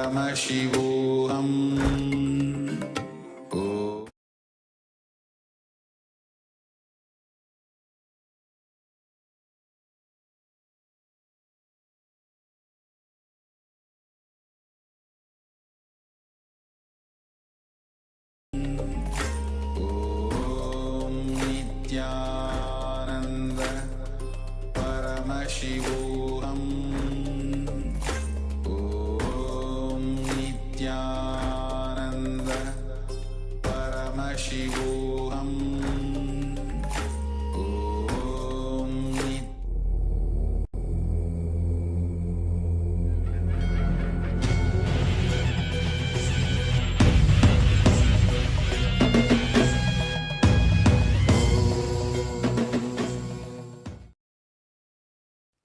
Paramashivoham. Nithyananda Paramashivoham. Nithyananda Paramashivoham.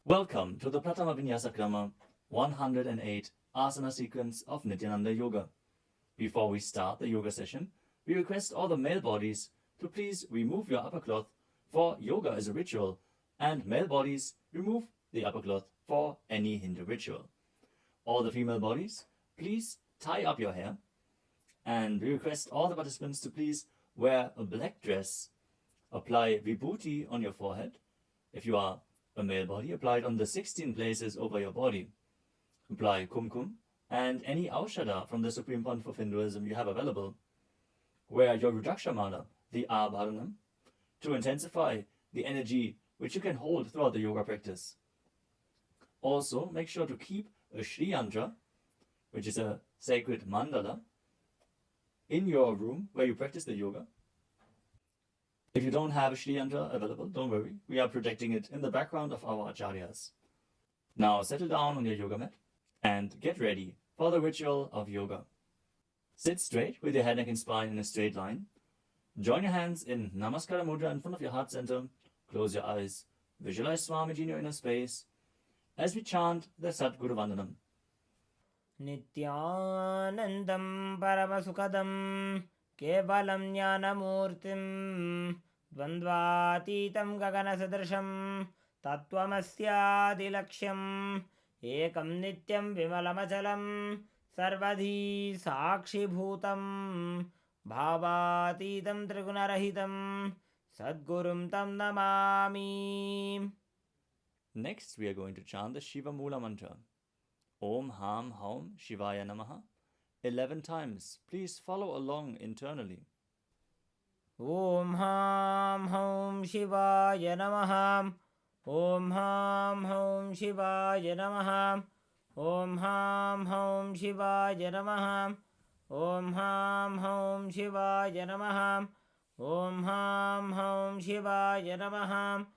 Welcome to the Pratama Vinyasa Krama 108 Asana sequence of Nithyananda Yoga. Before we start the yoga session, we request all the male bodies to please remove your upper cloth, for yoga is a ritual, and male bodies remove the upper cloth for any hinder ritual. All the female bodies, please tie up your hair, and we request all the participants to please wear a black dress, apply vibhuti on your forehead. If you are a male body, apply it on the 16 places over your body. Apply kumkum and any aushadha from the Supreme Fund of Hinduism you have available. Wear your Rudraksha mala, the abharanam, to intensify the energy which you can hold throughout the yoga practice. Also, make sure to keep a Shri Yantra, which is a sacred mandala, in your room where you practice the yoga. If you don't have a Shri Yantra available, don't worry, we are projecting it in the background of our acharyas. Now settle down on your yoga mat and get ready for the ritual of yoga. Sit straight with your head, neck and spine in a straight line. Join your hands in Namaskara Mudra in front of your heart center. Close your eyes. Visualize Swamiji in your inner space as we chant the Sadguru Vandanam. Nithyanandam Paramasukadam Kevalam Jnanamurtim Dvandvatitam Gaganasadrasham Tattvamasyaadilaksham Ekam Nityam Vimalamachalam Sarvadhi Sakshibhutam Bhavatitam Trigunarahitam Sadgurum Tam Namami. Next, we are going to chant the Shiva Mula mantra. Om Ham Haum Shivaya Namaha 11 times. Please follow along internally. Om Ham Haum Shivaya Namaha. Om Ham Haum Shivaya Namaha. Om Ham Haum Shivaya Namaha. Om Ham Haum Shivaya Namaha. Om Ham Haum Shivaya Namaha.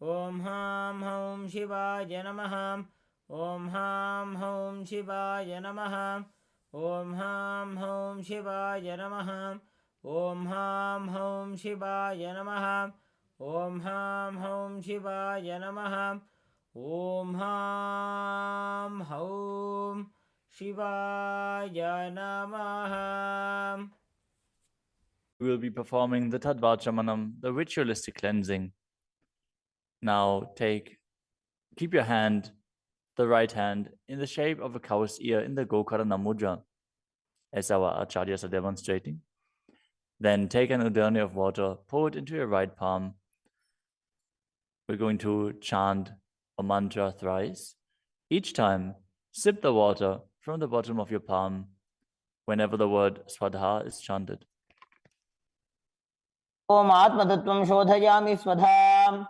Om Ham Haum Shivaya Namaha. Om Ham Haum Shivaya Namaha. Om Ham Haum Shivaya Namaha. Om Ham Haum Shivaya Namaha. Om Ham Haum Shivaya Namaha. Om Ham Haum Shivaya Namaha. We will be performing the Tadvachamanam, the ritualistic cleansing. Now keep your hand, the right hand, in the shape of a cow's ear in the Gokarana Mudra, as our acharyas are demonstrating. Then take an udani of water, pour it into your right palm. We're going to chant a mantra thrice. Each time, sip the water from the bottom of your palm whenever the word Swadha is chanted. Om Atmatattvam Shodhayami Swadham.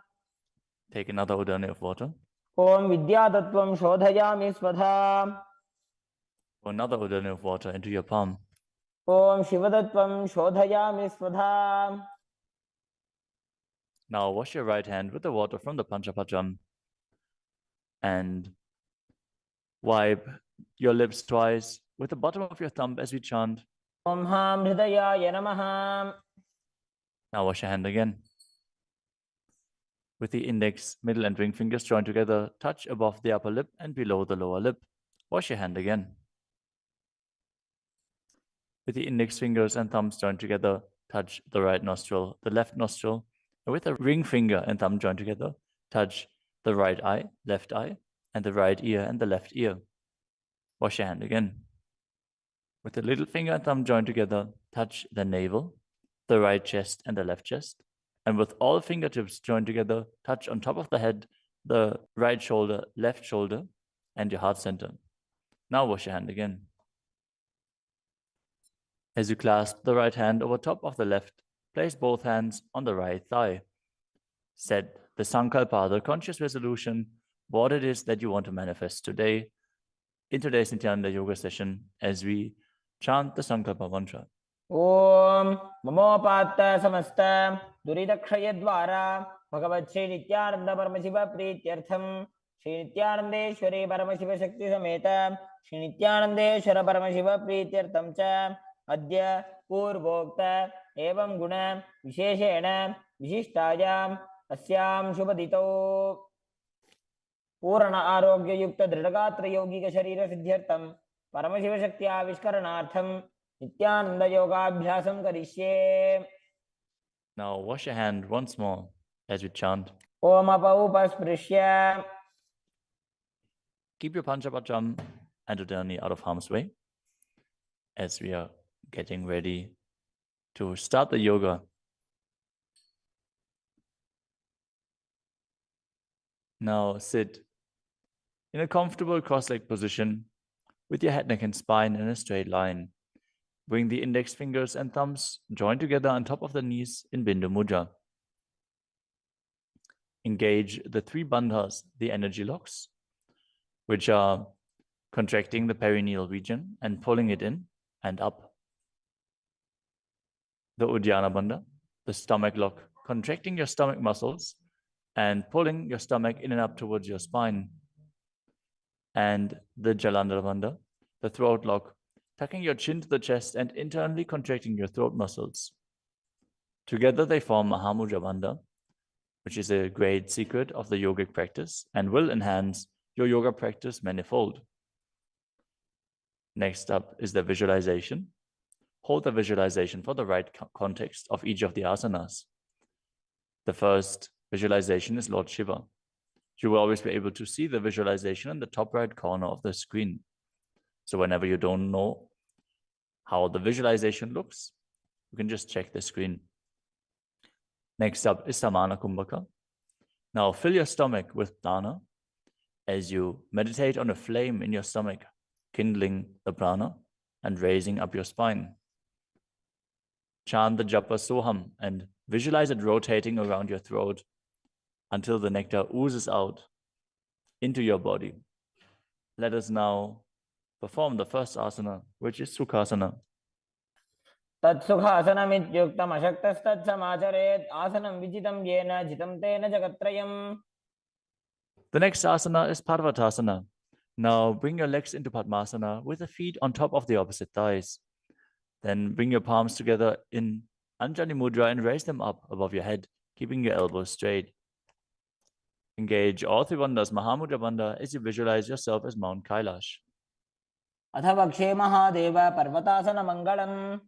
Take another udani of water. Om Vidyatattvam Shodhayami Swadham. Pour another udani of water into your palm. Om Shivadattvam Shodhayami Swadham. Now wash your right hand with the water from the Panchapacham and wipe your lips twice with the bottom of your thumb as we chant. Om Ham Hridayaya Namaha. Now wash your hand again. With the index, middle and ring fingers joined together, touch above the upper lip and below the lower lip. Wash your hand again. With the index fingers and thumbs joined together, touch the right nostril, the left nostril, and with the ring finger and thumb joined together, touch the right eye, left eye, and the right ear and the left ear. Wash your hand again. With the little finger and thumb joined together, touch the navel, the right chest and the left chest. And with all fingertips joined together, touch on top of the head, the right shoulder, left shoulder, and your heart center. Now wash your hand again. As you clasp the right hand over top of the left, place both hands on the right thigh. Set the sankalpa, the conscious resolution, what it is that you want to manifest today in today's Nithyananda yoga session as we chant the sankalpa mantra. ॐ ममोपात्त समस्त दुरितक्षयद्वारा भगवत् श्री नित्यानंद परमशिव प्रीत्यर्थम श्री नित्यानंदेश्वरी परमशिव शक्ति समेत श्री नित्यानंदेश्वर परमशिव प्रीत्यर्थम च अद्य पूर्वोक्त एवं गुण विशेषेण विशिष्टायाम् अस्यां शुभदितौ पूर्ण आरोग्ययुक्त दृढ़गात्र यौगिक शरीर सिद्ध्यर्थम परमशिव शक्ति आविष्करणार्थम Nithyananda yogaabhyasam karishe. Now wash your hand once more as we chant. Om apaupasprisya. Keep your Panchapatram and Udani out of harm's way as we are getting ready to start the yoga. Now sit in a comfortable cross-legged position with your head, neck, and spine in a straight line. Bring the index fingers and thumbs joined together on top of the knees in Bindu Mudra. Engage the three bandhas, the energy locks, which are contracting the perineal region and pulling it in and up. The Uddiyana Bandha, the stomach lock, contracting your stomach muscles and pulling your stomach in and up towards your spine. And the Jalandhara Bandha, the throat lock, tucking your chin to the chest and internally contracting your throat muscles. Together they form Mahamudra Bandha, which is a great secret of the yogic practice and will enhance your yoga practice manifold. Next up is the visualization. Hold the visualization for the right context of each of the asanas. The first visualization is Lord Shiva. You will always be able to see the visualization in the top right corner of the screen. So whenever you don't know how the visualization looks, you can just check the screen. Next up is Samana Kumbhaka. Now fill your stomach with prana as you meditate on a flame in your stomach, kindling the prana and raising up your spine. Chant the japa soham and visualize it rotating around your throat until the nectar oozes out into your body. Let us now perform the first asana, which is Sukhasana. Tatsukhasanamityuktam ashaktastat asanam vijitam yena jitam tena jagatrayam. The next asana is Parvatasana. Now bring your legs into Padmasana with the feet on top of the opposite thighs. Then bring your palms together in Anjali Mudra and raise them up above your head, keeping your elbows straight. Engage all three bandhas, Mahamudra Bandha, as you visualize yourself as Mount Kailash. Adhavakshe Mahadeva Parvatasana Mangalam.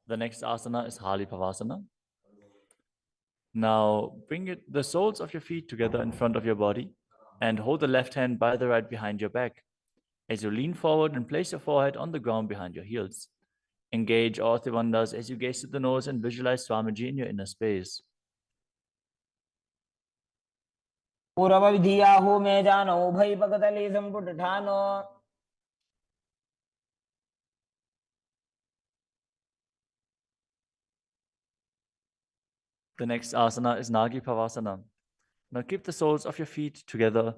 The next asana is Hali Pavasana. Now bring the soles of your feet together in front of your body and hold the left hand by the right behind your back. As you lean forward and place your forehead on the ground behind your heels. Engage all three bandhas as you gaze to the nose and visualize Swamiji in your inner space. Purava vidhiyahu me jano ubhai pagatali samputthano. The next asana is Nagi Pavasana. Now keep the soles of your feet together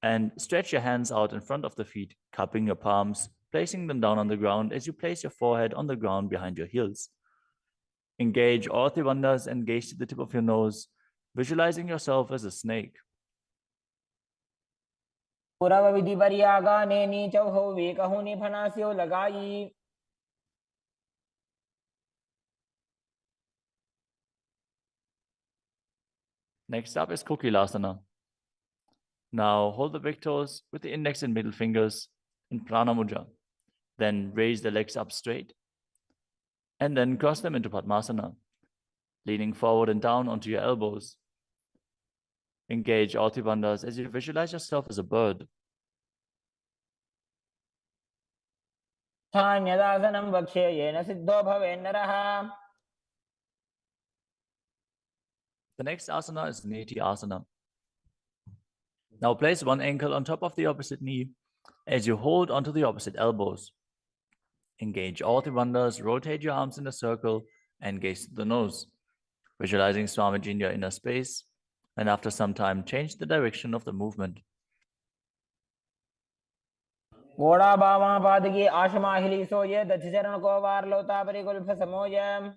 and stretch your hands out in front of the feet, cupping your palms, placing them down on the ground as you place your forehead on the ground behind your heels. Engage all three bandhas and gaze to the tip of your nose, visualizing yourself as a snake. Purava vidhi variyaga ne ni chauho vekahuni phanasyo lagai. Next up is Kokilasana. Now hold the big toes with the index and middle fingers in Prana Mudra. Then raise the legs up straight and then cross them into Padmasana, leaning forward and down onto your elbows. Engage all three bandhas as you visualize yourself as a bird. स्थान्यदासनं वक्ष्ये yen Sidho भवेन्नरः. The next asana is Nithya. Now place one ankle on top of the opposite knee as you hold onto the opposite elbows. Engage all the bandhas, rotate your arms in a circle, and gaze to the nose, visualizing Swamiji in your inner space, and after some time, change the direction of the movement. घोड़ा बामा पादगी आशमाहिली सोये दधि चरण को वार लोता परिकुल्फ समोय.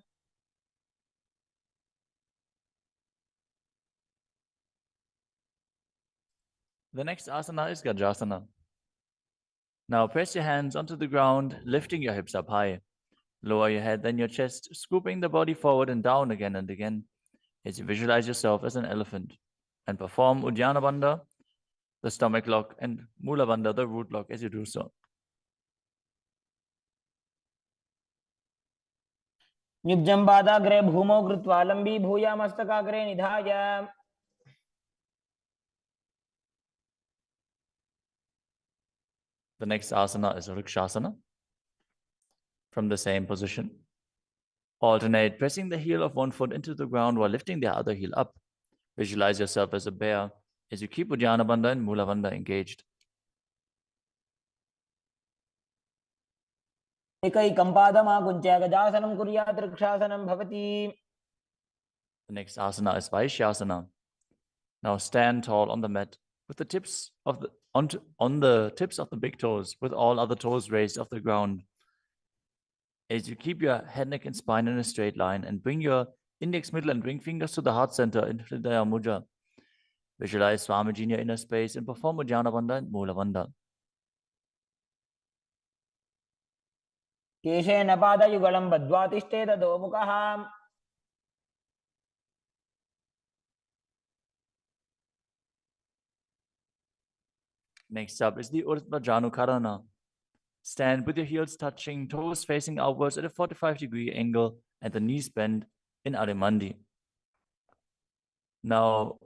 The next asana is Gajasana. Now press your hands onto the ground, lifting your hips up high. Lower your head, then your chest, scooping the body forward and down again and again as you visualize yourself as an elephant. And perform Uddiyana Bandha, the stomach lock, and Mula Bandha, the root lock, as you do so. निब्जम्बादाग्रे भूमौ कृत्वा लम्बी भूया मस्तकाग्रे निधाय. The next asana is Vrikshasana. From the same position, alternate pressing the heel of one foot into the ground while lifting the other heel up. Visualize yourself as a bear as you keep Uddiyana Bandha and Mula Bandha engaged. एकैकम्पादमाकुञ्च्य गजासनं कुर्यात् वृक्षासनं भवति. The next asana is Vaishyasana. Now stand tall on the mat with the tips of the on the tips of the big toes, with all other toes raised off the ground. As you keep your head, neck, and spine in a straight line, and bring your index, middle, and ring fingers to the heart center in Hridaya Mudra. Visualize Swamiji in your inner space and perform Uddiyana Bandha and Mula Bandha. केशेन पादयुगलं बद्ध्वा तिष्ठेत दोमुखः. Next up is the Urdhva Janukarana. Stand with your heels touching, toes facing outwards at a 45-degree angle, and the knees bent in Adimandi. Now,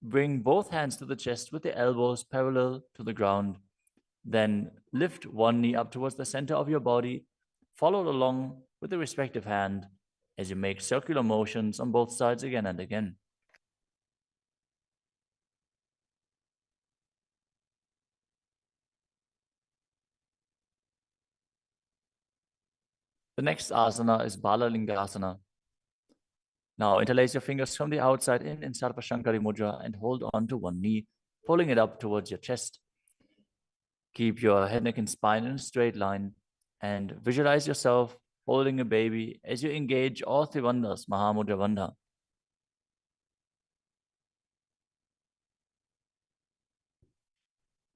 bring both hands to the chest with the elbows parallel to the ground. Then lift one knee up towards the center of your body, followed along with the respective hand as you make circular motions on both sides again and again. The next asana is Balalingasana. Now interlace your fingers from the outside in Sarvashankari Mudra and hold on to one knee, pulling it up towards your chest. Keep your head, neck, and spine in a straight line and visualize yourself holding a baby as you engage all three bandhas, Mahamudra Bandha.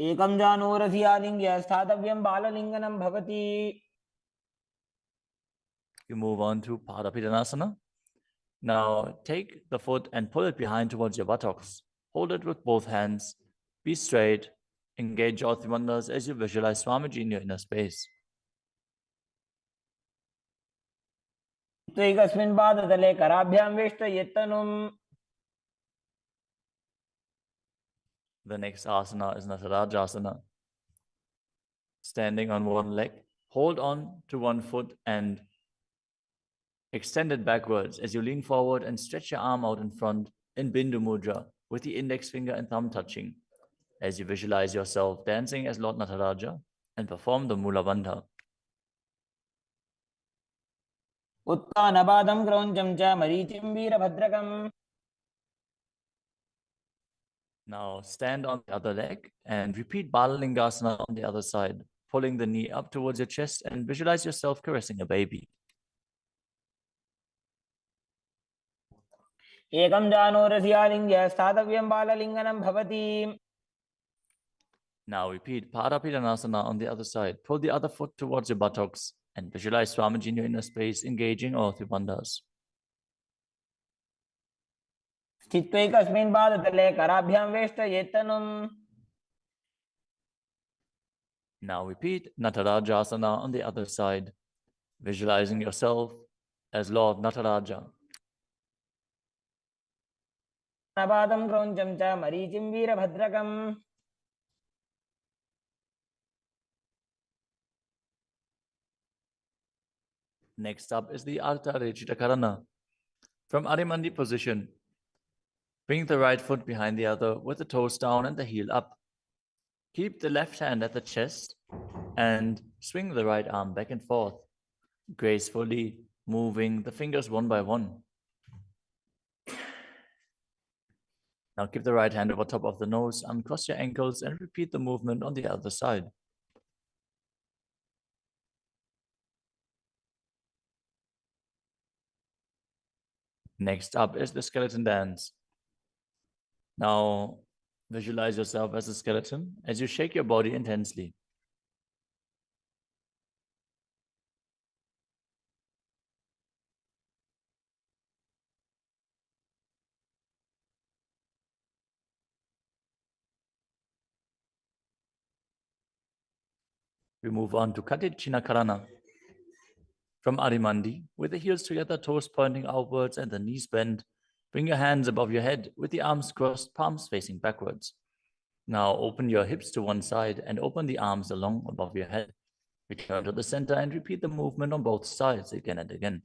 एकं जानूरधियालिङ्ग्य स्थातव्यं बाललिङ्गनं भवति. You move on to Padapidanasana. Now take the foot and pull it behind towards your buttocks. Hold it with both hands. Be straight. Engage all three bandhas as you visualize Swamiji in your inner space. त्वैकस्मिन् पादतले कराभ्यां वेष्टयेत्तनुम्. The next asana is Natarajasana. Standing on one leg, hold on to one foot and extend it backwards as you lean forward and stretch your arm out in front in Bindu Mudra with the index finger and thumb touching as you visualize yourself dancing as Lord Nataraja and perform the Mula Bandha. उत्तानपादं क्रौञ्चं च मरीचिं वीरभद्रकम्. Now stand on the other leg and repeat Balalingasana on the other side, pulling the knee up towards your chest and visualize yourself caressing a baby. एकं जानूरधियालिङ्ग्य स्थातव्यं बाललिङ्गनं भवति. Now repeat Padapidanasana on the other side. Pull the other foot towards your buttocks and visualize Swamiji in your inner space, engaging all three bandhas. स्थित्वैकस्मिन् पादतले कराभ्यां वेष्टयेत्तनुम्. Now repeat Natarajasana on the other side, visualizing yourself as Lord Nataraja. उत्तानपादं क्रौञ्चं च मरीचिं वीरभद्रकम्. Next up is the Ardha Rechita Karana. From Adimandi position, bring the right foot behind the other with the toes down and the heel up. Keep the left hand at the chest and swing the right arm back and forth, gracefully moving the fingers one by one. Now keep the right hand over top of the nose, uncross your ankles, and repeat the movement on the other side. Next up is the skeleton dance. Now visualize yourself as a skeleton as you shake your body intensely. We move on to Katichina Karana. From Adimandi, with the heels together, toes pointing outwards and the knees bent, bring your hands above your head with the arms crossed, palms facing backwards. Now open your hips to one side and open the arms along above your head. Return to the center and repeat the movement on both sides again and again.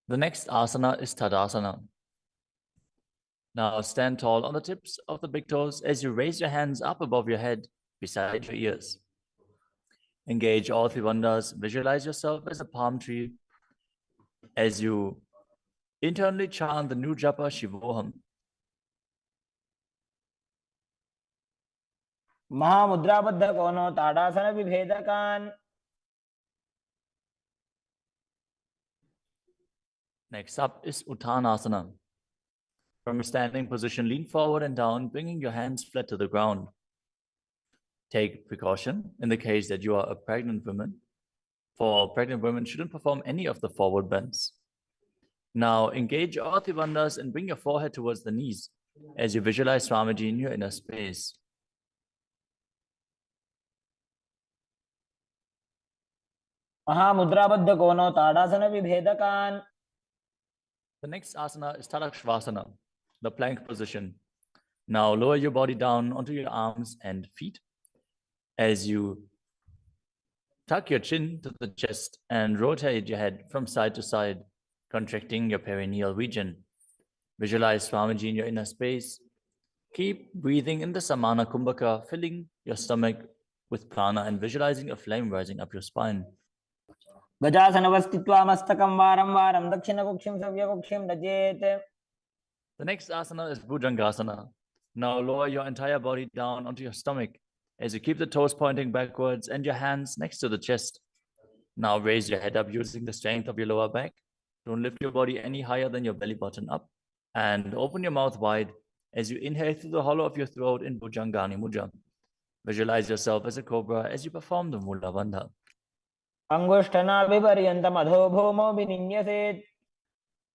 The next asana is Tadasana. Now stand tall on the tips of the big toes as you raise your hands up above your head, beside your ears. Engage all three bandhas. Visualize yourself as a palm tree as you internally chant the new japa Shivoham. महामुद्राबद्ध कोनो ताड़ासन विभेदकान. Next up is Uttanasana. From a standing position, lean forward and down, bringing your hands flat to the ground. Take precaution in the case that you are a pregnant woman, for pregnant women shouldn't perform any of the forward bends. Now engage all three bandhas and bring your forehead towards the knees as you visualize Swamiji in your inner space. महामुद्राबद्ध कोनो ताड़ासन विभेदकान. The next asana is Tadakshvasana, the plank position. Now lower your body down onto your arms and feet as you tuck your chin to the chest and rotate your head from side to side, contracting your perineal region. Visualize Swamiji in your inner space. Keep breathing in the Samana Kumbhaka, filling your stomach with prana and visualizing a flame rising up your spine. गजासनवस्थित्वा मस्तकं वारं वारं दक्षिणकुक्षिं सव्यकुक्षिं नजेत्. The next asana is Bhujangasana. Now lower your entire body down onto your stomach as you keep the toes pointing backwards and your hands next to the chest. Now raise your head up using the strength of your lower back. Don't lift your body any higher than your belly button up. And open your mouth wide as you inhale through the hollow of your throat in Bhujangani Mudra. Visualize yourself as a cobra as you perform the Mula Bandha. अंगुष्ठनाभिपर्यन्तम् अधो भूमौ विनिन्यसेत्.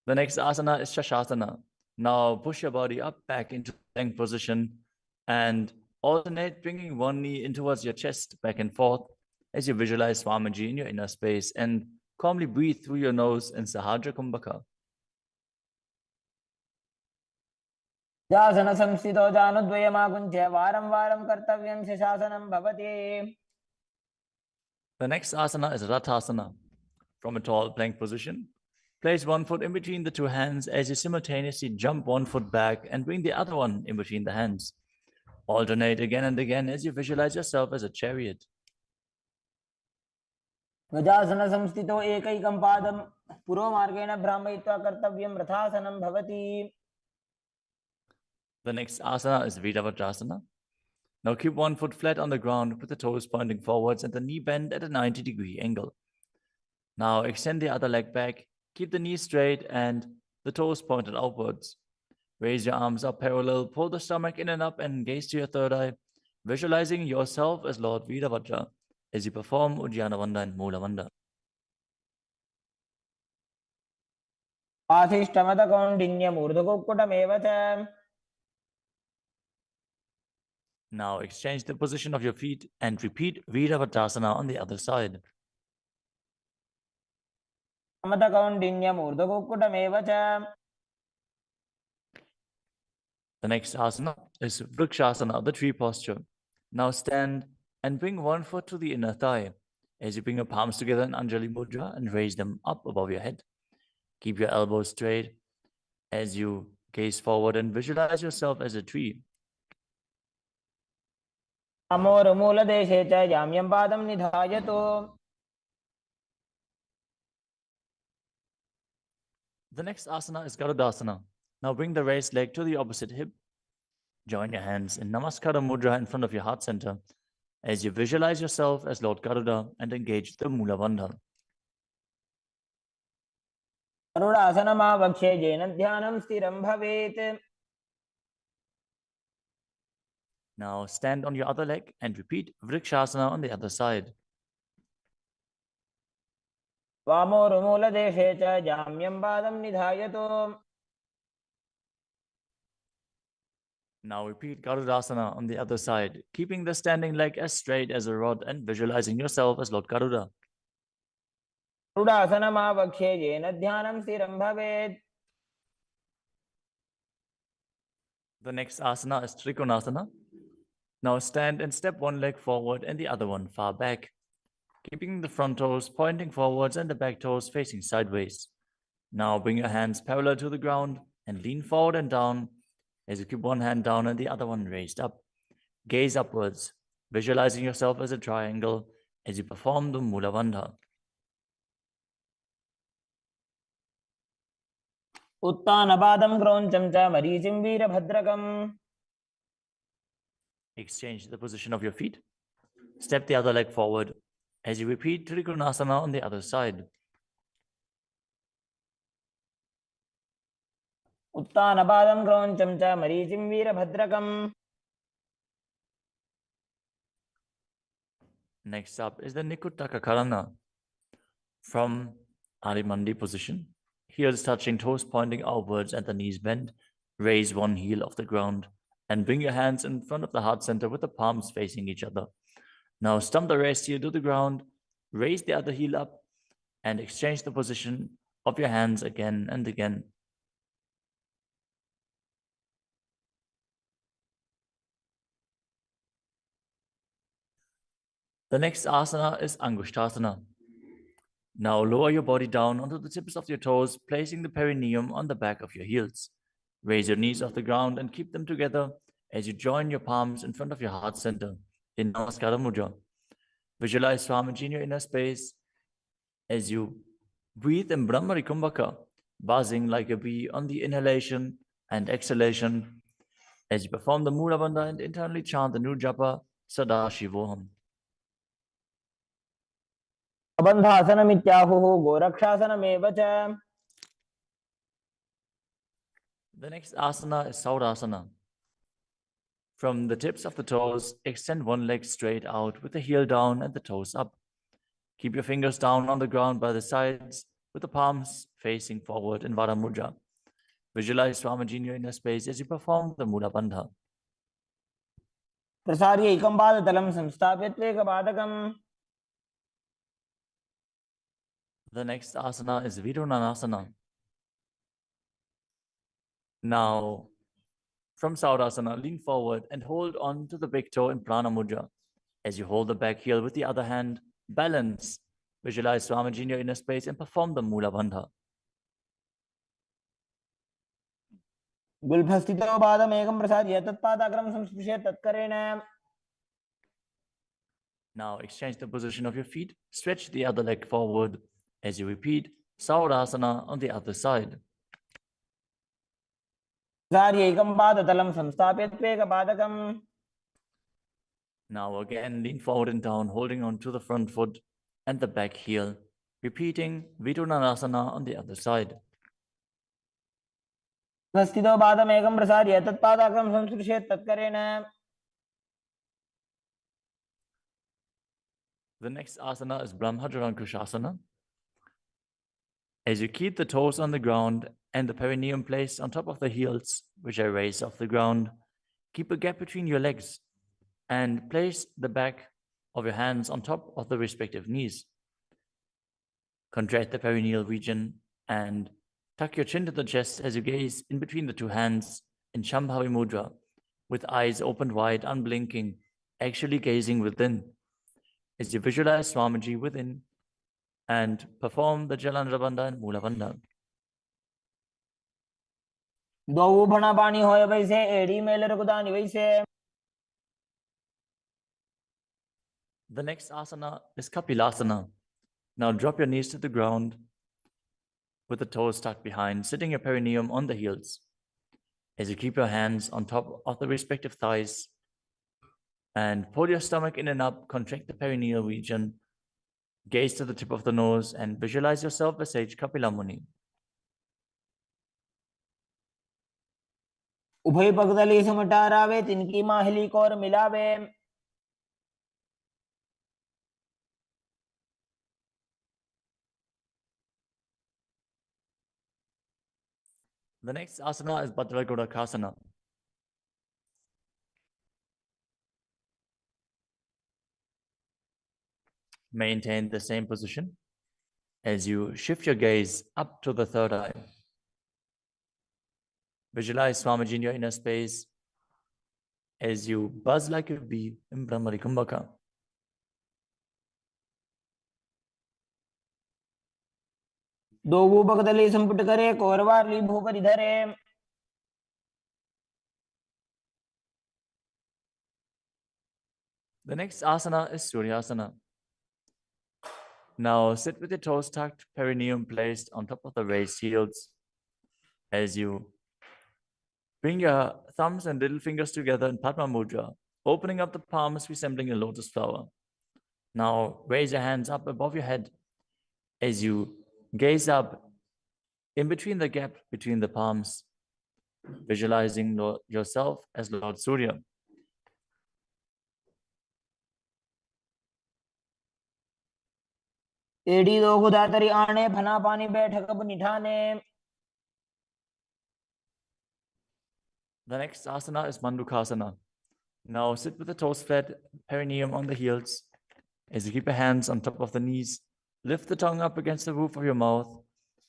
The next asana is Shashasana. Now push your body up back into the plank position and alternate bringing one knee in towards your chest back and forth as you visualize Swamiji in your inner space and calmly breathe through your nose in Sahajra Kumbhaka. जासन संस्थितो जानुद्वयमाकुञ्च्य वारं वारं कर्तव्यं शशासनं भवति. The next asana is Rathasana. From a tall plank position, place one foot in between the two hands as you simultaneously jump one foot back and bring the other one in between the hands. Alternate again and again as you visualize yourself as a chariot. गजासन संस्थितो एकैकं पादं पुरोमार्गेण भ्रामयित्वा कर्तव्यं रथासनं भवति. The next asana is Vedavajrasana. Now keep one foot flat on the ground with the toes pointing forwards and the knee bent at a 90-degree angle. Now extend the other leg back, keep the knee straight and the toes pointed outwards. Raise your arms up parallel, pull the stomach in and up and gaze to your third eye, visualizing yourself as Lord Vedavajra as you perform Ujjana Bandha and Mula Bandha. आधिष्ठमतकौण्डिन्यमूर्धकुक्कुटमेव च. Now exchange the position of your feet and repeat Vedavajrasana on the other side. मतकौण्डिन्यमूर्धकुक्कुटमेव च. The next asana is Vrikshasana, the tree posture. Now stand and bring one foot to the inner thigh. As you bring your palms together in Anjali Mudra and raise them up above your head. Keep your elbows straight as you gaze forward and visualize yourself as a tree. अमोरमूलदेशे च जाम्यं पादं निधायतु. The next asana is Garudasana. Now bring the raised leg to the opposite hip. Join your hands in Namaskara Mudra in front of your heart center as you visualize yourself as Lord Garuda and engage the Mula Bandha. गरुडासनमावक्षे येन ध्यानं स्थिरं भवेत्. Now stand on your other leg and repeat Vrikshasana on the other side. वामोरुमूलदेशे च जाम्यं पादं निधायतु. Now repeat Garudasana on the other side, keeping the standing leg as straight as a rod and visualizing yourself as Lord Garuda. गरुडासनमावक्षे येन ध्यानं स्थिरं भवेत्. The next asana is Trikonasana. Now stand and step one leg forward and the other one far back, keeping the front toes pointing forwards and the back toes facing sideways. Now bring your hands parallel to the ground and lean forward and down as you keep one hand down and the other one raised up. Gaze upwards, visualizing yourself as a triangle as you perform the Mula Bandha. उत्तानपादं क्रौञ्चं च मरीचिं वीरभद्रकम्. Exchange the position of your feet. Step the other leg forward as you repeat Trikonasana on the other side. उत्तानपादं क्रौञ्चं च मरीचिं वीरभद्रकम्. Next up is the Nikuttaka Karana. From Arimandi position, heels touching, toes pointing outwards and the knees bent, raise one heel off the ground and bring your hands in front of the heart center with the palms facing each other. Now stump the raised heel to the ground, raise the other heel up and exchange the position of your hands again and again. The next asana is Angushtasana. Now lower your body down onto the tips of your toes, placing the perineum on the back of your heels. Raise your knees off the ground and keep them together as you join your palms in front of your heart center in Namaskara Mudra. Visualize Swamiji in your inner space as you breathe in Brahmari Kumbhaka, buzzing like a bee on the inhalation and exhalation as you perform the Mula Bandha and internally chant the new japa Sadashivoham. बन्धासनमित्याहुः गोरक्षासनमेव च. The next asana is Saurasana. From the tips of the toes, extend one leg straight out with the heel down and the toes up. Keep your fingers down on the ground by the sides with the palms facing forward in Vara Mudra. Visualize Swamiji in your inner space as you perform the Mula Bandha. प्रसार्य एकं पादतलं संस्थाप्य त्वेकपादकम्. The next asana is Vidunanasana. Now, from Saurasana, lean forward and hold on to the big toe in Prana Mudra. As you hold the back heel with the other hand, balance. Visualize Swamiji in your inner space and perform the Mula Bandha. गुल्फस्थितो पादमेकं प्रसार्य तत्पादाग्रं संस्पृश्य तत्करेण. Now exchange the position of your feet. Stretch the other leg forward as you repeat Saurasana on the other side. प्रसार्य एकं पादतलं संस्थाप्य त्वेकपादकम्. Now again, lean forward and down, holding on to the front foot and the back heel, repeating Vidunanasana on the other side. स्थितो पादमेकं प्रसार्य तत्पादाग्रं संस्पृश्य तत्करेण. The next asana is Brahmajarankushasana. As you keep the toes on the ground and the perineum placed on top of the heels, which are raised off the ground, keep a gap between your legs and place the back of your hands on top of the respective knees. Contract the perineal region and tuck your chin to the chest as you gaze in between the two hands in Shambhavi Mudra, with eyes opened wide, unblinking, actually gazing within, as you visualize Swamiji within and perform the Jalandhara Bandha and Mula Bandha. दो भना पानी होय वैसे एड़ी mail रघुदानी वैसे. The next asana is Kapilasana. Now drop your knees to the ground with the toes tucked behind, sitting your perineum on the heels. As you keep your hands on top of the respective thighs and pull your stomach in and up, contract the perineal region, gaze to the tip of the nose and visualize yourself as Sage Kapila Muni. उभय पगदली समटारावे तिनकी Mahuli core मिलावे. The next asana is Bhadragodakasana. Maintain the same position as you shift your gaze up to the third eye. Visualize Swamiji in your inner space as you buzz like a bee in Brahmari Kumbhaka. दो भूपगदली संपुट करे कोरवारली भूपरि धरे. The next asana is Suryasana. Now sit with your toes tucked, perineum placed on top of the raised heels as you bring your thumbs and little fingers together in Padma Mudra, opening up the palms resembling a lotus flower. Now raise your hands up above your head as you gaze up in between the gap between the palms, visualizing yourself as Lord Surya. एड़ी दो गुदातरी आने भना पानी बैठक अब निठाने. The next asana is Mandukasana. Now sit with the toes flat, perineum on the heels. As you keep your hands on top of the knees, lift the tongue up against the roof of your mouth.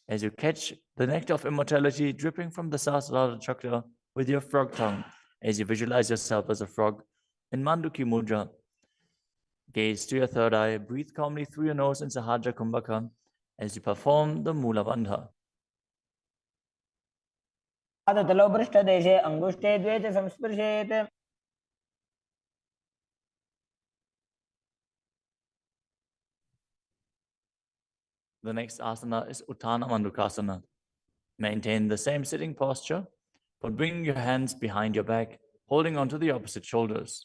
As you catch the nectar of immortality dripping from the Sahasrara chakra with your frog tongue, as you visualize yourself as a frog in Manduki Mudra. Gaze to your third eye, breathe calmly through your nose in Sahajra Kumbhaka as you perform the Mula Bandha. तलो पृष्ठ देशे अंगुष्ठे द्वे च संस्पृशेत्. The next asana is Uttana Mandukasana. Maintain the same sitting posture, but bring your hands behind your back, holding onto the opposite shoulders.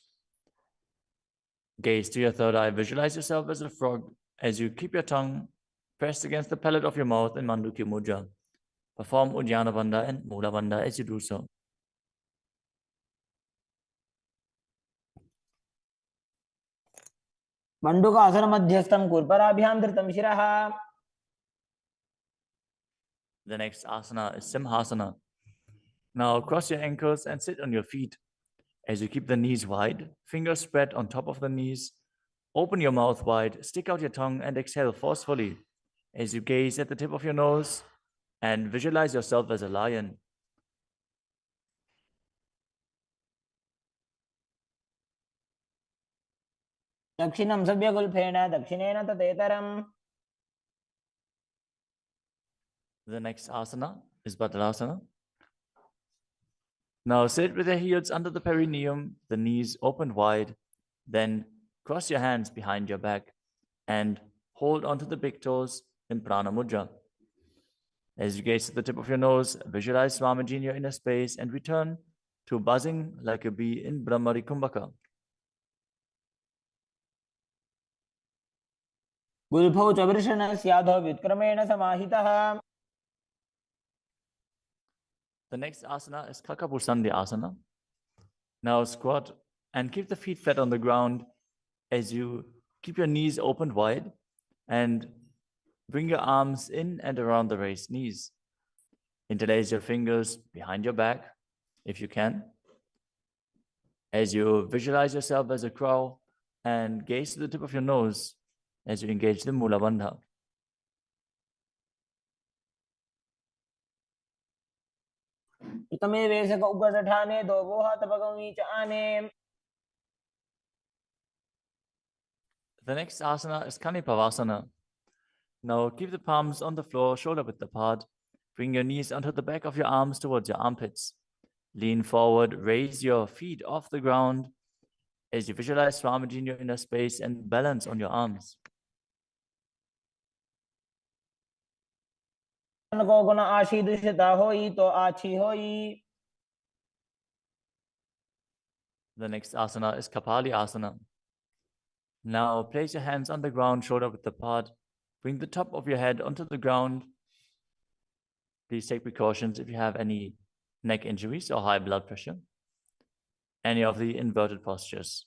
Gaze to your third eye, visualize yourself as a frog as you keep your tongue pressed against the palate of your mouth in Manduki Mudra. Perform Uddiyana Bandha and Mula Bandha as you do so. मंडूकासन मध्यस्थं कुर्पराभ्यां धृतं शिरः. The next asana is Simhasana. Now cross your ankles and sit on your feet. As you keep the knees wide, fingers spread on top of the knees, open your mouth wide, stick out your tongue and exhale forcefully as you gaze at the tip of your nose and visualize yourself as a lion. दक्षिणं सव्यगुल्फेन दक्षिणेन तदेतरम्. The next asana is Bhadrasana. Now sit with your heels under the perineum, the knees opened wide, then cross your hands behind your back and hold onto the big toes in Prana Mudra. As you gaze to the tip of your nose, visualize Swamiji in your inner space and return to buzzing like a bee in Brahmari Kumbhaka. गुल्फौ च वृषणस्याधो व्युत्क्रमेण समाहितः. The next asana is Kakapusandi Asana. Now squat and keep the feet flat on the ground as you keep your knees opened wide and bring your arms in and around the raised knees. Interlace your fingers behind your back if you can. As you visualize yourself as a crow and gaze to the tip of your nose as you engage the Mula Bandha. प्रथमे वेशक उगत ठाने दो वो हाथ पग नीच आने. The next asana is Kanipavasana. Now keep the palms on the floor, shoulder width apart. Bring your knees onto the back of your arms towards your armpits. Lean forward, raise your feet off the ground as you visualize Swamiji in your inner space and balance on your arms. को गुण आशी दुष्टता होई तो आछी होई. The next asana is Kapali Asana. Now place your hands on the ground, shoulder width apart. Bring the top of your head onto the ground. Please take precautions if you have any neck injuries or high blood pressure. Any of the inverted postures.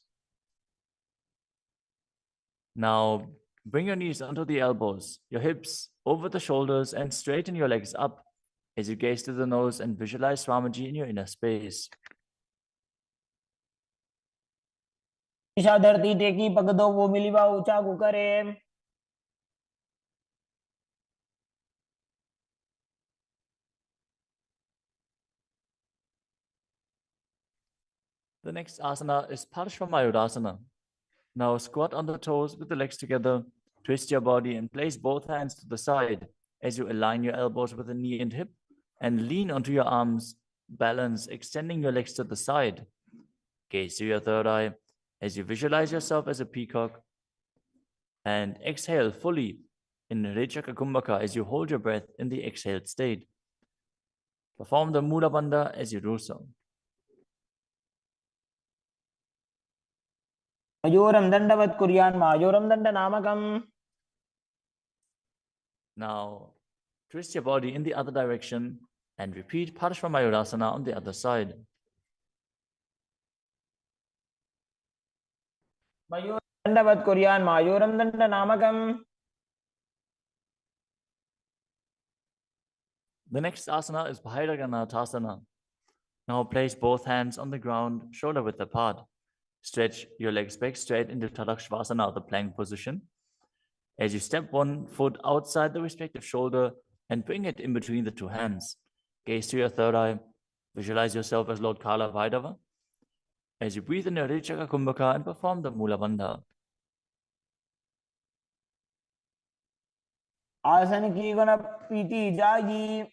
Now bring your knees onto the elbows, your hips over the shoulders, and straighten your legs up as you gaze to the nose and visualize Swamiji in your inner space. Isha धरती टेकी पग दो वो मिलीवा ऊंचा को करे. The next asana is Parshvamayurasana. Now squat on the toes with the legs together, twist your body and place both hands to the side as you align your elbows with the knee and hip and lean onto your arms, balance, extending your legs to the side. Gaze to your third eye as you visualize yourself as a peacock and exhale fully in Rechaka Kumbhaka as you hold your breath in the exhaled state. Perform the Mula Bandha as you do so. मयूरम दंडवत कुर्यान मायूरम दंड नामकम. Now twist your body in the other direction and repeat Parshvamayurasana on the other side. मयूरम दंडवत कुर्यान मायूरम दंड नामकम. The next asana is Bhairaganathasana. Now place both hands on the ground, shoulder width apart. Stretch your legs back straight into Tadakshvasana, the plank position. As you step one foot outside the respective shoulder and bring it in between the two hands. Gaze to your third eye. Visualize yourself as Lord Kala Vaidava. As you breathe in your Rechaka Kumbhaka and perform the Mula Bandha. आसन की गुण पीती जागी.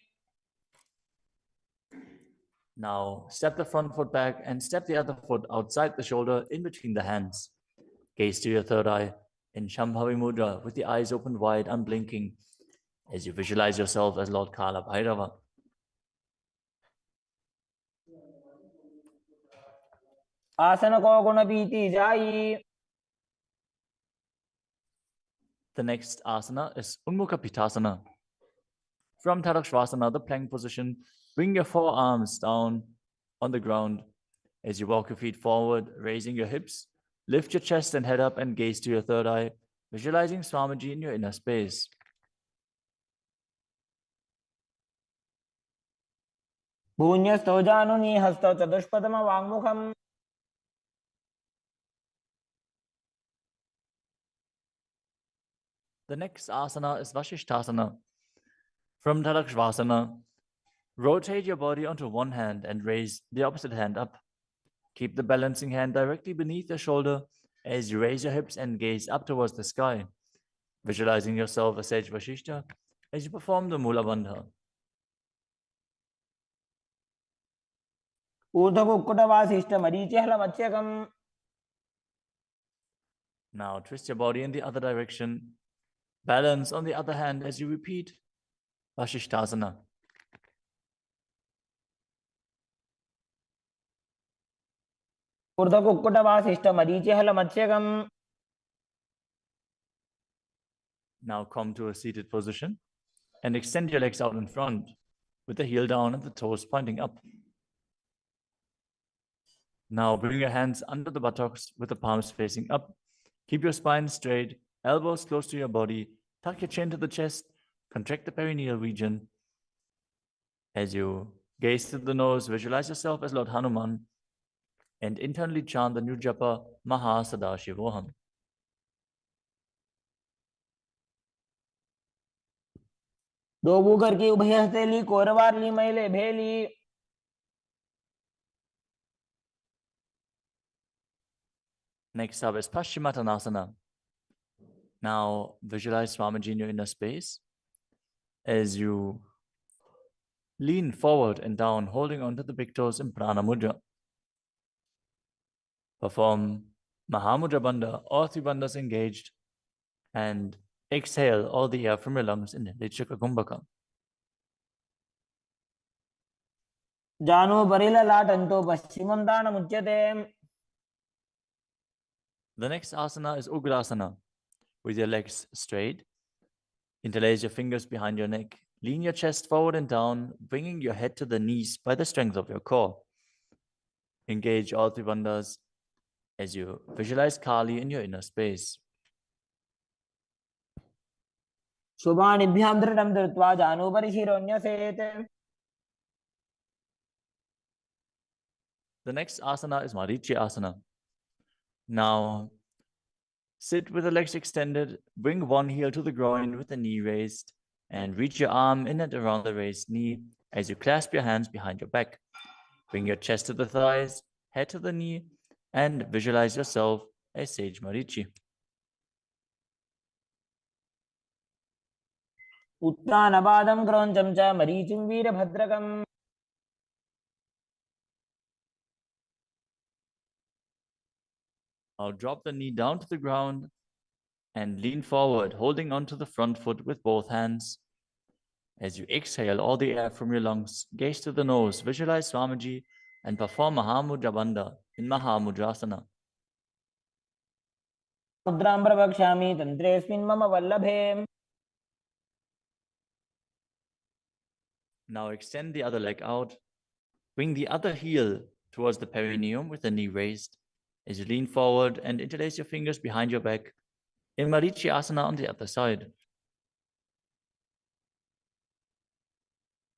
Now step the front foot back and step the other foot outside the shoulder in between the hands. Gaze to your third eye in Shambhavi Mudra with the eyes open wide, unblinking, as you visualize yourself as Lord Kala Bhairava. आसन को गुण पीती जाई. The next asana is Unmukha Pitasana. From Tadakshvasana, the plank position, bring your forearms down on the ground as you walk your feet forward, raising your hips. Lift your chest and head up and gaze to your third eye, visualizing Swamiji in your inner space. भून्यस्तो जानुनि हस्तो चतुष्पदम वाङ्मुखम. The next asana is Vashishthasana. From Tadakshvasana, rotate your body onto one hand and raise the opposite hand up. Keep the balancing hand directly beneath your shoulder as you raise your hips and gaze up towards the sky, visualizing yourself as Sage Vashishta as you perform the Mula Bandha. ऊर्ध्व कुक्कुट वासिष्ठ मरीचि हल मत्स्यकम. Now twist your body in the other direction. Balance on the other hand as you repeat Vashishthasana. ऊर्ध्व कुक्कुट वासिष्ठ मरीचि हल मत्स्यकम. Now come to a seated position and extend your legs out in front with the heel down and the toes pointing up. Now bring your hands under the buttocks with the palms facing up. Keep your spine straight, elbows close to your body. Tuck your chin to the chest. Contract the perineal region. As you gaze to the nose, visualize yourself as Lord Hanuman and internally chant the new japa Mahasadaशिवोहम. दो करके उभय हस्ते ली कोरवार ली मैले भेली. Next up is Paschimottanasana. Now visualize Swamiji in your inner space as you lean forward and down, holding onto the big toes in Prana Mudra. Perform Mahamudra Bandha, all three bandhas engaged, and exhale all the air from your lungs in Lichaka Kumbhaka. Janu Barilalatanto Paschimam Danamuchyate. The next asana is Ugrasana. With your legs straight, interlace your fingers behind your neck. Lean your chest forward and down, bringing your head to the knees by the strength of your core. Engage all three bandhas as you visualize Kali in your inner space. Shubhanibhyam dhritam dhritva janu parishironyaset. The next asana is Marichi Asana. Now, sit with the legs extended, bring one heel to the groin with the knee raised, and reach your arm in and around the raised knee as you clasp your hands behind your back. Bring your chest to the thighs, head to the knee, and visualize yourself as Sage Marichi. Uttanabadam kroncham cha marichim veerabhadrakam. Now drop the knee down to the ground and lean forward, holding onto the front foot with both hands. As you exhale all the air from your lungs, gaze to the nose, visualize Swamiji, and perform Mahamudra Bandha in Mahamudrasana. Mudram pravakshami tantresmin mama vallabhe. Now extend the other leg out. Bring the other heel towards the perineum with the knee raised. As you lean forward and interlace your fingers behind your back in Marichi Asana on the other side.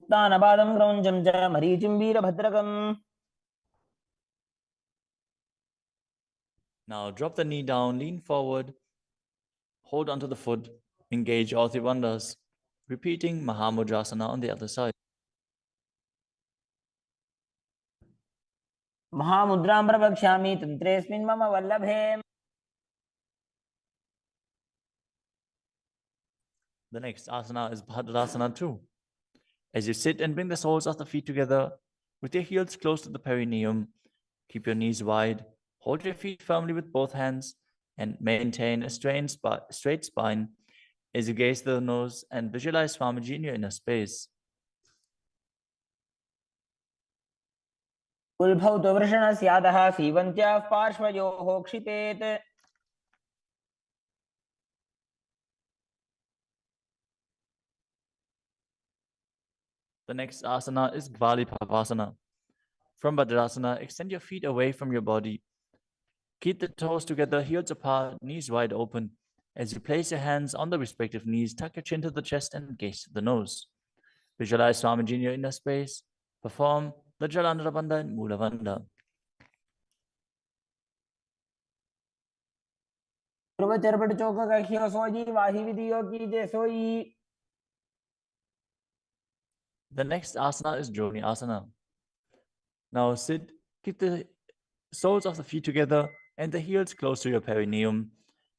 Uttanabadam kroncham cha marichim veerabhadrakam. Now drop the knee down, lean forward, hold onto the foot, engage all three bandhas, repeating Mahamudrasana on the other side. Mahamudram pravakshami tantresmin mama vallabhe. The next asana is Bhadrasana 2. As you sit and bring the soles of the feet together with your heels close to the perineum, keep your knees wide, hold your feet firmly with both hands, and maintain a straight spine as you gaze to the nose and visualize Swamiji in your inner space. Ulbhauto vrishanasyadaha sivantyah parshvayoho kshitet. The next asana is Gvalipavasana. From Bhadrasana, extend your feet away from your body. Keep the toes together, heels apart, knees wide open. As you place your hands on the respective knees, tuck your chin to the chest and gaze to the nose. Visualize Swamiji in your inner space. Perform the Jalandhara Bandha and Mula Bandha. Purvacharpat choka kakhyo soji vahi vidiyo ki je soi. The next asana is Joni Asana. Now sit, keep the soles of the feet together and the heels close to your perineum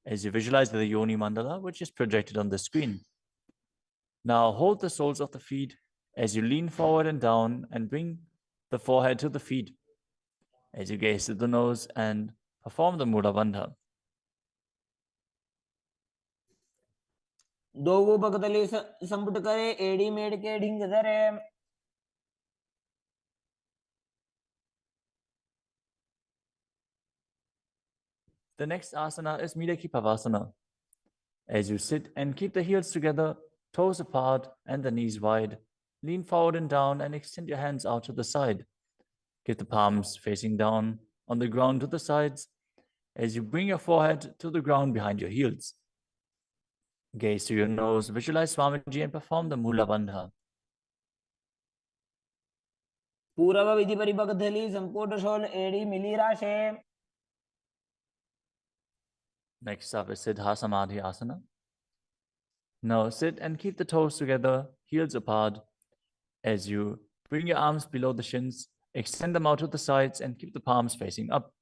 as you visualize the Yoni Mandala, which is projected on the screen. Now hold the soles of the feet as you lean forward and down and bring the forehead to the feet as you gaze to the nose and perform the Mula Bandha. Dogu bhagdali samput kare edi med ke dhing dhare. The next asana is Midaki Pavasana. As you sit and keep the heels together, toes apart and the knees wide, lean forward and down and extend your hands out to the side. Keep the palms facing down on the ground to the sides as you bring your forehead to the ground behind your heels. Gaze to your nose, visualize Swamiji and perform the Mula Bandha. Purava vidhi paribhagdali samput shol edi mili rashe. Next up is Siddha Samadhi Asana. Now sit and keep the toes together, heels apart, as you bring your arms below the shins, extend them out to the sides and keep the palms facing up.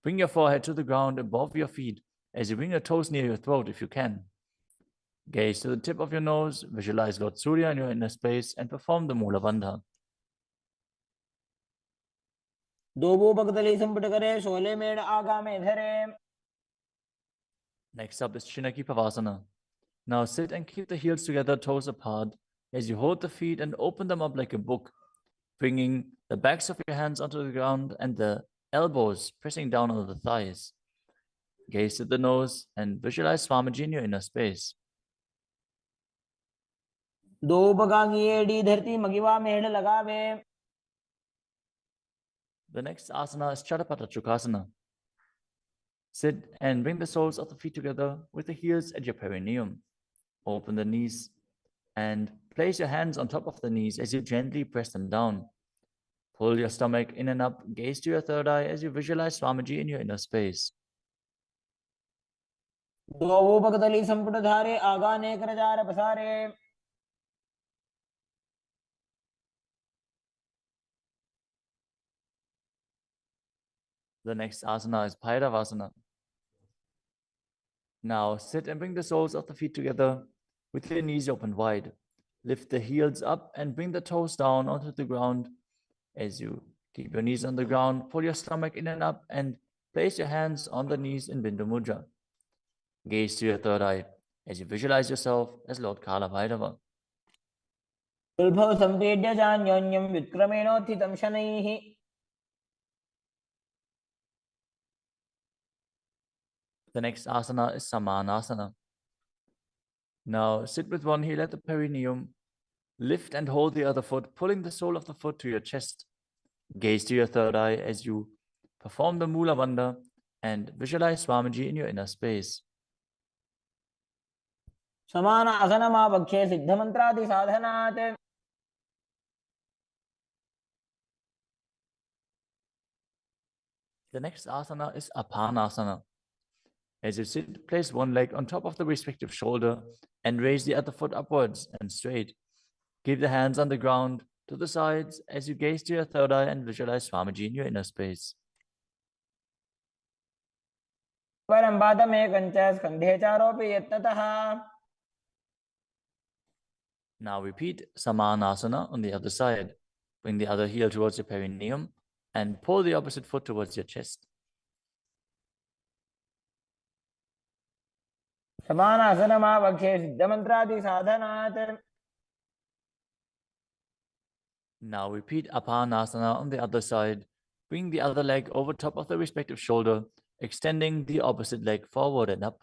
Bring your forehead to the ground above your feet as you bring your toes near your throat if you can. Gaze to the tip of your nose, visualize Lord Surya in your inner space, and perform the Mula Bandha. दोबो पगतली संपुट करे शोले मेड़ आगा में धरे. Next up is Chinaki Pavasana. Now sit and keep the heels together, toes apart, as you hold the feet and open them up like a book, bringing the backs of your hands onto the ground and the elbows pressing down on the thighs. Gaze at the nose and visualize Swamiji in your inner space. दो पगांगी AD धरती मगिवा मेड़ लगावे. The next asana is Chadapata Chukasana. Sit and bring the soles of the feet together with the heels at your perineum. Open the knees and place your hands on top of the knees as you gently press them down. Pull your stomach in and up, gaze to your third eye as you visualize Swamiji in your inner space. दोबो पगतली संपुट धारे आगा ने कर jar पसारे. The next asana is Bhairavasana. Now sit and bring the soles of the feet together with your knees open wide. Lift the heels up and bring the toes down onto the ground. As you keep your knees on the ground, pull your stomach in and up and place your hands on the knees in Bindu Mudra. Gaze to your third eye as you visualize yourself as Lord Kala Bhairava. उल्भव संपेड्य जान्योन्यं विक्रमेणोत्थितं शनैः. The next asana is Samanasana. Now sit with one heel at the perineum. Lift and hold the other foot, pulling the sole of the foot to your chest. Gaze to your third eye as you perform the Mula Bandha and visualize Swamiji in your inner space. समान आसनमावक्षे सिद्धमन्त्रादि साधनात्. The next asana is Apanasana. As you sit, place one leg on top of the respective shoulder and raise the other foot upwards and straight. Keep the hands on the ground to the sides as you gaze to your third eye and visualize Swamiji in your inner space. परं पादमेकं च स्कन्धे चारोऽपि यत्नतः. Now repeat Samanasana on the other side. Bring the other heel towards your perineum and pull the opposite foot towards your chest. समान आसनमावक्षे सिद्धमन्त्रादि साधनात्. Now repeat Apanasana on the other side. Bring the other leg over top of the respective shoulder, extending the opposite leg forward and up.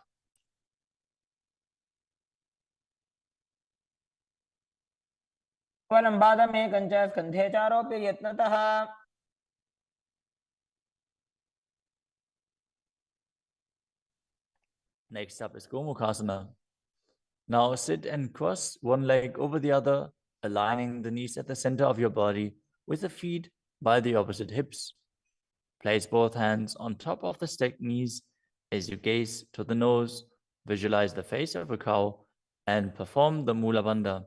परं पादमेकं च स्कन्धे चारोऽपि यत्नतः. Next up is Gomukhasana. Now sit and cross one leg over the other, aligning the knees at the center of your body with the feet by the opposite hips. Place both hands on top of the stacked knees as you gaze to the nose, visualize the face of a cow, and perform the Mula Bandha.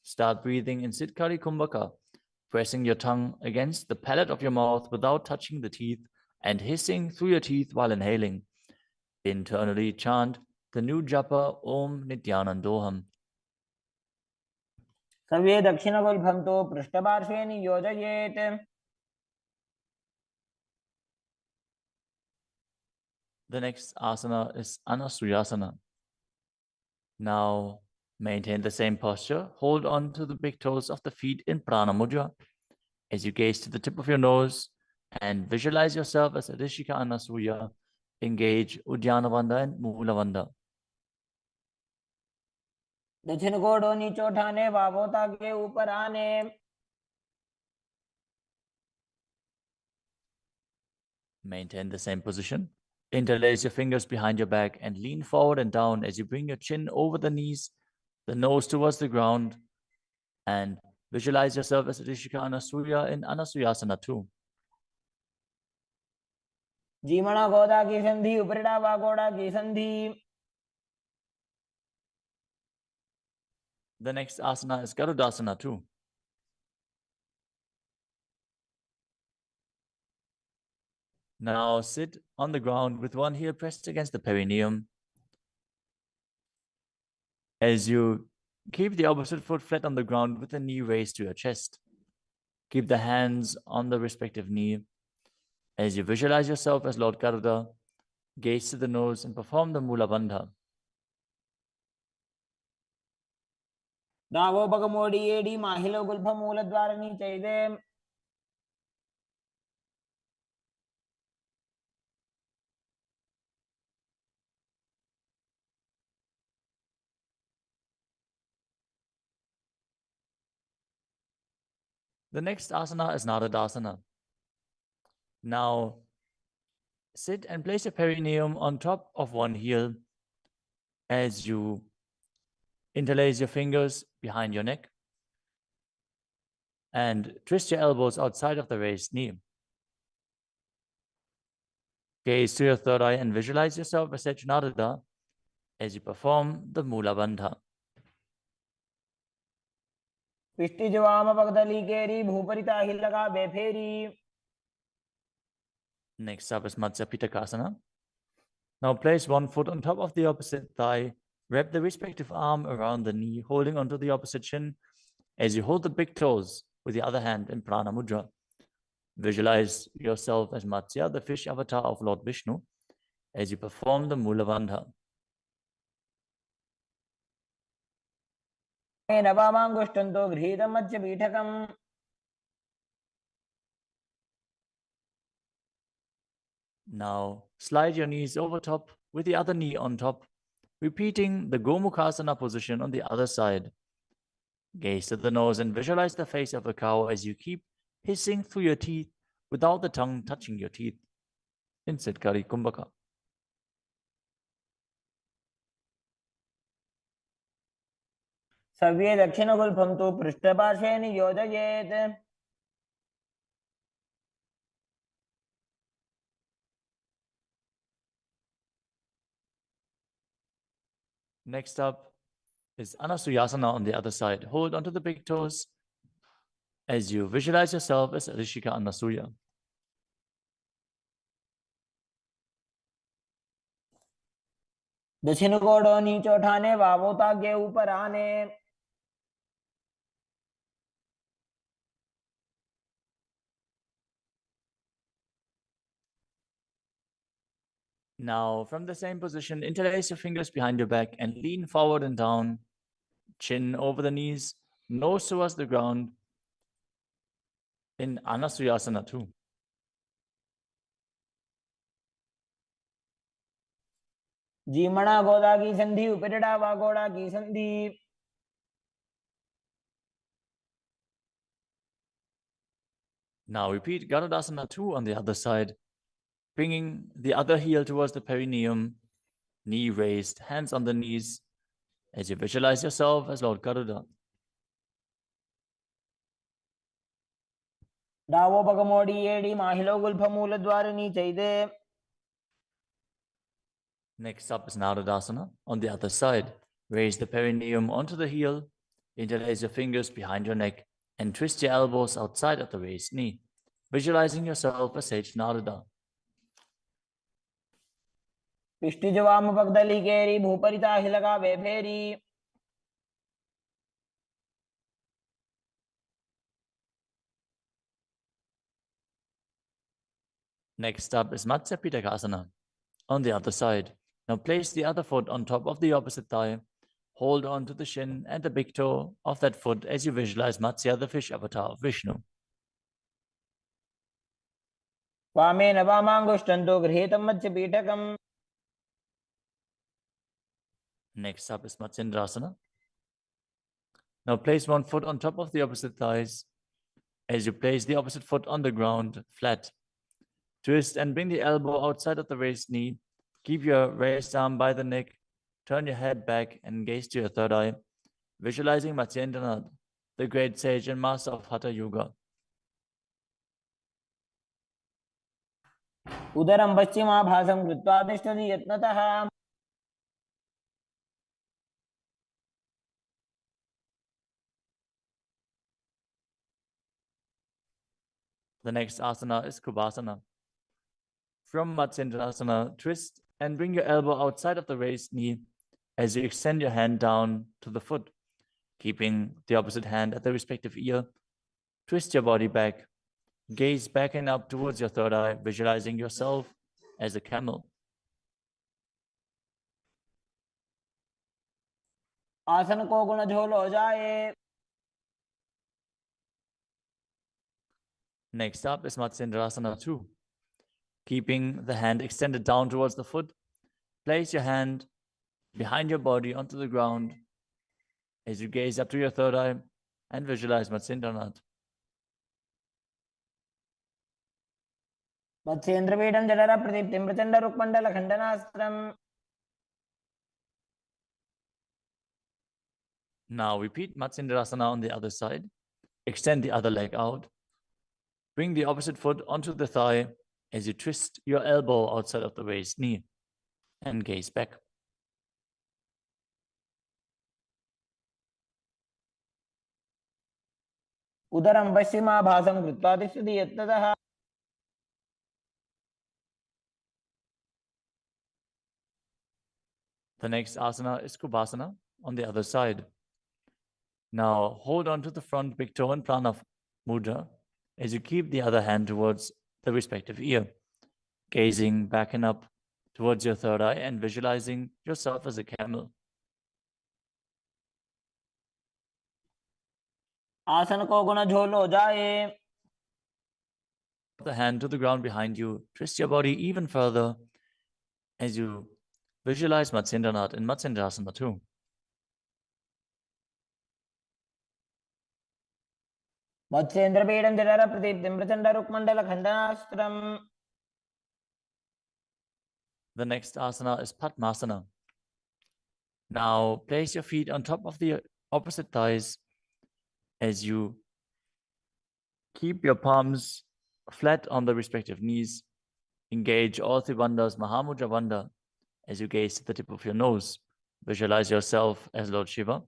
Start breathing in Siddhkari Kumbhaka, pressing your tongue against the palate of your mouth without touching the teeth and hissing through your teeth while inhaling. Internally chant the new japa Om Nithyanandoham. सर्वे दक्षिणगुल्फं तु पृष्ठपार्श्वे नियोजयेत्. The next asana is Anasuyasana. Now maintain the same posture. Hold on to the big toes of the feet in Prana Mudra as you gaze to the tip of your nose and visualize yourself as Rishika Anasuya. Engage Udyana Bandha and Mula Bandha. दक्षिण कोडो नीचो ठाने बाबों ताके ऊपर आने. Maintain the same position. Interlace your fingers behind your back and lean forward and down as you bring your chin over the knees, the nose towards the ground, and visualize yourself as Rishika Anasuya in Anasuyasana too. जीमणा गोदा की संधि उपरिड़ा वागोड़ा की संधि. The next asana is Garudasana too. Now sit on the ground with one heel pressed against the perineum. As you keep the opposite foot flat on the ground with the knee raised to your chest. Keep the hands on the respective knee. As you visualize yourself as Lord Garuda, gaze to the nose and perform the Mula Bandha. నావోపగమోడి ఏడి మాహిలో గుల్ఫ మూల ద్వారని చైదే The next asana is Nadadasana. Now sit and place your perineum on top of one heel as you interlace your fingers behind your neck and twist your elbows outside of the raised knee. Gaze to your third eye and visualize yourself as Sajnadada as you perform the Mula Bandha. पिष्टि जवाम पगदली carry भूपरिता हिलगा बेफेरी. Next up is Matsya Pitakasana. Now place one foot on top of the opposite thigh. Wrap the respective arm around the knee, holding onto the opposite shin as you hold the big toes with the other hand in Prana Mudra. Visualize yourself as Matsya, the fish avatar of Lord Vishnu, as you perform the Mula Bandha. नवामाङ्गुष्टन्तो गृहीतं मत्स्यपीठकम्. Now slide your knees over top with the other knee on top, repeating the Gomukhasana position on the other side. Gaze to the nose and visualize the face of a cow as you keep hissing through your teeth without the tongue touching your teeth. In Siddhkari Kumbhaka. सव्ये दक्षिणगुल्फं तु पृष्ठपार्श्वे नियोजयेत्. Next up is Anasuyasana on the other side. Hold onto the big toes as you visualize yourself as Rishika Anasuya. दक्षिण कोडो नीचो ठाने वावोताग्ये ऊपर आने. Now, from the same position, interlace your fingers behind your back and lean forward and down, chin over the knees, nose towards the ground in Anasuyasana too. जीमणा गोदा की संधि उपरिड़ा वागोड़ा की संधि. Now repeat Garudasana 2 on the other side, bringing the other heel towards the perineum, knee raised, hands on the knees, as you visualize yourself as Lord Garuda. डावो पगमोडी एडी माहिलो गुल्फ मूल द्वारनी चैदे. Next up is Nadadasana on the other side. Raise the perineum onto the heel, interlace your fingers behind your neck, and twist your elbows outside of the raised knee, visualizing yourself as Sage Nadada. पिष्टि जवाम पगदली carry भूपरिता हिलगा बेफेरी. Next up is Matsya Pitakasana on the other side. Now place the other foot on top of the opposite thigh. Hold on to the shin and the big toe of that foot as you visualize Matsya, the fish avatar of Vishnu. वामे नवामाङ्गुष्टन्तो गृहीतं मत्स्यपीठकम्. Next up is Matsindrasana. Now place one foot on top of the opposite thighs as you place the opposite foot on the ground, flat. Twist and bring the elbow outside of the raised knee. Keep your raised arm by the neck. Turn your head back and gaze to your third eye, visualizing Matsyendranath, the great sage and master of Hatha Yoga. उदरं पश्चिमाभासं कृत्वा तिष्ठति यत्नतः. The next asana is Kubhasana. From Matsyendrasana, twist and bring your elbow outside of the raised knee as you extend your hand down to the foot, keeping the opposite hand at the respective ear. Twist your body back. Gaze back and up towards your third eye, visualizing yourself as a camel. आसन को गुण झोल हो जाए. Next up is Matsyendrasana 2. Keeping the hand extended down towards the foot, place your hand behind your body onto the ground as you gaze up to your third eye and visualize Matsyendranath. मत्स्येन्द्रपीठं जठर प्रदीप्तिं Prachanda रुक्मण्डल खण्डनास्त्रम्. Now repeat Matsyendrasana on the other side. Extend the other leg out. Bring the opposite foot onto the thigh as you twist your elbow outside of the raised knee and gaze back. उदरं पश्चिमाभासं कृत्वा तिष्ठति यत्ततः. The next asana is Kubhasana on the other side. Now hold on to the front big toe in Prana Mudra as you keep the other hand towards the respective ear, gazing back and up towards your third eye and visualizing yourself as a camel. आसन को गुण झोल हो जाए. The hand to the ground behind you, twist your body even further as you visualize Matsyendranath in Matsyendrasana 2. मत्स्येन्द्रपीठं जठर प्रदीप्तिं Prachanda रुक्मण्डल खण्डनास्त्रम्. The next asana is Padmasana. Now place your feet on top of the opposite thighs as you keep your palms flat on the respective knees. Engage all three bandhas, Mahamudra Bandha, as you gaze to the tip of your nose. Visualize yourself as Lord Shiva.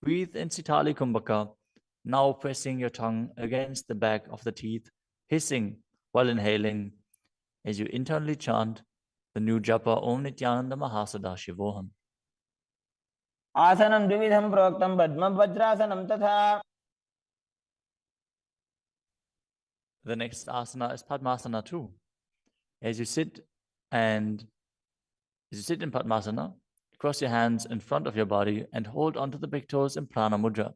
Breathe in Sitali Kumbhaka, now pressing your tongue against the back of the teeth, hissing while inhaling as you internally chant the new japa Om Nithyananda Mahasadaशिवोहम. आसनं द्विविधं प्रोक्तं पद्मं वज्रासनं तथा. The next asana is Padmasana 2. As you sit in Padmasana, cross your hands in front of your body and hold onto the big toes in Prana Mudra.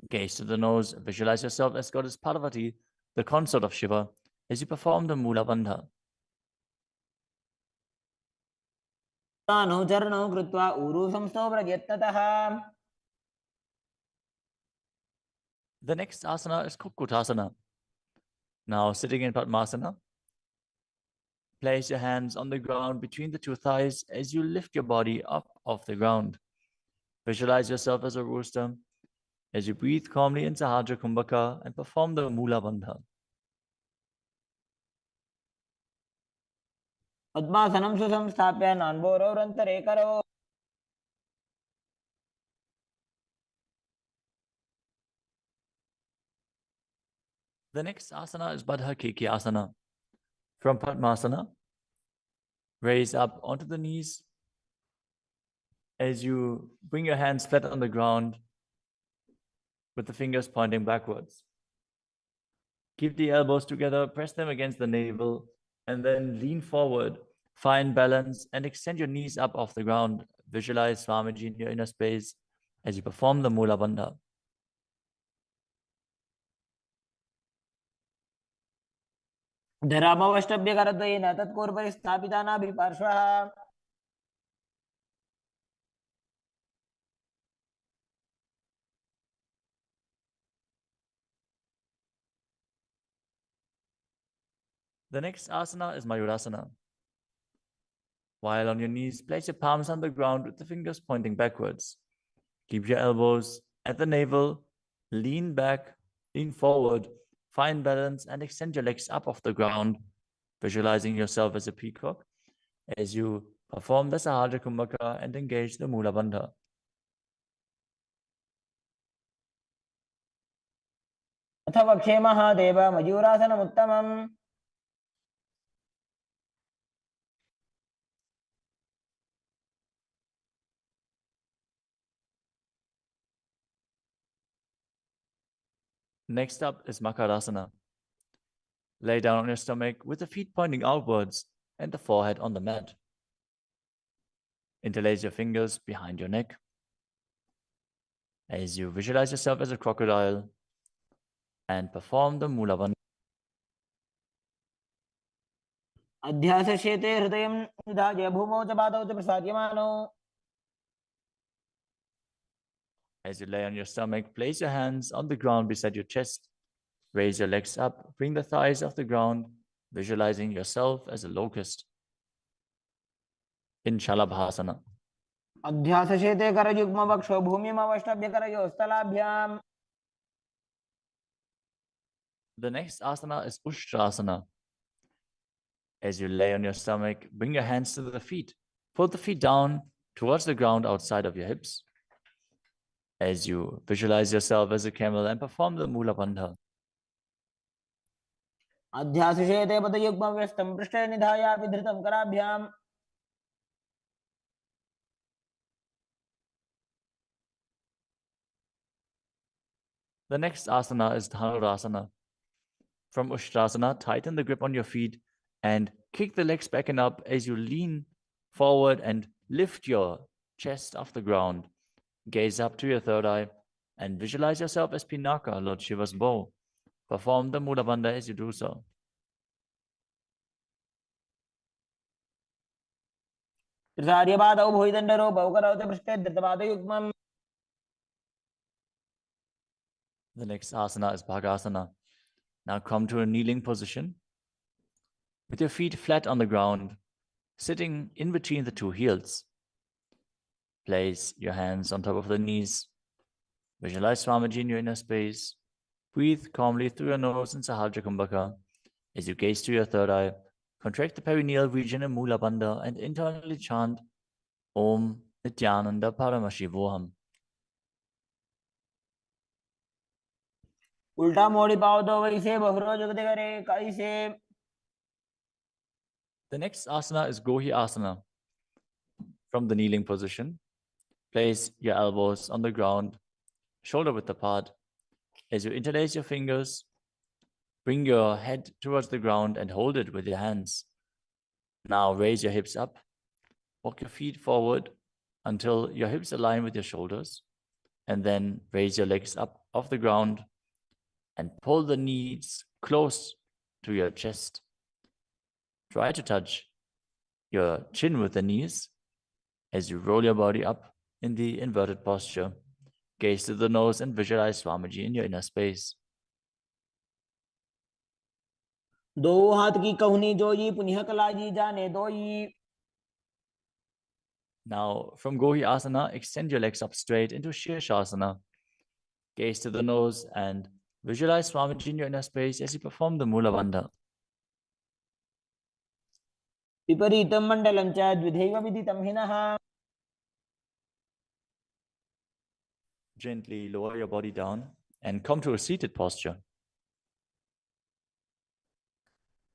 Gaze to the nose, visualize yourself as Goddess Parvati, the consort of Shiva, as you perform the Mula Bandha. चरणौ कृत्वा ऊरू संस्थो प्रयत्नतः. The next asana is Kukutasana. Now sitting in Padmasana, place your hands on the ground between the two thighs as you lift your body up off the ground. Visualize yourself as a rooster as you breathe calmly in Sahadra Kumbhaka and perform the Mula Bandha. पद्मासनं सुसंस्थाप्य नान्बोरौरन्तरे करो. The next asana is Baddha Keki Asana. From Padmasana, raise up onto the knees as you bring your hands flat on the ground with the fingers pointing backwards. Keep the elbows together, press them against the navel, and then lean forward. Find balance and extend your knees up off the ground. Visualize Swamiji in your inner space as you perform the Mula Bandha. धरामवष्टभ्यकरद्वयेन तत्पूर्वपरि स्थापितानाभिपार्श्वः. The next asana is Mayurasana. While on your knees, place your palms on the ground with the fingers pointing backwards. Keep your elbows at the navel, lean back, lean forward, find balance, and extend your legs up off the ground, visualizing yourself as a peacock as you perform the Sahadra Kumbhaka and engage the Mula Bandha. अथ वक्षे Mahadev मयूरासनमुत्तमम्. Next up is Makarasana. Lay down on your stomach with the feet pointing outwards and the forehead on the mat. Interlace your fingers behind your neck as you visualize yourself as a crocodile and perform the Mula Bandha. अध्यासशेते हृदयं निधाय भूमौ च पादौ च प्रसार्यमानौ. As you lay on your stomach, place your hands on the ground beside your chest. Raise your legs up, bring the thighs off the ground, visualizing yourself as a locust. In Shalabhasana. अध्यासशेते करयुग्मवक्षो भूमिमवष्टभ्य करयोस्तलाभ्याम्. The next asana is Ushtrasana. As you lay on your stomach, bring your hands to the feet. Put the feet down towards the ground outside of your hips. As you visualize yourself as a camel and perform the Mula Bandha. अध्यासशेते पदयुग्मव्यस्तं पृष्ठे निधाय विधृतं कराभ्याम्. The next asana is Dhanurasana. From Ushtrasana, tighten the grip on your feet and kick the legs back and up as you lean forward and lift your chest off the ground. Gaze up to your third eye and visualize yourself as Pinaka, Lord Shiva's bow. Perform the Mula Bandha as you do so. त्रिसार्यपादौ भुजदण्डरूपौ करौ च पृष्ठे धृतपादयुग्मम्. The next asana is Bhagasana. Now come to a kneeling position with your feet flat on the ground, sitting in between the two heels. Place your hands on top of the knees. Visualize Swamiji in your inner space. Breathe calmly through your nose in Sahaja Kumbhaka. As you gaze to your third eye, contract the perineal region in Mula Bandha and internally chant Om Nithyananda Paramashivoham. उल्टा मोड़ी पाओ तो वैसे बहुरो जगते करे कैसे. The next asana is Gohi Asana. From the kneeling position, place your elbows on the ground, shoulder width apart. As you interlace your fingers, bring your head towards the ground and hold it with your hands. Now raise your hips up. Walk your feet forward until your hips align with your shoulders. And then raise your legs up off the ground and pull the knees close to your chest. Try to touch your chin with the knees as you roll your body up in the inverted posture. Gaze to the nose and visualize Swamiji in your inner space. दो हाथ की कहुनी जोई पुनिह कलाजी जाने दोई. Now, from Gohi Asana, extend your legs up straight into Shirshasana. Gaze to the nose and visualize Swamiji in your inner space as you perform the Mula Bandha. विपरीतं मण्डलं च द्विधैव विदितं हिनः. Gently lower your body down and come to a seated posture.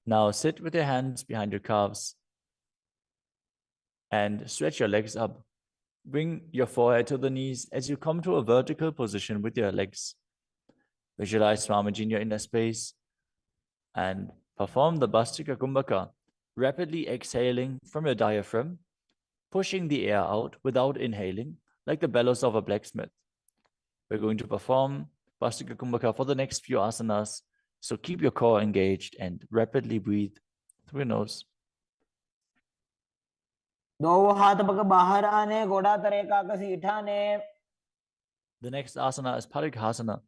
Now sit with your hands behind your calves and stretch your legs up. Bring your forehead to the knees as you come to a vertical position with your legs. Visualize Swamiji in your inner space and perform the Bhastika Kumbhaka, rapidly exhaling from your diaphragm, pushing the air out without inhaling, like the bellows of a blacksmith. We're going to perform Bhastika Kumbhaka for the next few asanas, so keep your core engaged and rapidly breathe through your nose. दो हाथ पग बाहर आने घोड़ा तरे का कसीठाने. The next asana is Parighasana.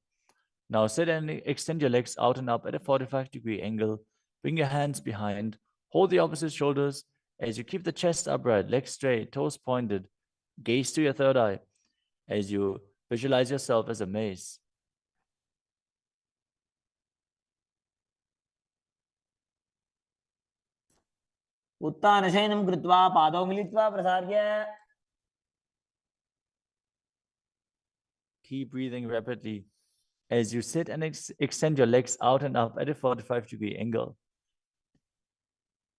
Now sit and extend your legs out and up at a 45-degree angle. Bring your hands behind. Hold the opposite shoulders as you keep the chest upright, legs straight, toes pointed. Gaze to your third eye as you visualize yourself as a mace. उत्तानशयनं कृत्वा पादौ मिलित्वा प्रसार्य. Keep breathing rapidly as you sit and extend your legs out and up at a 45-degree angle.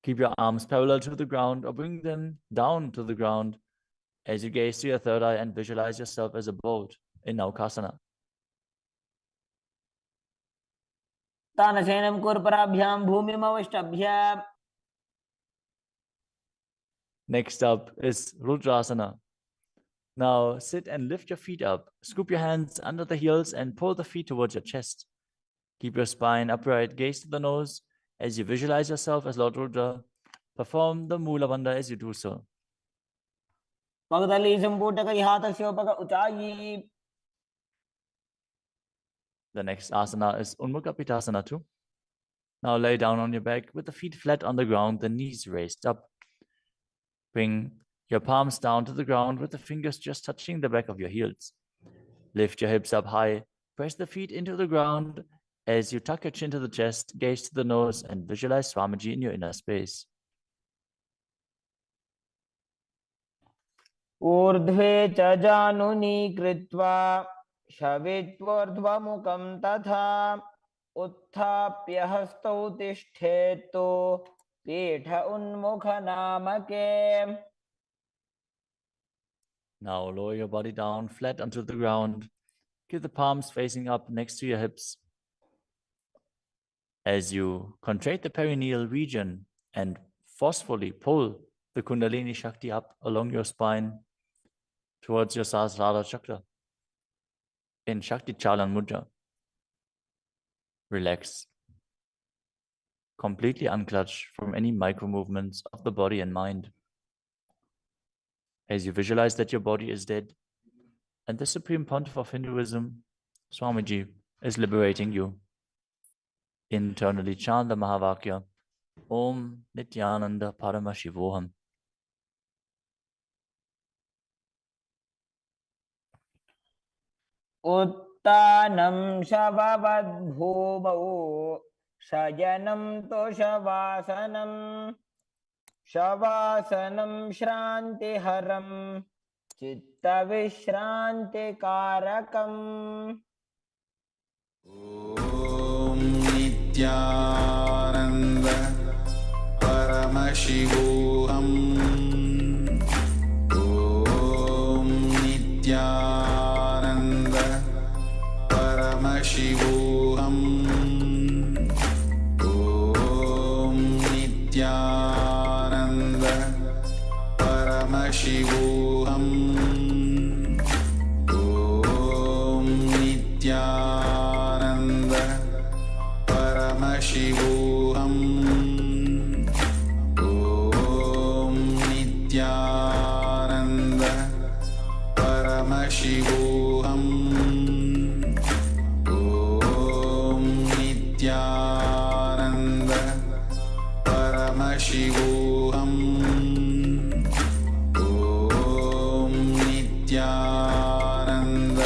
Keep your arms parallel to the ground or bring them down to the ground as you gaze to your third eye and visualize yourself as a boat in Naukasana. तानसेनं कुर्पराभ्यां भूमिमवष्टभ्य. Next up is Rudrasana. Now sit and lift your feet up. Scoop your hands under the heels and pull the feet towards your chest. Keep your spine upright, gaze to the nose as you visualize yourself as Lord Rudra. Perform the Mula Bandha as you do so. पगदली संपूटक हाथस्योपक उचाई. The next asana is Unmukha Pitasana too. Now lay down on your back with the feet flat on the ground, the knees raised up. Bring your palms down to the ground with the fingers just touching the back of your heels. Lift your hips up high, press the feet into the ground as you tuck your chin to the chest, gaze to the nose, and visualize Swamiji in your inner space. ऊर्ध्वे च जानुनी कृत्वा शवित्वोर्ध्वमुखं तथा उत्थाप्य हस्तौ तिष्ठेत्तु पीठ उन्मुखनामके. Now lower your body down flat onto the ground. Keep the palms facing up next to your hips. As you contract the perineal region and forcefully pull the Kundalini Shakti up along your spine towards your Sahasrara Chakra in Shakti Chalan Mudra. Relax. Completely unclutch from any micro movements of the body and mind. As you visualize that your body is dead and the Supreme Pontiff of Hinduism, Swamiji, is liberating you. Internally chant the Mahavakya, Om Nithyananda Paramashivoham. उत्तानं शववद्भूमौ शयनं तोषवासनं शवासनं श्रान्तिहरं चित्तविश्रान्तिकारकम्. ॐ नित्यानन्द परमशिवोऽहम्. ॐ नित्यानन्द परमशिवोऽहम्. ॐ नित्यानन्द परमशिवोऽहम्. ॐ नित्यानन्द परमशिवोऽहम्. ॐ नित्यानन्द परमशिवोऽहम्. ॐ नित्यानन्द परमशिवोऽहम्. ॐ नित्यानन्द परमशिवोऽहम्. ॐ नित्यानन्द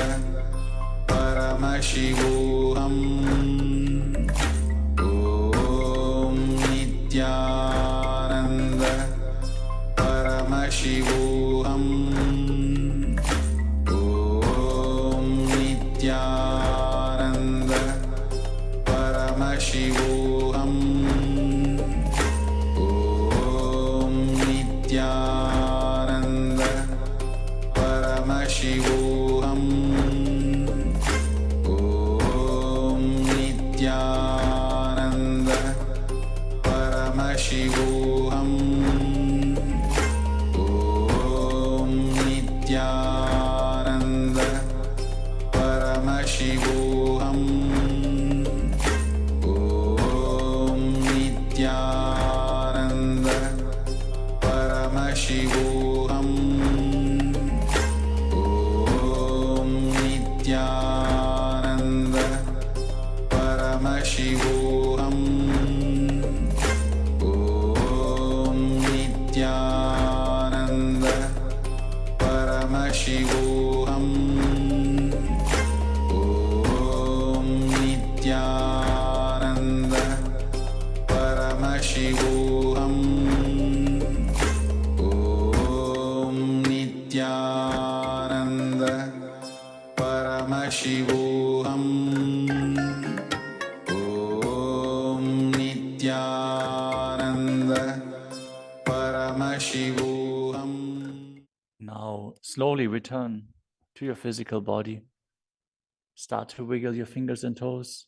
परमशिवोऽहम्. ॐ नित्यानन्द परमशिवोऽहम्. ॐ नित्यानन्द परमशिवोऽहम्. ॐ नित्यानन्द परमशिवोऽहम्. ॐ नित्यानन्द परमशिवोऽहम्. ॐ नित्यानन्द परमशिवोऽहम्. ॐ नित्यानन्द परमशिवोऽहम्. ॐ नित्यानन्द परमशिवोऽहम्. ॐ नित्यानन्द परमशिवोऽहम्. ॐ नित्यानन्द परमशिवोऽहम्. ॐ नित्यानन्द परमशिवोऽहम्. Now slowly return to your physical body. Start to wiggle your fingers and toes.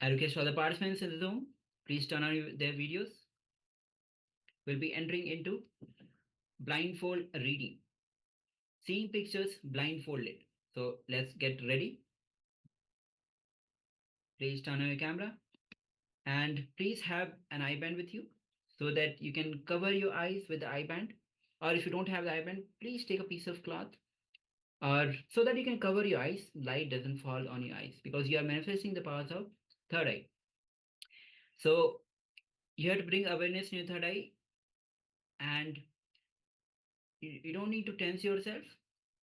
I request all the participants in the Zoom, please turn on their videos. We'll be entering into blindfold reading, seeing pictures blindfolded. So let's get ready. Please turn on your camera and please have an eye band with you so that you can cover your eyes with the eye band. Or if you don't have the eye band, please take a piece of cloth or so that you can cover your eyes. Light doesn't fall on your eyes because you are manifesting the powers of third eye. So you have to bring awareness in your third eye, and you don't need to tense yourself.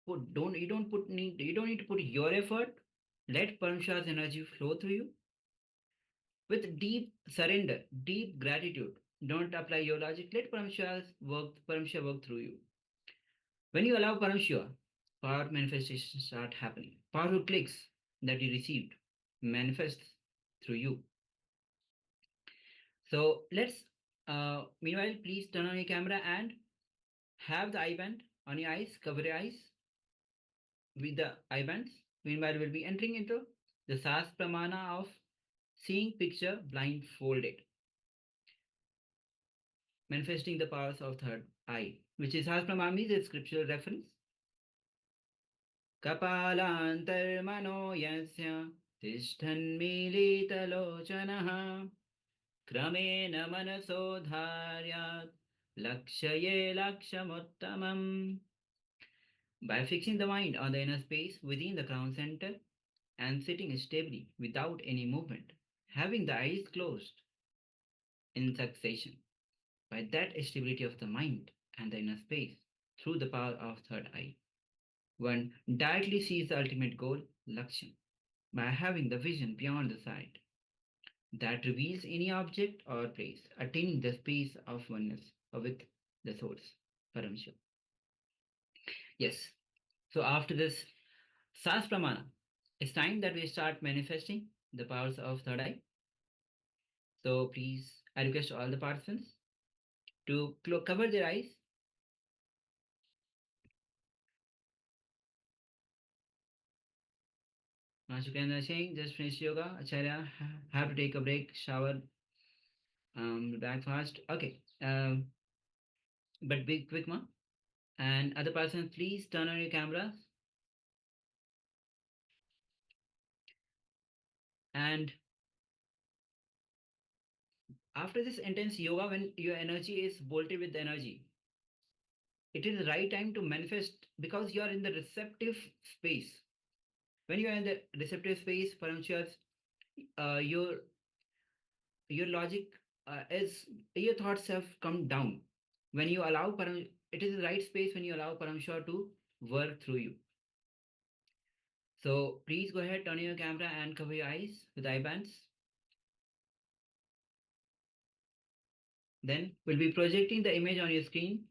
You don't need to put your effort. Let Paramashivoham's energy flow through you with deep surrender, deep gratitude. Don't apply your logic. Let Paramashiva work through you. When you allow Paramashiva, power manifestations start happening. Powerful clicks that you received manifests through you. So let's meanwhile, please turn on your camera and have the eye band on your eyes, cover your eyes with the eye bands. Meanwhile, we'll be entering into the Spurana of seeing picture blindfolded, manifesting the powers of third eye, which is Spurana is a scriptural reference. Kapalantar mano yasya tishtan milita lochanaha kramena manaso dharyat lakshaye lakshamuttamam. By fixing the mind on the inner space within the crown center and sitting stably without any movement, having the eyes closed in succession, by that stability of the mind and the inner space through the power of third eye, one directly sees the ultimate goal, Lakshya, by having the vision beyond the sight that reveals any object or place, attaining the space of oneness with the source, Paramashiva. Yes. So after this Sas Pramana, it's time that we start manifesting the powers of third eye. So please, I request all the participants to cover their eyes. Mashukendra saying, just finished yoga. Acharya, have to take a break, shower, back fast. Okay. But be quick, ma. And other persons, please turn on your cameras. And after this intense yoga, when your energy is bolted with the energy, it is the right time to manifest because you are in the receptive space. When you are in the receptive space, Paramashiva's, your logic is, your thoughts have come down. When you allow it is the right space when you allow Paramashiva to work through you. So please go ahead, turn your camera and cover your eyes with eye bands. Then we'll be projecting the image on your screen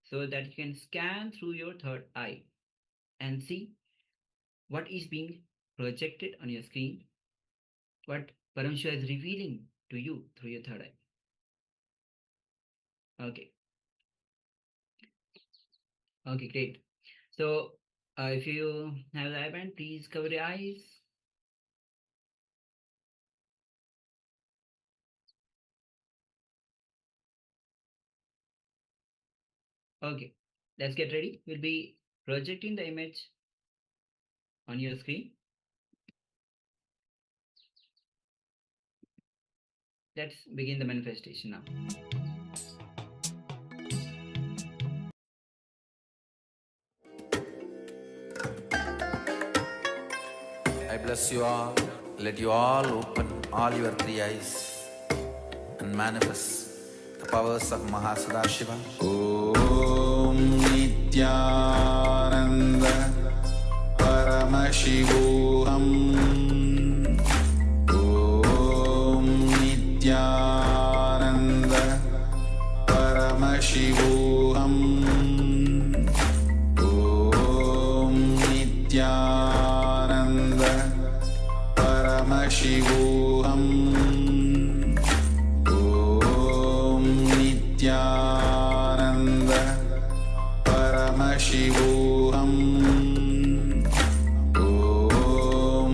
so that you can scan through your third eye and see what is being projected on your screen, what Paramashiva is revealing to you through your third eye. Okay. Okay, great. So if you have the eye band, please cover your eyes. Okay, let's get ready. We'll be projecting the image on your screen. Let's begin the manifestation now. I bless you all. Let you all open all your three eyes and manifest the powers of Mahasadashiva. Om Nithyananda Paramashivoham. Om Nithyananda Paramashivoham. Om Nithyananda Paramashivoham. Om Nithyananda Paramashivoham. Om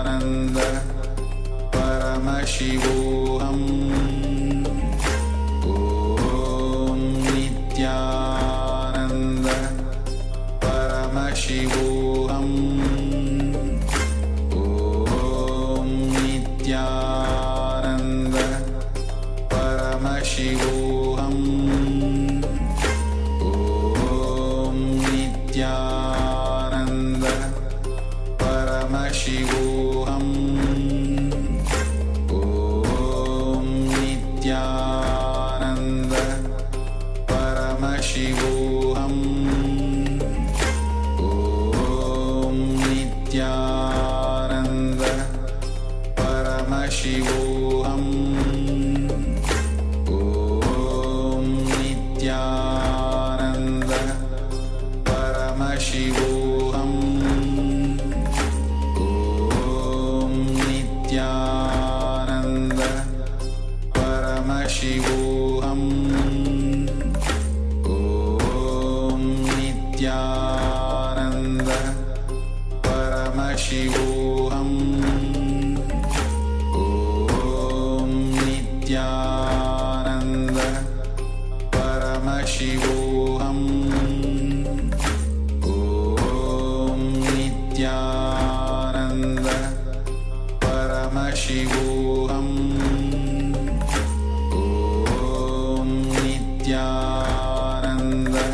Paramashivoham Om Nithyananda Paramashivoham Om Nithyananda Paramashivoham Om Nithyananda Paramashivoham Om Nithyananda Paramashivoham Om Nithyananda Paramashivoham Om Nithyananda Paramashivoham Om Nithyananda Paramashivoham Om Nithyananda Paramashivoham Om Nithyananda Paramashivoham Om Nithyananda Paramashivoham Om Nithyananda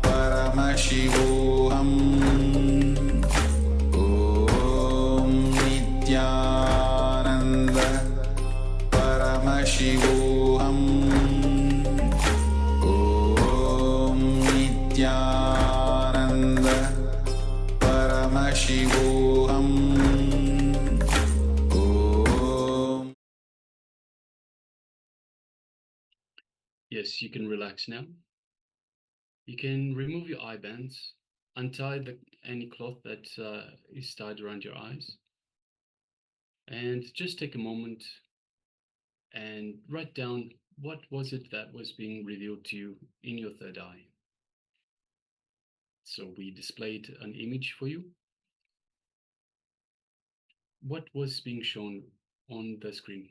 Paramashivoham Om Nithyananda Paramashivoham Om Nithyananda Paramashivoham Om. Yes, you can relax now. You can remove your eye bands, untie any cloth that is tied around your eyes, and just take a moment and write down what was it that was being revealed to you in your third eye. So we displayed an image for you. What was being shown on the screen?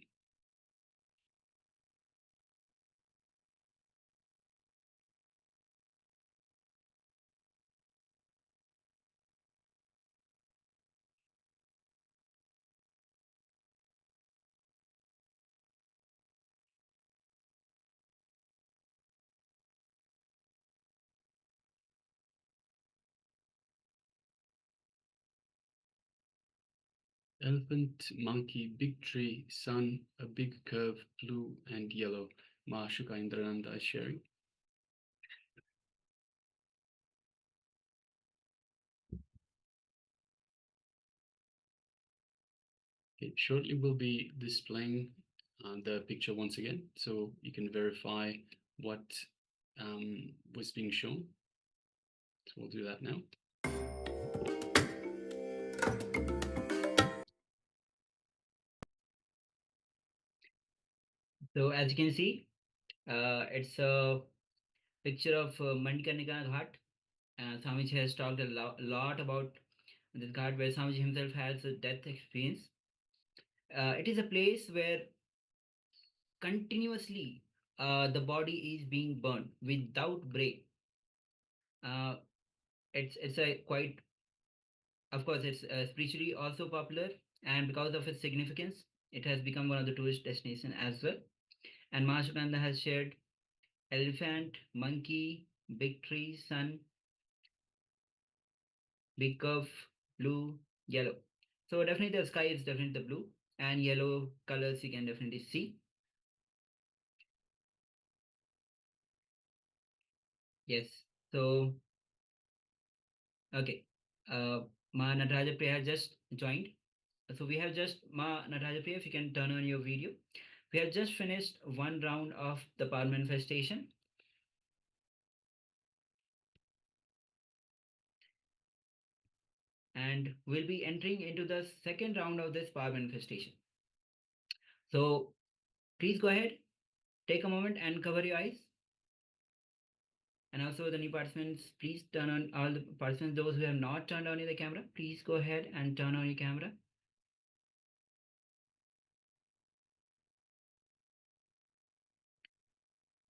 Elephant, monkey, big tree, sun, a big curve, blue and yellow. Mahashuka Indrananda is sharing. Okay, shortly we'll be displaying the picture once again, so you can verify what was being shown. So we'll do that now. So as you can see, it's a picture of Manikarnika Ghat. Swamiji has talked a lot about this ghat where Swamiji himself has a death experience. It is a place where continuously the body is being burned without break. It's a quite, of course, it's spiritually also popular, and because of its significance, it has become one of the tourist destination as well. And Mahashananda has shared elephant, monkey, big tree, sun, big curve, blue, yellow. So definitely the sky is definitely the blue, and yellow colors you can definitely see. Yes. So okay. Ma Nataraja Priya has just joined. So we have just Ma Nataraja Priya, if you can turn on your video. We have just finished one round of the power manifestation. And we'll be entering into the second round of this power manifestation. So please go ahead, take a moment and cover your eyes. And also the new participants, please turn on, all the participants, those who have not turned on the camera, please go ahead and turn on your camera.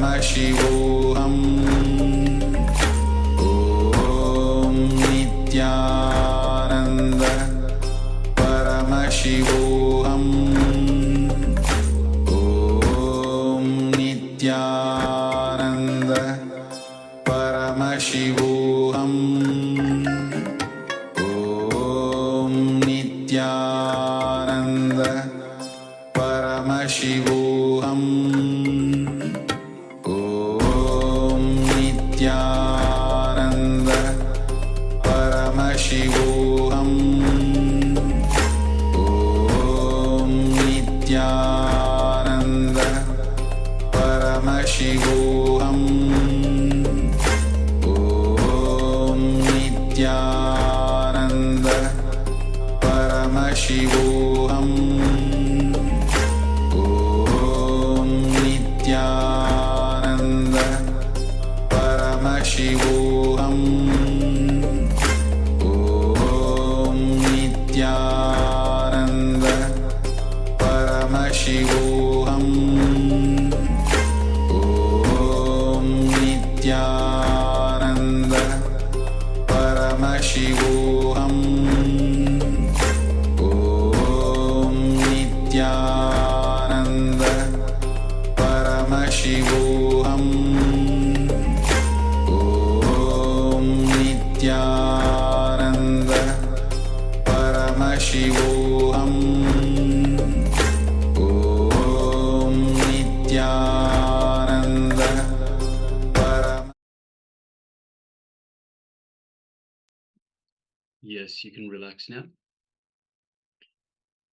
Paramashivoham Om Nithyananda Paramashivoham Om Nithyananda Paramashivoham Om Nithyananda Paramashivoham Om Nithyananda Paramashivoham Om Nithyananda Paramashivoham Om Nithyananda Paramashivoham Om Nithyananda Paramashivoham Om Nithyananda Paramashivoham Om Nithyananda Paramashivoham Om Nithyananda Paramashivoham Om Nithyananda Paramashivoham Om Nithyananda Yes, you can relax now.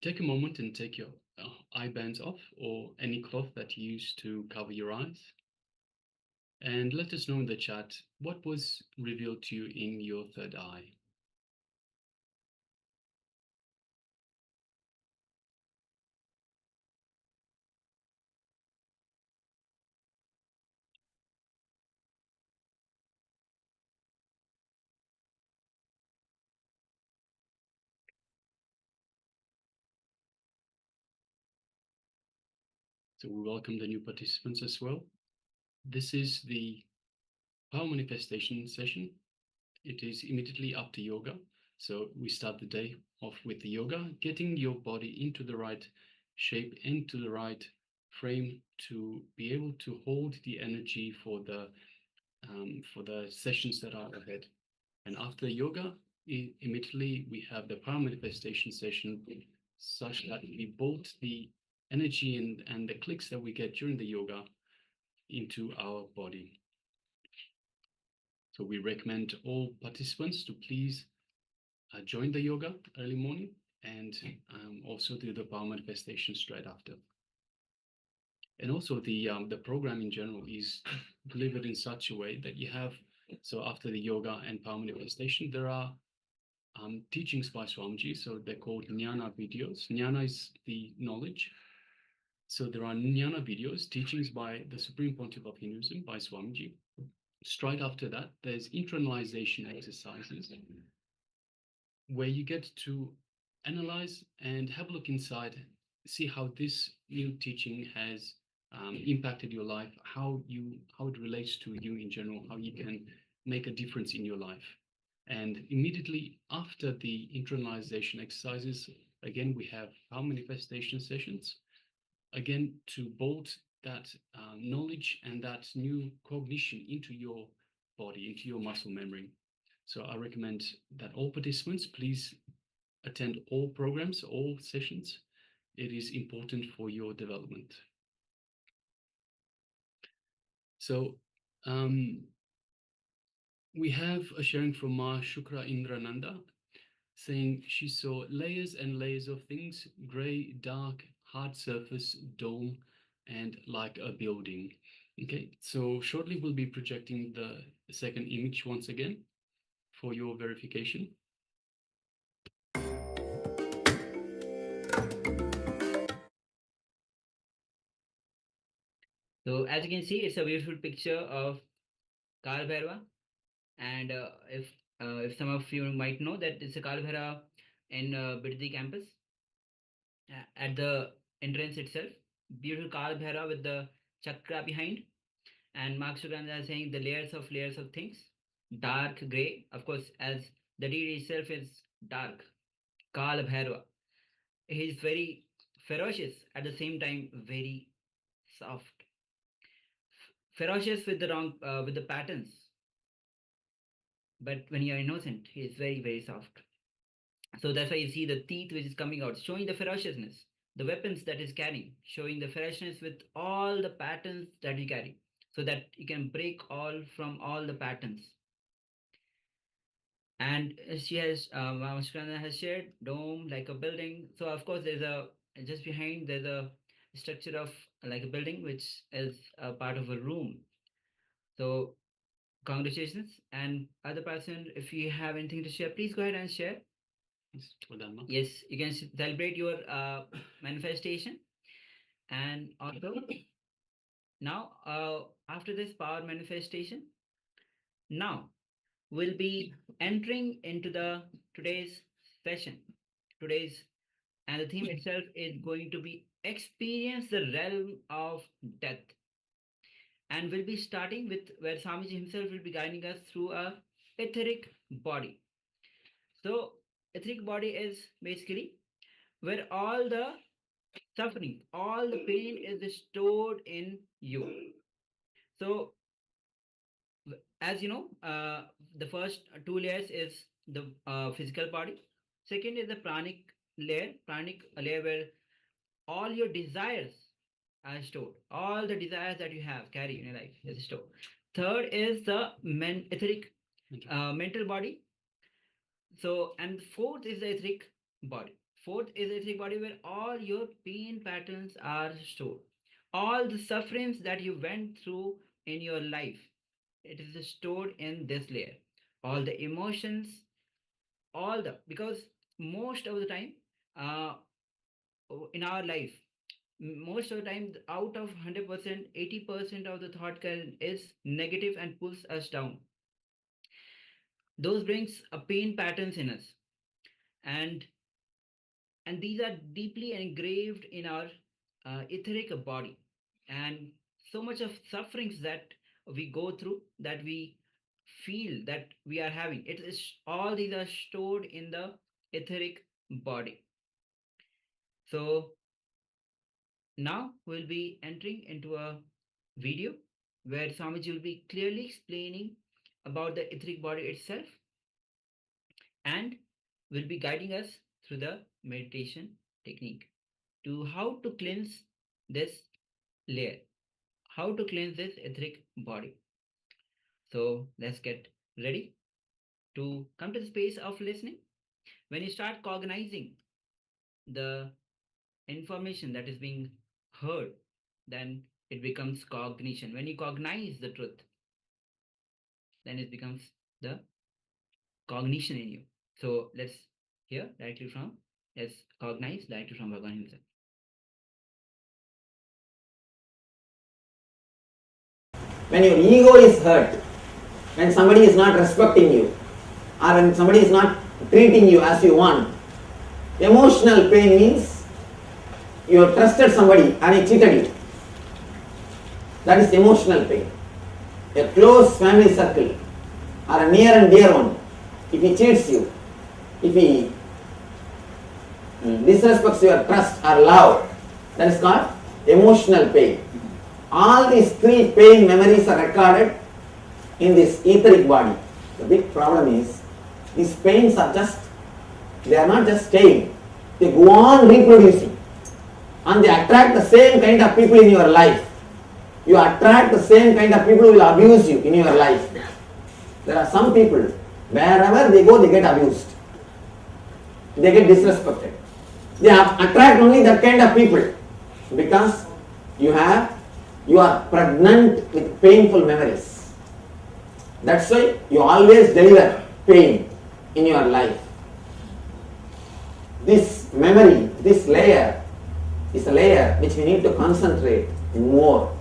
Take a moment and take your eye bands off or any cloth that you use to cover your eyes. And let us know in the chat what was revealed to you in your third eye. So we welcome the new participants as well. This is the power manifestation session. It is immediately after yoga. So we start the day off with the yoga, getting your body into the right shape, into the right frame to be able to hold the energy for the sessions that are ahead. And after yoga, immediately we have the power manifestation session, such that we bolt the energy and the clicks that we get during the yoga into our body. So we recommend all participants to please join the yoga early morning and also do the power manifestation straight after. And also the program in general is delivered in such a way that you have, so after the yoga and power manifestation, there are teachings by Swamiji. So they're called Jnana videos. Jnana is the knowledge. So there are Jnana videos, teachings by the Supreme Pontiff of Hinduism, by Swamiji. Straight after that, there's internalization exercises where you get to analyze and have a look inside, see how this new teaching has impacted your life, how it relates to you in general, how you can make a difference in your life. And immediately after the internalization exercises, again, we have power manifestation sessions, again, to bolt that knowledge and that new cognition into your body, into your muscle memory. So I recommend that all participants please attend all programs, all sessions. It is important for your development. So we have a sharing from Ma Shukra Indrananda saying she saw layers and layers of things, gray, dark, hard surface, dome, and like a building. Okay, so shortly we'll be projecting the second image once again for your verification. So as you can see, it's a beautiful picture of Kal Bhairava, and if some of you might know that it's a Kal Bhairava in Biddi campus. At the entrance itself, beautiful Kal Bhairava with the chakra behind, And Mark Suganda is saying the layers of things. Dark gray, of course, as the deity itself is dark. Kala Bhairava. He is very ferocious, at the same time very soft. Ferocious with the wrong, with the patterns. But when you are innocent, he is very, very soft. So that's why you see the teeth which is coming out, showing the ferociousness. The weapons that is carrying, showing the ferociousness with all the patterns that you carry, so that you can break all from all the patterns. And she has, Mama has shared dome like a building. So of course there's a, just behind there's a structure of like a building which is a part of a room. So congratulations. And other person, if you have anything to share, please go ahead and share. Yes, you can celebrate your manifestation. And also now after this power manifestation, now we'll be entering into the today's session. And the theme itself is going to be experience the realm of death. And we'll be starting with where Swamiji himself will be guiding us through a etheric body. So etheric body is basically where all the suffering, all the pain is stored in you. So as you know, the first two layers is the physical body. Second is the pranic layer where all your desires are stored. All the desires that you have carry in your life is stored. Third is the etheric mental body. So, and fourth is the etheric body. Fourth is the etheric body where all your pain patterns are stored. All the sufferings that you went through in your life, it is stored in this layer. All the emotions, because most of the time in our life, most of the time out of 100%, 80% of the thought current is negative and pulls us down. Those brings a pain patterns in us, and these are deeply engraved in our etheric body, and so much of sufferings that we go through, that we feel that we are having, it is all these are stored in the etheric body. So now we'll be entering into a video where Swamiji will be clearly explaining about the etheric body itself, and will be guiding us through the meditation technique to how to cleanse this layer, how to cleanse this etheric body. So let's get ready to come to the space of listening. When you start cognizing the information that is being heard, then it becomes cognition. When you cognize the truth, then it becomes the cognition in you. So let's hear directly from, let's cognize directly from Bhagavan himself. When your ego is hurt, when somebody is not respecting you, or when somebody is not treating you as you want, emotional pain means you have trusted somebody and he cheated you. That is emotional pain. A close family circle or a near and dear one, if he cheats you, if he disrespects your trust or love, that is called emotional pain. All these three pain memories are recorded in this etheric body. The big problem is, these pains are they are not just staying, they go on reproducing, and they attract the same kind of people in your life. You attract the same kind of people who will abuse you in your life. There are some people, wherever they go, they get abused, they get disrespected. They attract only that kind of people because you are pregnant with painful memories. That's why you always deliver pain in your life. This memory, this layer is a layer which we need to concentrate more.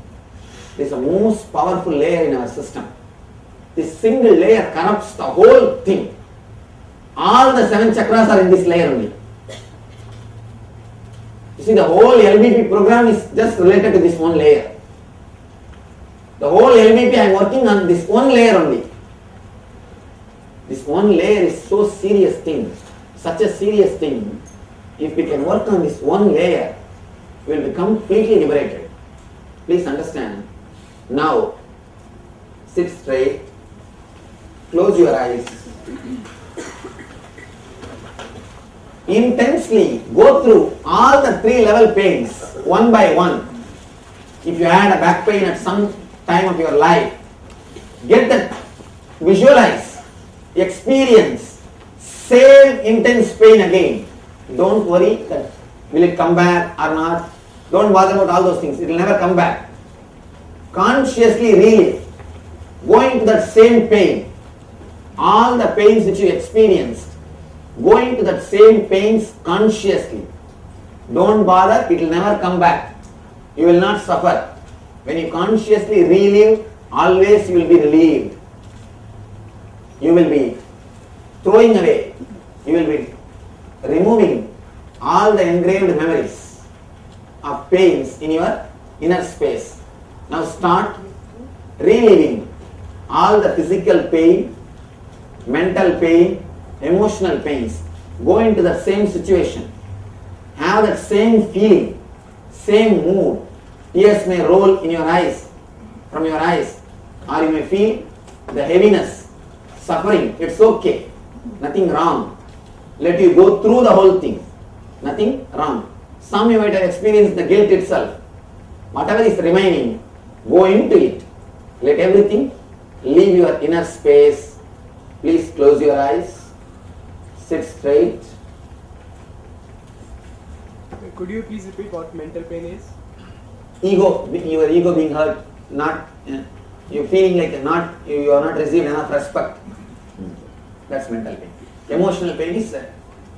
This is the most powerful layer in our system. This single layer corrupts the whole thing. All the 7 chakras are in this layer only. You see, the whole LBP program is just related to this one layer. The whole LBP I am working on this one layer only. This one layer is so serious thing, such a serious thing. If we can work on this one layer, we will be completely liberated. Please understand. Now, sit straight, close your eyes. Intensely go through all the 3 level pains one by one. If you had a back pain at some time of your life, get that, visualize, experience, same intense pain again. Don't worry that will it come back or not. Don't bother about all those things. It will never come back. Consciously relive, going to that same pain, all the pains which you experienced, going to that same pains consciously. Don't bother, it will never come back. You will not suffer. When you consciously relive, always you will be relieved. You will be throwing away, you will be removing all the engraved memories of pains in your inner space. Now start reliving all the physical pain, mental pain, emotional pains. Go into the same situation. Have that same feeling, same mood. Tears may roll in your eyes, from your eyes, or you may feel the heaviness, suffering. It's okay. Nothing wrong. Let you go through the whole thing. Nothing wrong. Some you might have experienced the guilt itself. Whatever is remaining, go into it. Let everything leave your inner space. Please close your eyes. Sit straight. Could you please repeat what mental pain is? Ego, your ego being hurt, not you feeling like you are not received enough respect. That's mental pain. Emotional pain is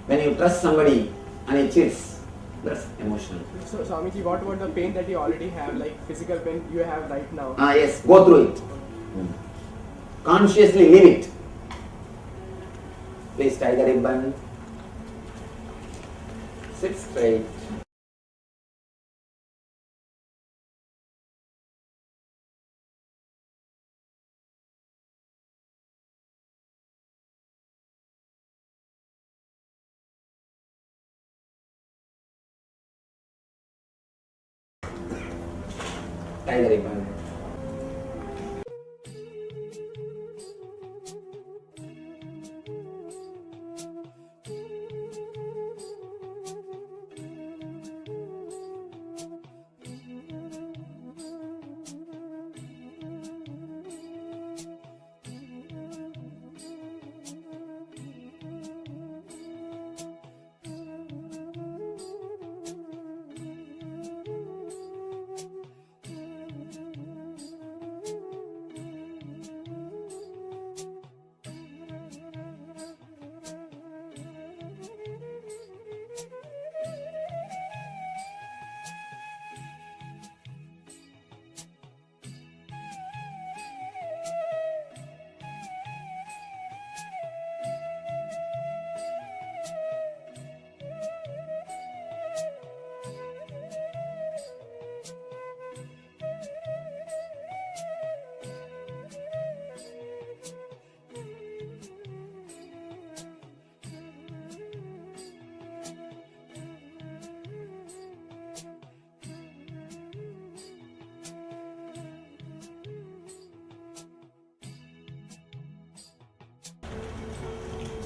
when you trust somebody and he cheats. That's emotional pain. So Swamiji, what about the pain that you already have, like physical pain you have right now? Yes, go through it. Consciously live it. Please tie the ribbon. Sit straight. Tie the ribbon.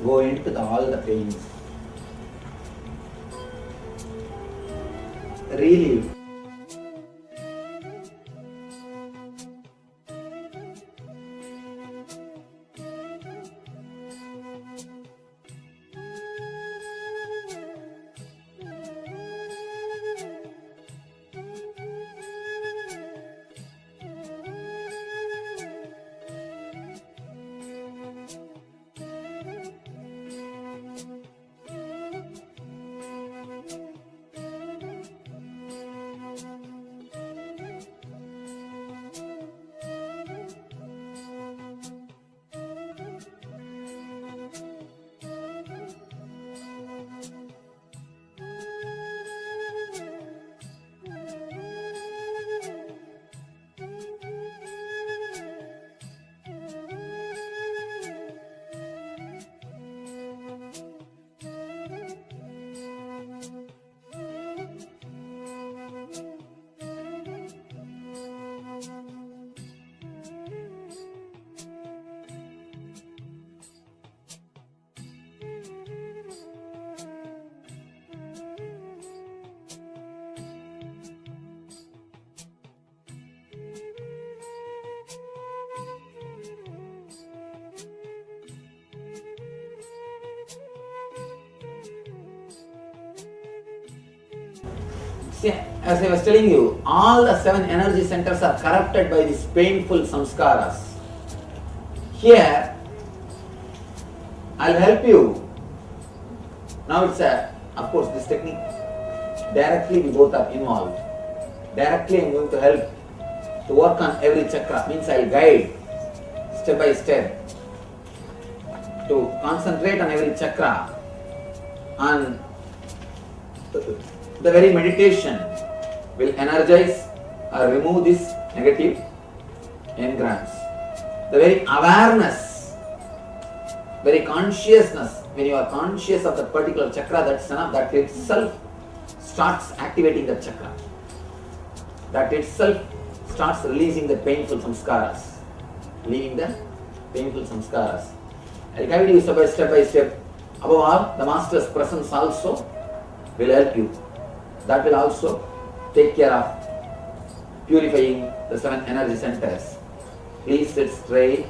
Go into all the pains. Relieve. See, as I was telling you, all the 7 energy centers are corrupted by these painful samskaras. Here, I'll help you. Now it's of course, this technique, directly we both are involved. Directly I'm going to help to work on every chakra. Means I'll guide step by step to concentrate on every chakra, and the very meditation will energize or remove this negative engrams. The very awareness, very consciousness, when you are conscious of that particular chakra, that's enough, that itself starts activating that chakra. That itself starts releasing the painful samskaras. Leaving the painful samskaras. I'll guide you step by step. Above all, the Master's presence also will help you. That will also take care of purifying the 7 energy centers. Please sit straight.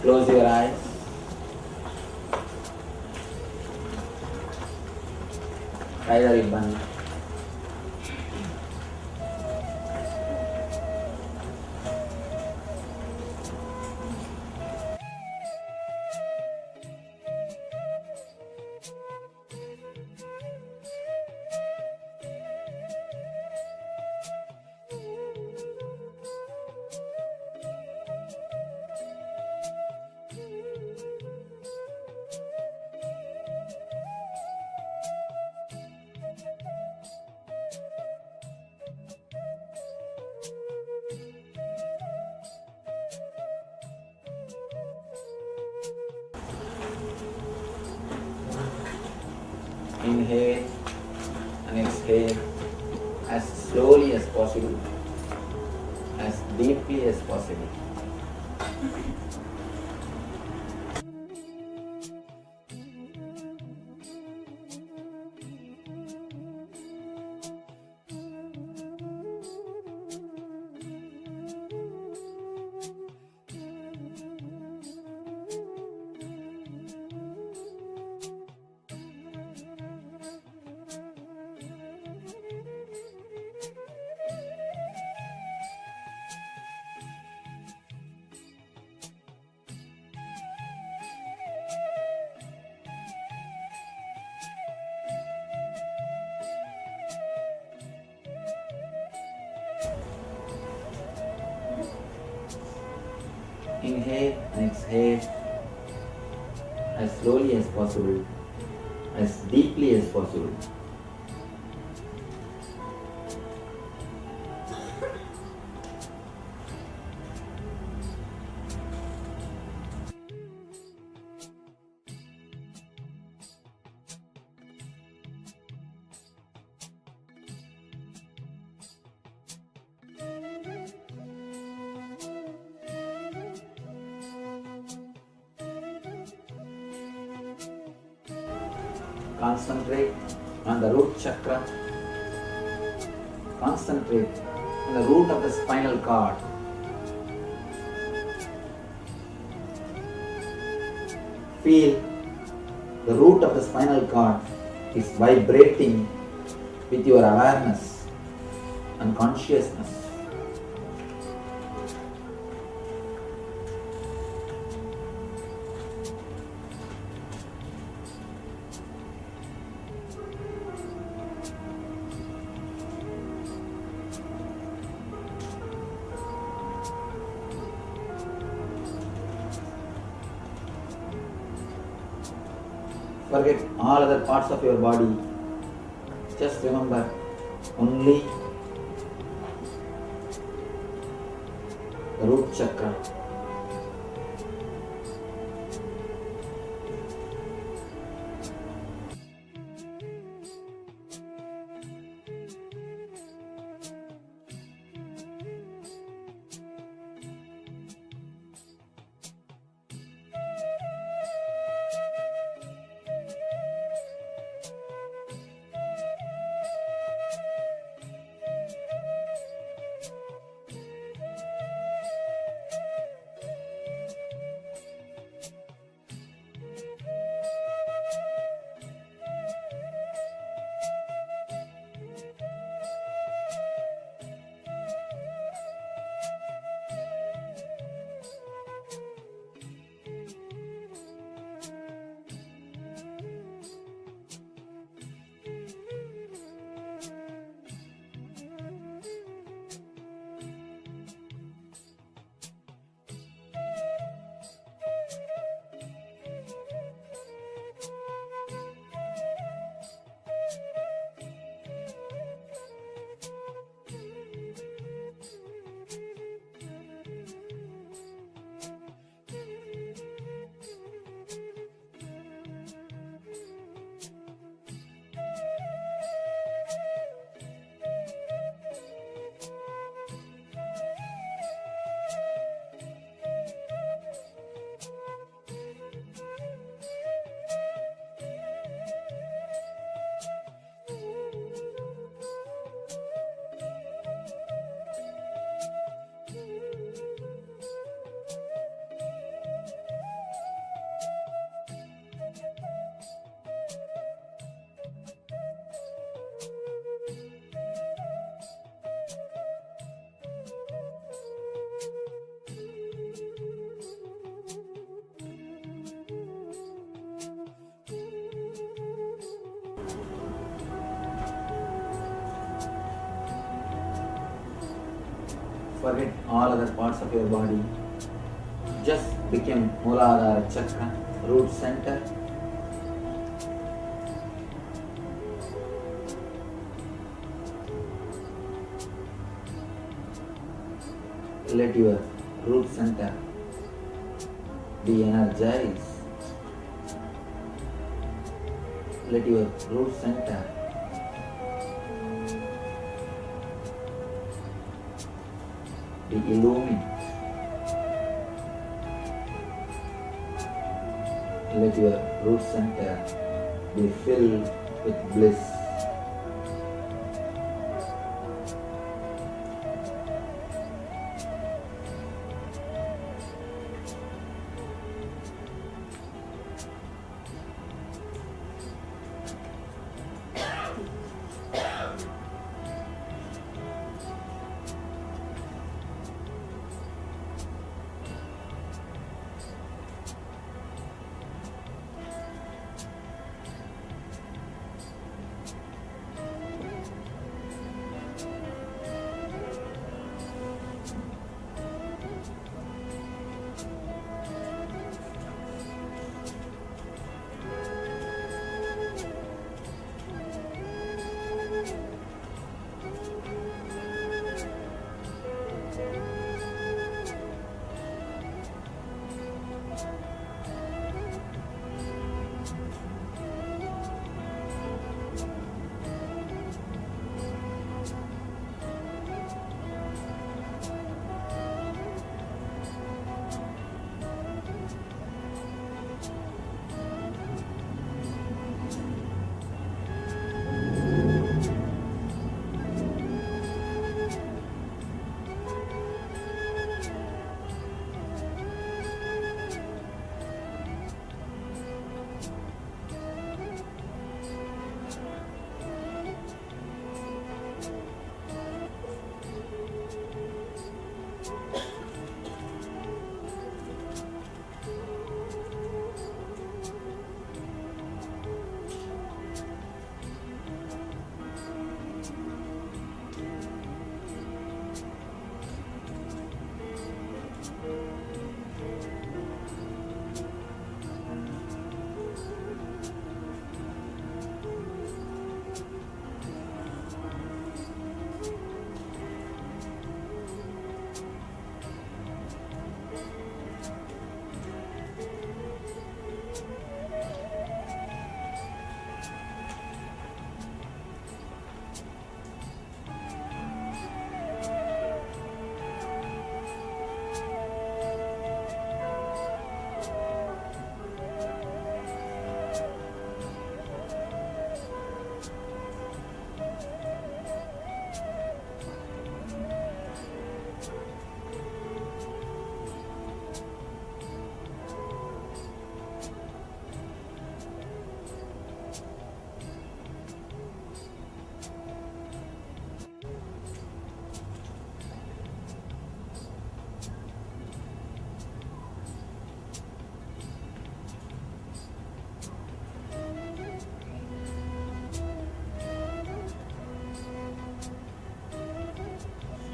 Close your eyes. Tie the ribbon. Inhale and exhale as slowly as possible, as deeply as possible. Inhale and exhale as slowly as possible, as deeply as possible. Concentrate on the root chakra. Concentrate on the root of the spinal cord. Feel the root of the spinal cord is vibrating with your awareness and consciousness. Forget all other parts of your body. Just remember only the root chakra. Forget all other parts of your body. Just become Mooladhara Chakra, root center. Let your root center be energized. Let your root center be illumined. Let your root center be filled with bliss.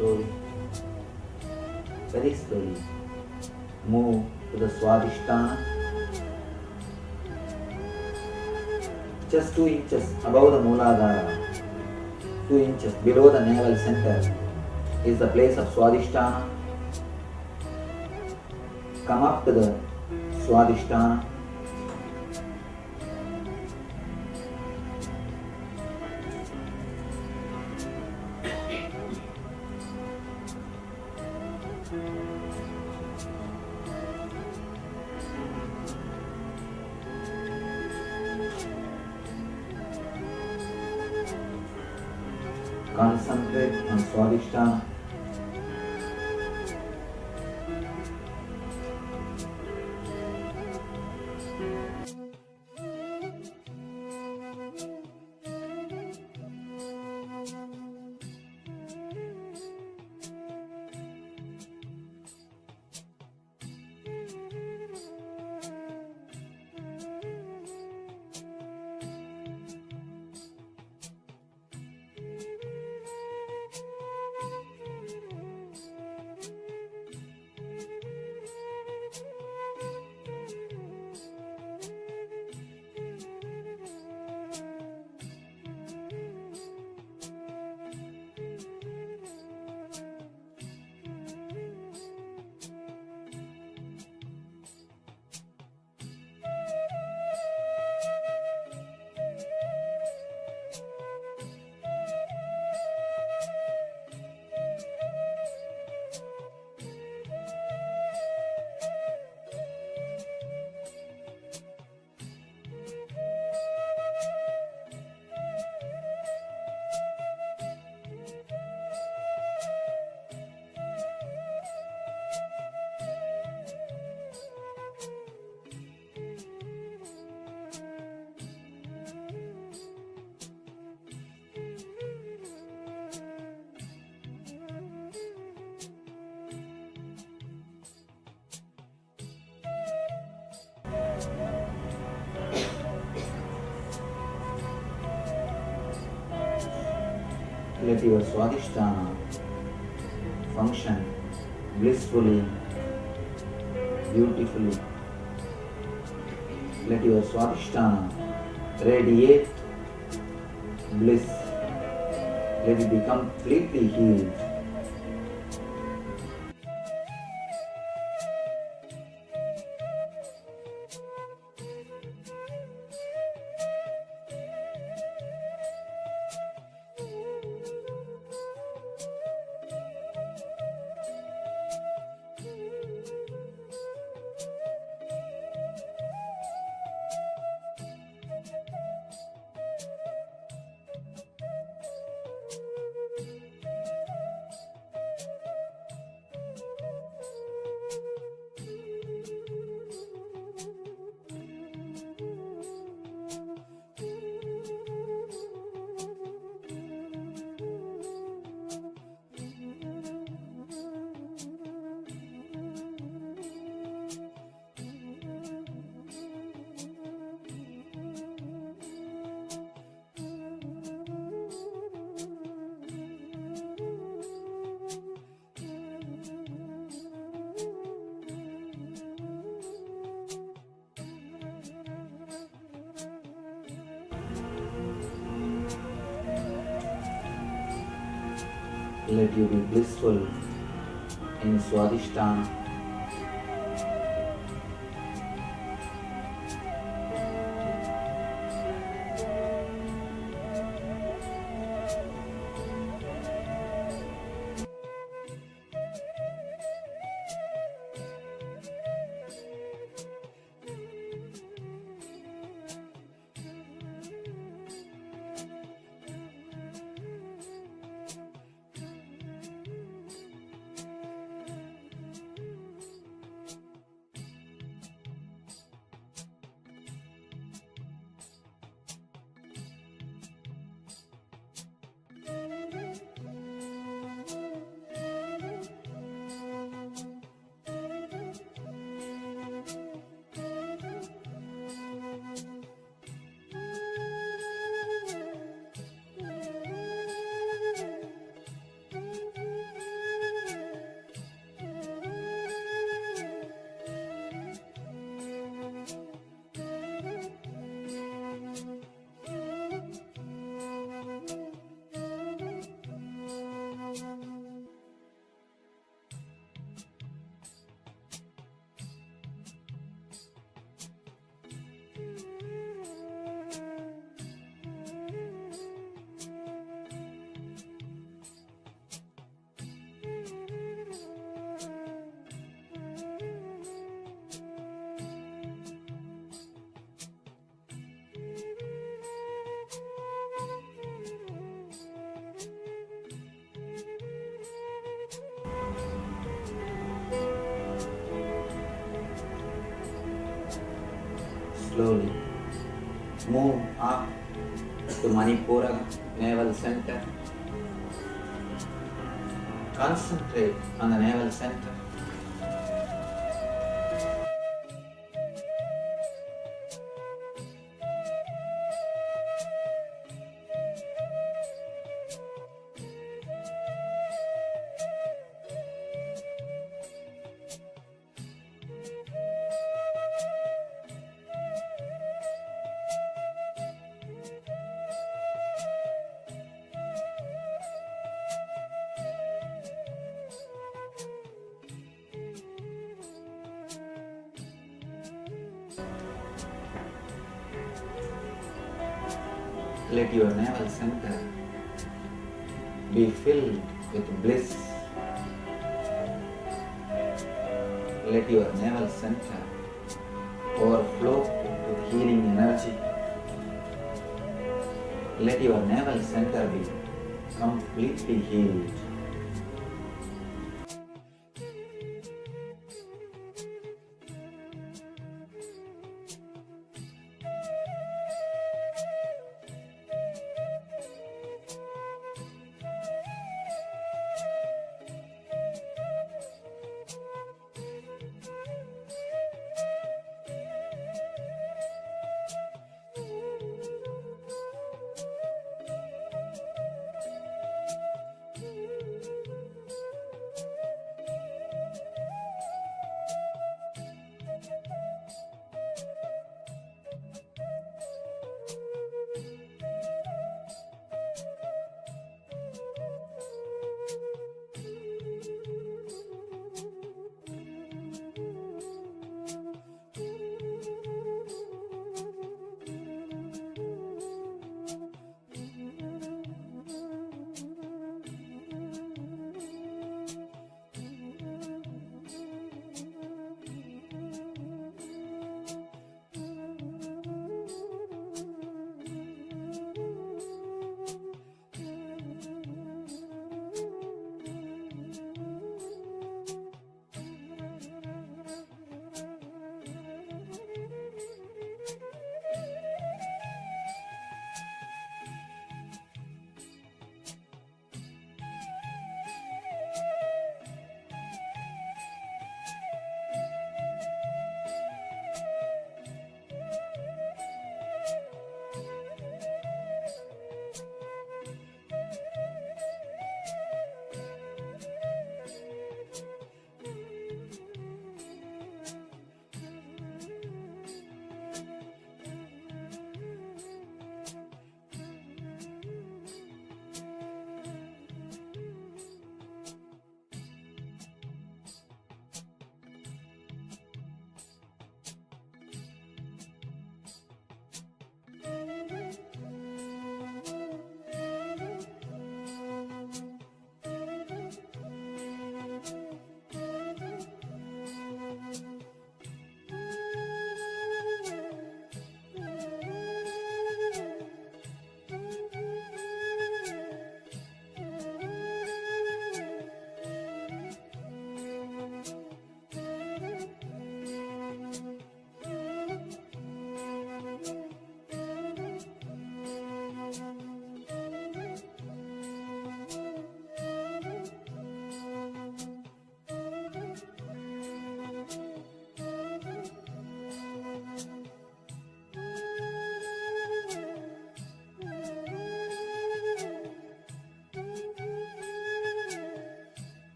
Slowly, very slowly, move to the Swadhisthana, just 2 inches above the Mooladhara, 2 inches below the navel center is the place of Swadhisthana. Come up to the Swadhisthana. Concentrate on Swadhisthana. Let your Swadhisthana function blissfully, beautifully. Let your Swadhisthana radiate bliss. Let it be completely healed. Let you be blissful in Swadhisthana. Slowly move up to Manipura navel center. Concentrate on the navel center. Let your navel center be filled with bliss. Let your navel center overflow with healing energy. Let your navel center be completely healed.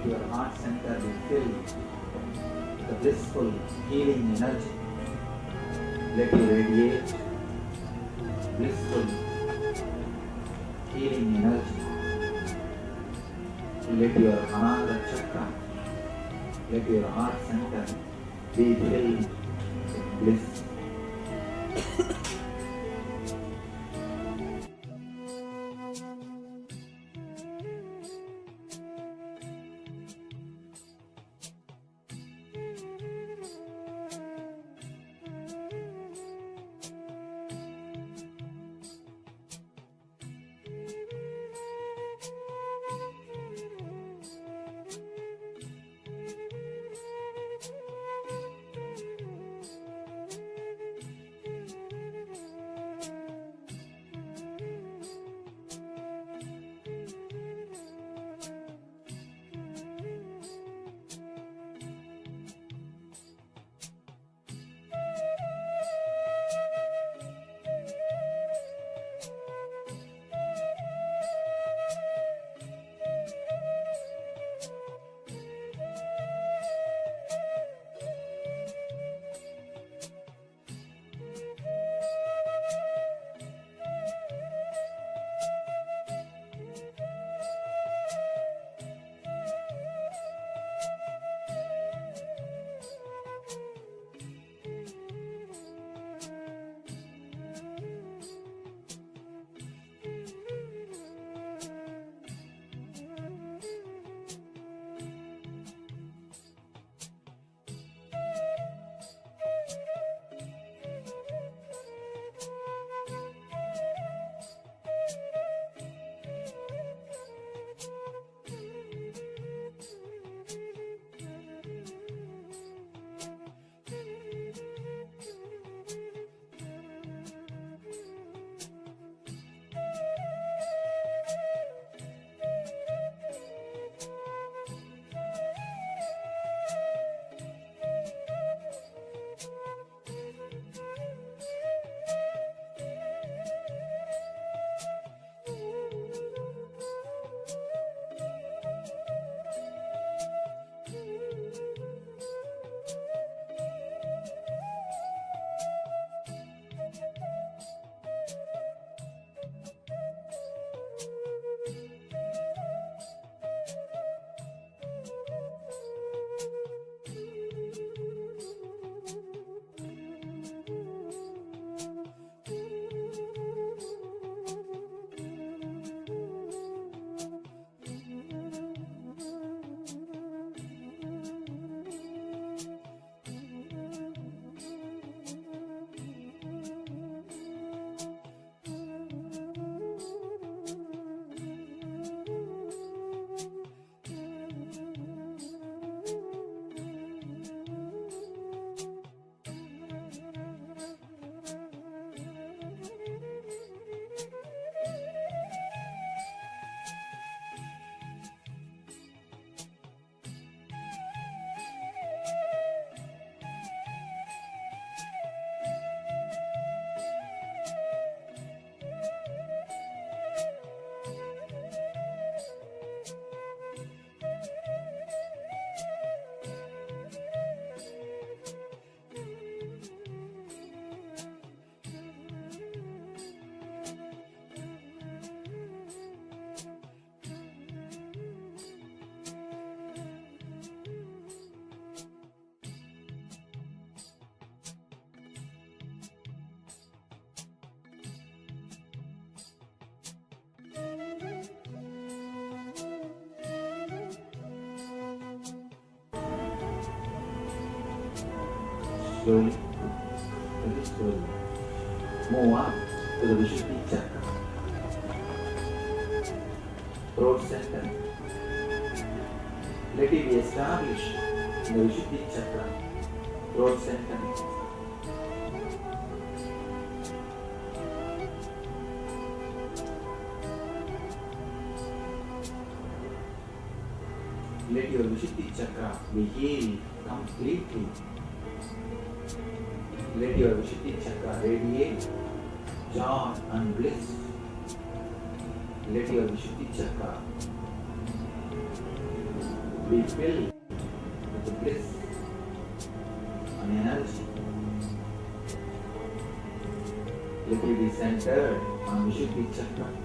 Let your heart center be filled with the blissful healing energy. Let you radiate blissful healing energy. Let your Ananda chakra, let your heart center be filled with bliss. Slowly, very slowly, move up to the Vishuddhi chakra, throat center. Let it be established in the Vishuddhi chakra, throat center. Let your Vishuddhi chakra be healed completely. Let your Vishuddhi chakra radiate joy and bliss. Let your Vishuddhi chakra be filled with the bliss and energy. Let it be centered on Vishuddhi Chakra.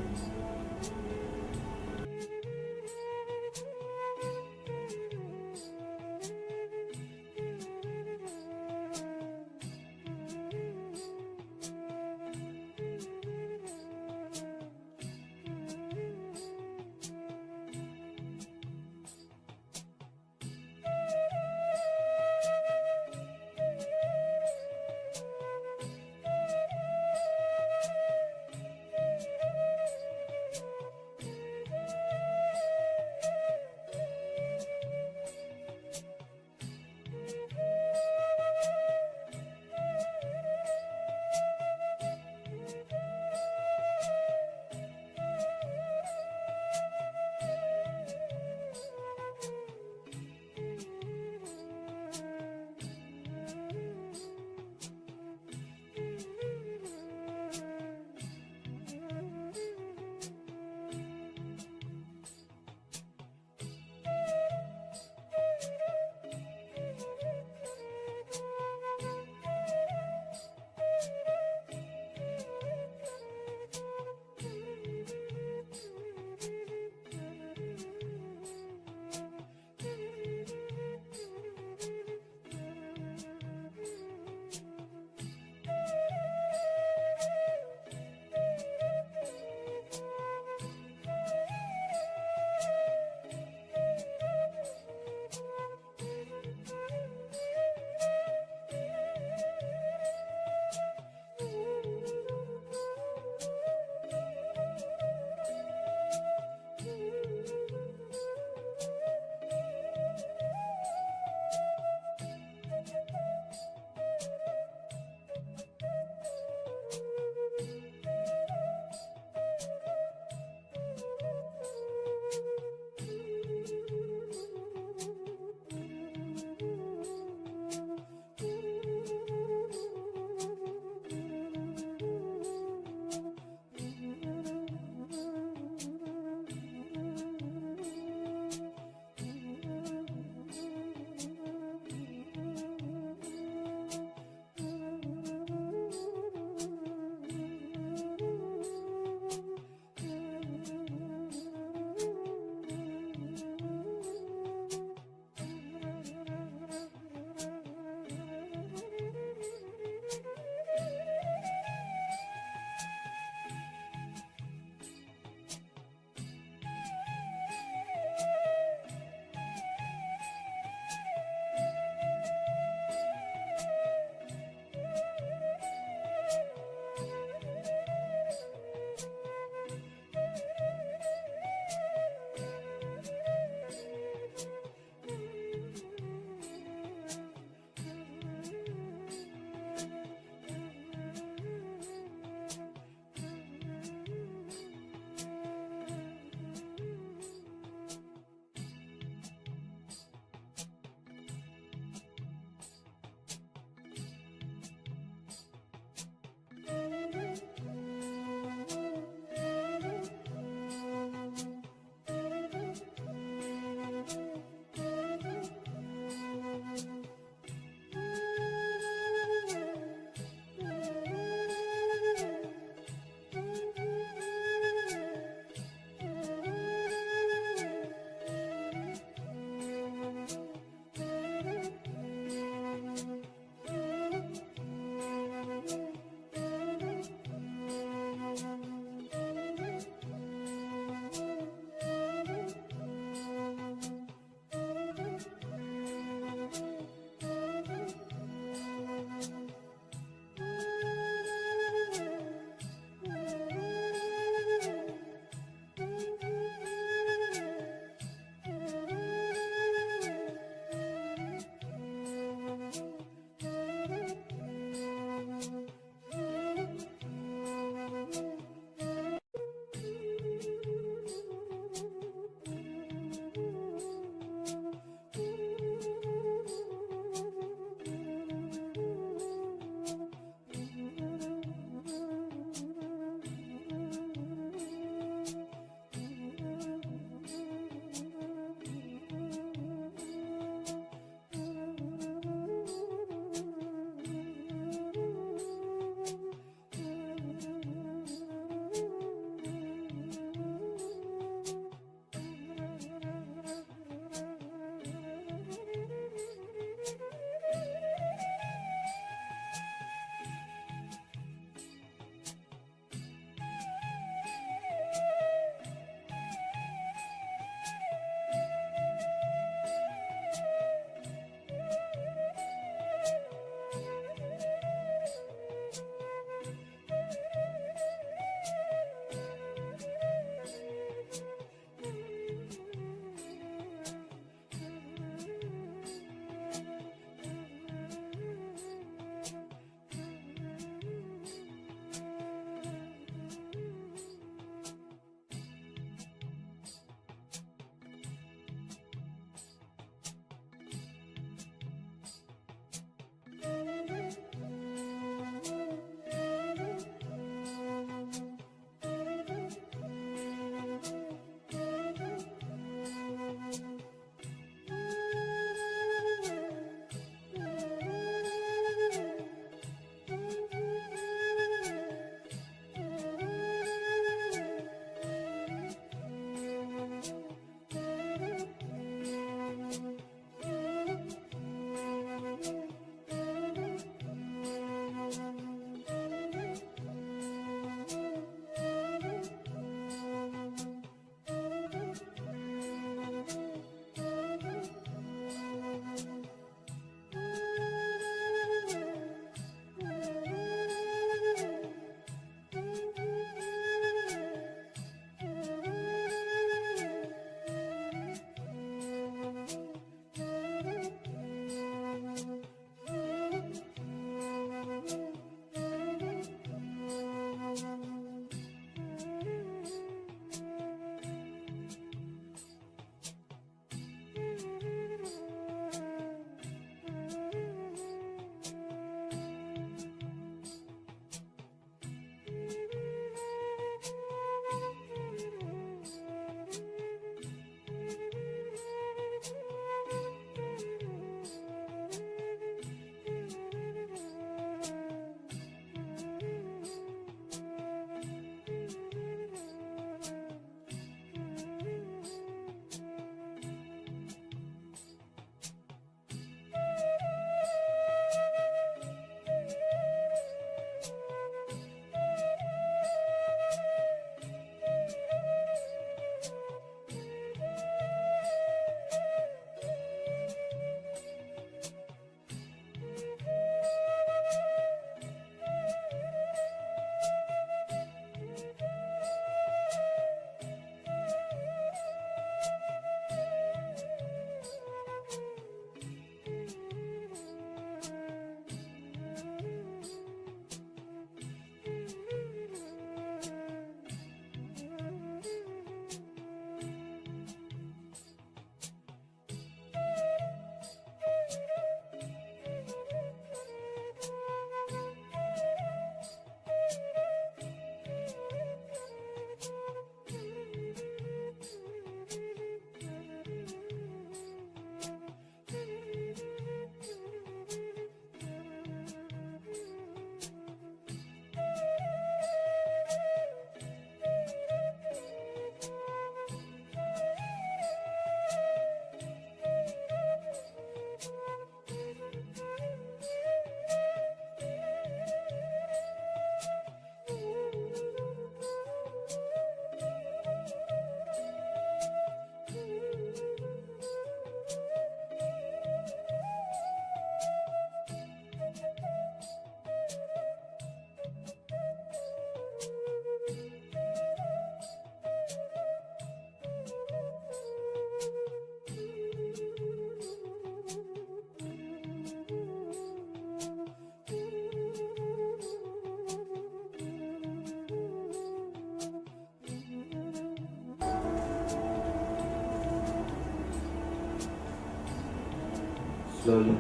slowly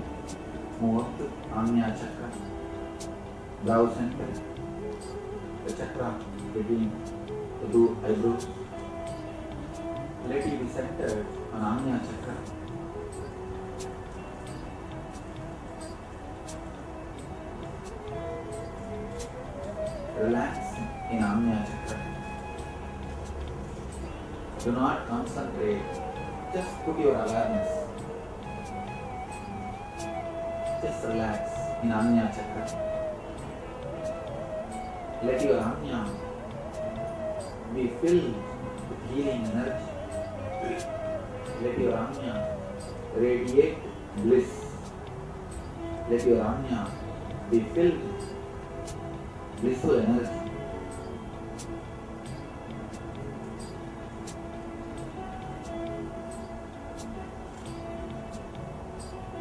move up to Agnya chakra, brow center, the chakra between the two eyebrows. Let it be centered on Agnya chakra. Relax in Agnya chakra. Do not concentrate, just put your awareness. Just relax in Agnya chakra. Let your Agnya be filled with healing energy. Let your Agnya radiate bliss. Let your Agnya be filled with blissful energy.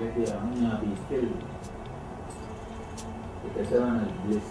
Let your Agnya be filled with eternal bliss.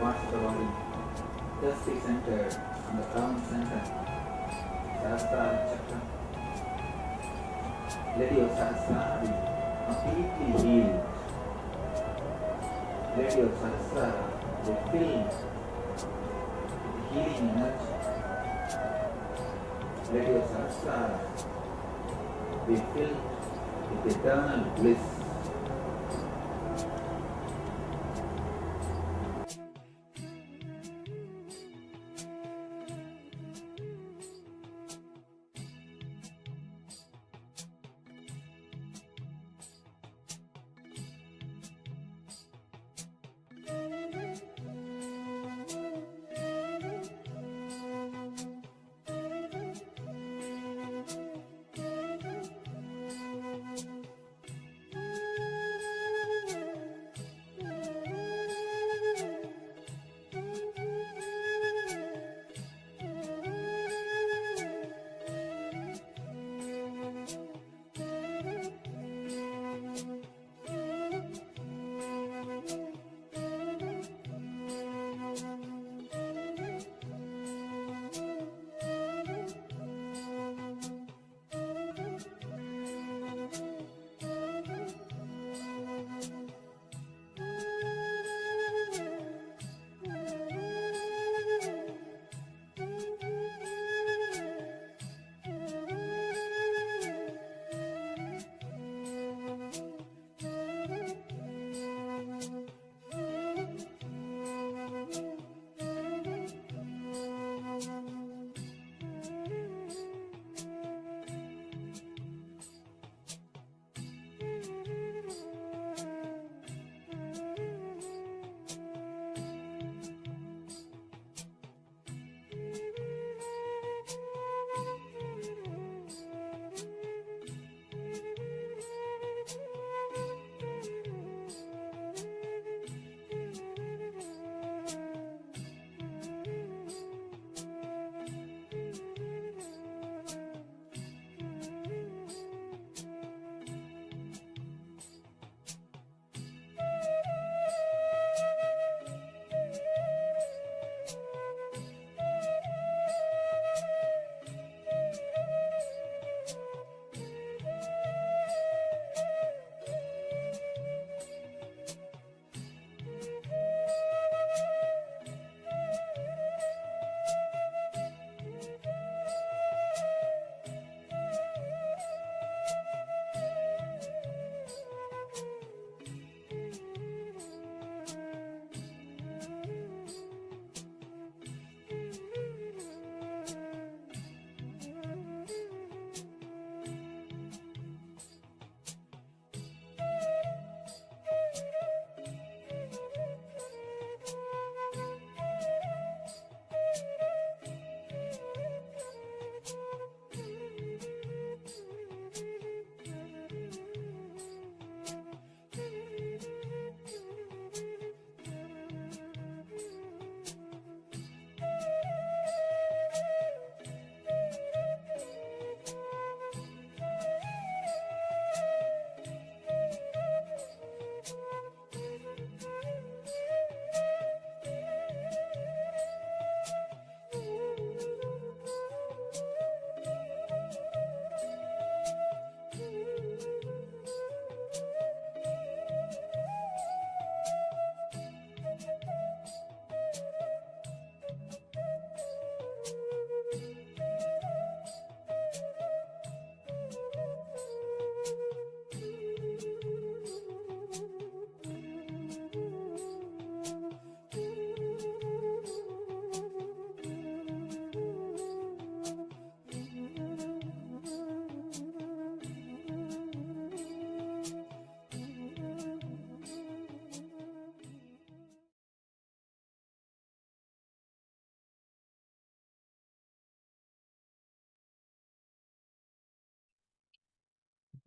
parts of the body. Just be centered on the crown center, Sahasrara Chakra. Let your Sahasrara be completely healed. Let your Sahasrara be filled with healing energy. Let your Sahasrara be filled with eternal bliss.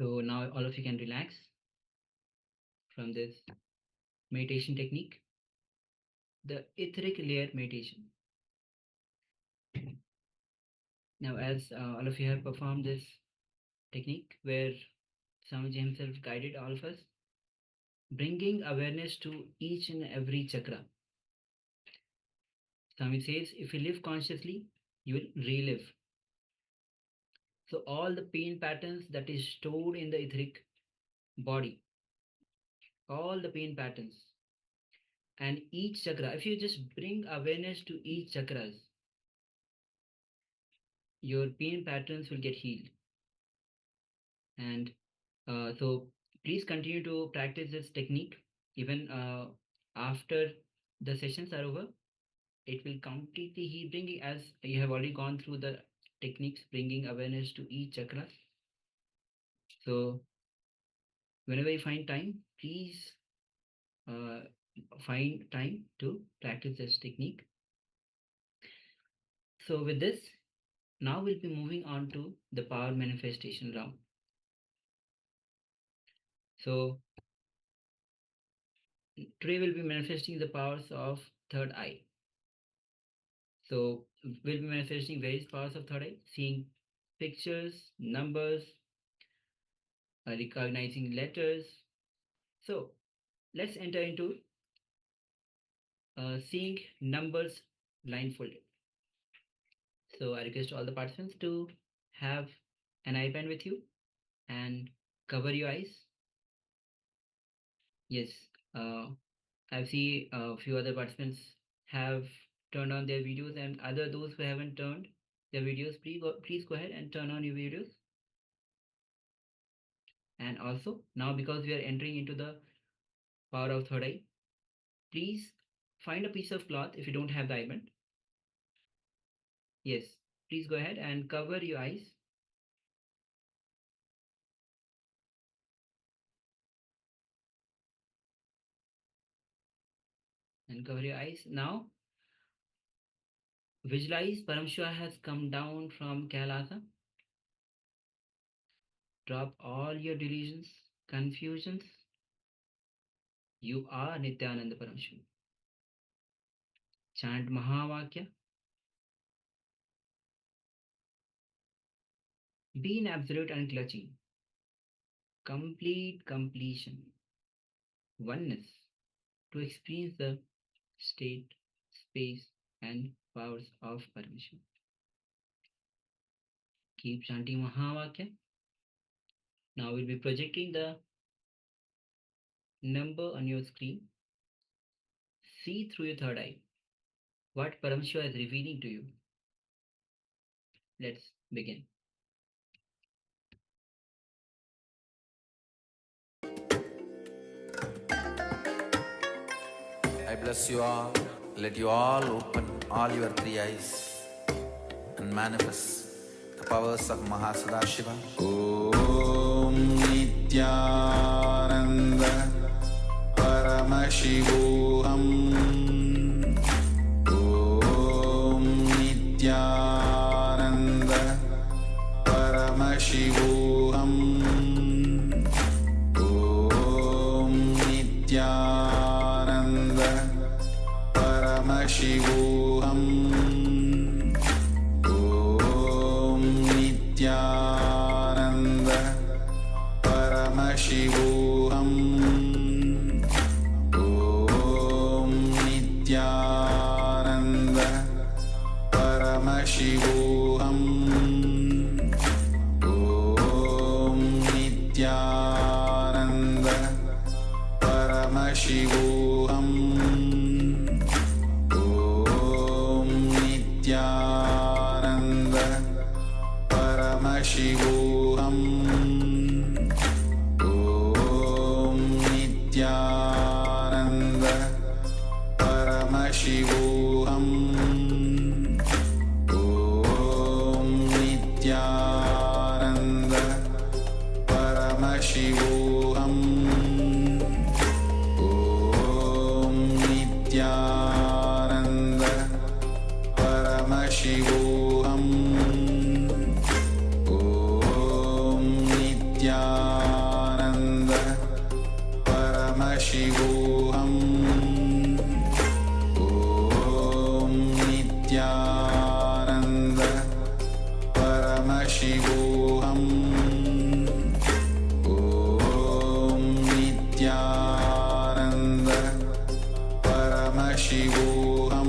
So now all of you can relax from this meditation technique, the etheric layer meditation. Now, as all of you have performed this technique where Swamiji himself guided all of us, bringing awareness to each and every chakra. Swami says, if you live consciously, you will relive. So all the pain patterns that is stored in the etheric body, all the pain patterns, and each chakra, if you just bring awareness to each chakras, your pain patterns will get healed. And so please continue to practice this technique even after the sessions are over. It will completely heal, bringing, as you have already gone through the techniques, bringing awareness to each chakra. So whenever you find time, please find time to practice this technique. So with this, now we'll be moving on to the power manifestation round. So today we'll be manifesting the powers of third eye. So we'll be manifesting various powers of third eye, seeing pictures, numbers, recognizing letters. So let's enter into seeing numbers blindfolded. So I request all the participants to have an eye pen with you and cover your eyes. Yes, I've seen a few other participants have turned on their videos, and those who haven't turned their videos, please go ahead and turn on your videos. And also now, because we are entering into the power of third eye, please find a piece of cloth if you don't have the eye band. Yes, please go ahead and cover your eyes. And cover your eyes. Now visualize Paramashiva has come down from Kailasa. Drop all your delusions, confusions. You are Nithyananda Paramashiva. Chant Mahavakya. Be in absolute unclutching. Complete completion. Oneness. To experience the state, space, and powers of Paramashiva. Keep chanting Mahavakya. Now we'll be projecting the number on your screen. See through your third eye what Paramashiva is revealing to you. Let's begin. I bless you all. Let you all open all your three eyes and manifest the powers of Mahasadashiva. Om Nithyananda Paramashivoham. Om Nithyananda Paramashivoham. Om Nithyananda Paramashivoham. Om Nithyananda Paramashivoham. Om Nithyananda Paramashivoham. Om Nithyananda Paramashivoham. Om Nithyananda Paramashivoham. Om Nithyananda Paramashivoham. Om Nithyananda Paramashivoham. Om Nithyananda Paramashivoham. Om Nithyananda Paramashivoham. Om Nithyananda Paramashivoham. Om Nithyananda Paramashivoham.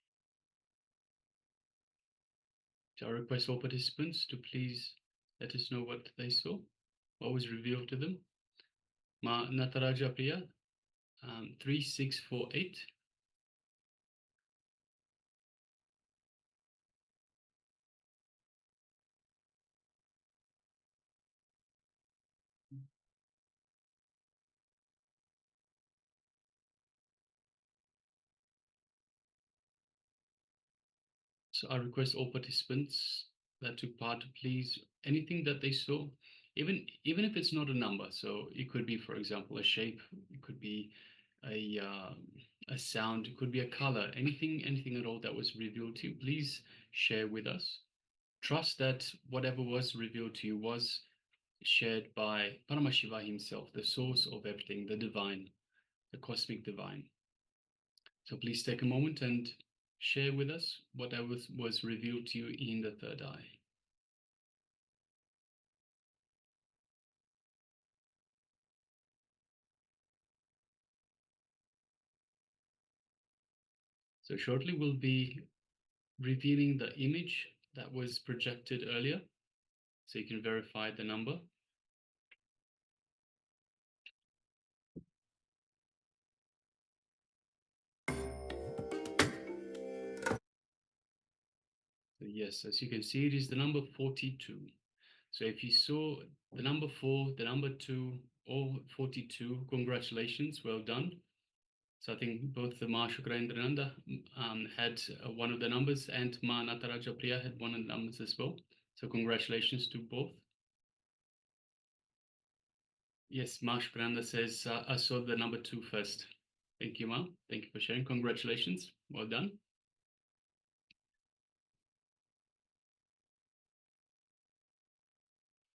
So I request all participants to please let us know what they saw, what was revealed to them. Ma Nataraja Priya, 3648. So I request all participants that took part to please, anything that they saw, even if it's not a number. So it could be, for example, a shape. It could be a sound. It could be a color. Anything at all that was revealed to you, please share with us. Trust that whatever was revealed to you was shared by Paramashiva himself, the source of everything, the divine, the cosmic divine. So please take a moment and share with us whatever was revealed to you in the third eye. So shortly we'll be revealing the image that was projected earlier, so you can verify the number. So yes, as you can see, it is the number 42. So if you saw the number 4, the number 2, or 42, congratulations, well done. So I think both the Ma Shukra and Ananda had one of the numbers, and Ma Nataraja Priya had one of the numbers as well. So congratulations to both. Yes, Ma Shukra says, I saw the number 2 first. Thank you, Ma. Thank you for sharing. Congratulations. Well done.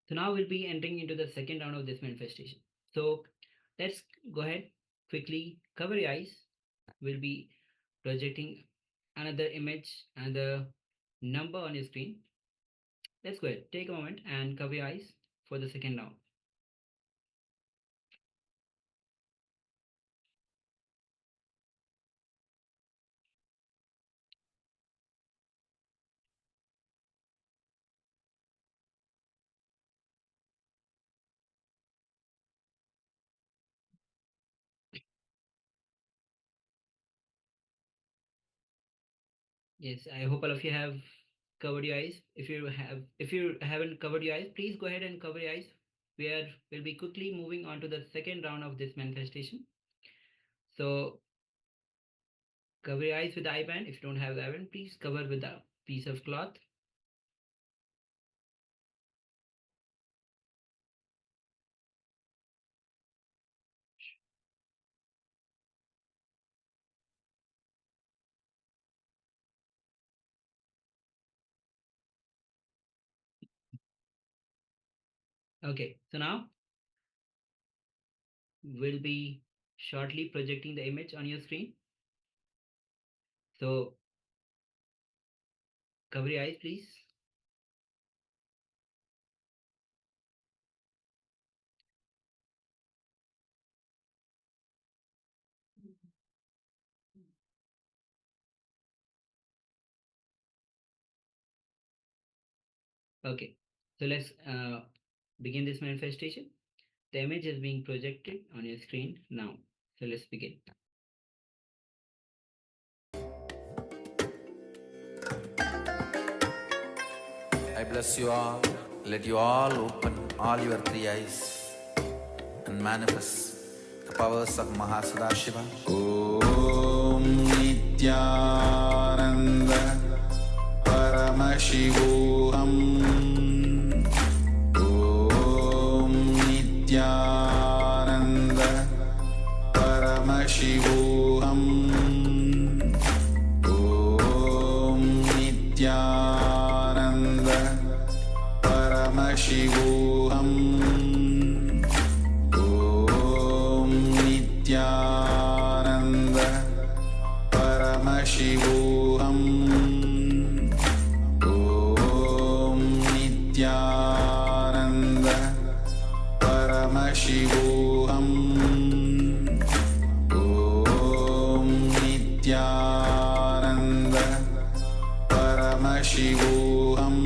So now we'll be entering into the second round of this manifestation. So let's go ahead, quickly cover your eyes. We'll be projecting another image and the number on your screen. Let's go ahead, take a moment and cover your eyes for the second round. Yes, I hope all of you have covered your eyes. If you haven't covered your eyes, please go ahead and cover your eyes. We'll be quickly moving on to the second round of this manifestation. So cover your eyes with the eye band. If you don't have the eye band, please cover with a piece of cloth. Okay, so now we'll be shortly projecting the image on your screen. So cover your eyes, please. Okay, so let's begin this manifestation. The image is being projected on your screen now. So let's begin. I bless you all. Let you all open all your 3 eyes and manifest the powers of Mahasudashiva. Om Nithyananda Paramashivoham. Om Nithyananda Paramashivoham. Om Nithyananda Paramashivoham. Om Nithyananda Paramashivoham. Om Nithyananda Paramashivoham. Om Nithyananda Paramashivoham.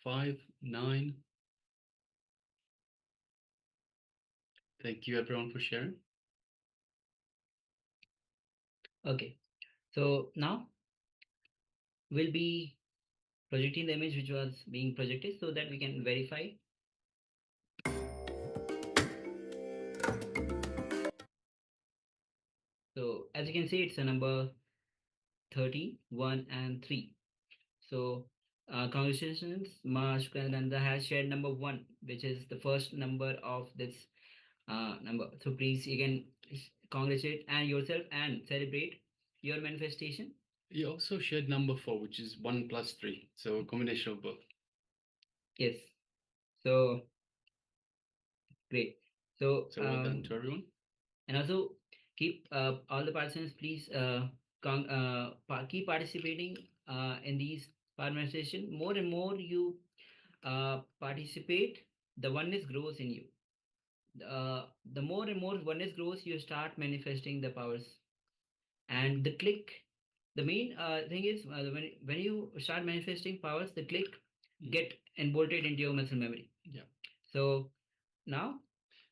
5, 9. Thank you everyone for sharing. Okay, so now we'll be projecting the image which was being projected so that we can verify. So as you can see, it's a number 30, 1 and 3. So congratulations, Ananda has shared number 1, which is the first number of this number. So please, you can congratulate and yourself and celebrate your manifestation. You also shared number 4, which is 1 plus 3. So a combination of both. Yes. So great. So well done to everyone. And also keep all the participants, please keep participating in these manifestation. More and more you participate, the oneness grows in you. The more and more oneness grows, you start manifesting the powers. And the main thing is when you start manifesting powers, the click get emboldened into your muscle memory. Yeah. So now.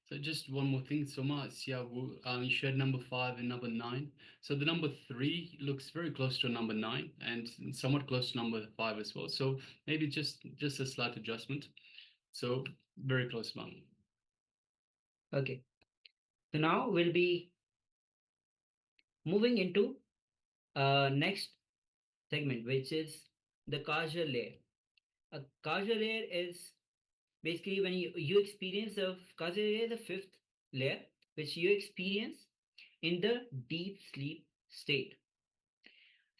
So just one more thing, Soma, you shared number 5 and number 9. So the number 3 looks very close to number 9 and somewhat close to number 5 as well. So maybe just a slight adjustment. So very close one. Okay. So now we'll be moving into next segment, which is the causal layer. A causal layer is basically when you experience the causal layer, the 5th layer, which you experience in the deep sleep state.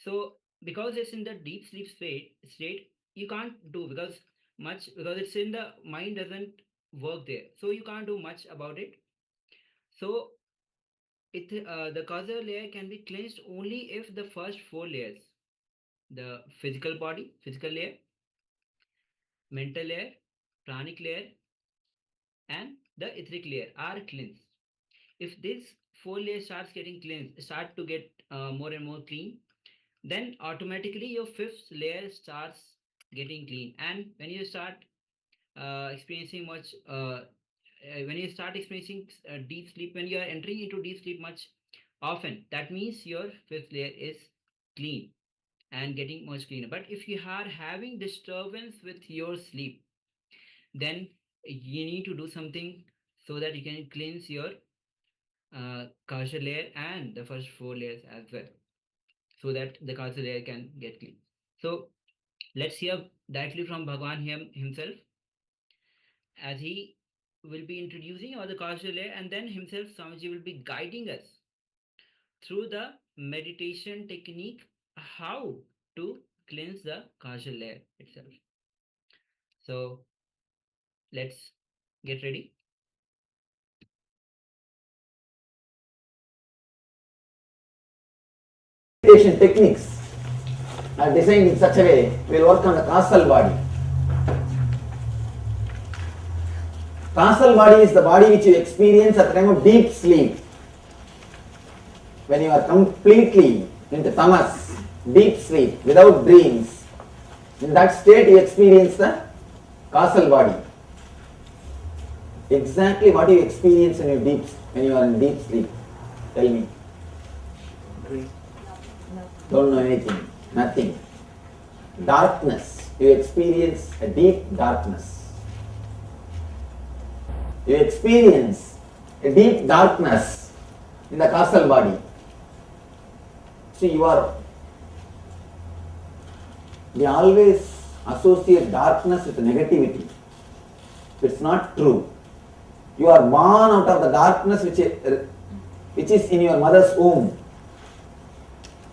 So because it's in the deep sleep state, you can't do because it's in the mind doesn't work there. So you can't do much about it. So the causal layer can be cleansed only if the first 4 layers, the physical body, physical layer, mental layer, pranic layer, and the etheric layer are cleansed. If this 4 layers start to get more and more clean, then automatically your 5th layer starts getting clean. And when you start experiencing deep sleep, when you are entering into deep sleep much often, that means your 5th layer is clean and getting much cleaner. But if you are having disturbance with your sleep, then you need to do something so that you can cleanse your causal layer and the first 4 layers as well, so that the causal layer can get clean. So let's hear directly from Bhagwan himself, as he will be introducing all the causal layer, and then himself Swamiji will be guiding us through the meditation technique how to cleanse the causal layer itself. So let's get ready. Meditation techniques are designed in such a way we will work on the causal body. Causal body is the body which you experience at the time of deep sleep. When you are completely into tamas, deep sleep, without dreams, in that state you experience the causal body. Exactly what you experience when you are in deep sleep? Tell me. Don't know anything, nothing. Darkness. You experience a deep darkness. You experience a deep darkness in the causal body. See, we always associate darkness with negativity. It's not true. You are born out of the darkness which is in your mother's womb.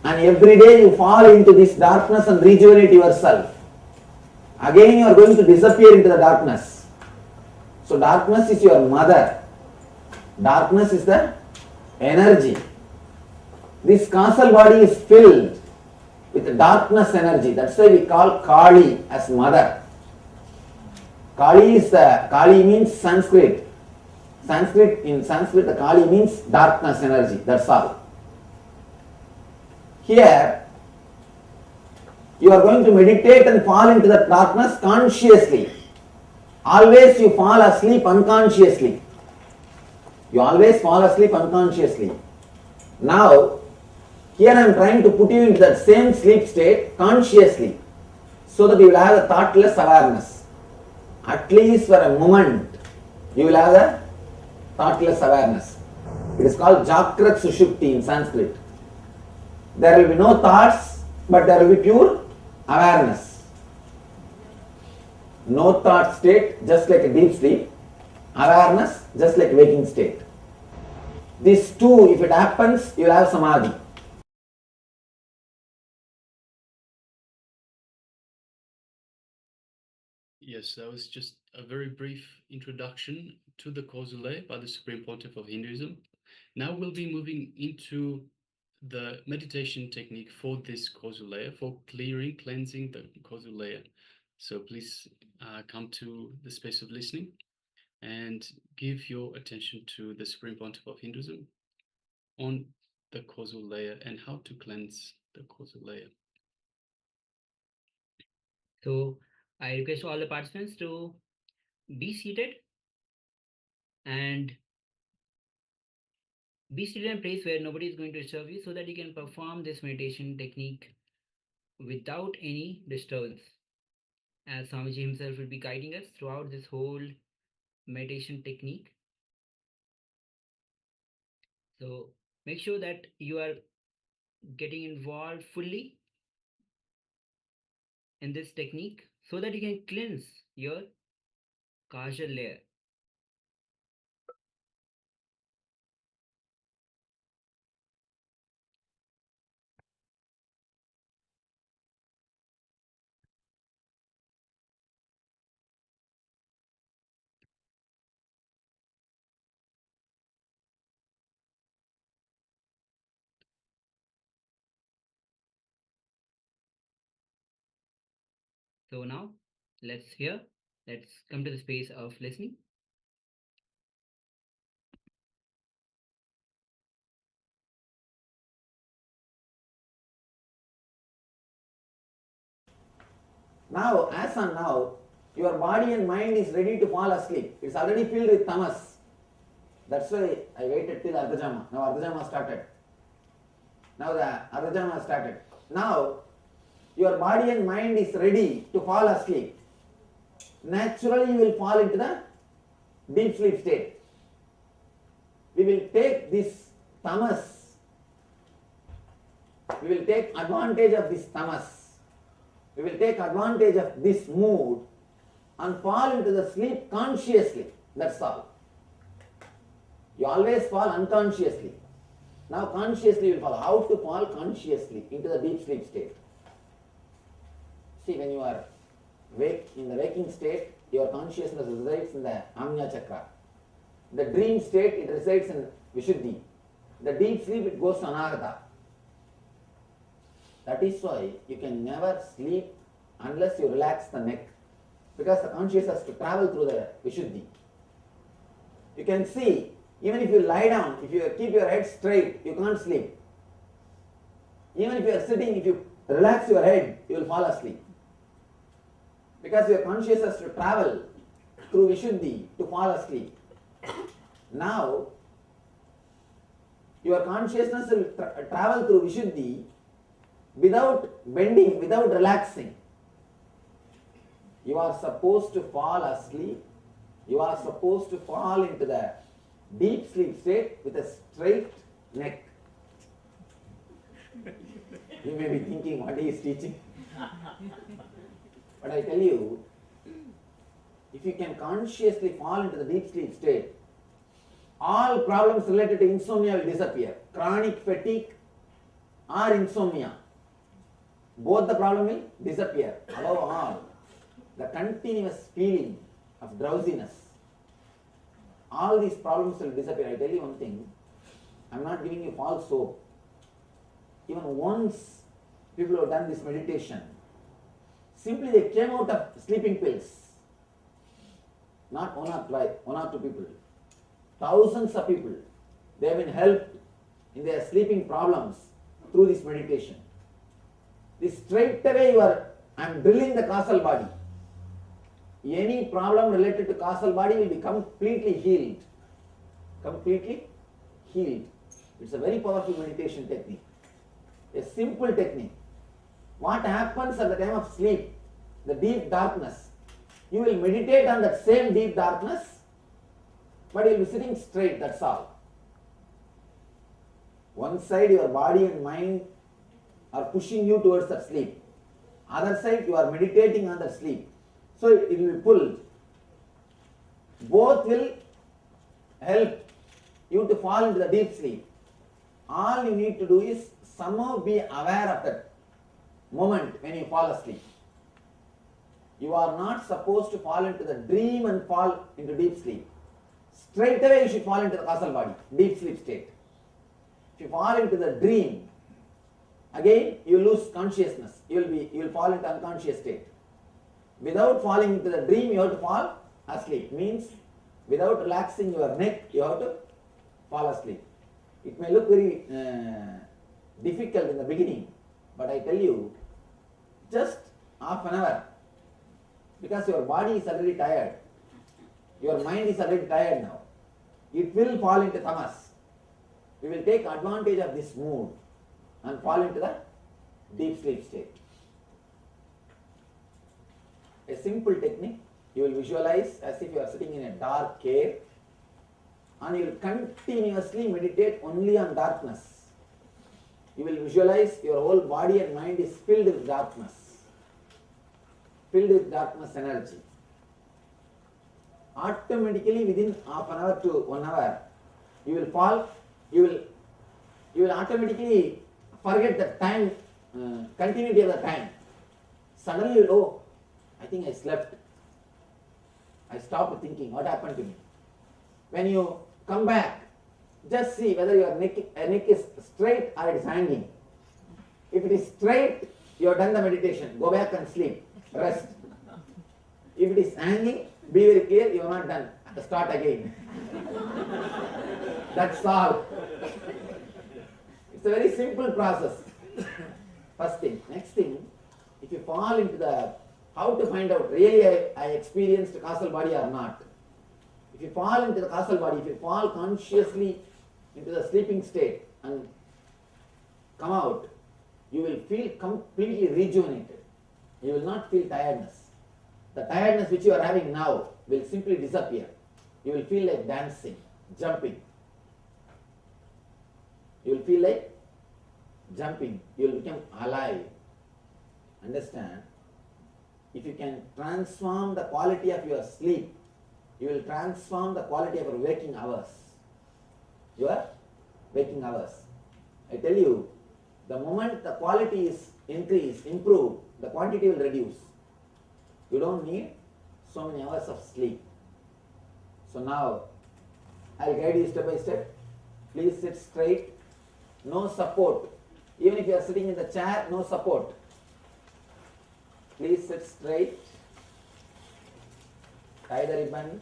And every day you fall into this darkness and rejuvenate yourself. Again you are going to disappear into the darkness. So darkness is your mother. Darkness is the energy. This causal body is filled with darkness energy. That's why we call Kali as mother. Kali means Sanskrit. In Sanskrit the Kali means darkness energy. That's all. Here You are going to meditate and fall into the darkness consciously. Always you fall asleep unconsciously. You always fall asleep unconsciously. Now, here I am trying to put you into that same sleep state consciously, so that you will have a thoughtless awareness. At least for a moment, you will have a thoughtless awareness. It is called Jakrat Sushupti in Sanskrit. There will be no thoughts, but there will be pure awareness. No thought state, just like a deep sleep. Awareness, just like waking state. These two, if it happens, you will have samadhi. Yes, that was just a very brief introduction to the causal layer by the Supreme Pontiff of Hinduism. Now we'll be moving into the meditation technique for this causal layer, for clearing, cleansing the causal layer. So please come to the space of listening and give your attention to the Supreme Pontiff of Hinduism on the causal layer and how to cleanse the causal layer. So I request all the participants to be seated and be seated in a place where nobody is going to disturb you, so that you can perform this meditation technique without any disturbance. As Swamiji himself will be guiding us throughout this whole meditation technique. So make sure that you are getting involved fully in this technique, so that you can cleanse your causal layer. So now let's come to the space of listening. Now, as on now, your body and mind is ready to fall asleep. It's already filled with tamas. That's why I waited till Ardhajama. Now Ardhajama started. Now the Ardhajama started. Now, your body and mind is ready to fall asleep. Naturally, you will fall into the deep sleep state. We will take this tamas. We will take advantage of this tamas. We will take advantage of this mood and fall into the sleep consciously. That's all. You always fall unconsciously. Now consciously you will fall. How to fall consciously into the deep sleep state? See, when you are in the waking state, your consciousness resides in the Amnya Chakra. The dream state, it resides in Vishuddhi. The deep sleep, it goes to Anahata. That is why you can never sleep unless you relax the neck, because the consciousness has to travel through the Vishuddhi. You can see, even if you lie down, if you keep your head straight, you can't sleep. Even if you are sitting, if you relax your head, you will fall asleep. Because your consciousness has to travel through Vishuddhi to fall asleep. Now, your consciousness will travel through Vishuddhi without bending, without relaxing. You are supposed to fall asleep. You are supposed to fall into the deep sleep state with a straight neck. You may be thinking, what he is teaching? But I tell you, if you can consciously fall into the deep sleep state, all problems related to insomnia will disappear. Chronic fatigue or insomnia, both the problem will disappear. Above all, the continuous feeling of drowsiness, all these problems will disappear. I tell you one thing, I am not giving you false hope. Even once people have done this meditation, simply they came out of sleeping pills. Not one or two people. Thousands of people, they have been helped in their sleeping problems through this meditation. This straight away I am drilling the causal body. Any problem related to causal body will be completely healed. Completely healed. It's a very powerful meditation technique. A simple technique. What happens at the time of sleep? The deep darkness. You will meditate on that same deep darkness, but you will be sitting straight, that's all. One side your body and mind are pushing you towards that sleep. Other side you are meditating on that sleep. So it will be pulled. Both will help you to fall into the deep sleep. All you need to do is somehow be aware of that moment when you fall asleep. You are not supposed to fall into the dream and fall into deep sleep. Straight away you should fall into the causal body, deep sleep state. If you fall into the dream, again you lose consciousness. You will fall into unconscious state. Without falling into the dream, you have to fall asleep. Means without relaxing your neck, you have to fall asleep. It may look very difficult in the beginning, but I tell you, just half an hour, because your body is already tired, your mind is already tired now, it will fall into tamas. We will take advantage of this mood and fall into the deep sleep state. A simple technique, you will visualize as if you are sitting in a dark cave and you will continuously meditate only on darkness. You will visualize your whole body and mind is filled with darkness. Filled with darkness energy. Automatically within half an hour to 1 hour, you will fall, you will automatically forget the time, continuity of the time. Suddenly you will, oh, I think I slept. I stopped thinking, what happened to me? When you come back, just see whether your neck is straight or it is hanging. If it is straight, you have done the meditation. Go back and sleep. Rest. If it is hanging, be very clear, you have not done. Start again. That's all. It's a very simple process. First thing. Next thing, if you fall into the, how to find out really I experienced causal body or not. If you fall into the causal body, if you fall consciously into the sleeping state and come out, you will feel completely rejuvenated. You will not feel tiredness. The tiredness which you are having now will simply disappear. You will feel like dancing, jumping. You will feel like jumping. You will become alive. Understand? If you can transform the quality of your sleep, you will transform the quality of your waking hours. Your waking hours. I tell you, the moment the quality is increased, improved, the quantity will reduce. You don't need so many hours of sleep. So now, I will guide you step by step. Please sit straight. No support. Even if you are sitting in the chair, no support. Please sit straight. Tie the ribbon.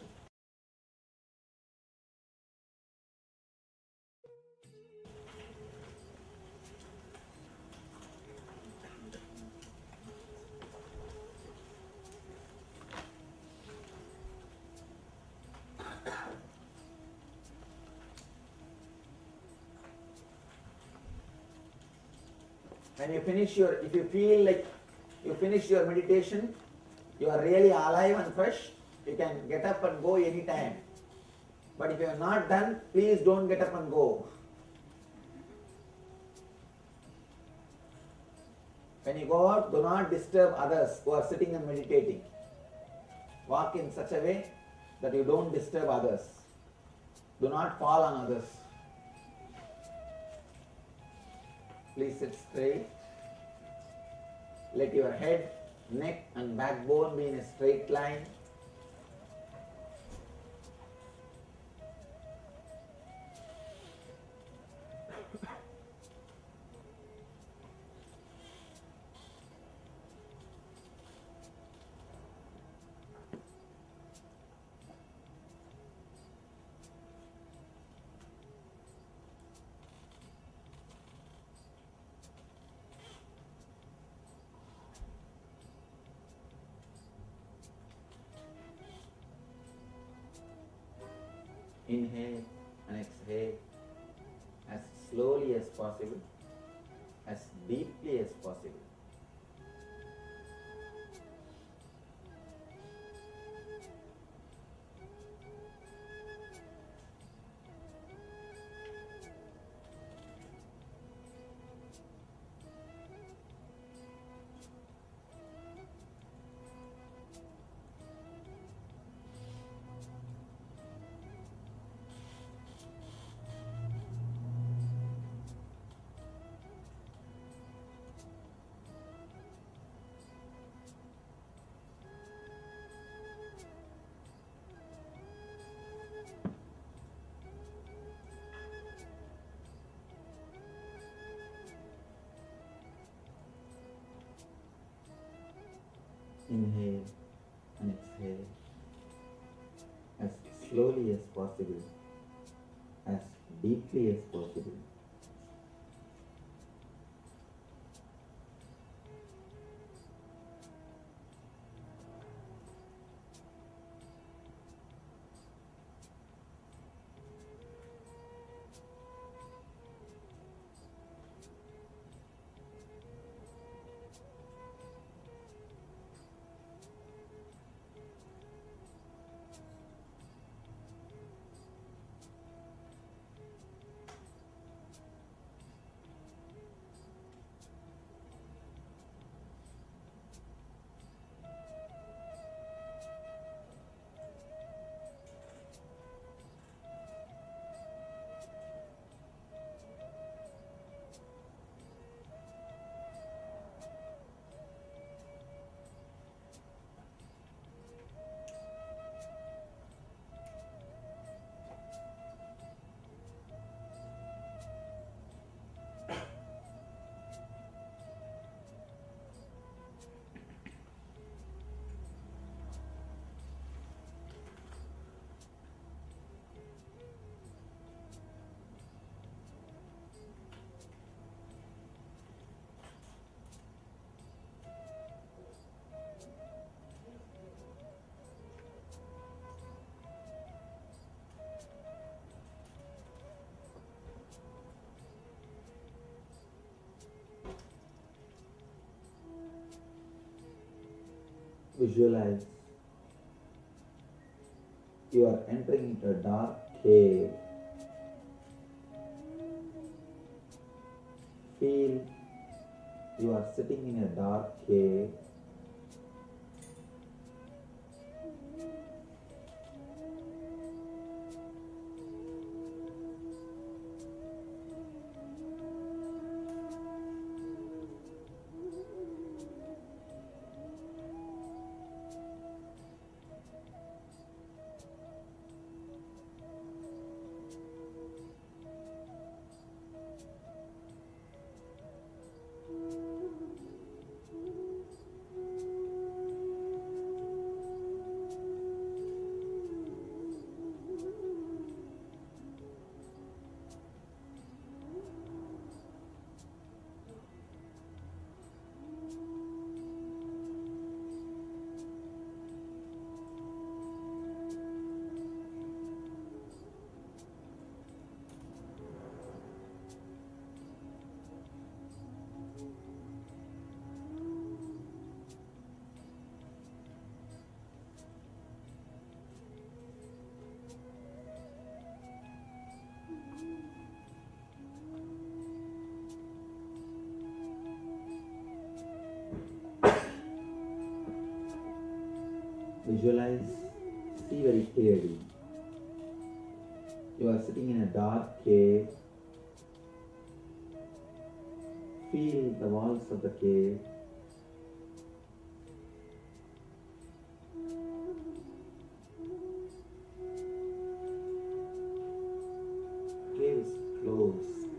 When you finish if you feel like you finish your meditation, you are really alive and fresh, you can get up and go anytime. But if you are not done, please don't get up and go. When you go out, do not disturb others who are sitting and meditating. Walk in such a way that you don't disturb others. Do not fall on others. Please sit straight. Let your head, neck and backbone be in a straight line. Inhale and exhale as slowly as possible, as deeply as possible. Inhale and exhale as slowly as possible, as deeply as possible. Visualize you are entering a dark cave. Feel you are sitting in a dark cave. Visualize, see very clearly. You are sitting in a dark cave. Feel the walls of the cave. Cave is closed.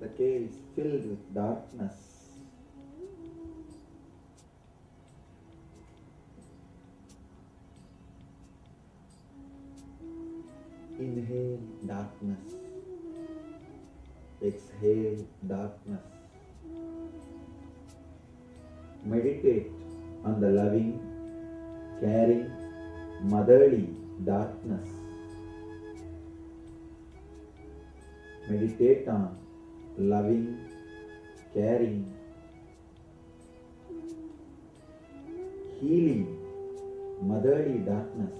The cave is filled with darkness. Inhale darkness. Exhale darkness. Meditate on the loving, caring, motherly, darkness. Meditate on loving, caring, healing, motherly darkness.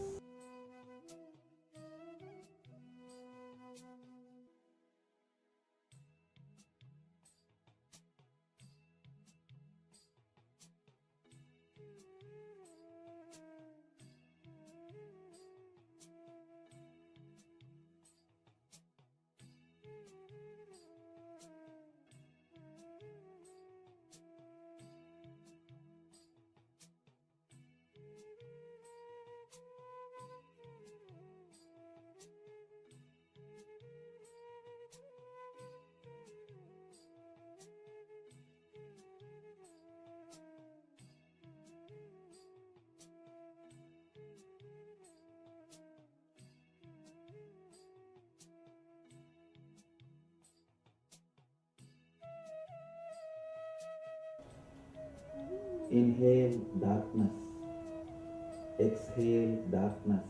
Inhale darkness, exhale darkness.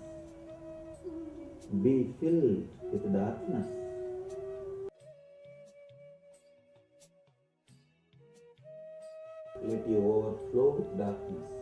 Be filled with darkness. Let you overflow with darkness.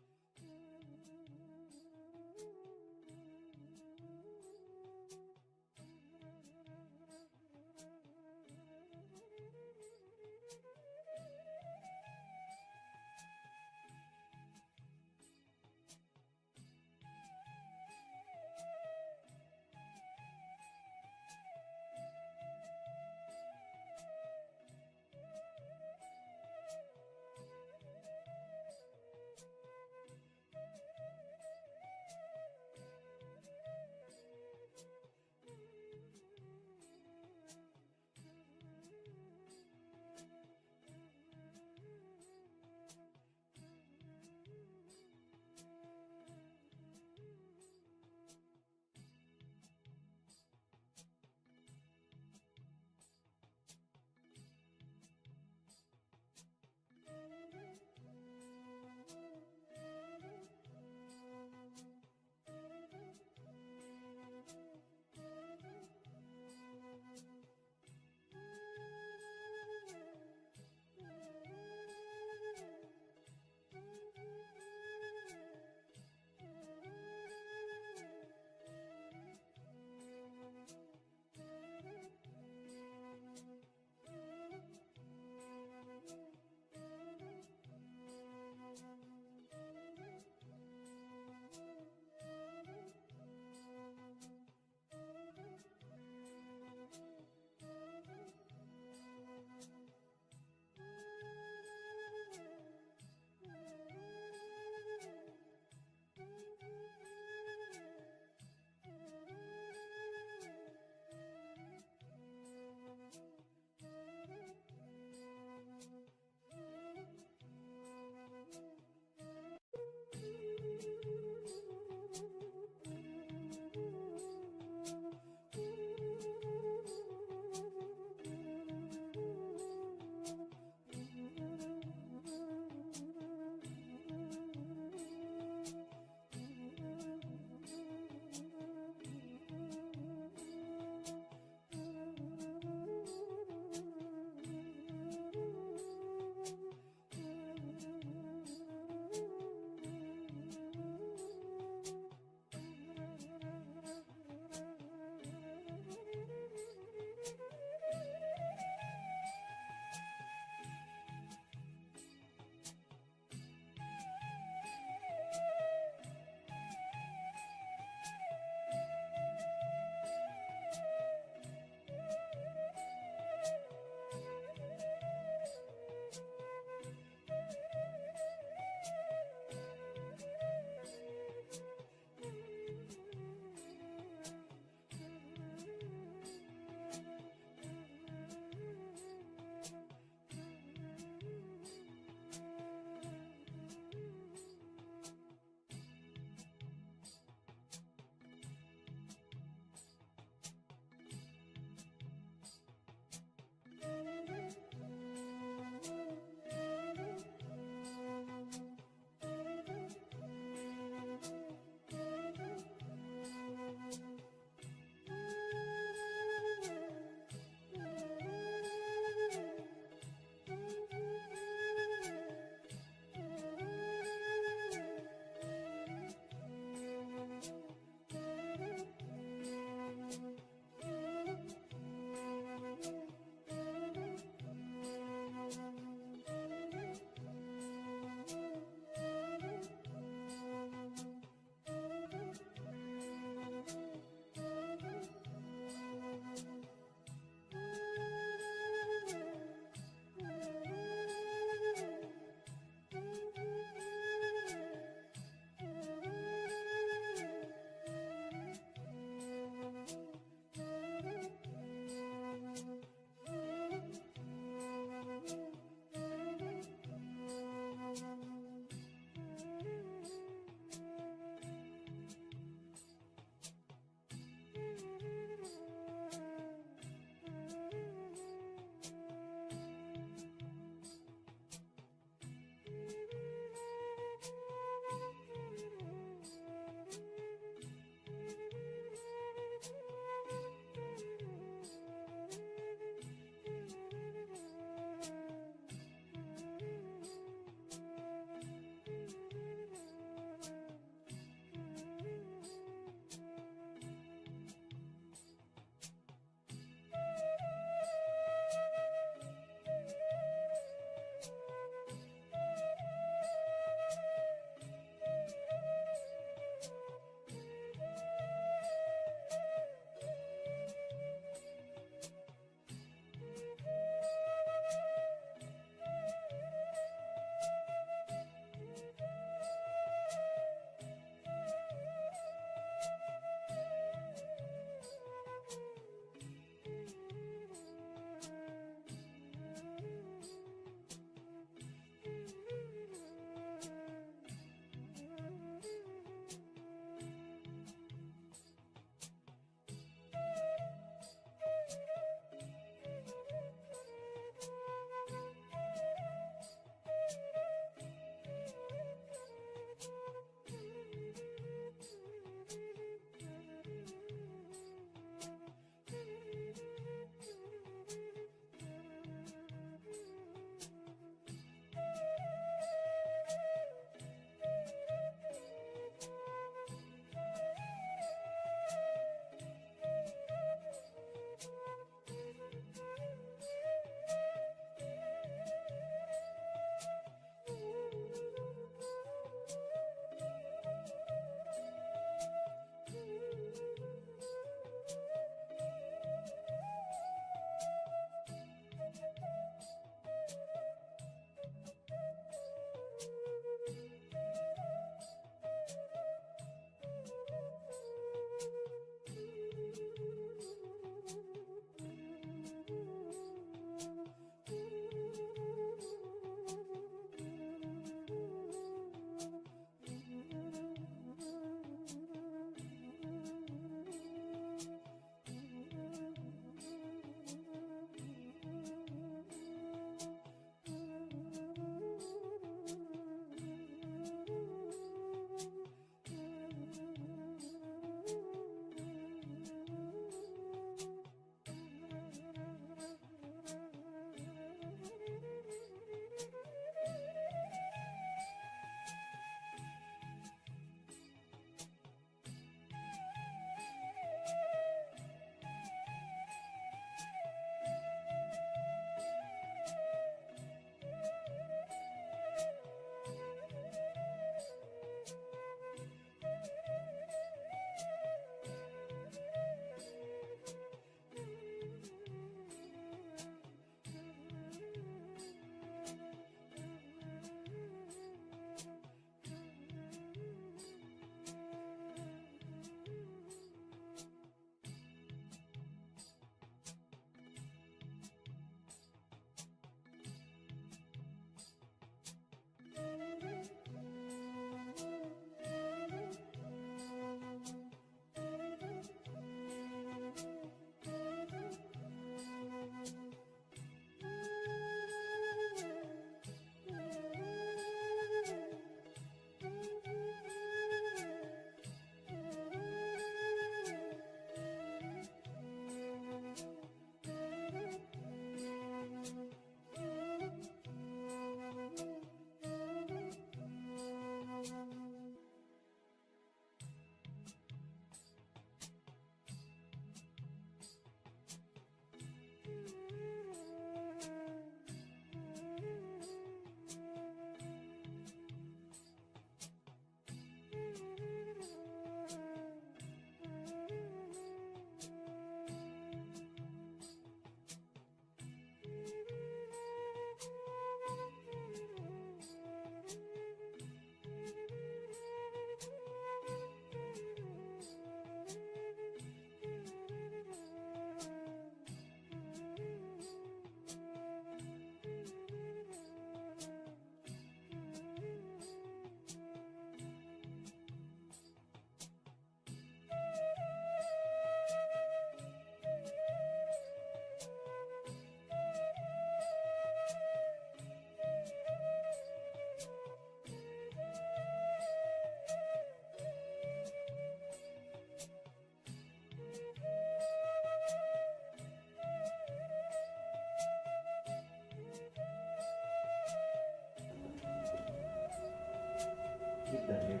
Keep the head,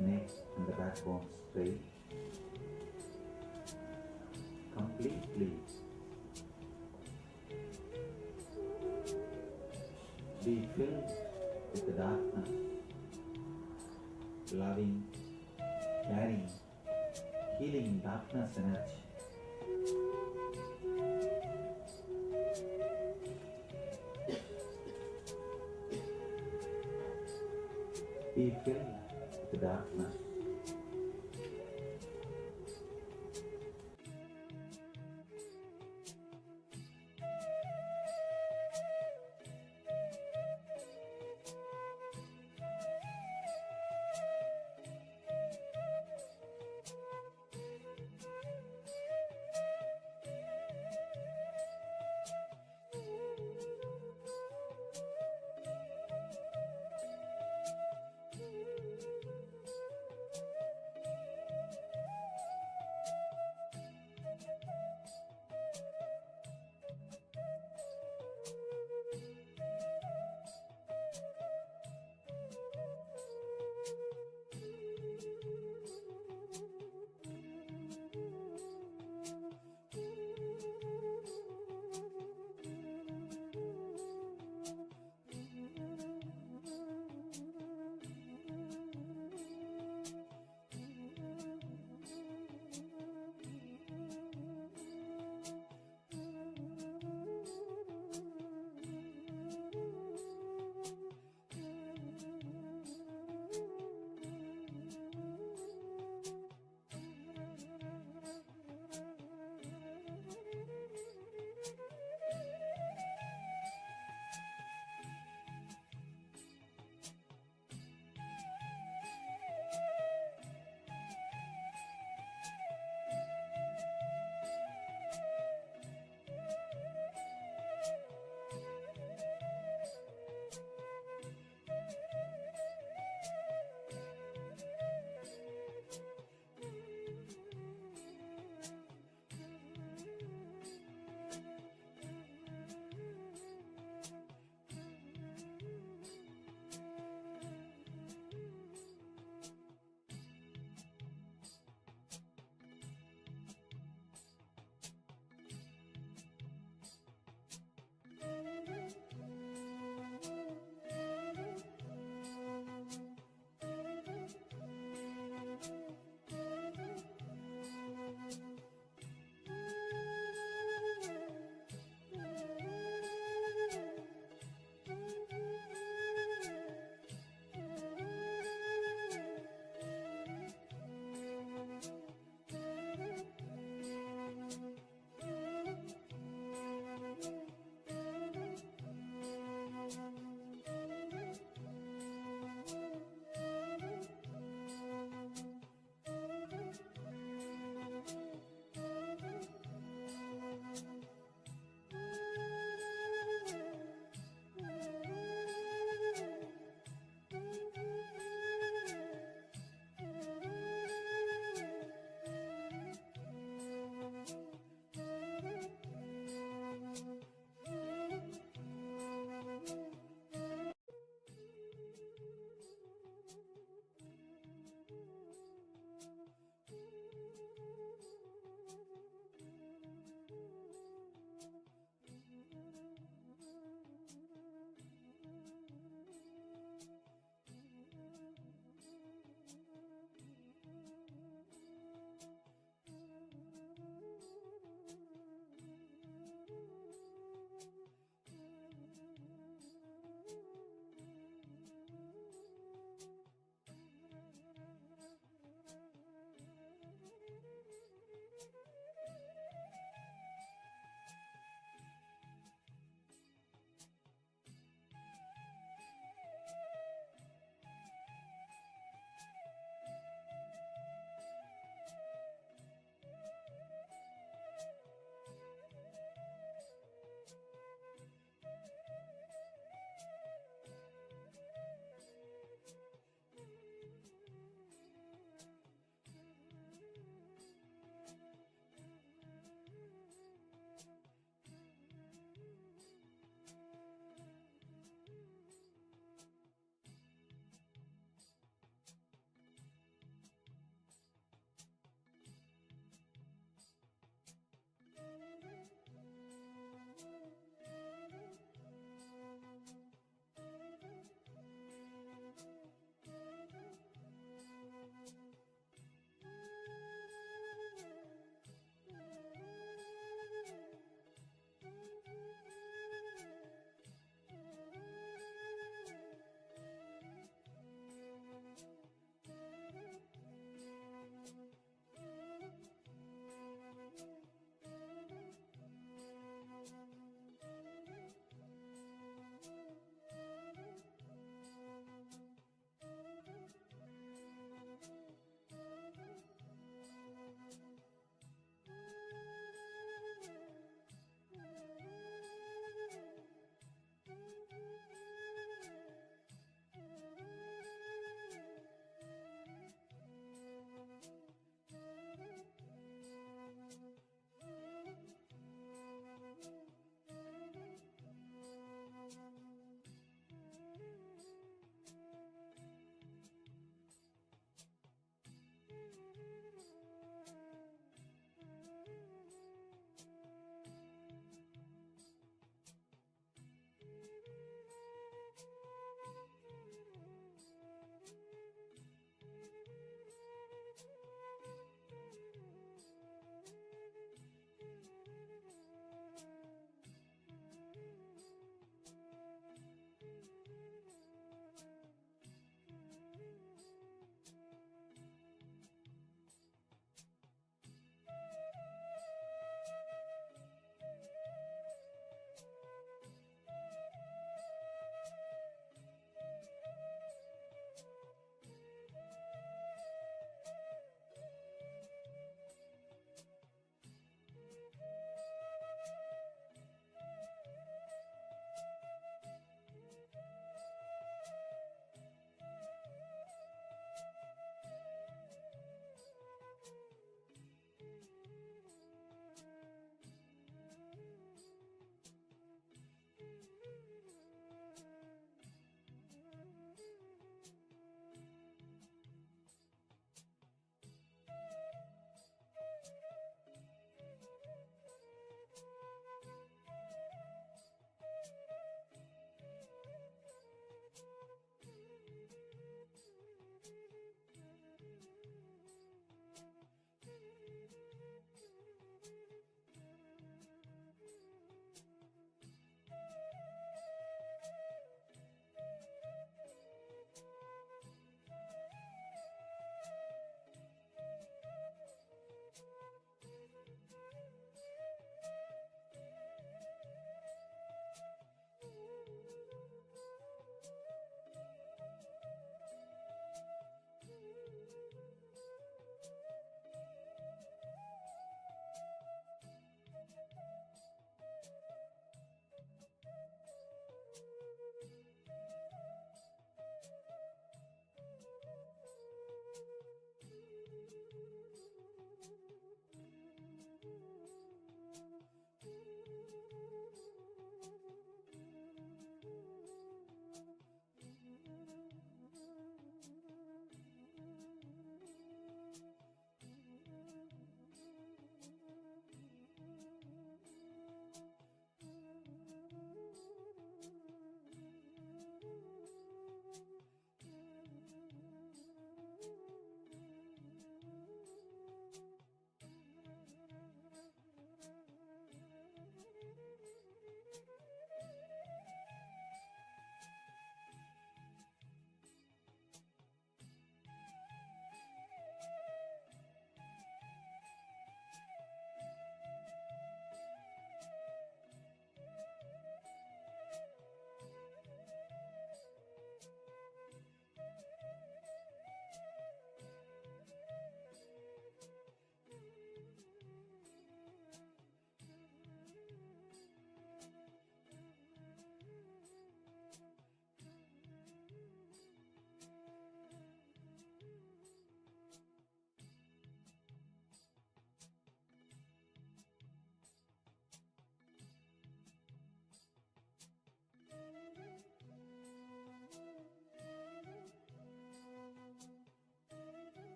neck and the backbone straight. Completely. Be filled with the darkness, loving, caring, healing darkness energy. Be filled with the darkness.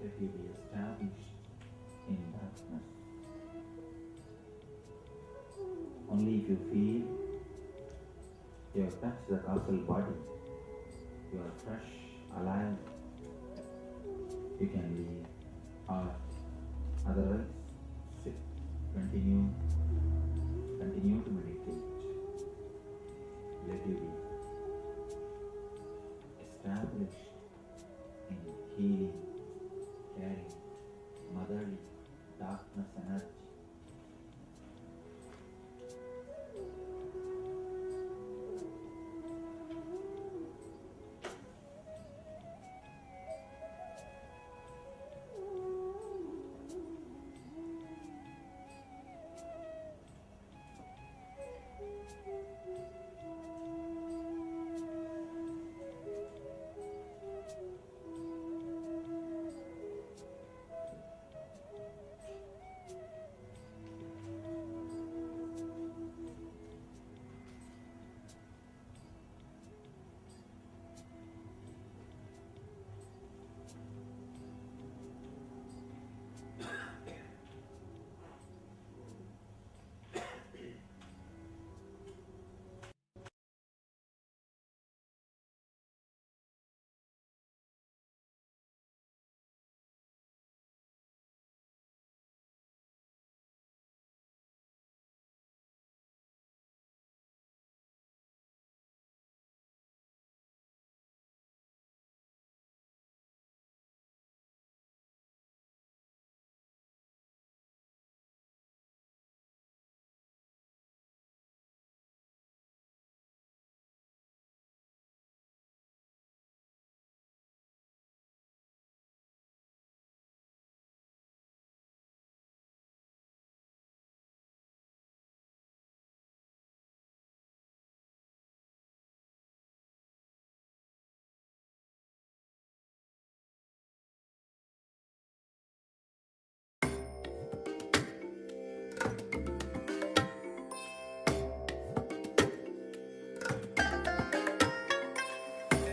Let you be established in darkness. Only if you feel you have touched the causal body, you are fresh, alive, you can leave, or otherwise sit, continue to meditate. Let you be established in healing, caring, motherly, darkness energy.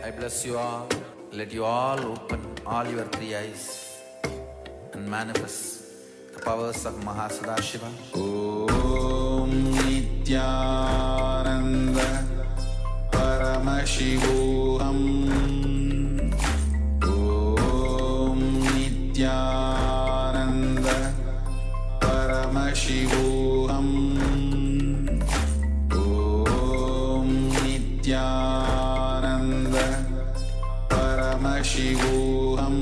I bless you all. Let you all open all your three eyes and manifest the powers of Mahasudashiva. Om Nithyananda Paramashivoham. Om Nithyananda Paramashivoham. Om Nithyananda Paramashivoham.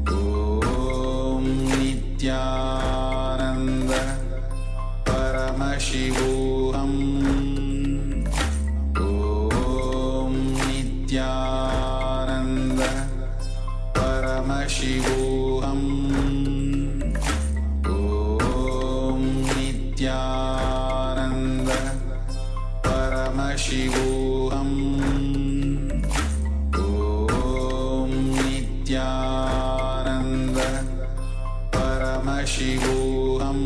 Om Nithyananda Paramashivoham. Om Nithyananda Paramashivoham. Om Nithyananda Paramashivoham. Om Nithyananda Paramashivoham. Om Nithyananda Paramashivoham. Om Nithyananda Paramashivoham.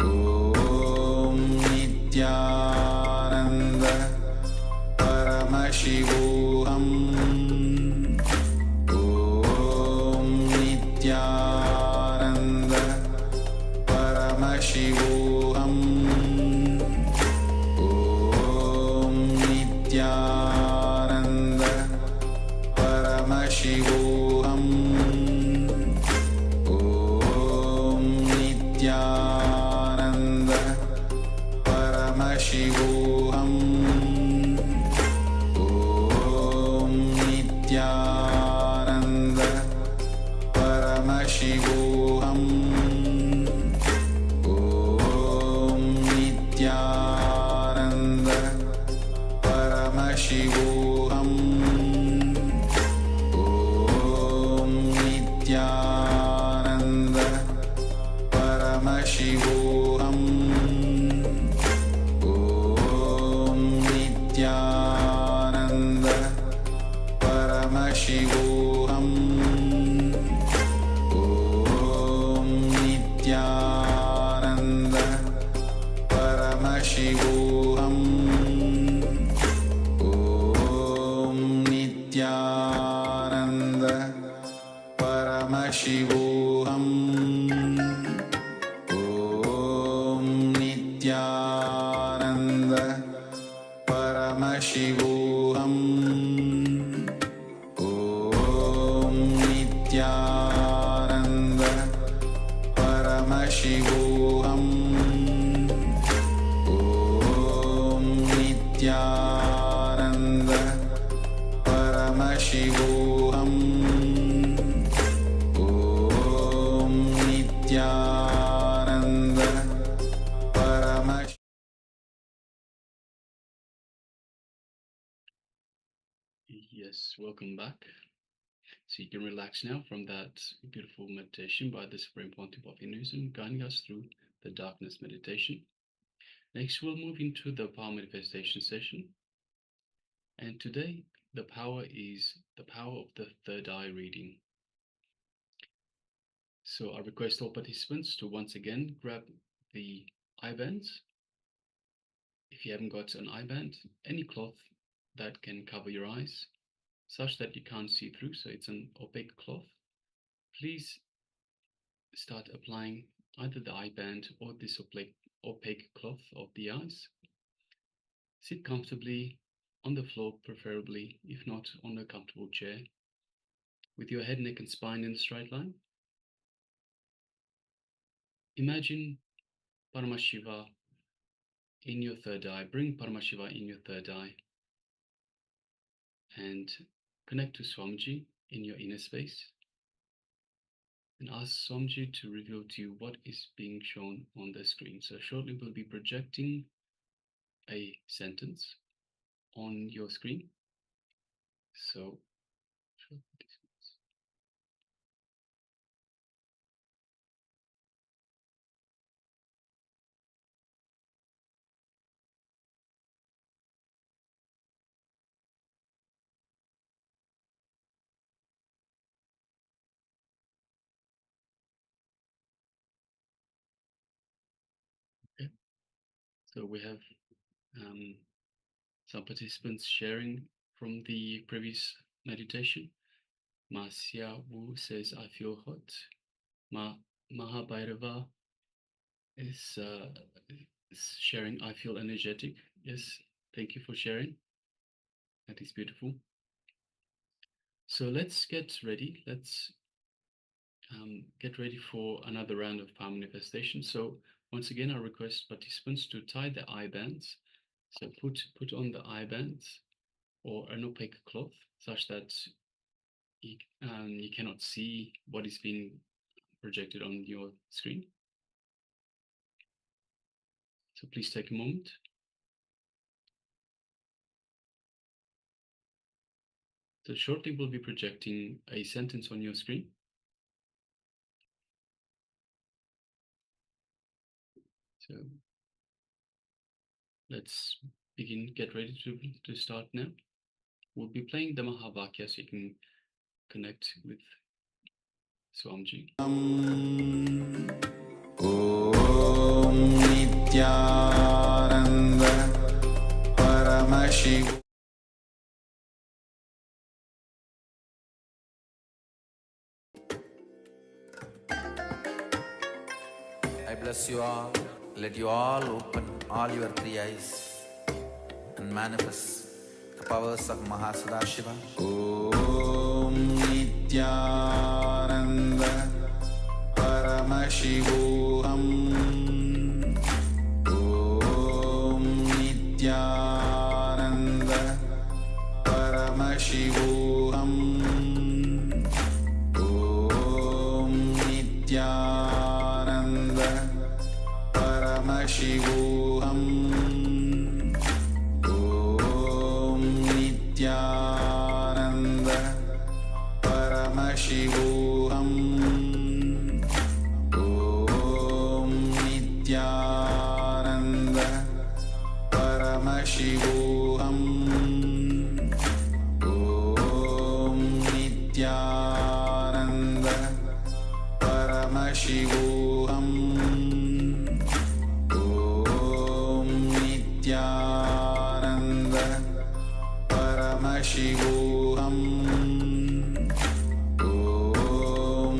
Om Nithyananda Paramashivoham. Om Nithyananda Paramashivoham. Om Nithyananda Paramashivoham. Om Nithyananda Paramashivoham. Om Nithyananda Paramashivoham. Om Nithyananda Paramashivoham. Om Nithyananda Paramashivoham. Om Nithyananda Paramashivoham Om Nithyananda Paramashivoham Om Nithyananda Paramashivoham Om Nithyananda Paramashivoham Om Nithyananda Paramashivoham. Yes, welcome back. So you can relax now from that beautiful meditation by the Supreme Pontiff of Hinduism, guiding us through the darkness meditation. Next, we'll move into the power manifestation session. And today, the power is the power of the third eye reading. So I request all participants to once again grab the eye bands. If you haven't got an eye band, any cloth that can cover your eyes, such that you can't see through, so it's an opaque cloth. Please start applying either the eye band or this opaque cloth of the eyes. Sit comfortably on the floor, preferably, if not on a comfortable chair, with your head, neck, and spine in a straight line. Imagine Paramashiva in your third eye. Bring Paramashiva in your third eye and connect to Swamiji in your inner space, and ask Swamiji to reveal to you what is being shown on the screen. So shortly we'll be projecting a sentence on your screen. So So we have some participants sharing from the previous meditation. Ma Xia Wu says, I feel hot. Mahabhairava is sharing, I feel energetic. Yes, thank you for sharing. That is beautiful. So let's get ready. Let's get ready for another round of power manifestation. So once again, I request participants to tie the eye bands. So put on the eye bands or an opaque cloth such that you cannot see what is being projected on your screen. So please take a moment. So shortly we'll be projecting a sentence on your screen. So let's begin, get ready to start now. We'll be playing the Mahavakya so you can connect with Swamiji. Om Nithyananda Paramashivoham. I bless you all. Let you all open all your three eyes and manifest the powers of Mahasudashiva. Om Nithyananda Paramashivoham Om Nithyananda Paramashivoham Om Nithyananda Paramashivoham Om Nithyananda Paramashivoham Om Nithyananda Paramashivoham Om Nithyananda Paramashivoham Om Nithyananda Paramashivoham Om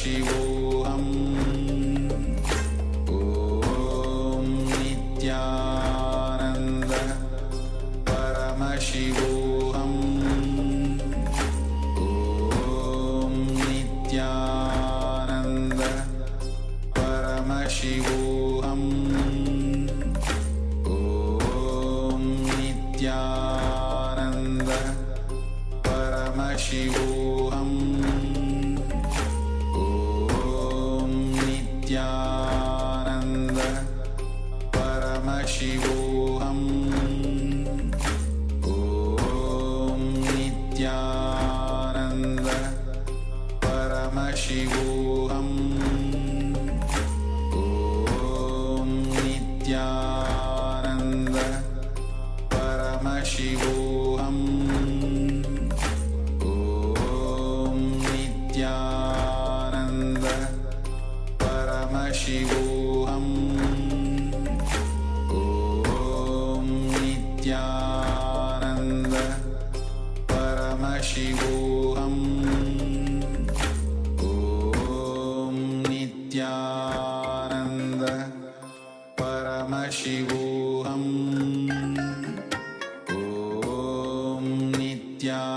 Paramashivoham Om Nithyananda Paramashivoham Om Nithyananda Paramashivoham Om Nithyananda Paramashivoham Om Nithyananda Paramashivoham Om Nithyananda Paramashivoham Om Nithyananda Paramashivoham Om Nithyananda Paramashivoham Om Nithyananda Paramashivoham Om Nithyananda Paramashivoham Om Nithyananda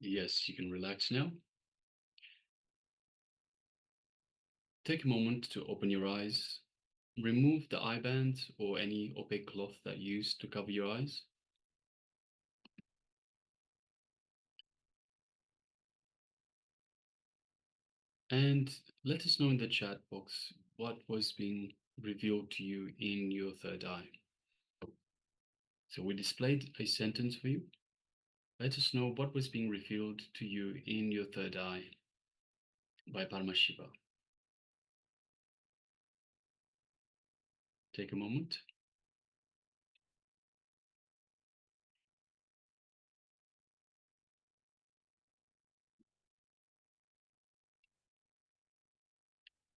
Yes, you can relax now. Take a moment to open your eyes. Remove the eye band or any opaque cloth that you used to cover your eyes. And let us know in the chat box what was being revealed to you in your third eye. So we displayed a sentence for you. Let us know what was being revealed to you in your third eye by Paramashiva. Take a moment.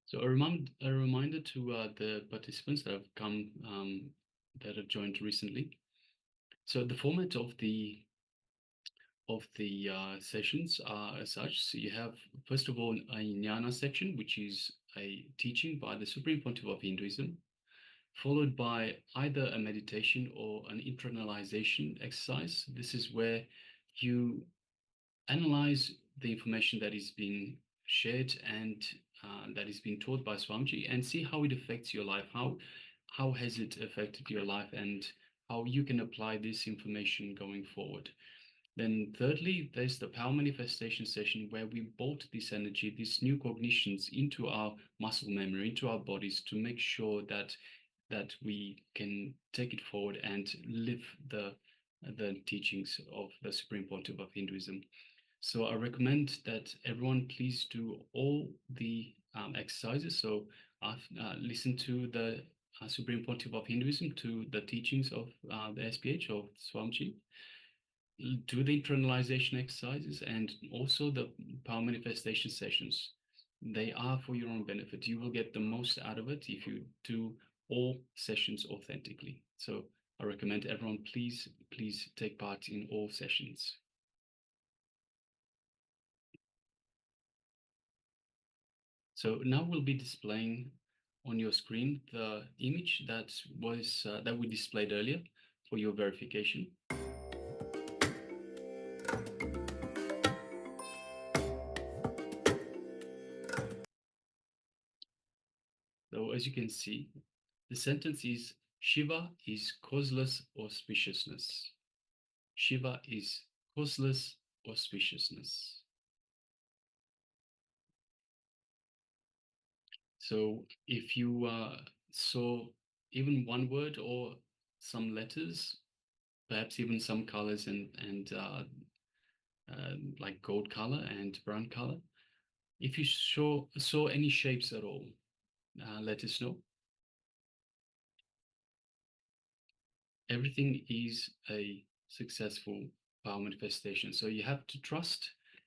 So a reminder to the participants that have come, that have joined recently. So the format of the sessions are as such. So you have, first of all, a jnana section, which is a teaching by the Supreme Pontiff of Hinduism, followed by either a meditation or an internalization exercise. This is where you analyze the information that is being shared and that is being taught by Swamiji, and see how it affects your life. How has it affected your life, and how you can apply this information going forward. Then thirdly, there's the power manifestation session, where we bolt this energy, these new cognitions, into our muscle memory, into our bodies, to make sure that we can take it forward and live the teachings of the Supreme Pontiff of Hinduism. So I recommend that everyone please do all the exercises. So listen to the Supreme Pontiff of Hinduism, to the teachings of the SPH of Swamiji, do the internalization exercises, and also the power manifestation sessions. They are for your own benefit. You will get the most out of it if you do all sessions authentically. So I recommend everyone please take part in all sessions. So now we'll be displaying on your screen the image that was that we displayed earlier for your verification. So as you can see, the sentence is, Shiva is causeless auspiciousness. Shiva is causeless auspiciousness. So if you saw even one word or some letters, perhaps even some colors and like gold color and brown color, if you saw any shapes at all, let us know. Everything is a successful power manifestation. So you have to trust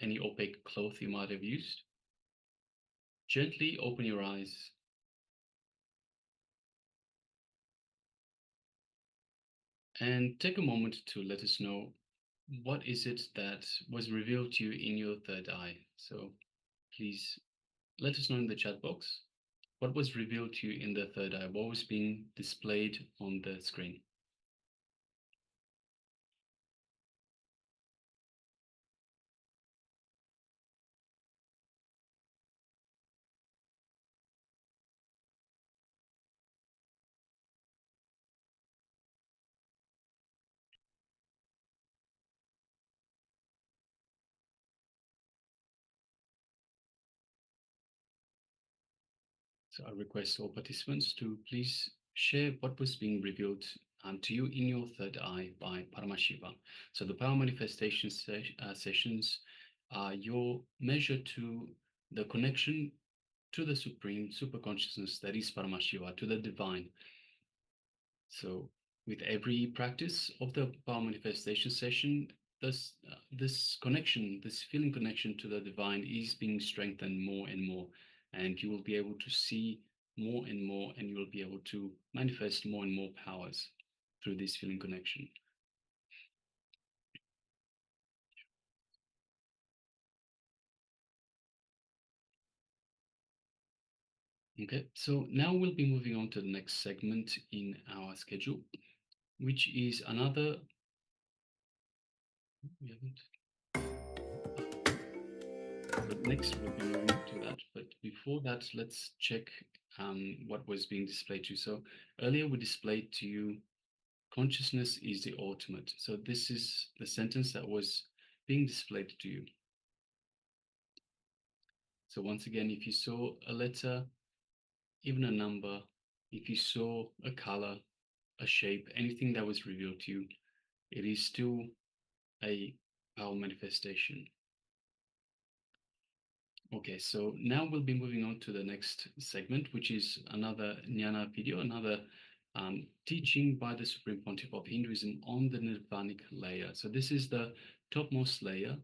any opaque cloth you might have used. Gently open your eyes and take a moment to let us know what is it that was revealed to you in your third eye. So please let us know in the chat box what was revealed to you in the third eye, what was being displayed on the screen. So I request all participants to please share what was being revealed to you in your third eye by Paramashiva. So the power manifestation sessions are your measure to the connection to the supreme super consciousness that is Paramashiva, to the divine. So with every practice of the power manifestation session, this connection, this feeling connection to the divine is being strengthened more and more, and you will be able to see more and more, and you will be able to manifest more and more powers through this feeling connection. Okay, so now we'll be moving on to the next segment in our schedule, which is another. We haven't. But next we'll be moving to that. But before that, let's check what was being displayed to you. So earlier we displayed to you, consciousness is the ultimate. So this is the sentence that was being displayed to you. So once again, if you saw a letter, even a number, if you saw a color, a shape, anything that was revealed to you, it is still a power manifestation. Okay, so now we'll be moving on to the next segment, which is another Jnana video, another teaching by the Supreme Pontiff of Hinduism on the Nirvanic layer. So this is the topmost layer.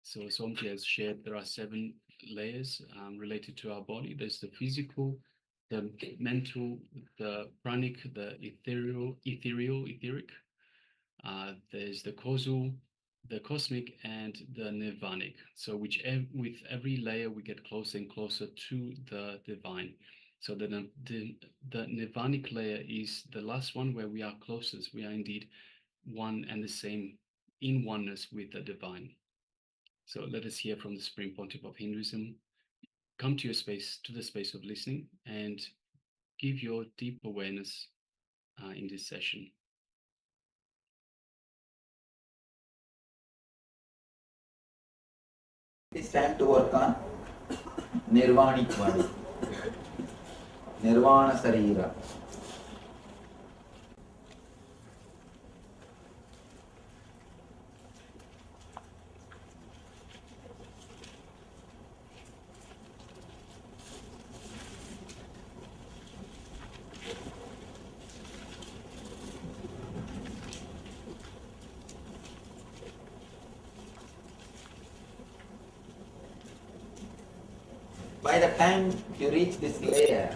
So Somji has shared there are 7 layers related to our body. There's the physical, the mental, the pranic, the etheric. There's the causal, the cosmic, and the nirvanic. So with every layer we get closer and closer to the divine. So the nirvanic layer is the last one where we are closest. We are indeed one and the same in oneness with the divine. So let us hear from the Supreme Pontiff of Hinduism. Come to your space, to the space of listening, and give your deep awareness in this session. It's time to work on Nirvanic body, Nirvana Sarira. By the time you reach this layer,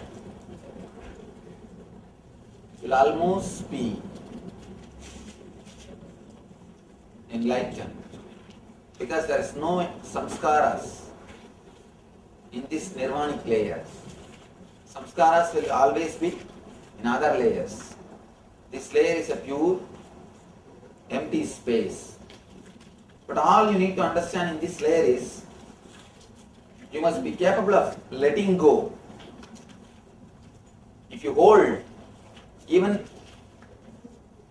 you'll almost be enlightened, because there is no samskaras in this nirvanic layer. Samskaras will always be in other layers. This layer is a pure empty space. But all you need to understand in this layer is you must be capable of letting go. If you hold, even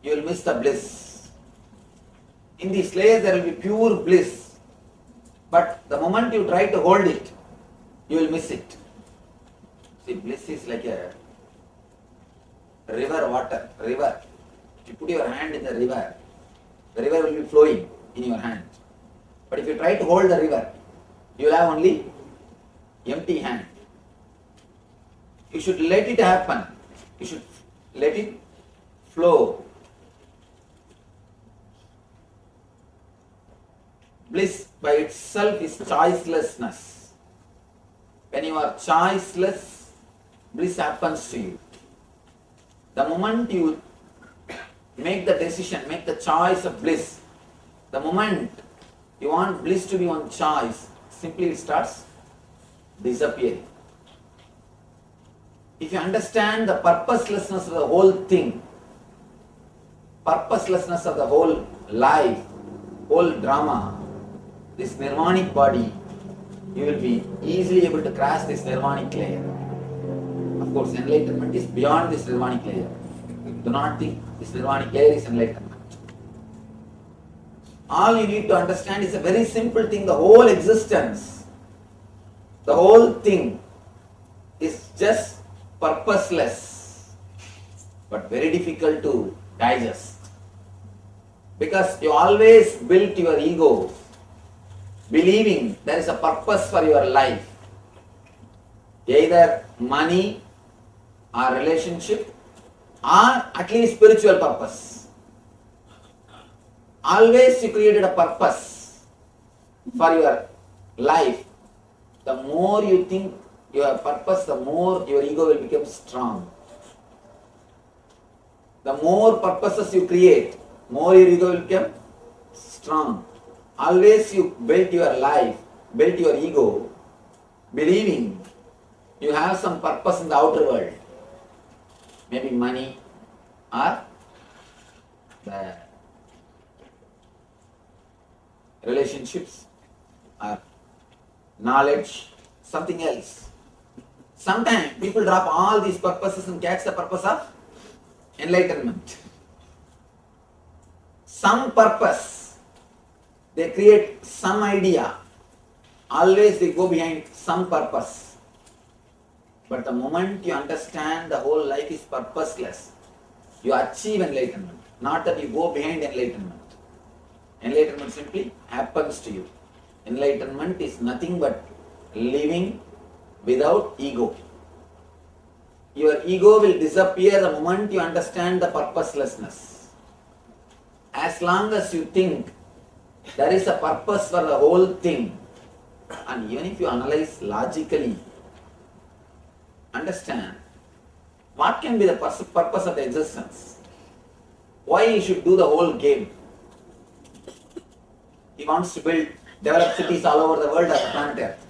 you will miss the bliss. In this layer there will be pure bliss, but the moment you try to hold it, you will miss it. See, bliss is like a river water, river. If you put your hand in the river will be flowing in your hand. But if you try to hold the river, you will have only empty hand. You should let it happen. You should let it flow. Bliss by itself is choicelessness. When you are choiceless, bliss happens to you. The moment you make the decision, make the choice of bliss, the moment you want bliss to be one choice, simply it starts disappearing. If you understand the purposelessness of the whole thing, purposelessness of the whole life, whole drama, this nirvanic body, you will be easily able to cross this nirvanic layer. Of course, enlightenment is beyond this nirvanic layer. Do not think this nirvanic layer is enlightenment. All you need to understand is a very simple thing. The whole existence, the whole thing is just purposeless, but very difficult to digest. Because you always built your ego believing there is a purpose for your life. Either money or relationship or at least spiritual purpose. Always you created a purpose for your life. The more you think you have purpose, the more your ego will become strong. The more purposes you create, more your ego will become strong. Always you built your life, built your ego, believing you have some purpose in the outer world. Maybe money or the relationships or knowledge, something else. Sometimes people drop all these purposes and catch the purpose of enlightenment. Some purpose, they create some idea. Always they go behind some purpose. But the moment you understand the whole life is purposeless, you achieve enlightenment. Not that you go behind enlightenment. Enlightenment simply happens to you. Enlightenment is nothing but living without ego. Your ego will disappear the moment you understand the purposelessness. As long as you think there is a purpose for the whole thing, and even if you analyze logically, understand what can be the purpose of the existence. Why you should do the whole game. He wants to develop cities all over the world as a planet Earth.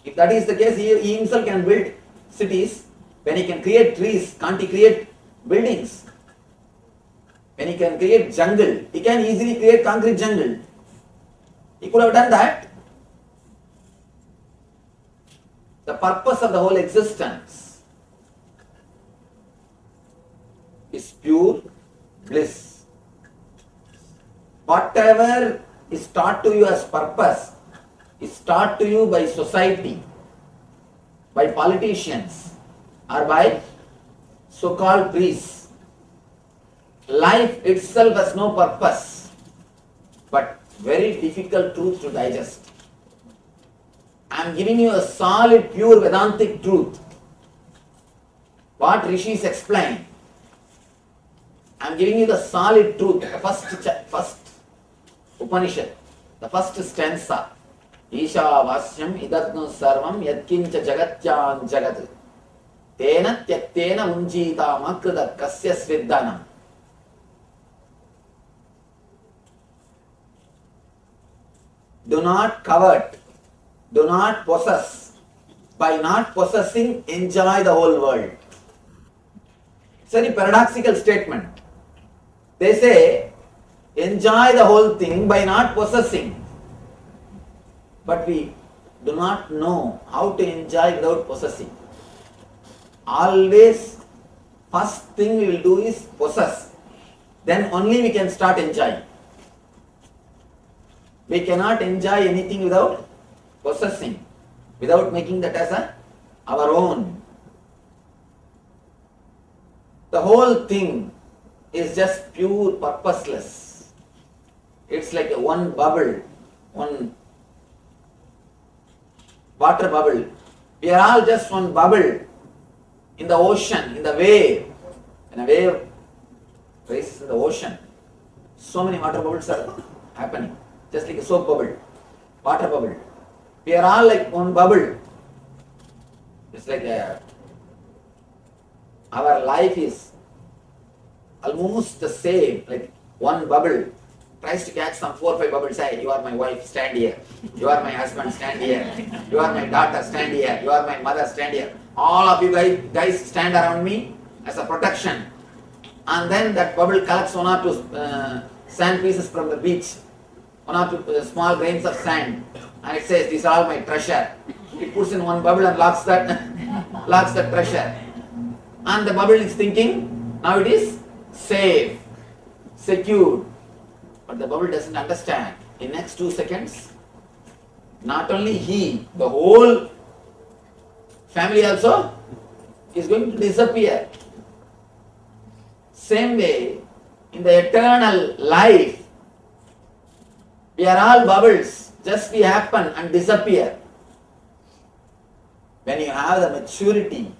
If that is the case, he himself can build cities. When he can create trees, can't he create buildings? When he can create jungle, he can easily create concrete jungle. He could have done that. The purpose of the whole existence is pure bliss. Whatever is taught to you as purpose is taught to you by society, by politicians, or by so-called priests. Life itself has no purpose, but very difficult truth to digest. I am giving you a solid, pure Vedantic truth. What rishis explain. I am giving you the solid truth, the first Upanishad, the first stanza. Isha vasyam idatnu sarvam yatkincha jagatyan jagat tena tyaktena unjita makrita kasya sviddanam. Do not covet, do not possess. By not possessing, enjoy the whole world. It's a very paradoxical statement. They say, enjoy the whole thing by not possessing. But we do not know how to enjoy without possessing. Always, first thing we will do is possess. Then only we can start enjoying. We cannot enjoy anything without possessing, without making that as our own. The whole thing is just pure purposeless. It's like one bubble, one water bubble. We are all just one bubble in the ocean, in the wave. When a wave races in the ocean, so many water bubbles are happening. Just like a soap bubble, water bubble. We are all like one bubble. It's like our life is almost the same, like one bubble. Tries to catch some 4 or 5 bubbles. Say, you are my wife, stand here. You are my husband, stand here. You are my daughter, stand here. You are my mother, stand here. All of you guys stand around me as a protection. And then that bubble collects 1 or 2 sand pieces from the beach. 1 or 2 small grains of sand. And it says, these are all my treasure. It puts in one bubble and locks that treasure. And the bubble is thinking, now it is safe, secure. But the bubble doesn't understand. In next 2 seconds, not only he, the whole family also is going to disappear. Same way, in the eternal life, we are all bubbles, just we happen and disappear. When you have the maturity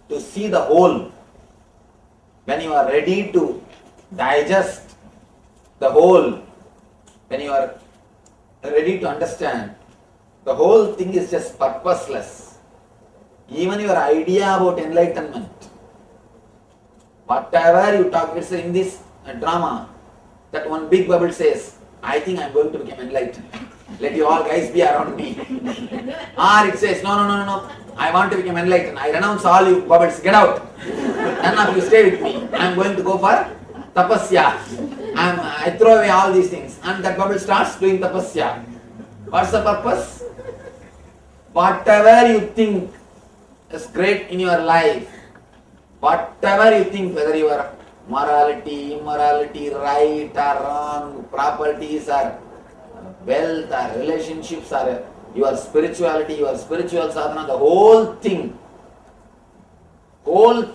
to see the whole, when you are ready to digest the whole, when you are ready to understand, the whole thing is just purposeless. Even your idea about enlightenment, whatever you talk, it's in this drama, that one big bubble says, I think I am going to become enlightened. Let you all guys be around me. Or it says, no, I want to become enlightened. I renounce all you bubbles, get out. None of you stay with me. I am going to go for tapasya. I throw away all these things. And that bubble starts doing tapasya. What's the purpose? Whatever you think is great in your life, whatever you think, whether your morality, immorality, right or wrong, properties or wealth or relationships or your spirituality, your spiritual sadhana, the whole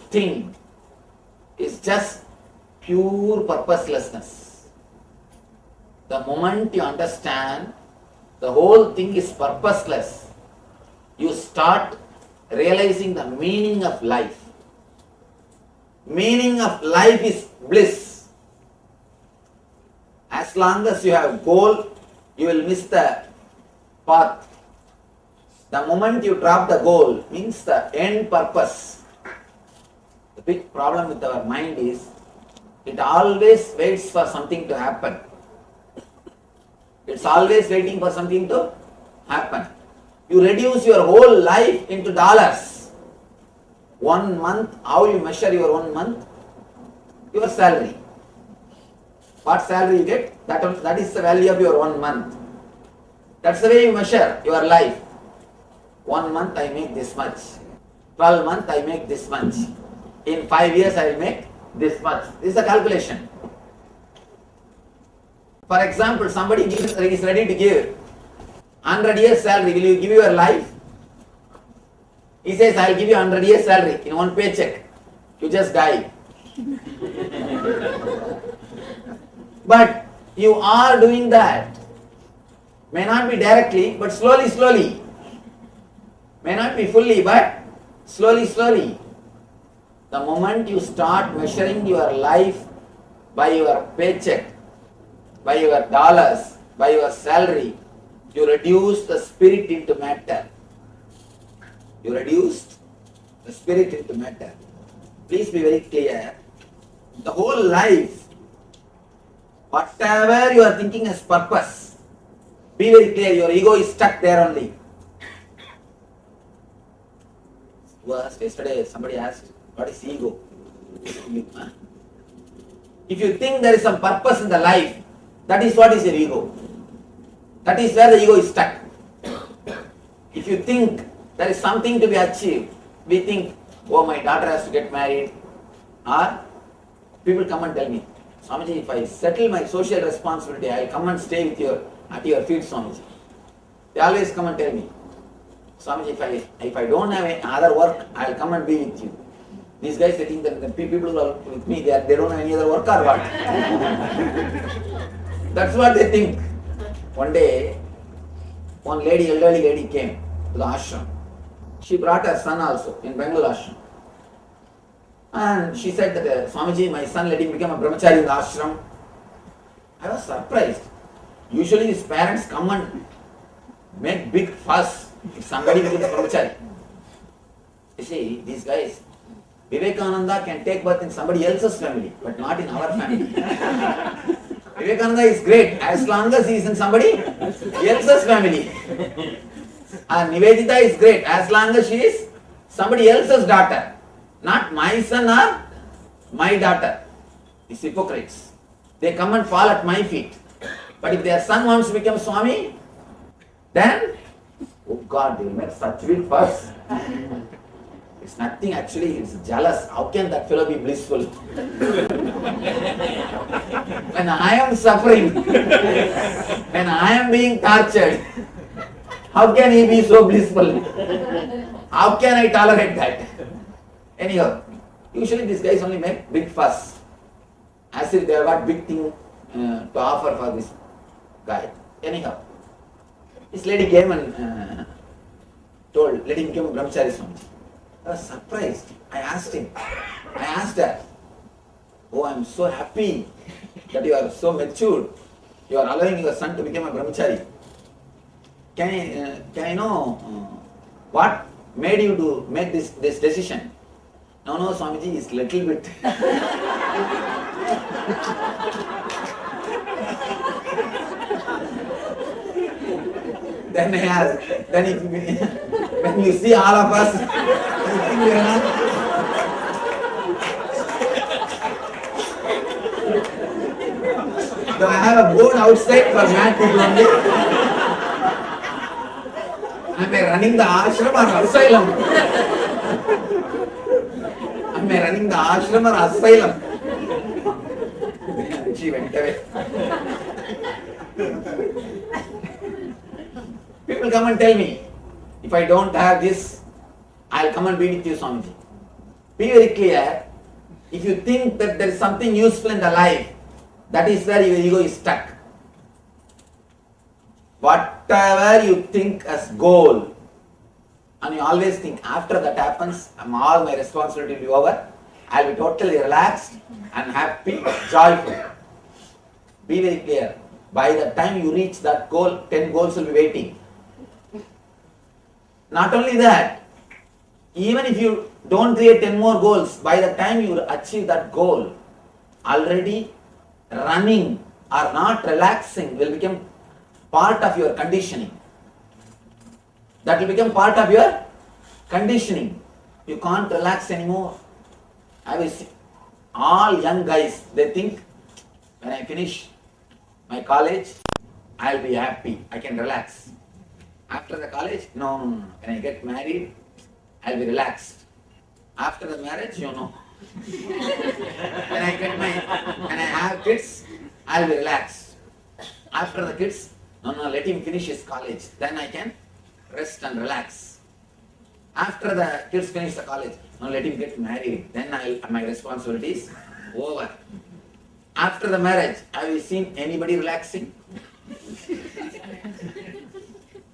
thing is just pure purposelessness. The moment you understand the whole thing is purposeless, you start realizing the meaning of life. Meaning of life is bliss. As long as you have goal, you will miss the path. The moment you drop the goal means the end purpose. The big problem with our mind is it always waits for something to happen. It's always waiting for something to happen. You reduce your whole life into dollars. 1 month, how you measure your 1 month? Your salary. What salary you get? That is the value of your 1 month. That's the way you measure your life. 1 month I make this much. 12 months I make this much. In 5 years I will make this much. This is a calculation. For example, somebody is ready to give 100 years salary. Will you give your life? He says, I will give you 100 years salary in one paycheck. You just die. But you are doing that. May not be directly, but slowly. May not be fully, but slowly. The moment you start measuring your life by your paycheck, by your dollars, by your salary, you reduce the spirit into matter. You reduced the spirit into matter. Please be very clear. The whole life, whatever you are thinking as purpose, be very clear, your ego is stuck there only. Yesterday somebody asked, what is ego? If you think there is some purpose in the life, that is what is your ego. That is where the ego is stuck. If you think there is something to be achieved, we think, oh, my daughter has to get married. Or people come and tell me, Swamiji, if I settle my social responsibility, I will come and stay with at your feet, Swamiji. They always come and tell me, Swamiji, if I don't have any other work, I will come and be with you. These guys, they think that the people who are with me, they don't have any other work or what? That's what they think. One day, one elderly lady came to the ashram. She brought her son also in Bangalore ashram. And she said that, Swamiji, my son, let him become a brahmachari in the ashram. I was surprised. Usually his parents come and make big fuss if somebody becomes brahmachari. You see, these guys, Vivekananda can take birth in somebody else's family, but not in our family. Vivekananda is great as long as he is in somebody else's family. And Nivedita is great as long as she is somebody else's daughter, not my son or my daughter. These hypocrites. They come and fall at my feet. But if their son wants to become Swami, then, oh God, they will make such big fuss. It's nothing actually, it's jealous. How can that fellow be blissful? When I am suffering, when I am being tortured, how can he be so blissful? How can I tolerate that? Anyhow, usually these guys only make big fuss. As if they have got big thing to offer for this guy. Anyhow, this lady came and told, let him become a brahmachari Swami. I was surprised. I asked her, oh, I am so happy that you are so mature. You are allowing your son to become a brahmachari. Can I know what made you to make this decision? No, Swamiji, it's little bit. Then I asked, when you see all of us, you think we are not? So I have a board outside for mad people only. Am I running the ashram or asylum? Am I running the ashram or asylum? She went away. People come and tell me, if I don't have this, I'll come and be with you, Swamiji. Be very clear. If you think that there is something useful in the life, that is where your ego is stuck. Whatever you think as goal, and you always think after that happens, all my responsibility will be over, I'll be totally relaxed and happy, joyful. Be very clear. By the time you reach that goal, 10 goals will be waiting. Not only that, even if you don't create 10 more goals, by the time you achieve that goal, already running or not relaxing will become part of your conditioning. That will become part of your conditioning. You can't relax anymore. I will see all young guys, they think when I finish my college, I'll be happy, I can relax. After the college, no. When I get married, I'll be relaxed. After the marriage, when I have kids, I'll be relaxed. After the kids, no, let him finish his college. Then I can rest and relax. After the kids finish the college, no, let him get married. Then my responsibility is over. After the marriage, have you seen anybody relaxing?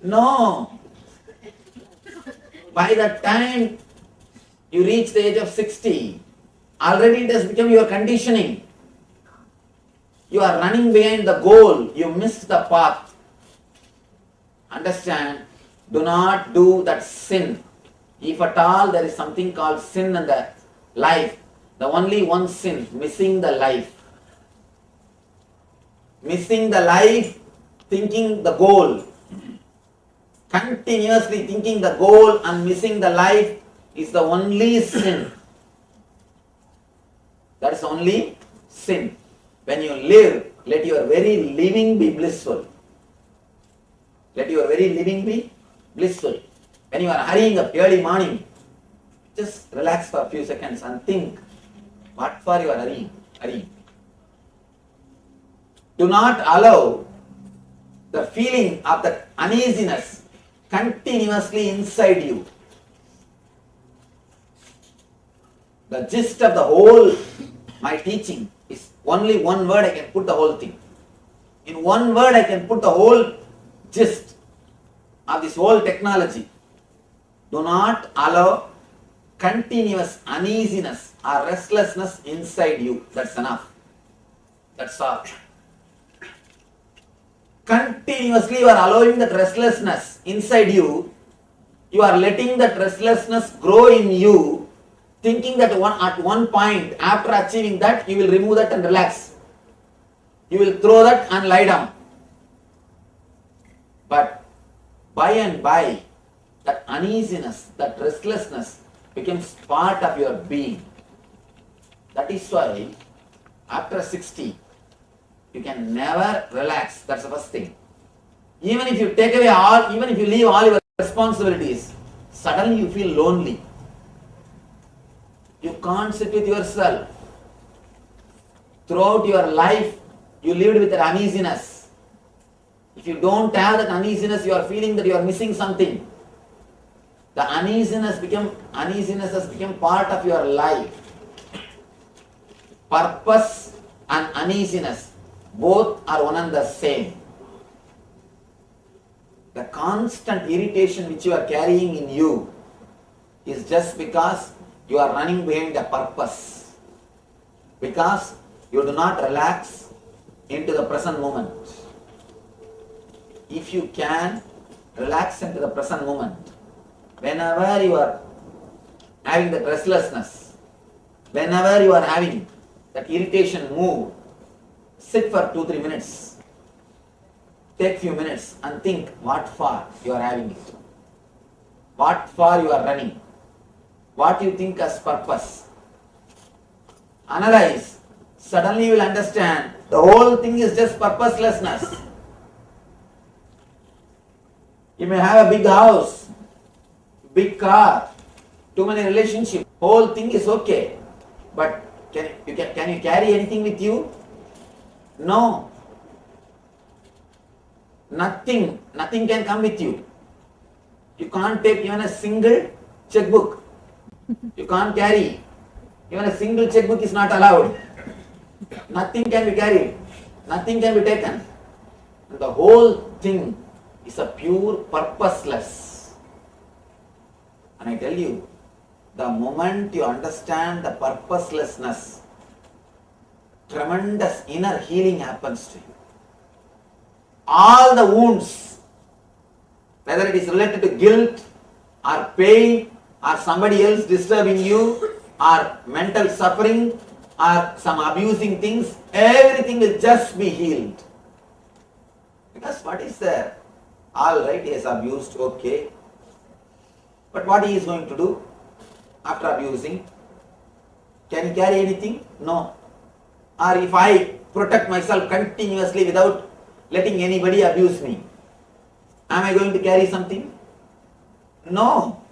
No. By the time you reach the age of 60, already it has become your conditioning. You are running behind the goal. You missed the path. Understand? Do not do that sin. If at all there is something called sin in the life, the only one sin, missing the life. Missing the life, thinking the goal. Continuously thinking the goal and missing the life is the only sin. That is only sin. When you live, let your very living be blissful. Let your very living be blissful. When you are hurrying up early morning, just relax for a few seconds and think, what for you are hurrying? Do not allow the feeling of the uneasiness continuously inside you. The gist of the whole my teaching is only one word. I can put the whole thing. In one word I can put the whole gist of this whole technology. Do not allow continuous uneasiness or restlessness inside you. That's enough. That's all. Continuously you are allowing that restlessness inside you. You are letting that restlessness grow in you, thinking that at one point, after achieving that, you will remove that and relax. You will throw that and lie down. But by and by, that uneasiness, that restlessness becomes part of your being. That is why after 60, you can never relax. That's the first thing. Even if you take away all, even if you leave all your responsibilities, suddenly you feel lonely. You can't sit with yourself. Throughout your life, you lived with an uneasiness. If you don't have that uneasiness, you are feeling that you are missing something. The uneasiness has become part of your life. Purpose and uneasiness, both are one and the same. The constant irritation which you are carrying in you is just because you are running behind a purpose. Because you do not relax into the present moment. If you can relax into the present moment, whenever you are having that restlessness, whenever you are having that irritation mood, sit for 2-3 minutes. Take few minutes and think what for you are having it. What for you are running. What you think as purpose. Analyze. Suddenly you will understand the whole thing is just purposelessness. You may have a big house, big car, too many relationships. Whole thing is okay. But can you carry anything with you? No. Nothing can come with you. You can't take even a single checkbook. You can't carry. Even a single checkbook is not allowed. Nothing can be carried. Nothing can be taken. And the whole thing is a pure purposeless. And I tell you, the moment you understand the purposelessness, tremendous inner healing happens to you. All the wounds, whether it is related to guilt or pain or somebody else disturbing you or mental suffering or some abusing things, everything will just be healed. Because what is there? Alright, he has abused, okay. But what he is going to do after abusing? Can he carry anything? No. Or if I protect myself continuously without letting anybody abuse me, am I going to carry something? No.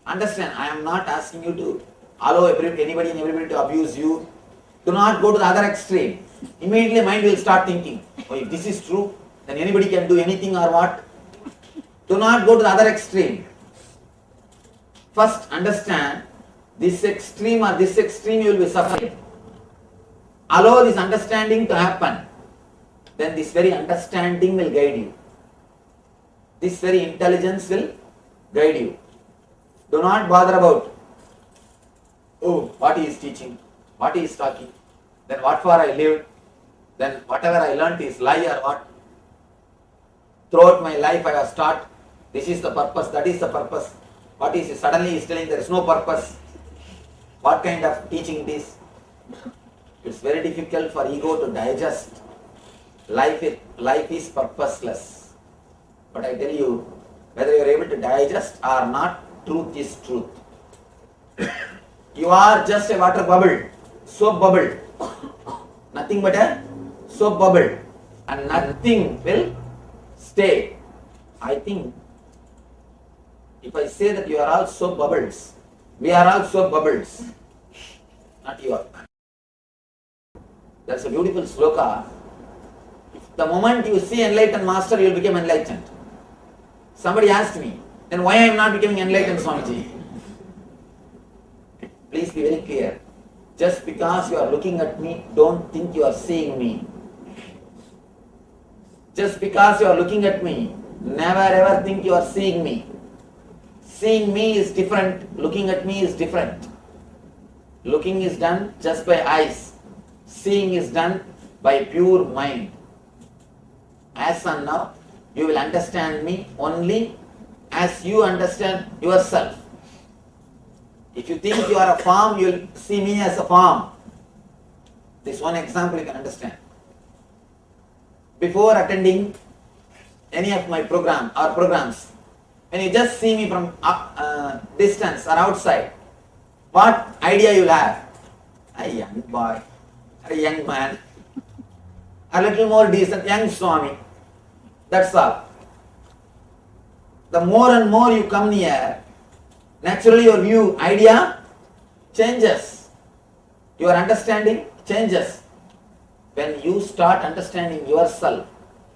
Understand, I am not asking you to allow anybody and everybody to abuse you. Do not go to the other extreme. Immediately mind will start thinking, oh, if this is true, then anybody can do anything or what? Do not go to the other extreme. First understand this extreme or this extreme you will be suffering. Allow this understanding to happen. Then this very understanding will guide you. This very intelligence will guide you. Do not bother about, oh, what he is teaching, what he is talking, then what for I lived, then whatever I learnt is lie or what. Throughout my life I have taught, this is the purpose, that is the purpose. What is it? Suddenly he is telling there is no purpose. What kind of teaching it is? It's very difficult for ego to digest. Life is purposeless. But I tell you, whether you are able to digest or not, truth is truth. You are just a water bubble, soap bubble. Nothing but a soap bubble. And nothing will stay. I think if I say that you are all soap bubbles, we are all soap bubbles, not you. That's a beautiful sloka. The moment you see enlightened master, you will become enlightened. Somebody asked me, then why I am not becoming enlightened, Swamiji? Please be very clear. Just because you are looking at me, don't think you are seeing me. Just because you are looking at me, never ever think you are seeing me. Seeing me is different, looking at me is different. Looking is done just by eyes. Seeing is done by pure mind. as and now, you will understand me only as you understand yourself. If you think you are a farm, you will see me as a farm. This one example you can understand. Before attending any of my programs, when you just see me from distance or outside, what idea you will have? A young boy, a young man, a little more decent, young Swami. That's all. The more and more you come near, naturally your view, idea changes. Your understanding changes. When you start understanding yourself,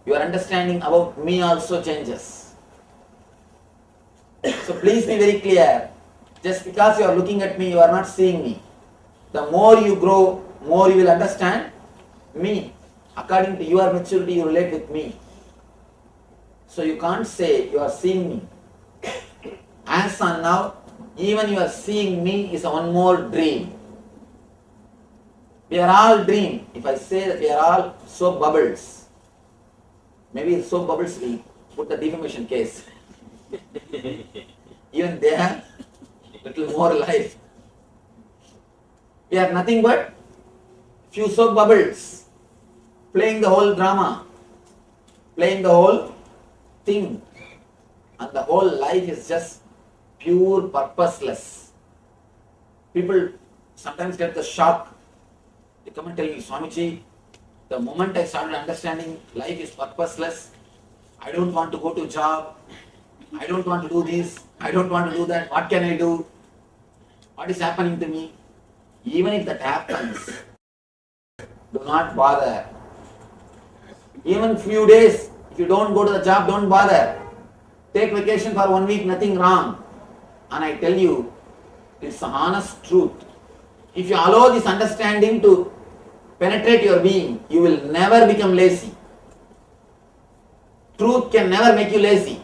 your understanding about me also changes. So please be very clear. Just because you are looking at me, you are not seeing me. The more you grow, more you will understand me. According to your maturity, you relate with me. So you can't say you are seeing me. As on now, even you are seeing me is one more dream. We are all dream. If I say that we are all soap bubbles, maybe soap bubbles will put the defamation case. Even they have little more life. We are nothing but few soap bubbles, playing the whole drama, playing the whole thing, and the whole life is just pure purposeless. People sometimes get the shock. They come and tell me, Swamiji, the moment I started understanding life is purposeless, I don't want to go to job, I don't want to do this, I don't want to do that, what can I do? What is happening to me? Even if that happens, do not bother. Even few days, if you don't go to the job, don't bother. Take vacation for 1 week, nothing wrong. And I tell you, it's the honest truth. If you allow this understanding to penetrate your being, you will never become lazy. Truth can never make you lazy.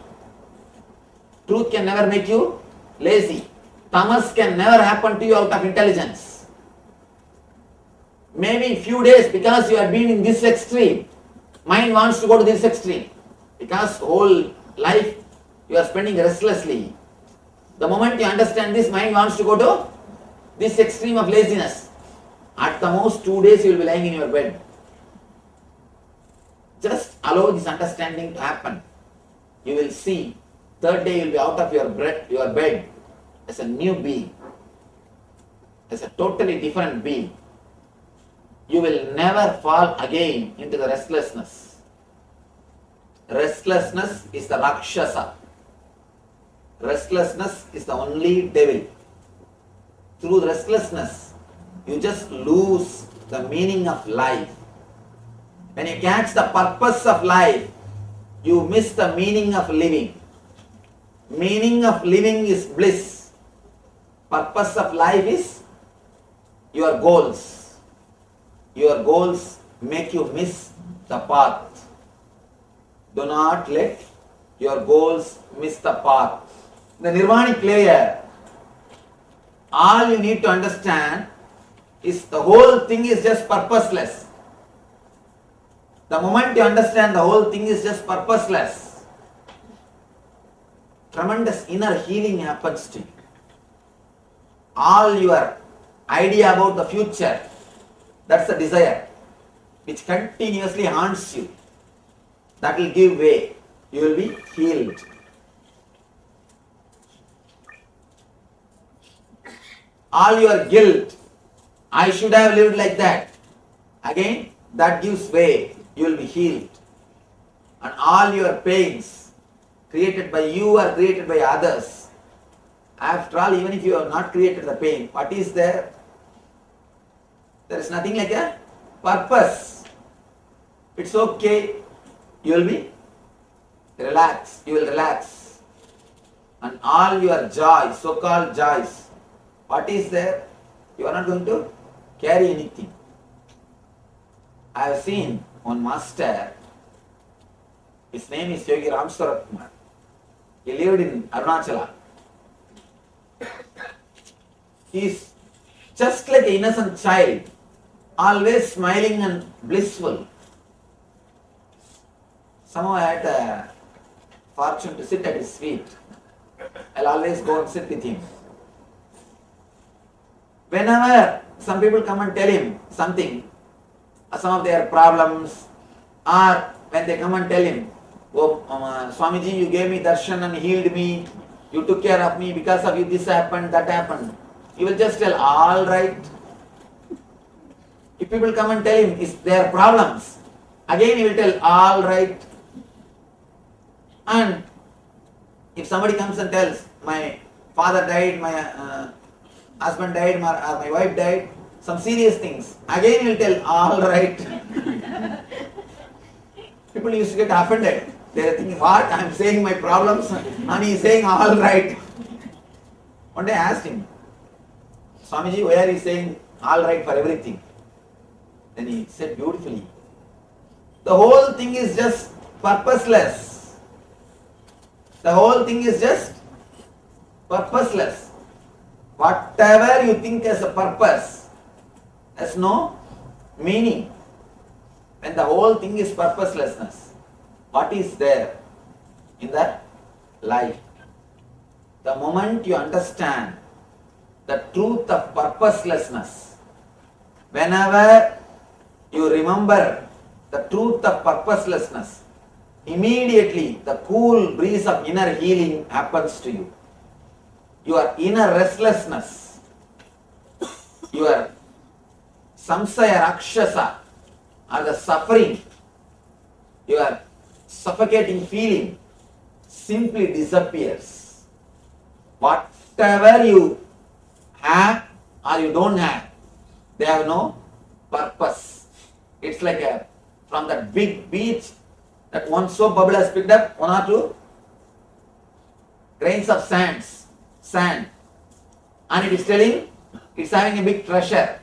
Truth can never make you lazy. Tamas can never happen to you out of intelligence. Maybe few days because you have been in this extreme, mind wants to go to this extreme. Because whole life you are spending restlessly. The moment you understand this, mind wants to go to this extreme of laziness. At the most 2 days you will be lying in your bed. Just allow this understanding to happen. You will see, third day you will be out of your bed as a new being, as a totally different being. You will never fall again into the restlessness. Restlessness is the Rakshasa. Restlessness is the only devil. Through restlessness, you just lose the meaning of life. When you catch the purpose of life, you miss the meaning of living. Meaning of living is bliss. Purpose of life is your goals. Your goals make you miss the path. Do not let your goals miss the path. The Nirvanic player, all you need to understand is the whole thing is just purposeless. The moment you understand the whole thing is just purposeless, tremendous inner healing happens to you. All your idea about the future, that's the desire which continuously haunts you. That will give way. You will be healed. All your guilt, I should have lived like that. Again, that gives way. You will be healed. And all your pains created by you or created by others. After all, even if you have not created the pain, what is there? There is nothing like a purpose. It's okay. You will be relaxed. You will relax. And all your joys, so-called joys, what is there? You are not going to carry anything. I have seen one master. His name is Yogi Ramswarup Kumar. He lived in Arunachala. He is just like an innocent child, always smiling and blissful. Somehow I had the fortune to sit at his feet. I'll always go and sit with him. Whenever some people come and tell him something, some of their problems, or when they come and tell him, oh Swamiji, you gave me darshan and healed me, you took care of me, because of you this happened, that happened. He will just tell, all right. If people come and tell him it's their problems, again he will tell, all right. And if somebody comes and tells, my father died, my husband died, my wife died, some serious things, again he will tell, all right. People used to get offended. They are thinking, what? I am saying my problems and he is saying all right. One day I asked him, Swamiji, why are you saying all right for everything? Then he said beautifully, the whole thing is just purposeless. The whole thing is just purposeless. Whatever you think as a purpose has no meaning. When the whole thing is purposelessness, what is there in that life? The moment you understand the truth of purposelessness, whenever you remember the truth of purposelessness, immediately the cool breeze of inner healing happens to you. Your inner restlessness, your samsaya rakshasa, or the suffering, your suffocating feeling simply disappears. Whatever you have or you don't have, they have no purpose. It's like from that big beach, that one soap bubble has picked up 1 or 2 grains of sand, and it is telling it's having a big treasure.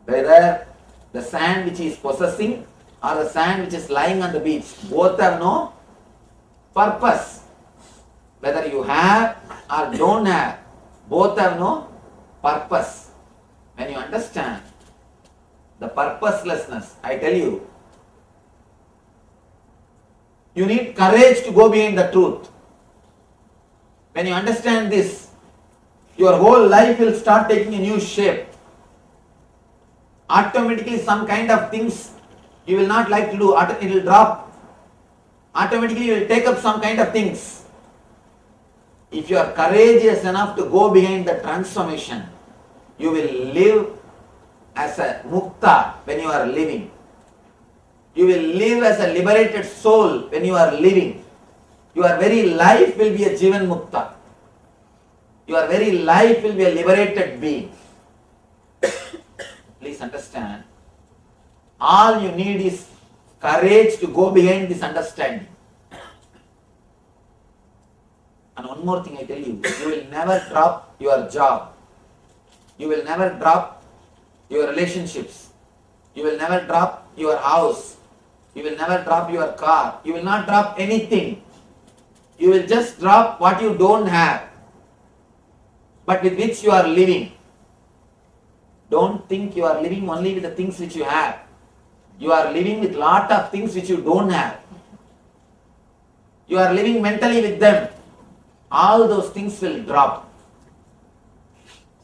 Whether the sand which is possessing or the sand which is lying on the beach, both have no purpose. Whether you have or don't have, both have no purpose. When you understand the purposelessness, I tell you, you need courage to go behind the truth. When you understand this, your whole life will start taking a new shape. Automatically some kind of things you will not like to do, it will drop. Automatically you will take up some kind of things. If you are courageous enough to go behind the transformation, you will live as a mukta when you are living. You will live as a liberated soul when you are living. Your very life will be a jivan mukta. Your very life will be a liberated being. Please understand, all you need is courage to go behind this understanding. And one more thing I tell you, you will never drop your job. You will never drop your relationships. You will never drop your house. You will never drop your car. You will not drop anything. You will just drop what you don't have, but with which you are living. Don't think you are living only with the things which you have. You are living with lot of things which you don't have. You are living mentally with them. All those things will drop.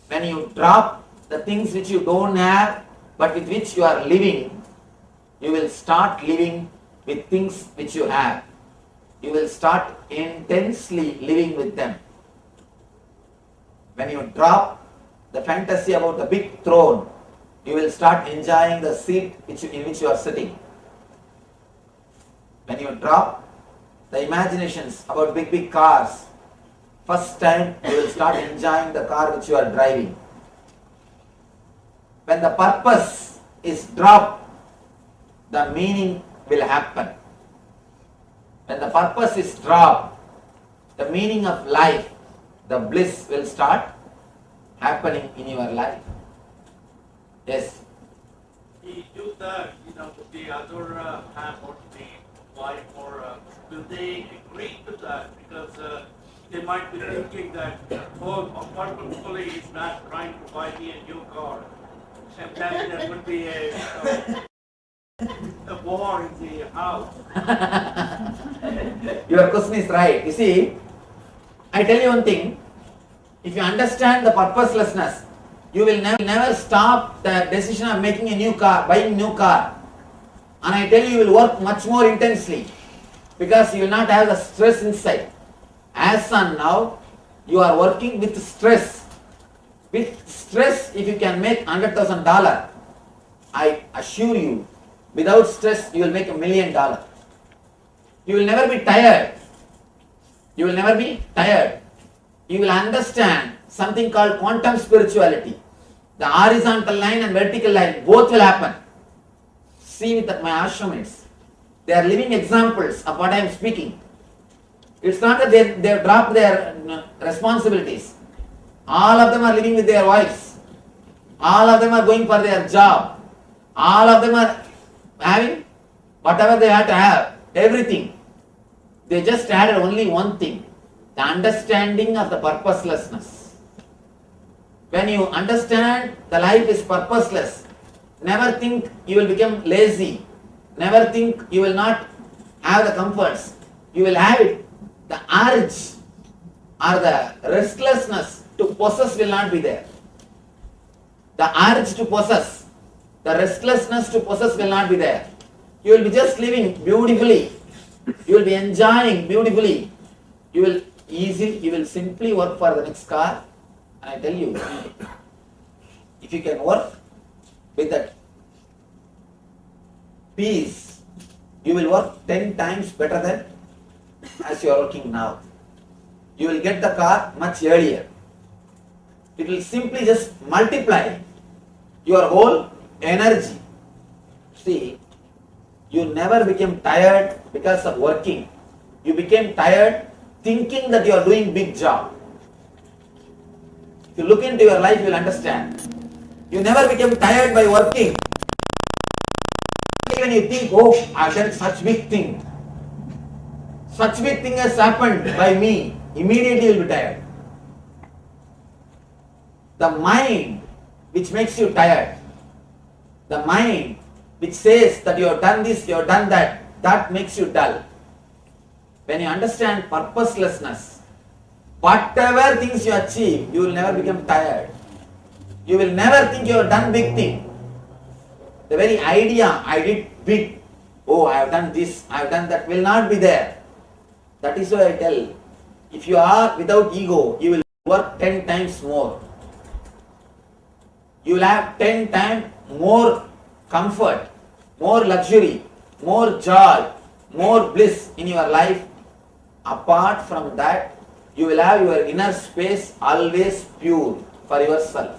When you drop the things which you don't have, but with which you are living, you will start living with things which you have. You will start intensely living with them. When you drop the fantasy about the big throne, you will start enjoying the seat in which you are sitting. When you drop the imaginations about big cars, first time you will start enjoying the car which you are driving. When the purpose is dropped, the meaning will happen. When the purpose is dropped, the meaning of life, the bliss will start happening in your life. Yes. He do that, the other half or the wife, or will they agree to that? Because they might be thinking that, purposefully is not trying to buy me a new car. And then there would be a war in the How? Your question is right. You see, I tell you one thing. If you understand the purposelessness, you will never stop the decision of making a new car, buying a new car. And I tell you, you will work much more intensely because you will not have the stress inside. As son now, you are working with stress. With stress, if you can make $100,000, I assure you, without stress, you will make $1 million. You will never be tired. You will never be tired. You will understand something called quantum spirituality. The horizontal line and vertical line, both will happen. See with my ashramites. They are living examples of what I am speaking. It's not that they have dropped their responsibilities. All of them are living with their wives. All of them are going for their job. All of them are having whatever they have to have, everything. They just added only one thing, the understanding of the purposelessness. When you understand the life is purposeless, never think you will become lazy. Never think you will not have the comforts. You will have it. The urge or the restlessness to possess will not be there. The urge to possess, the restlessness to possess will not be there. You will be just living beautifully. You will be enjoying beautifully. You will simply work for the next car. And I tell you, if you can work with that peace, you will work 10 times better than as you are working now. You will get the car much earlier. It will simply just multiply your whole energy. See, you never became tired because of working. You became tired thinking that you are doing big job. If you look into your life, you will understand. You never became tired by working. When you think, oh, I've done such big thing. Such big thing has happened by me. Immediately you will be tired. The mind which makes you tired, the mind which says that you have done this, you have done that, that makes you dull. When you understand purposelessness, whatever things you achieve, you will never become tired. You will never think you have done big thing. The very idea, I did big, oh, I have done this, I have done that, will not be there. That is why I tell, if you are without ego, you will work 10 times more. You will have 10 times more comfort, more luxury, more joy, more bliss in your life. Apart from that, you will have your inner space always pure for yourself.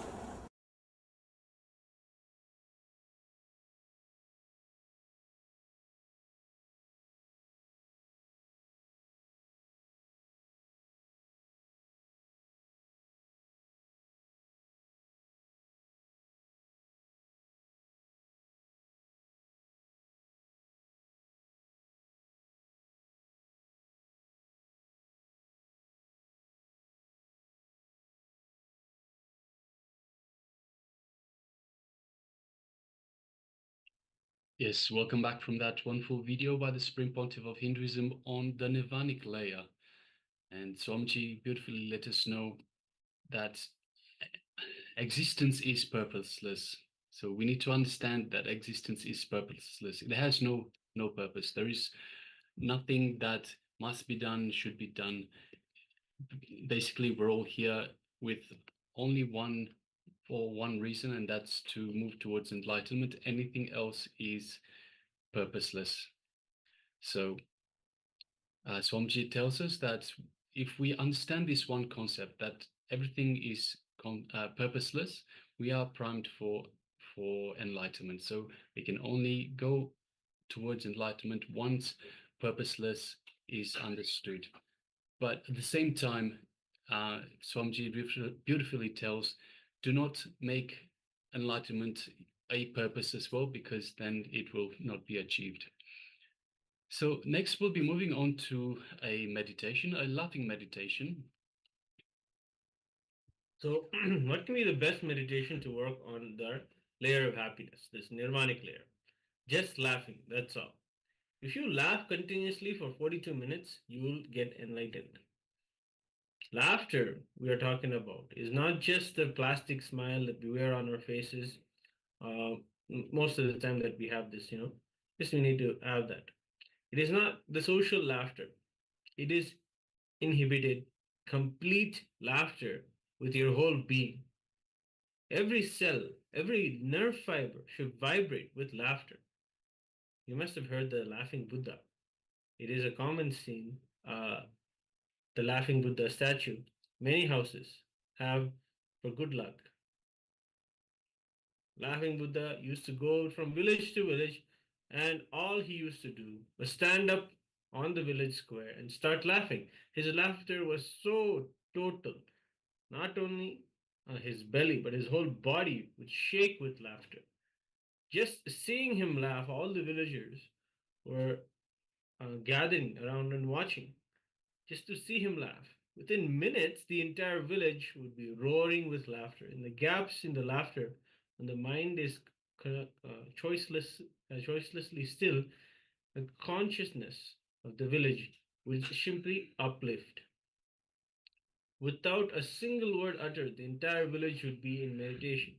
Yes, welcome back from that wonderful video by the Supreme Pontiff of Hinduism on the Nirvanic layer. And Swamiji beautifully let us know that existence is purposeless. So we need to understand that existence is purposeless. It has no purpose. There is nothing that must be done, should be done. Basically, we're all here with only one reason, and that's to move towards enlightenment. Anything else is purposeless. So Swamiji tells us that if we understand this one concept, that everything is purposeless, we are primed for enlightenment. So we can only go towards enlightenment once purposeless is understood. But at the same time, Swamiji beautifully tells, do not make enlightenment a purpose as well, because then it will not be achieved. So next we'll be moving on to a meditation, a laughing meditation. So, what can be the best meditation to work on the layer of happiness, this nirvanic layer? Just laughing, that's all. If you laugh continuously for 42 minutes, you will get enlightened. Laughter, we are talking about, is not just the plastic smile that we wear on our faces. Uh, Most of the time that we have this, just we need to have that. It is not the social laughter. It is inhibited, complete laughter with your whole being. Every cell, every nerve fiber should vibrate with laughter. You must have heard the laughing Buddha. It is a common scene, the laughing Buddha statue. Many houses have for good luck. Laughing Buddha used to go from village to village, and all he used to do was stand up on the village square and start laughing. His laughter was so total, not only his belly, but his whole body would shake with laughter. Just seeing him laugh, all the villagers were gathering around and watching just to see him laugh. Within minutes, the entire village would be roaring with laughter. In the gaps in the laughter, when the mind is choicelessly still, the consciousness of the village will simply uplift. Without a single word uttered, the entire village would be in meditation.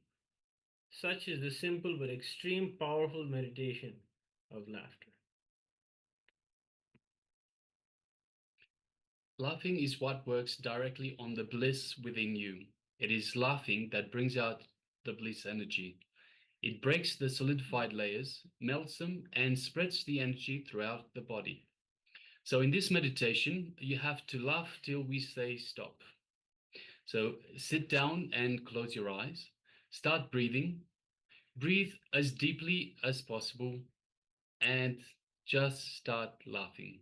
Such is the simple but extreme powerful meditation of laughter. Laughing is what works directly on the bliss within you. It is laughing that brings out the bliss energy. It breaks the solidified layers, melts them, and spreads the energy throughout the body. So in this meditation, you have to laugh till we say stop. So sit down and close your eyes. Start breathing. Breathe as deeply as possible and just start laughing.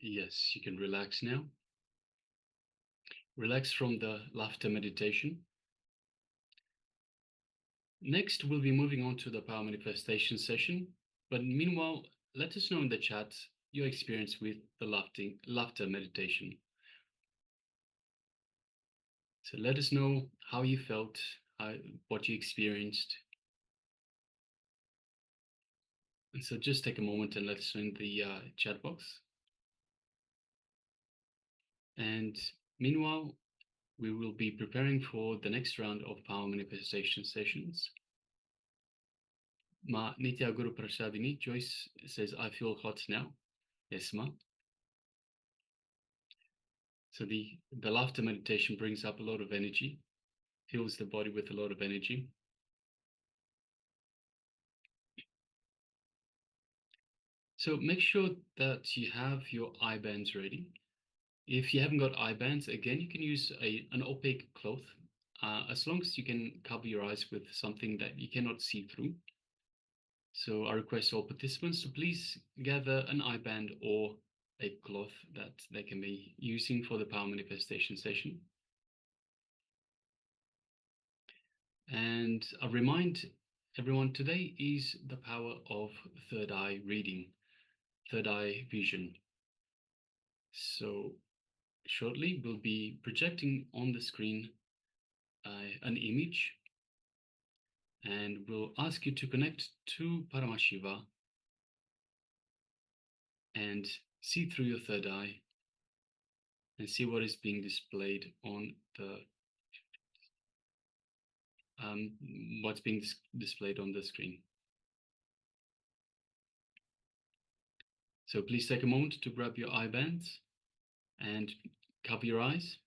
Yes, you can relax now. Relax from the laughter meditation. Next, we'll be moving on to the power manifestation session. But meanwhile, let us know in the chat your experience with the laughter meditation. So let us know how you felt, what you experienced. And so just take a moment and let us know in the chat box. And meanwhile, we will be preparing for the next round of power manifestation sessions. Ma Nithya Guru Prasadini, Joyce says, I feel hot now. Yes, ma. So the laughter meditation brings up a lot of energy, fills the body with a lot of energy. So make sure that you have your eye bands ready. If you haven't got eye bands, again, you can use an opaque cloth, as long as you can cover your eyes with something that you cannot see through. So I request all participants to please gather an eye band or a cloth that they can be using for the power manifestation session. And I remind everyone, today is the power of third eye reading, third eye vision. So shortly we'll be projecting on the screen an image, and we'll ask you to connect to Paramashiva and see through your third eye and see what is being displayed on the what's being displayed on the screen. So please take a moment to grab your eye bands and cover your eyes.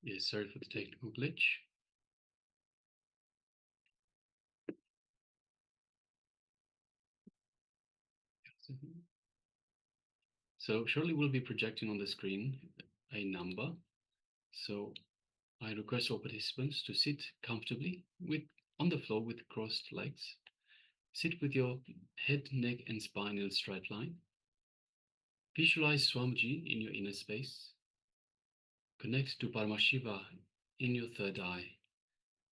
Yes, sorry for the technical glitch. So shortly we'll be projecting on the screen a number. So I request all participants to sit comfortably on the floor with crossed legs. Sit with your head, neck, and spine in a straight line. Visualize Swamiji in your inner space. Connect to Paramashiva in your third eye.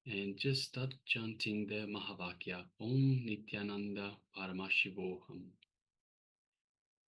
And just start chanting the Mahavakya, Om Nithyananda Paramashivoham.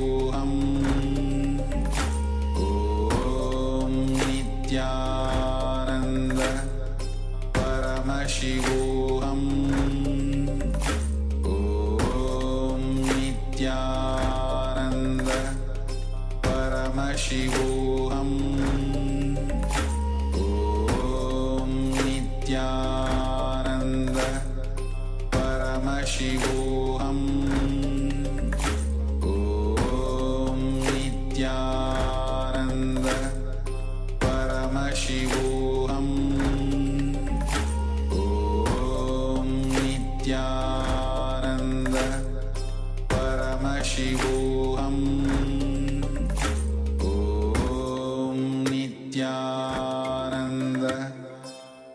Om Nithyananda Paramashivoham Om Nithyananda Paramashivoham Om Nithyananda Paramashivoham Om Nithyananda Paramashivoham Om Nithyananda Paramashivoham Om Nithyananda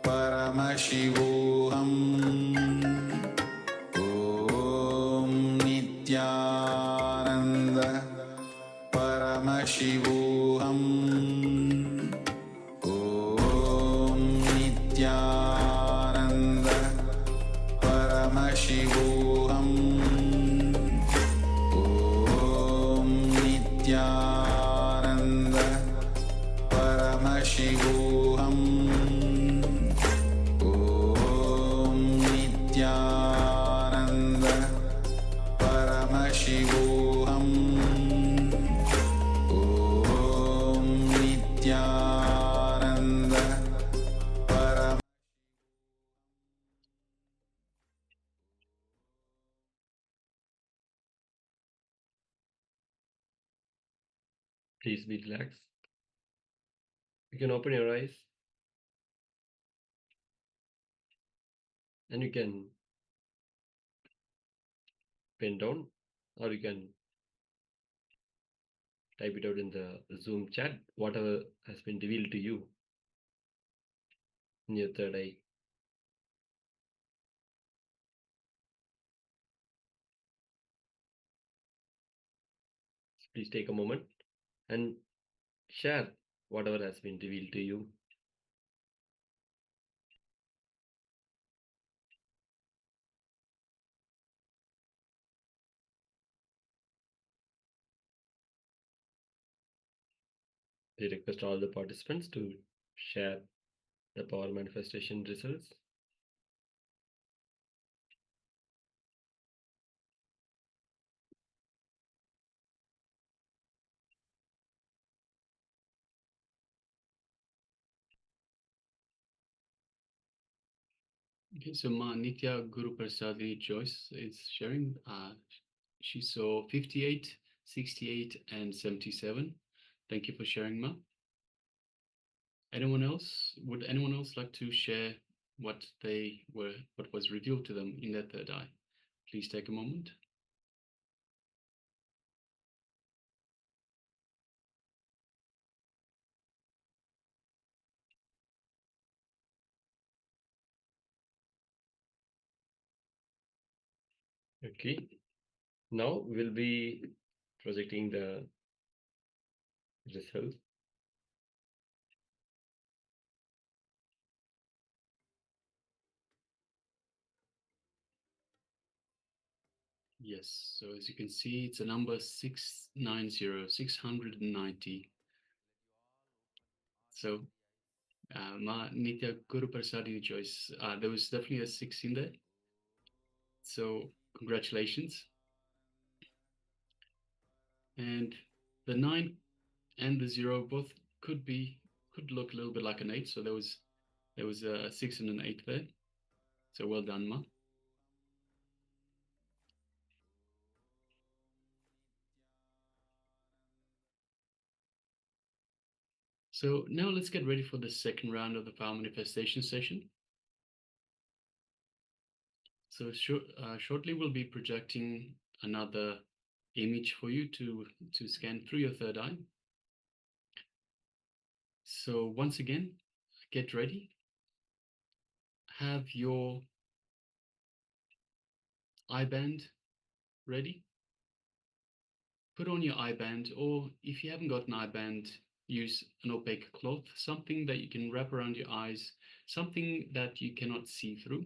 Paramashivoham Om Nithyananda Paramashivoham Om Nithyananda Paramashivoham Om Nithyananda Paramashivoham Om Nithyananda Paramashivoham Om Nithyananda Param Please be relaxed. You can open your eyes and you can pen down, or you can type it out in the Zoom chat, whatever has been revealed to you in your third eye. So please take a moment and share whatever has been revealed to you. We request all the participants to share the power manifestation results. Okay, so Ma Nithya Guru Prasadi Joyce is sharing. She saw 58, 68, and 77. Thank you for sharing, Ma. Anyone else? Would anyone else like to share what was revealed to them in their third eye? Please take a moment. Okay, now we'll be projecting the result. Yes, so as you can see, it's a number 690, 690. So, Ma Nithya Guru Prasadi Joyce, there was definitely a 6 in there. So, congratulations. And the 9 and the 0 both could look a little bit like an 8. So there was a 6 and an 8 there. So well done, Ma. So now let's get ready for the second round of the power manifestation session. So shortly we'll be projecting another image for you to scan through your third eye. So once again, get ready. Have your eye band ready. Put on your eye band, or if you haven't got an eye band, use an opaque cloth, something that you can wrap around your eyes, something that you cannot see through.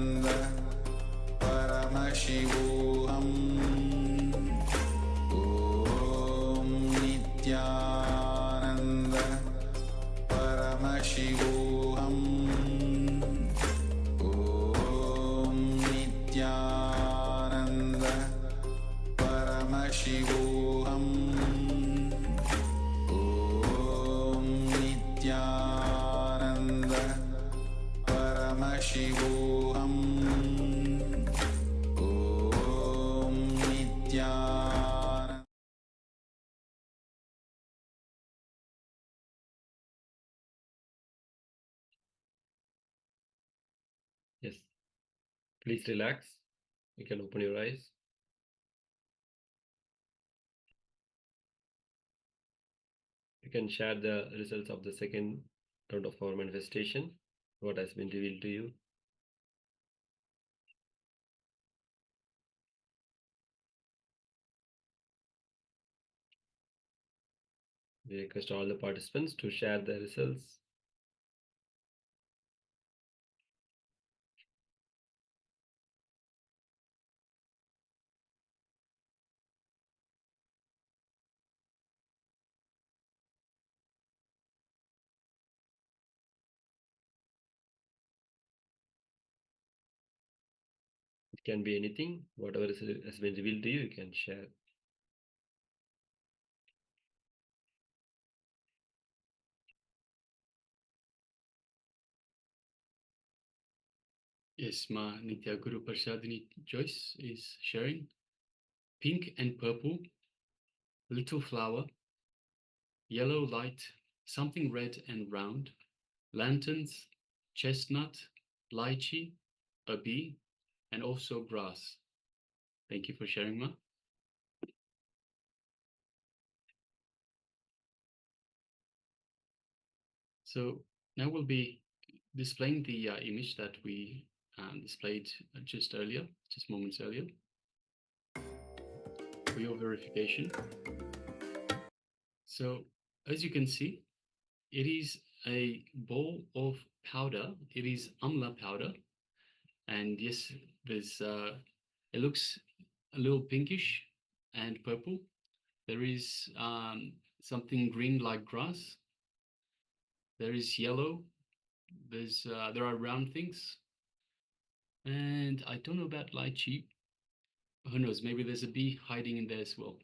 Paramashivoham Nithyananda. Yes. Please relax. You can open your eyes. You can share the results of the second round of our manifestation, what has been revealed to you. We request all the participants to share the results. It can be anything, whatever has been revealed to you, you can share. Yes, Ma Nithya Guru Parshadini Joyce is sharing. Pink and purple, little flower, yellow light, something red and round, lanterns, chestnut, lychee, a bee, and also grass. Thank you for sharing, Ma. So now we'll be displaying the image that we displayed just moments earlier, for your verification. So as you can see, it is a ball of powder. It is amla powder, and yes, there's it looks a little pinkish and purple. There is something green like grass. There is yellow. There are round things, and I don't know about lychee. Who knows? Maybe there's a bee hiding in there as well.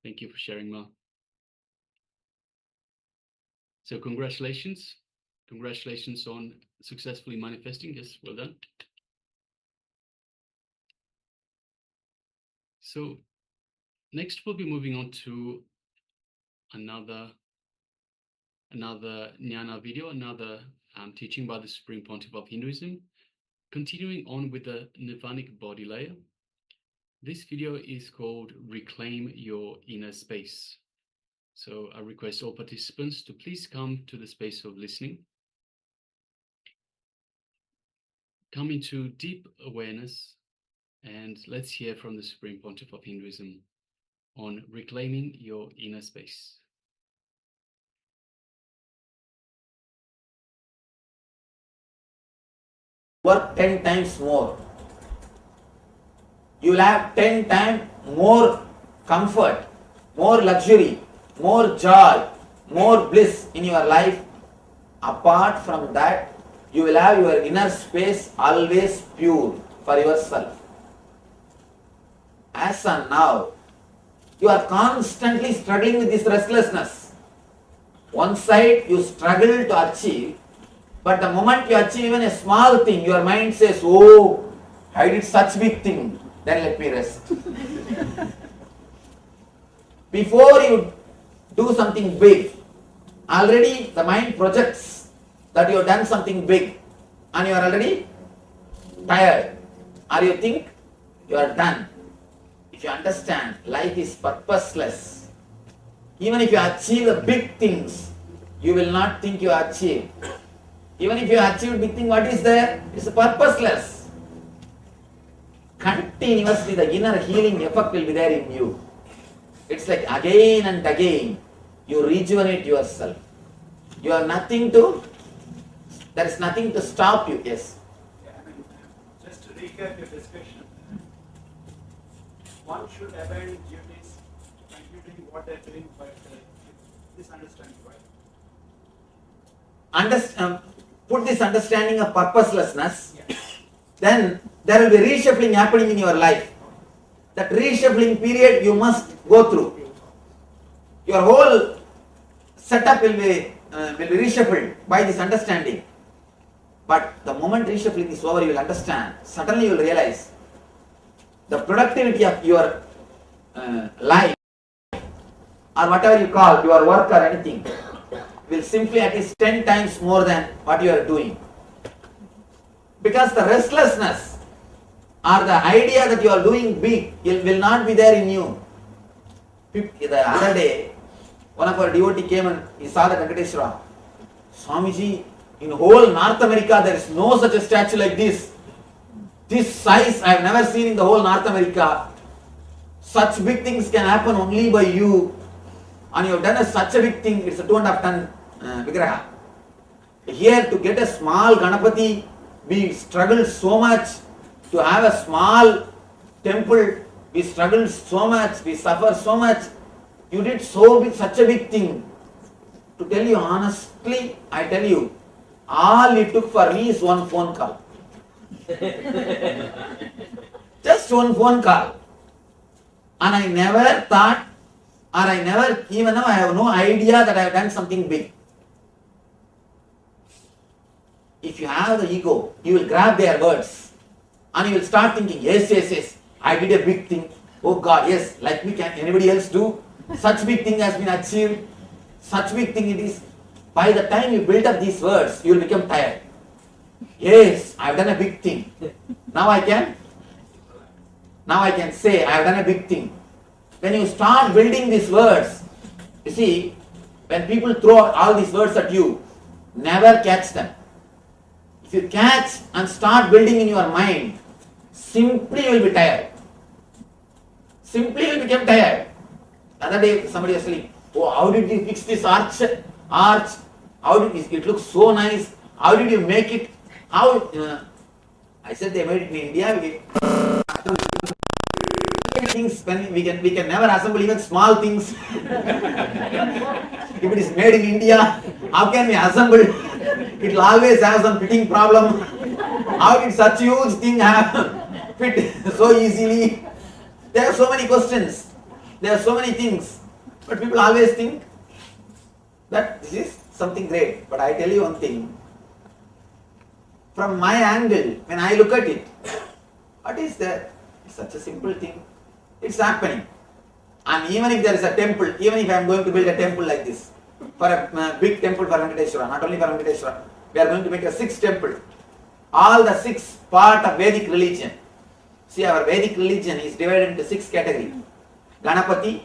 Thank you for sharing, Ma. So congratulations on successfully manifesting. Yes, well done. So next we'll be moving on to another Jnana video, another teaching by the Supreme Pontiff of Hinduism, continuing on with the Nirvanic body layer. This video is called Reclaim Your Inner Space. So I request all participants to please come to the space of listening. Come into deep awareness, and let's hear from the Supreme Pontiff of Hinduism on reclaiming your inner space. Work 10 times more. You will have 10 times more comfort, more luxury, more joy, more bliss in your life. Apart from that, you will have your inner space always pure for yourself. As and now, you are constantly struggling with this restlessness. One side you struggle to achieve, but the moment you achieve even a small thing, your mind says, oh, I did such big thing, then let me rest. Before you do something big, already the mind projects that you have done something big and you are already tired, or you think you are done. If you understand, life is purposeless. Even if you achieve the big things, you will not think you achieved. Even if you achieve big thing, what is there? It's purposeless. Continuously the inner healing effect will be there in you. It's like again and again, you rejuvenate yourself. You have nothing to, there is nothing to stop you. Yes. Yeah, just to recap your discussion, one should abandon duties to continue doing what they're doing, but this understanding, right? Put this understanding of purposelessness, then there will be reshuffling happening in your life. That reshuffling period you must go through. Your whole setup will be reshuffled by this understanding. But the moment reshuffling is over, you will understand. Suddenly you will realize the productivity of your life, or whatever you call your work or anything, will simply at least 10 times more than what you are doing. Because the restlessness or the idea that you are doing big will not be there in you. The other day, one of our devotee came and he saw the Venkateshwara. Swamiji, in whole North America there is no such a statue like this. This size I have never seen in the whole North America. Such big things can happen only by you. And you have done such a big thing, it's a 2.5 ton Vigraha. Here to get a small Ganapati, we struggled so much. To have a small temple, we struggled so much, we suffered so much. You did such a big thing. To tell you honestly, I tell you, all it took for me is one phone call. Just one phone call. And I never thought, or I never, even now I have no idea that I have done something big. If you have the ego, you will grab their words. And you will start thinking, yes, I did a big thing. Oh God, yes, like me, can anybody else do? Such big thing has been achieved. Such big thing it is. By the time you build up these words, you will become tired. Yes, I have done a big thing. Now I can say, I have done a big thing. When you start building these words, you see, when people throw all these words at you, never catch them. If you catch and start building in your mind, simply you will be tired. Simply you will become tired. The other day somebody was saying, oh, how did you fix this arch? How did it look so nice? How did you make it? How? I said they made it in India. Things when we can never assemble even small things. If it is made in India, how can we assemble? It will always have some fitting problem. How did such huge thing fit so easily? There are so many questions. There are so many things. But people always think that this is something great. But I tell you one thing. From my angle, when I look at it, what is there? It's such a simple thing. It's happening. And even if there is a temple, even if I am going to build a temple like this, for a big temple for Venkateshwara, not only for Venkateshwara, we are going to make a 6th temple. All the 6 part of Vedic religion. See, our Vedic religion is divided into 6 categories. Ganapati,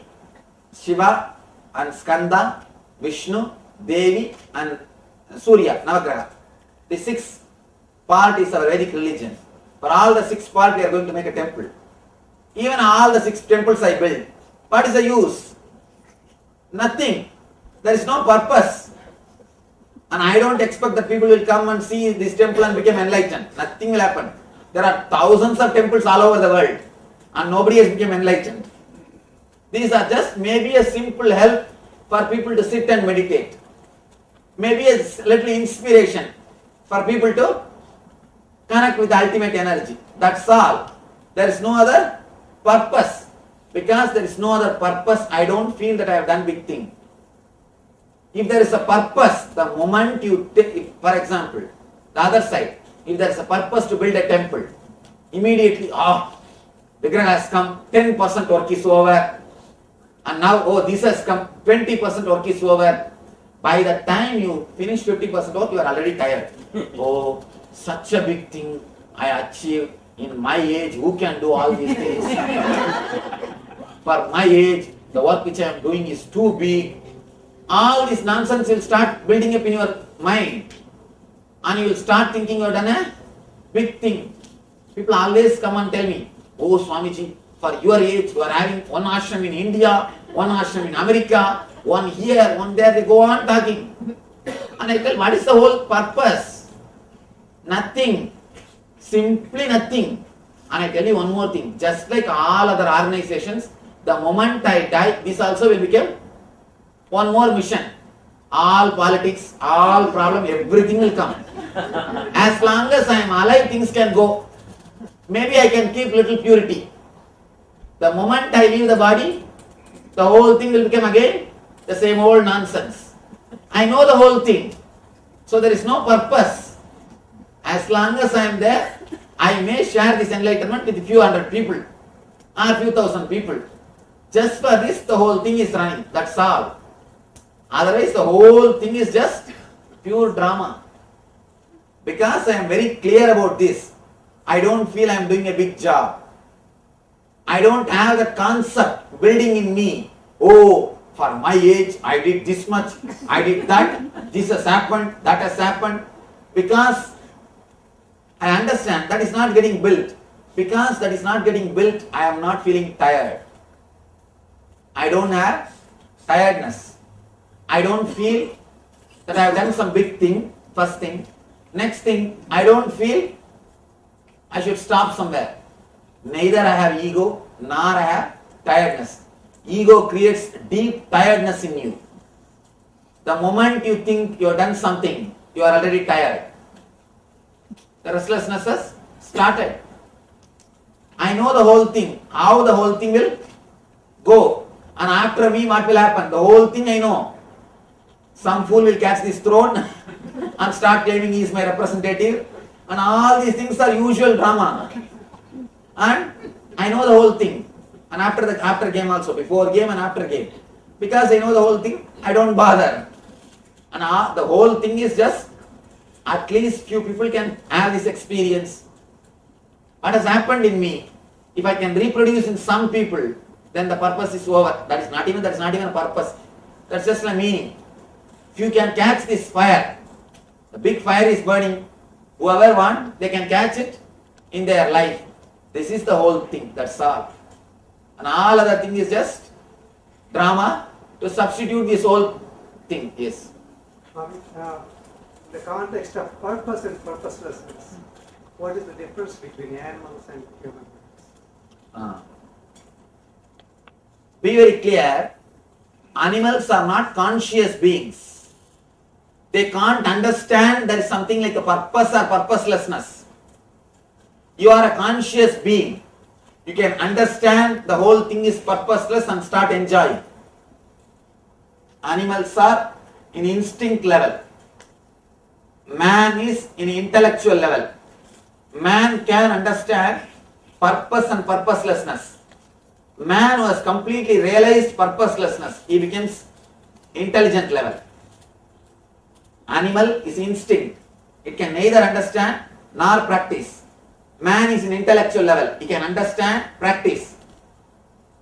Shiva, and Skanda, Vishnu, Devi, and Surya, Navagraha. The 6th part is our Vedic religion. For all the 6 part, we are going to make a temple. Even all the 6 temples I built, what is the use? Nothing. There is no purpose. And I don't expect that people will come and see this temple and become enlightened. Nothing will happen. There are thousands of temples all over the world and nobody has become enlightened. These are just maybe a simple help for people to sit and meditate. Maybe a little inspiration for people to connect with the ultimate energy. That's all. There is no other purpose. Because there is no other purpose, I don't feel that I have done big thing. If there is a purpose, the moment you take, for example, the other side, if there is a purpose to build a temple, immediately, Vigraha has come, 10% work is over, and now, this has come, 20% work is over. By the time you finish 50% work, you are already tired. Such a big thing I achieved. In my age, who can do all these things? For my age, the work which I am doing is too big. All this nonsense will start building up in your mind. And you will start thinking you have done a big thing. People always come and tell me, oh Swamiji, for your age, you are having one ashram in India, one ashram in America, one here, one there. They go on talking. And I tell, what is the whole purpose? Nothing. Simply nothing. And I tell you one more thing. Just like all other organizations, the moment I die, this also will become one more mission. All politics, all problem, everything will come. As long as I am alive, things can go. Maybe I can keep little purity. The moment I leave the body, the whole thing will become again the same old nonsense. I know the whole thing. So there is no purpose. As long as I am there, I may share this enlightenment with a few hundred people or a few thousand people. Just for this, the whole thing is running. That's all. Otherwise, the whole thing is just pure drama. Because I am very clear about this, I don't feel I am doing a big job. I don't have that concept building in me. Oh, for my age, I did this much, I did that, this has happened, that has happened. Because I understand that is not getting built. Because that is not getting built, I am not feeling tired. I don't have tiredness. I don't feel that I have done some big thing, first thing. Next thing, I don't feel I should stop somewhere. Neither I have ego, nor I have tiredness. Ego creates deep tiredness in you. The moment you think you have done something, you are already tired. The restlessness has started. I know the whole thing, how the whole thing will go. And after me, what will happen? The whole thing I know. Some fool will catch this throne and start claiming he is my representative. And all these things are usual drama. And I know the whole thing. And after game also, before game and after game. Because I know the whole thing, I don't bother. And the whole thing is just, at least few people can have this experience. What has happened in me, if I can reproduce in some people, then the purpose is over. That is not even a purpose. That's just a meaning. If you can catch this fire, the big fire is burning, whoever wants, they can catch it in their life. This is the whole thing, that's all. And all other thing is just drama to substitute this whole thing. Yes. The context of purpose and purposelessness, what is the difference between animals and human beings? Be very clear, animals are not conscious beings. They can't understand there is something like a purpose or purposelessness. You are a conscious being. You can understand the whole thing is purposeless and start enjoying. Animals are in instinct level. Man is in intellectual level. Man can understand purpose and purposelessness. Man who has completely realized purposelessness, he becomes intelligent level. Animal is instinct. It can neither understand nor practice. Man is in intellectual level. He can understand, practice.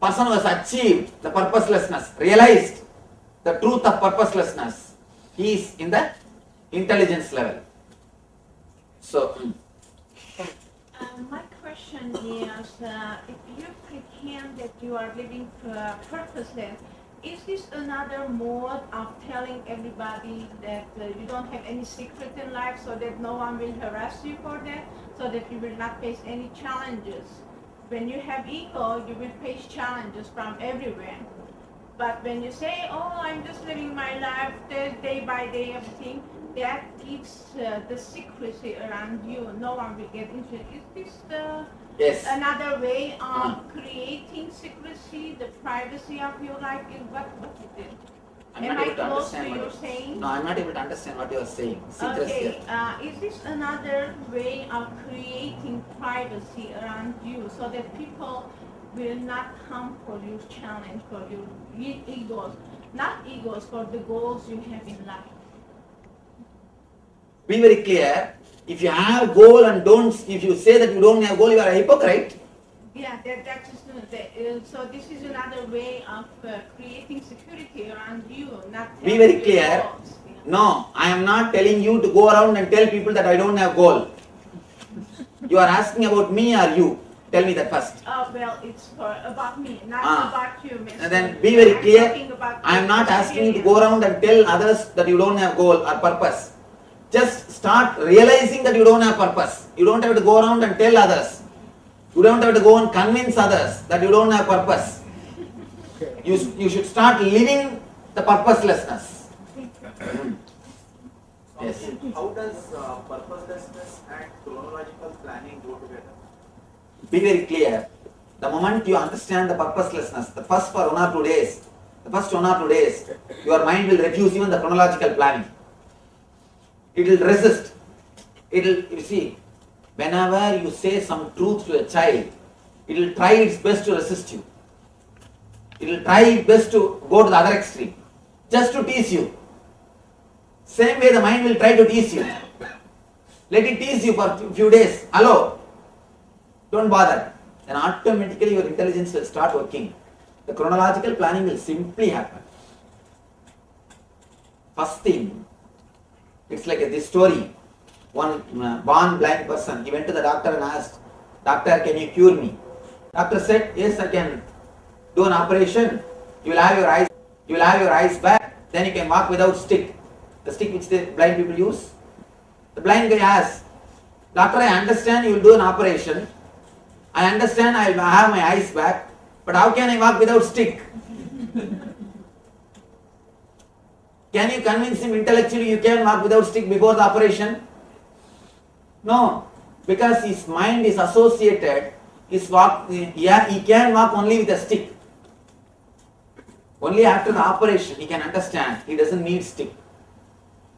Person who has achieved the purposelessness, realized the truth of purposelessness, he is in the intelligence level. So, my question is, if you pretend that you are living purposeless, is this another mode of telling everybody that you don't have any secret in life so that no one will harass you for that, so that you will not face any challenges? When you have ego, you will face challenges from everywhere. But when you say, oh, I'm just living my life day by day, everything, that keeps the secrecy around you. No one will get into it. Is this another way of creating secrecy, the privacy of your life? What is it? Am I close to your saying? No, I'm not able to understand what you are saying. Okay, is this another way of creating privacy around you so that people will not come for your challenge, for your egos, not egos, for the goals you have in life? Be very clear. If you have goal and don't, if you say that you don't have goal, you are a hypocrite. Yeah, that's just, so this is another way of creating security around you, not. Be very clear. No, I am not telling you to go around and tell people that I don't have goal. You are asking about me or you? Tell me that first. Well, it's about me, not about you, Mr. And then be very clear. I am not asking you to go around and tell others that you don't have goal or purpose. Just start realizing that you don't have purpose. You don't have to go around and tell others. You don't have to go and convince others that you don't have purpose. You should start living the purposelessness. Yes. How does purposelessness and chronological planning go together? Be very clear. The moment you understand the purposelessness, the first 1 or 2 days, your mind will refuse even the chronological planning. It will resist. you see, whenever you say some truth to a child, it will try its best to resist you. It will try its best to go to the other extreme, just to tease you. Same way the mind will try to tease you. Let it tease you for a few days. Hello, don't bother. Then automatically your intelligence will start working. The chronological planning will simply happen. First thing, it's like this story. One born blind person, he went to the doctor and asked, "Doctor, can you cure me?" Doctor said, "Yes, I can do an operation. You will have your eyes back. Then you can walk without stick." The stick which the blind people use. The blind guy asked, "Doctor, I understand you will do an operation. I understand I will have my eyes back. But how can I walk without stick?" Can you convince him intellectually you can walk without stick before the operation? No, because his mind is associated. He can walk only with a stick. Only after the operation he can understand. He doesn't need stick.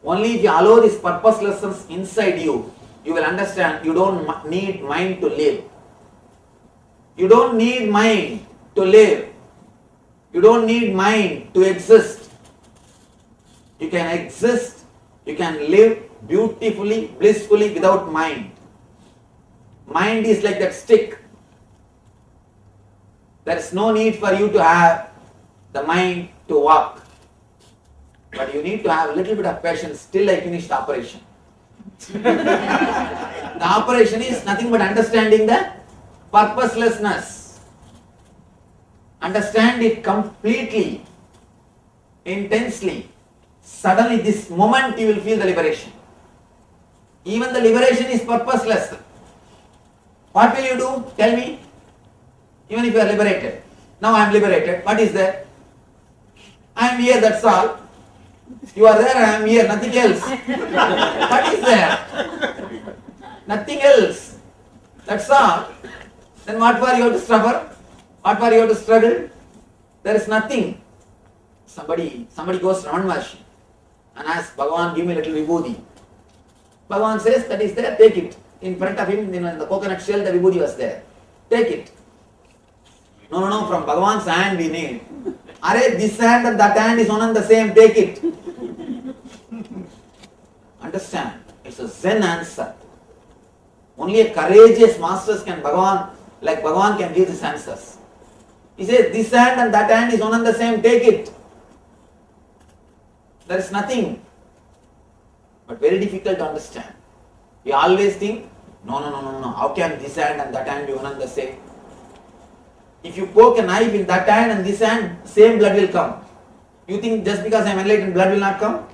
Only if you allow this purposelessness inside you, you will understand you don't need mind to live. You don't need mind to live. You don't need mind to exist. You can exist, you can live beautifully, blissfully without mind. Mind is like that stick. There is no need for you to have the mind to walk. But you need to have a little bit of patience till I finish the operation. The operation is nothing but understanding the purposelessness. Understand it completely, intensely. Suddenly, this moment you will feel the liberation. Even the liberation is purposeless. What will you do? Tell me. Even if you are liberated. Now I am liberated. What is there? I am here, that's all. You are there, I am here, nothing else. What is there? Nothing else. That's all. Then what for you have to suffer? What for you have to struggle? There is nothing. Somebody goes to Ramana Maharshi and asks, "Bhagavan, give me a little vibhuti." Bhagavan says, "That is there, take it." In front of him, in the coconut shell, the vibhuti was there. Take it. No, from Bhagavan's hand we need. Arey, this hand and that hand is one and the same, take it. Understand? It's a Zen answer. Only a courageous masters can Bhagavan can give these answers. He says, this hand and that hand is one and the same, take it. There is nothing. But very difficult to understand. We always think, no. How can this hand and that hand be one and the same? If you poke a knife in that hand and this hand, same blood will come. You think just because I am enlightened, blood will not come?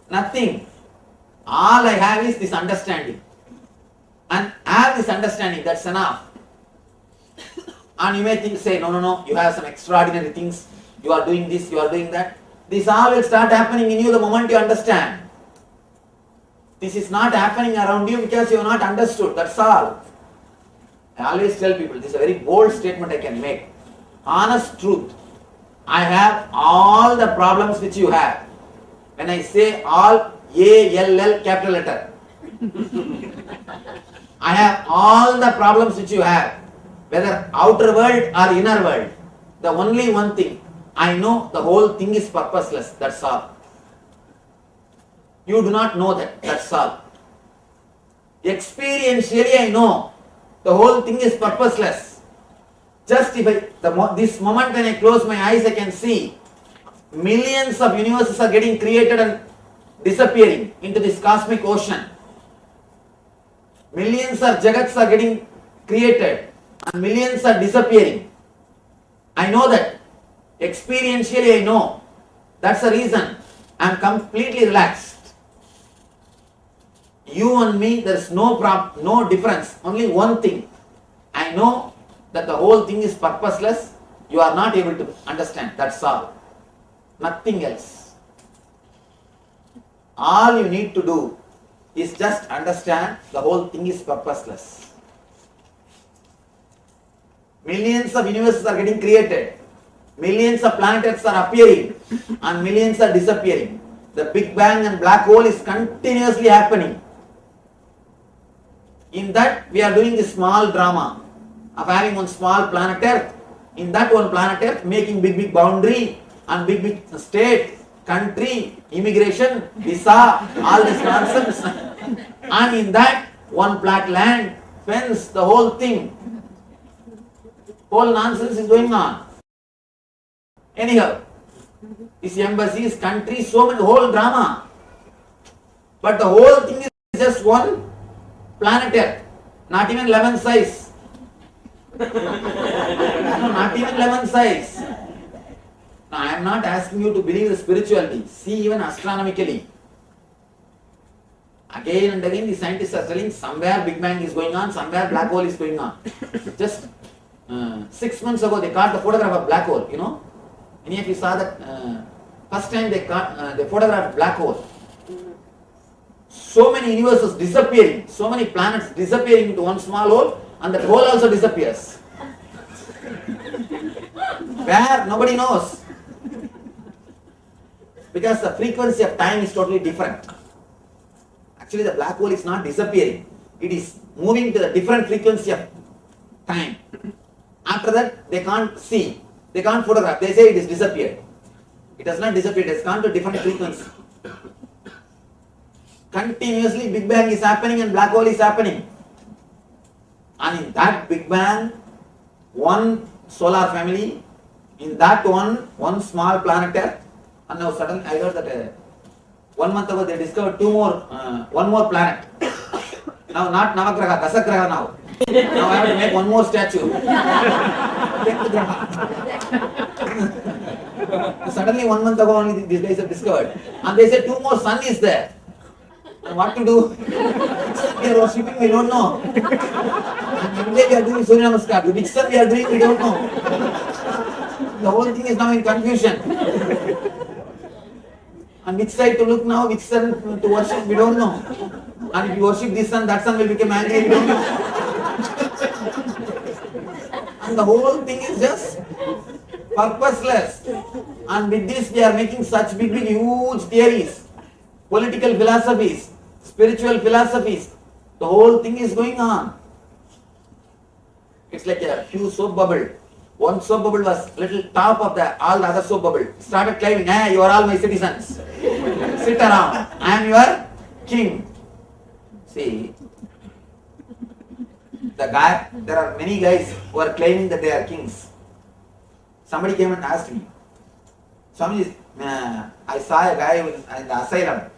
Nothing. All I have is this understanding. And I have this understanding, that's enough. And you may say, no, you have some extraordinary things. You are doing this, you are doing that. This all will start happening in you the moment you understand. This is not happening around you because you have not understood, that's all. I always tell people, this is a very bold statement I can make. Honest truth. I have all the problems which you have. When I say all, A-L-L capital letter. I have all the problems which you have. Whether outer world or inner world. The only one thing, I know the whole thing is purposeless, that's all. You do not know that, that's all. Experientially I know the whole thing is purposeless. Just if this moment when I close my eyes, I can see millions of universes are getting created and disappearing into this cosmic ocean. Millions of jagats are getting created and millions are disappearing. I know that. Experientially I know. That's the reason I am completely relaxed. You and me, there is no difference. Only one thing. I know that the whole thing is purposeless. You are not able to understand. That's all. Nothing else. All you need to do is just understand the whole thing is purposeless. Millions of universes are getting created. Millions of planets are appearing and millions are disappearing. The Big Bang and black hole is continuously happening. In that we are doing this small drama of having one small planet Earth. In that one planet Earth, making big boundary and big state, country, immigration, visa, all this nonsense. And in that one flat land, fence, the whole thing. Whole nonsense is going on. Anyhow, these embassies, countries, so many, whole drama. But the whole thing is just one planet Earth, not even 11 size. No, not even 11 size. Now, I am not asking you to believe the spirituality. See even astronomically. Again and again the scientists are telling somewhere Big Bang is going on, somewhere black hole is going on. Just 6 months ago they caught the photograph of black hole, you know. Any of you saw that? First time they photographed black hole. So many universes disappearing, so many planets disappearing into one small hole, and that hole also disappears. Where? Nobody knows. Because the frequency of time is totally different. Actually, the black hole is not disappearing. It is moving to the different frequency of time. After that, they can't see. They can't photograph. They say it is disappeared. It has not disappeared. It has gone to different frequency. Continuously Big Bang is happening and black hole is happening. And in that Big Bang, one solar family, in that one small planet Earth, and now suddenly I heard that 1 month ago they discovered one more planet. Now not Navagraha, Dasagraha now. Now I have to make one more statue. Suddenly 1 month ago only these guys have discovered. And they said 2 more sun is there. And what to do? We are worshipping, we don't know. And every day we are doing Surya Namaskar. Which sun we are doing, we don't know. The whole thing is now in confusion. And which side to look now, which sun to worship, we don't know. And if you worship this sun, that sun will become angry, we don't know. And the whole thing is just purposeless. And with this we are making such big huge theories, political philosophies, spiritual philosophies. The whole thing is going on. It's like a huge soap bubble. One soap bubble was little top of all the other soap bubble. Started climbing, hey, you are all my citizens. Sit around. I am your king. See, there are many guys who are claiming that they are kings. Somebody came and asked me, Swami, I saw a guy in the asylum.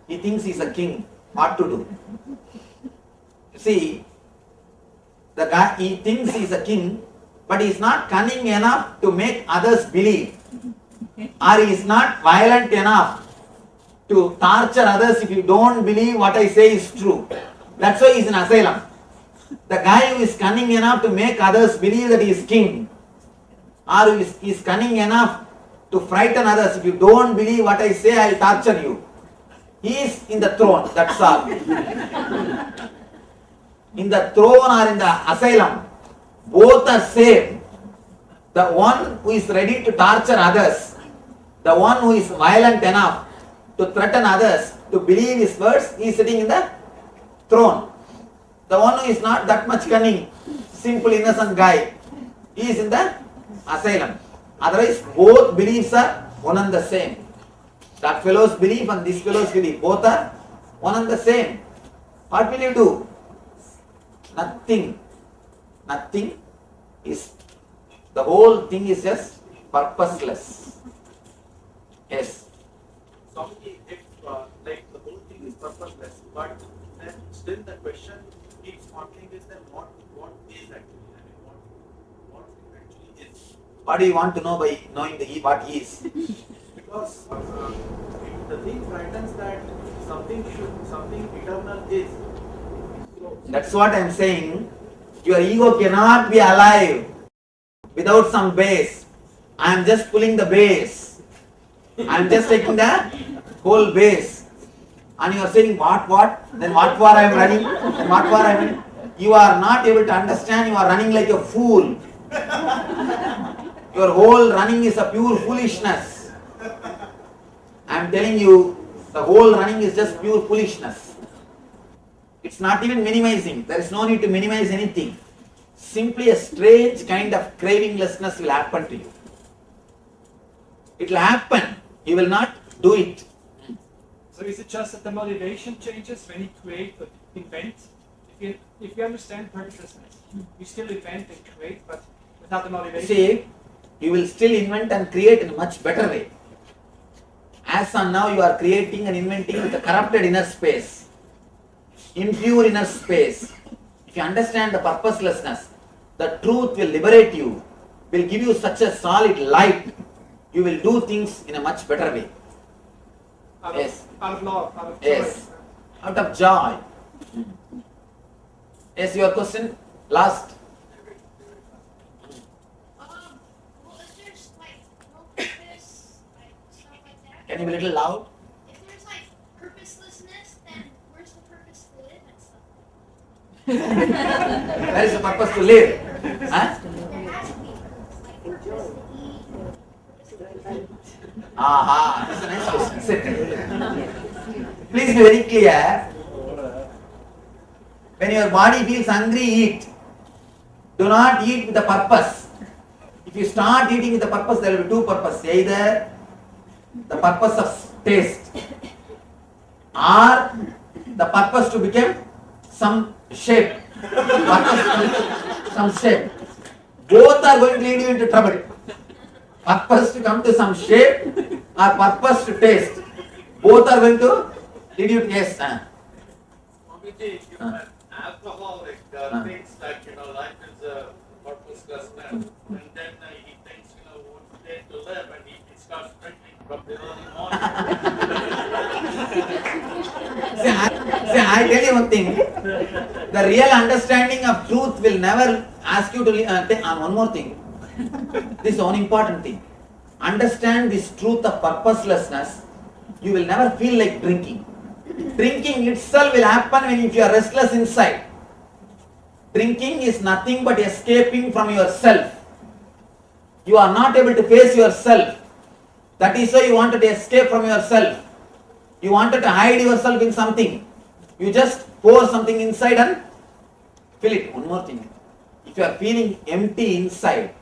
He thinks he is a king. What to do? See, the guy, he thinks he is a king, but he is not cunning enough to make others believe. Or he is not violent enough to torture others if you don't believe what I say is true. That's why he is in asylum. The guy who is cunning enough to make others believe that he is king, or who is cunning enough to frighten others, if you don't believe what I say, I will torture you. He is in the throne, that's all. In the throne or in the asylum, both are same. The one who is ready to torture others, the one who is violent enough to threaten others to believe his words, he is sitting in the throne. The one who is not that much cunning, simple innocent guy, he is in the asylum. Otherwise, both beliefs are one and the same. That fellow's belief and this fellow's belief, both are one and the same. What will you do? Nothing. Nothing is, the whole thing is just purposeless. Yes. Swamiji, if like the whole thing is purposeless, but then still the question keeps haunting is then what is actually? I mean, what actually is? What do you want to know by knowing what is? Because the thing frightens that something eternal is. That's what I am saying. Your ego cannot be alive without some base. I am just pulling the base. I am just taking the whole base. And you are saying what? Then what for I am running? Then what for I am running? You are not able to understand. You are running like a fool. Your whole running is a pure foolishness. I am telling you, the whole running is just pure foolishness. It's not even minimizing. There is no need to minimize anything. Simply a strange kind of cravinglessness will happen to you. It will happen. You will not do it. So is it just that the motivation changes when you create or invent? If you understand purposelessness, you still invent and create, but without the motivation. See, you will still invent and create in a much better way. As on now, you are creating and inventing with a corrupted inner space, impure inner space. If you understand the purposelessness, the truth will liberate you, will give you such a solid light. You will do things in a much better way. Out of love, out of joy. Yes, out of joy. Yes, your question last. Well, is there like no purpose, like stuff like that? Can you be a little loud? If there's like purposelessness, then where's the purpose to live and stuff? Where is the purpose to live? Huh? There has to be purpose, like purpose to eat, purpose to eat. Aha, that's a nice question. Sit. Please be very clear. When your body feels hungry, eat. Do not eat with a purpose. If you start eating with a purpose, there will be two purposes. Either the purpose of taste or the purpose to become some shape. Some shape. Both are going to lead you into trouble. Purpose to come to some shape or purpose to taste. Both are going to lead you to yes. Swamiji, if an alcoholic thinks that life is a purposelessness, and then he thinks one day to live, and he starts drinking from the early morning. See, I tell you one thing. The real understanding of truth will never ask you to think on one more thing. This is one important thing. Understand this truth of purposelessness. You will never feel like drinking. Drinking itself will happen when if you are restless inside. Drinking is nothing but escaping from yourself. You are not able to face yourself. That is why you wanted to escape from yourself. You wanted to hide yourself in something. You just pour something inside and fill it. One more thing. If you are feeling empty inside,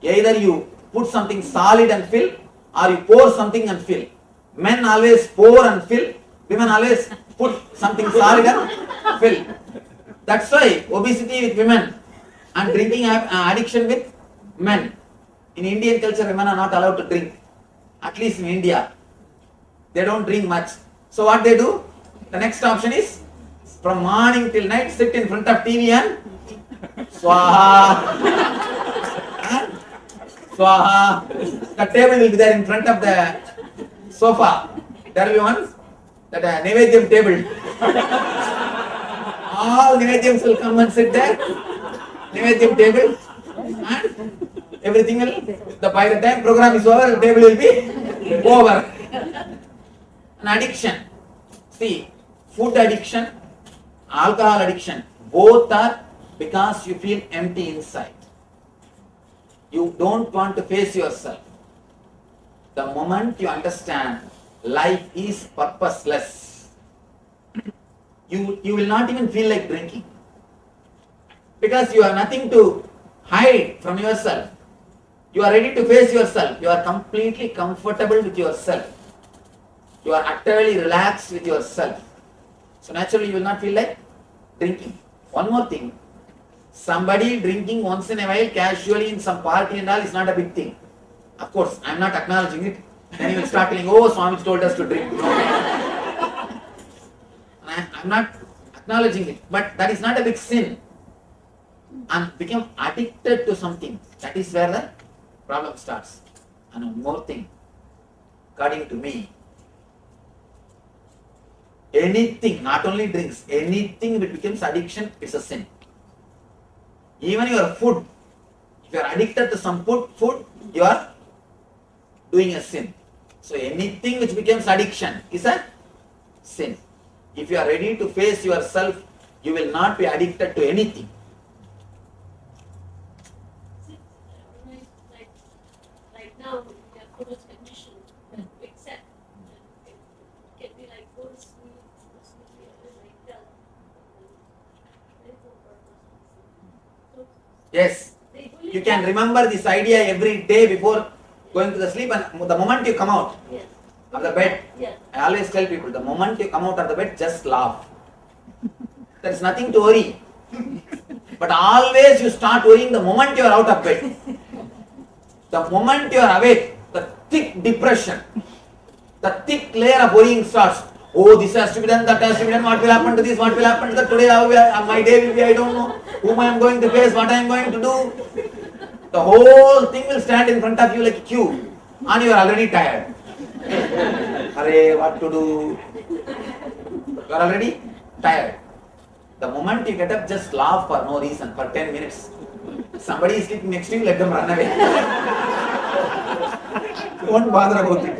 either you put something solid and fill, or you pour something and fill. Men always pour and fill. Women always put something solid and fill. That's why obesity with women and drinking addiction with men. In Indian culture, women are not allowed to drink. At least in India. They don't drink much. So what they do? The next option is from morning till night sit in front of TV and swaha. Swaha. The table will be there in front of the sofa. There will be one that Nivedyam table. All Nivedyams will come and sit there. Nivedyam table. And everything will, by the time program is over, the table will be over. An addiction. See, food addiction, alcohol addiction, both are because you feel empty inside. You don't want to face yourself. The moment you understand life is purposeless, you will not even feel like drinking. Because you have nothing to hide from yourself. You are ready to face yourself. You are completely comfortable with yourself. You are utterly relaxed with yourself. So naturally you will not feel like drinking. One more thing. Somebody drinking once in a while casually in some party and all is not a big thing. Of course, I am not acknowledging it. Then you will start telling, oh, Swami told us to drink. No. I am not acknowledging it. But that is not a big sin. And become addicted to something. That is where the problem starts. And one more thing. According to me, anything, not only drinks, anything which becomes addiction, it's a sin. Even your food, if you are addicted to some food, you are doing a sin. So anything which becomes addiction is a sin. If you are ready to face yourself, you will not be addicted to anything. Like now, we have so much condition that we accept. It can be like go to sleep like that. Yes. You can remember this idea every day before going to the sleep, and the moment you come out of the bed, I always tell people, the moment you come out of the bed, just laugh. There is nothing to worry. But always you start worrying the moment you are out of bed. The moment you are awake, the thick depression, the thick layer of worrying starts. Oh, this has to be done, that has to be done, what will happen to this, what will happen to that, today my day will be, I don't know, whom I am going to face, what I am going to do. The whole thing will stand in front of you like a cube, and you are already tired. Arey, what to do? You are already tired. The moment you get up, just laugh for no reason, for 10 minutes. Somebody is sleeping next to you, let them run away. Don't bother about it.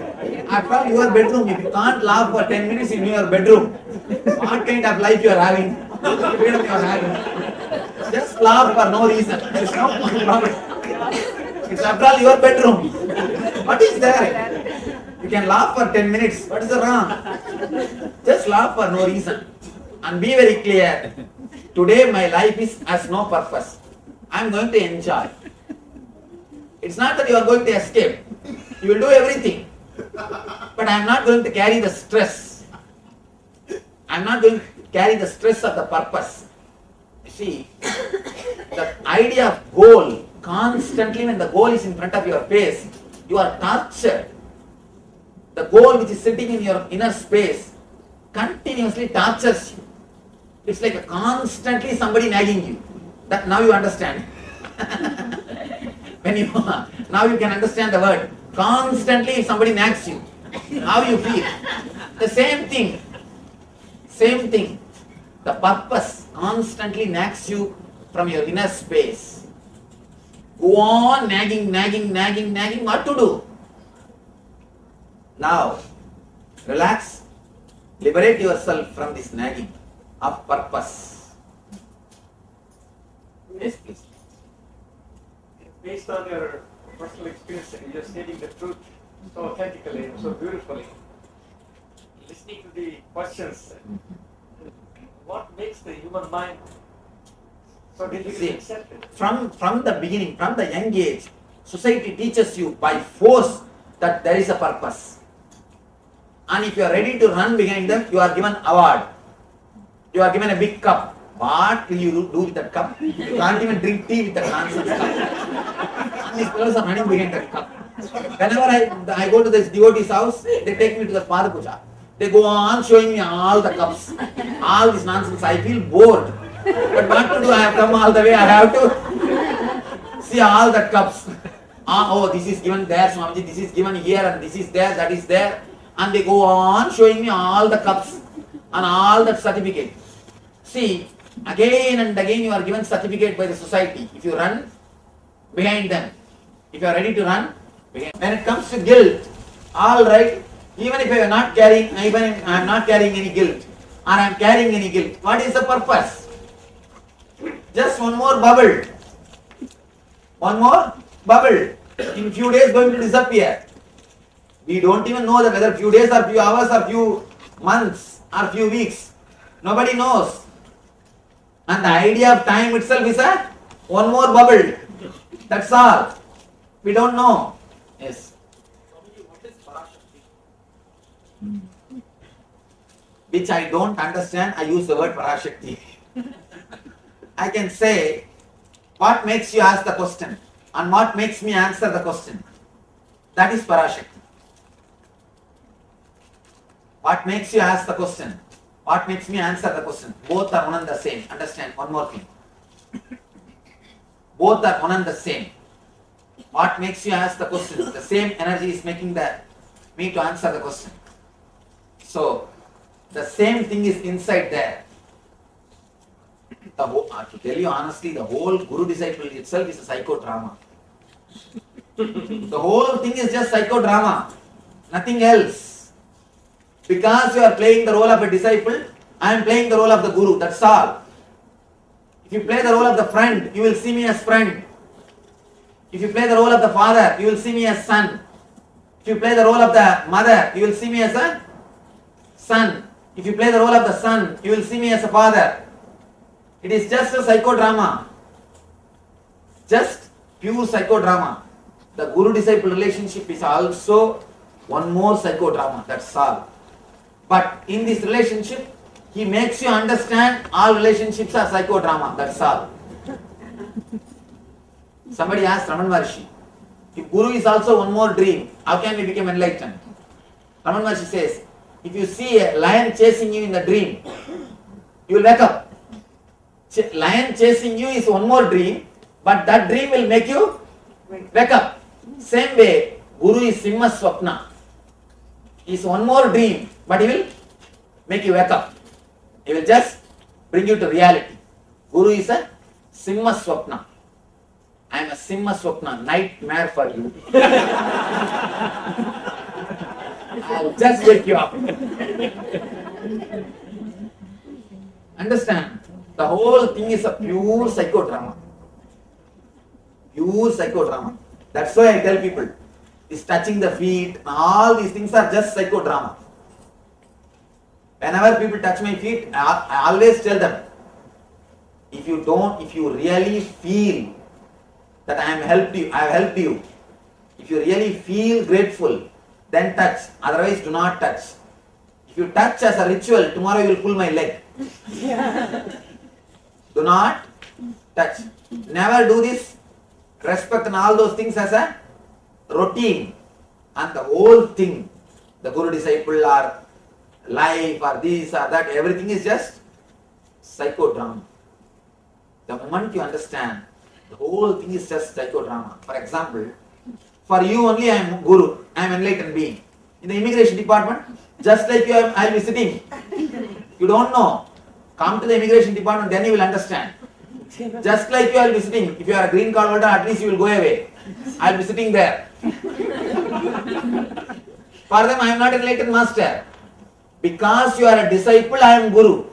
After all, your bedroom, if you can't laugh for 10 minutes in your bedroom, what kind of life you are having? Freedom you are having. Just laugh for no reason. There is no problem. It's after all your bedroom. What is there? You can laugh for 10 minutes. What is wrong? Just laugh for no reason. And be very clear. Today my life has no purpose. I am going to enjoy. It's not that you are going to escape. You will do everything. But I am not going to carry the stress. I am not going to carry the stress of the purpose. You see, the idea of goal, constantly when the goal is in front of your face, you are tortured. The goal which is sitting in your inner space continuously tortures you. It's like constantly somebody nagging you. That now you understand. Now you can understand the word. Constantly somebody nags you. How you feel? The same thing. Same thing. The purpose constantly nags you from your inner space. Go on nagging. What to do? Now, relax. Liberate yourself from this nagging of purpose. Yes, please. Based on your personal experience, you're stating the truth so authentically, so beautifully. Listening to the questions, what makes the human mind so difficult to accept it? From the beginning, from the young age, society teaches you by force that there is a purpose. And if you are ready to run behind them, you are given award. You are given a big cup. What will you do with that cup? You can't even drink tea with that nonsense cup. These fellows are running behind that cup. Whenever I go to this devotee's house, they take me to the Pada Puja. They go on showing me all the cups, all this nonsense. I feel bored. But what to do? I have come all the way. I have to see all the cups. Oh, this is given there, Swamiji. This is given here, and this is there, that is there. And they go on showing me all the cups and all that certificate. See, again and again you are given certificate by the society. If you run behind them, if you are ready to run, behind. When it comes to guilt, all right, even if I am not carrying, any guilt, or I am carrying any guilt, what is the purpose? Just one more bubble. One more bubble. In few days going to disappear. We don't even know that whether few days or few hours or few months or few weeks. Nobody knows. And the idea of time itself is a one more bubble. That's all. We don't know. Yes. What is Parashakti? Which I don't understand. I use the word Parashakti. I can say what makes you ask the question and what makes me answer the question. That is Parashakti. What makes you ask the question? What makes me answer the question? Both are one and the same. Understand one more thing. Both are one and the same. What makes you ask the question? The same energy is making me to answer the question. So, the same thing is inside there. To tell you honestly, the whole Guru-disciple itself is a psychodrama. The whole thing is just psychodrama. Nothing else. Because you are playing the role of a disciple, I am playing the role of the Guru. That's all. If you play the role of the friend, you will see me as friend. If you play the role of the father, you will see me as son. If you play the role of the mother, you will see me as a son. If you play the role of the son, you will see me as a father. It is just a psychodrama. just pure psychodrama. The guru-disciple relationship is also one more psychodrama, that's all. But in this relationship, he makes you understand all relationships are psychodrama, that's all. Somebody asked Raman Maharshi, if Guru is also one more dream, how can we become enlightened? Raman Maharshi says, if you see a lion chasing you in the dream, you will wake up. Lion chasing you is one more dream, but that dream will make you wake up. Same way, Guru is Simha Swapna. He is one more dream, but he will make you wake up. He will just bring you to reality. Guru is a Simha Swapna. I am a Simha Swapna, nightmare for you. I'll just wake you up. Understand? The whole thing is a pure psychodrama. Pure psychodrama. That's why I tell people, this touching the feet, all these things are just psychodrama. Whenever people touch my feet, I always tell them, if you really feel that I have helped you, if you really feel grateful, then touch. Otherwise, do not touch. If you touch as a ritual, tomorrow you will pull my leg. Do not touch. Never do this. Respect and all those things as a routine. And the whole thing, the Guru disciple or life or this or that, everything is just psychodrama. The moment you understand, the whole thing is just psychodrama. For example, for you only I am Guru, I am enlightened being. In the immigration department, just like you, I will be sitting. You don't know. Come to the immigration department, then you will understand. Just like you, I will be sitting. If you are a green card holder, at least you will go away. I will be sitting there. For them, I am not enlightened master. Because you are a disciple, I am Guru.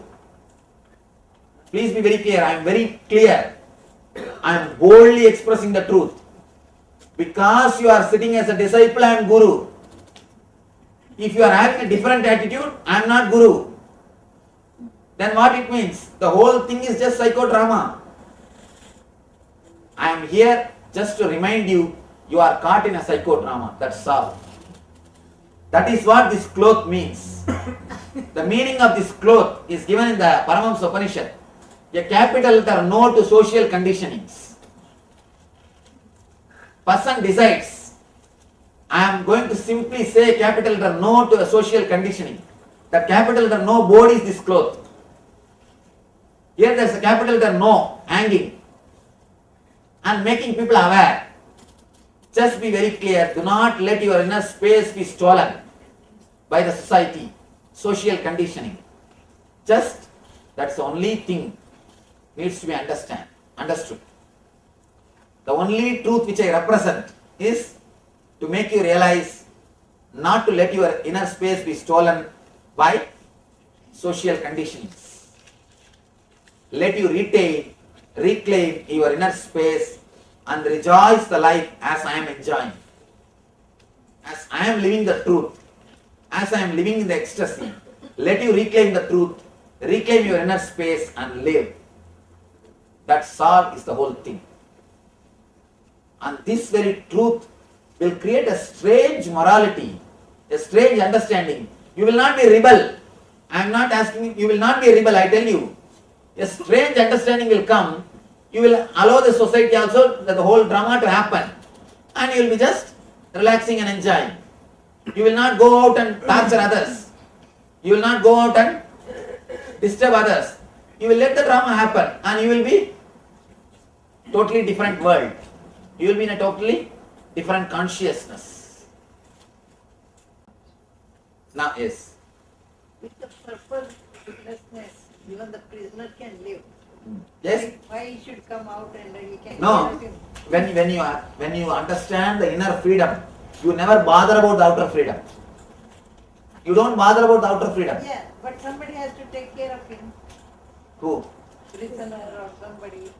Please be very clear. I am very clear. I am boldly expressing the truth. Because you are sitting as a disciple, I am Guru. If you are having a different attitude, I am not Guru. Then what it means? The whole thing is just psychodrama. I am here just to remind you, you are caught in a psychodrama. That's all. That is what this cloth means. The meaning of this cloth is given in the Paramahamsa Upanishad. A capital letter no to social conditionings. Person decides, I am going to simply say capital letter no to a social conditioning. The capital letter no board is this cloth. Here there is a capital letter no hanging and making people aware. Just be very clear, do not let your inner space be stolen by the society, social conditioning. Just, that's the only thing needs to be understood. The only truth which I represent is to make you realize not to let your inner space be stolen by social conditionings. Let you reclaim your inner space and rejoice the life as I am enjoying. As I am living the truth, as I am living in the ecstasy, let you reclaim the truth, reclaim your inner space and live. That's all is the whole thing. And this very truth will create a strange morality, a strange understanding. You will not be a rebel. I am not asking you will not be a rebel, I tell you. A strange understanding will come. You will allow the society also, the whole drama to happen. And you will be just relaxing and enjoying. You will not go out and torture others. You will not go out and disturb others. You will let the drama happen and you will be totally different world. You will be in a totally different consciousness. Now, yes. With the purposelessness, even the prisoner can live. Yes. Why he should come out and he can? No. When you understand the inner freedom, you never bother about the outer freedom. You don't bother about the outer freedom. Yeah, but somebody has to take care of him. Who? Prisoner or somebody.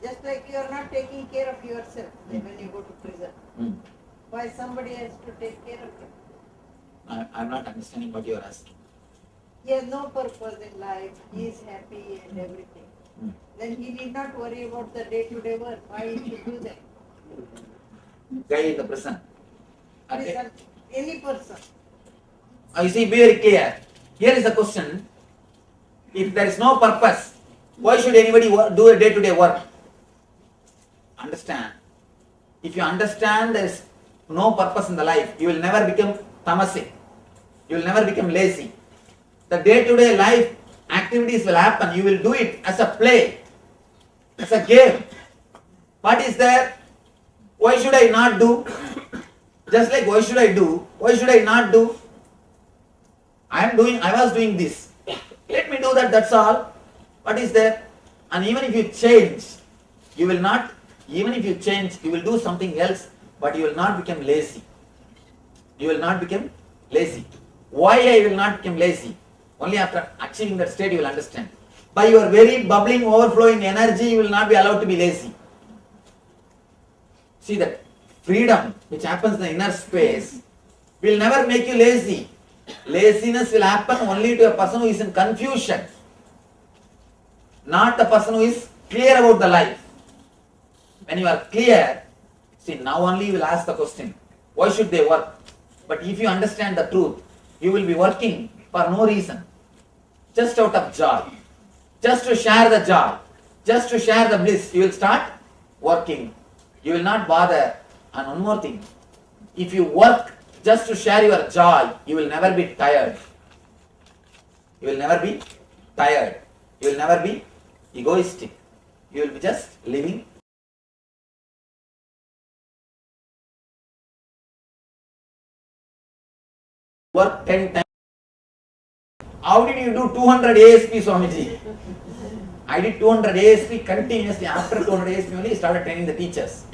Just like you are not taking care of yourself when you go to prison. Why somebody has to take care of him? I'm not understanding what you are asking. He has no purpose in life. He is happy and everything. Then he need not worry about the day-to-day work. Why he should do that? Guy in the prison. Okay. Any person. You see, be very clear. Here is the question. If there is no purpose, why should anybody do a day-to-day work? Understand. If you understand there is no purpose in the life, you will never become tamasic. You will never become lazy. The day-to-day life activities will happen. You will do it as a play, as a game. What is there? Why should I not do? Just like why should I do? Why should I not do? I was doing this. Let me do that, that's all. What is there? And even if you change, you will not, even if you change, you will do something else, but you will not become lazy. You will not become lazy. Why I will not become lazy? Only after achieving that state you will understand. By your very bubbling, overflowing energy, you will not be allowed to be lazy. See that freedom which happens in the inner space will never make you lazy. Laziness will happen only to a person who is in confusion, not the person who is clear about the life. When you are clear, see, now only you will ask the question, why should they work? But if you understand the truth, you will be working for no reason, just out of joy, just to share the joy, just to share the bliss. You will start working. You will not bother. And one more thing, if you work just to share your joy, you will never be tired. You will never be tired. You will never be egoistic. You will be just living. Work 10 times. How did you do 200 ASP, Swamiji? I did 200 ASP continuously. After 200 ASP only I started training the teachers.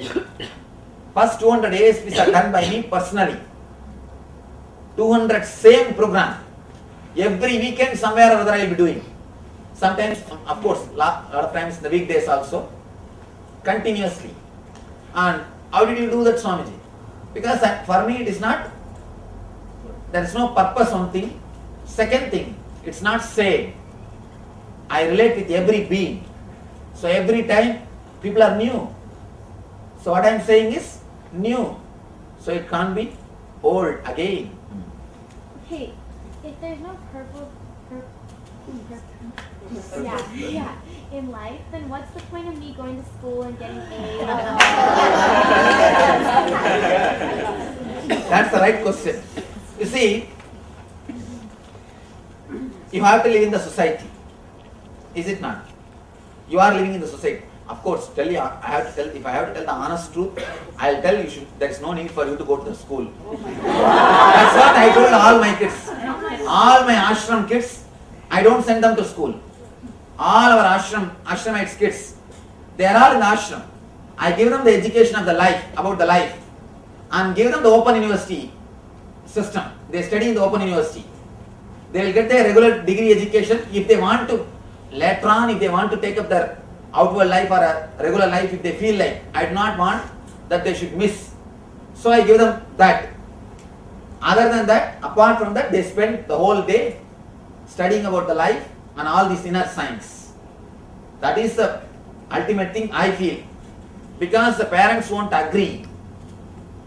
First 200 ASPs are done by me personally. 200 same program. Every weekend somewhere or other I will be doing. Sometimes, of course, lot of times in the weekdays also. Continuously. And how did you do that, Swamiji? Because for me it is not, there is no purpose on thing. Second thing, it's not same. I relate with every being. So every time people are new. So what I am saying is new. So it can't be old again. Hey, if there's no in life, then what's the point of me going to school and getting A's? That's the right question. You see, you have to live in the society. Is it not? You are living in the society. Of course, if I have to tell the honest truth, I'll tell you there is no need for you to go to the school. That's what I told all my kids. All my ashram kids, I don't send them to school. All our ashramites kids, they are all in the ashram. I give them the education of the life, about the life, and give them the open university system. They study in the open university. They will get their regular degree education. If they want to, later on, if they want to take up their outward life or a regular life, if they feel like, I do not want that they should miss. So I give them that. Other than that, apart from that, they spend the whole day studying about the life and all these inner science. That is the ultimate thing I feel. Because the parents won't agree,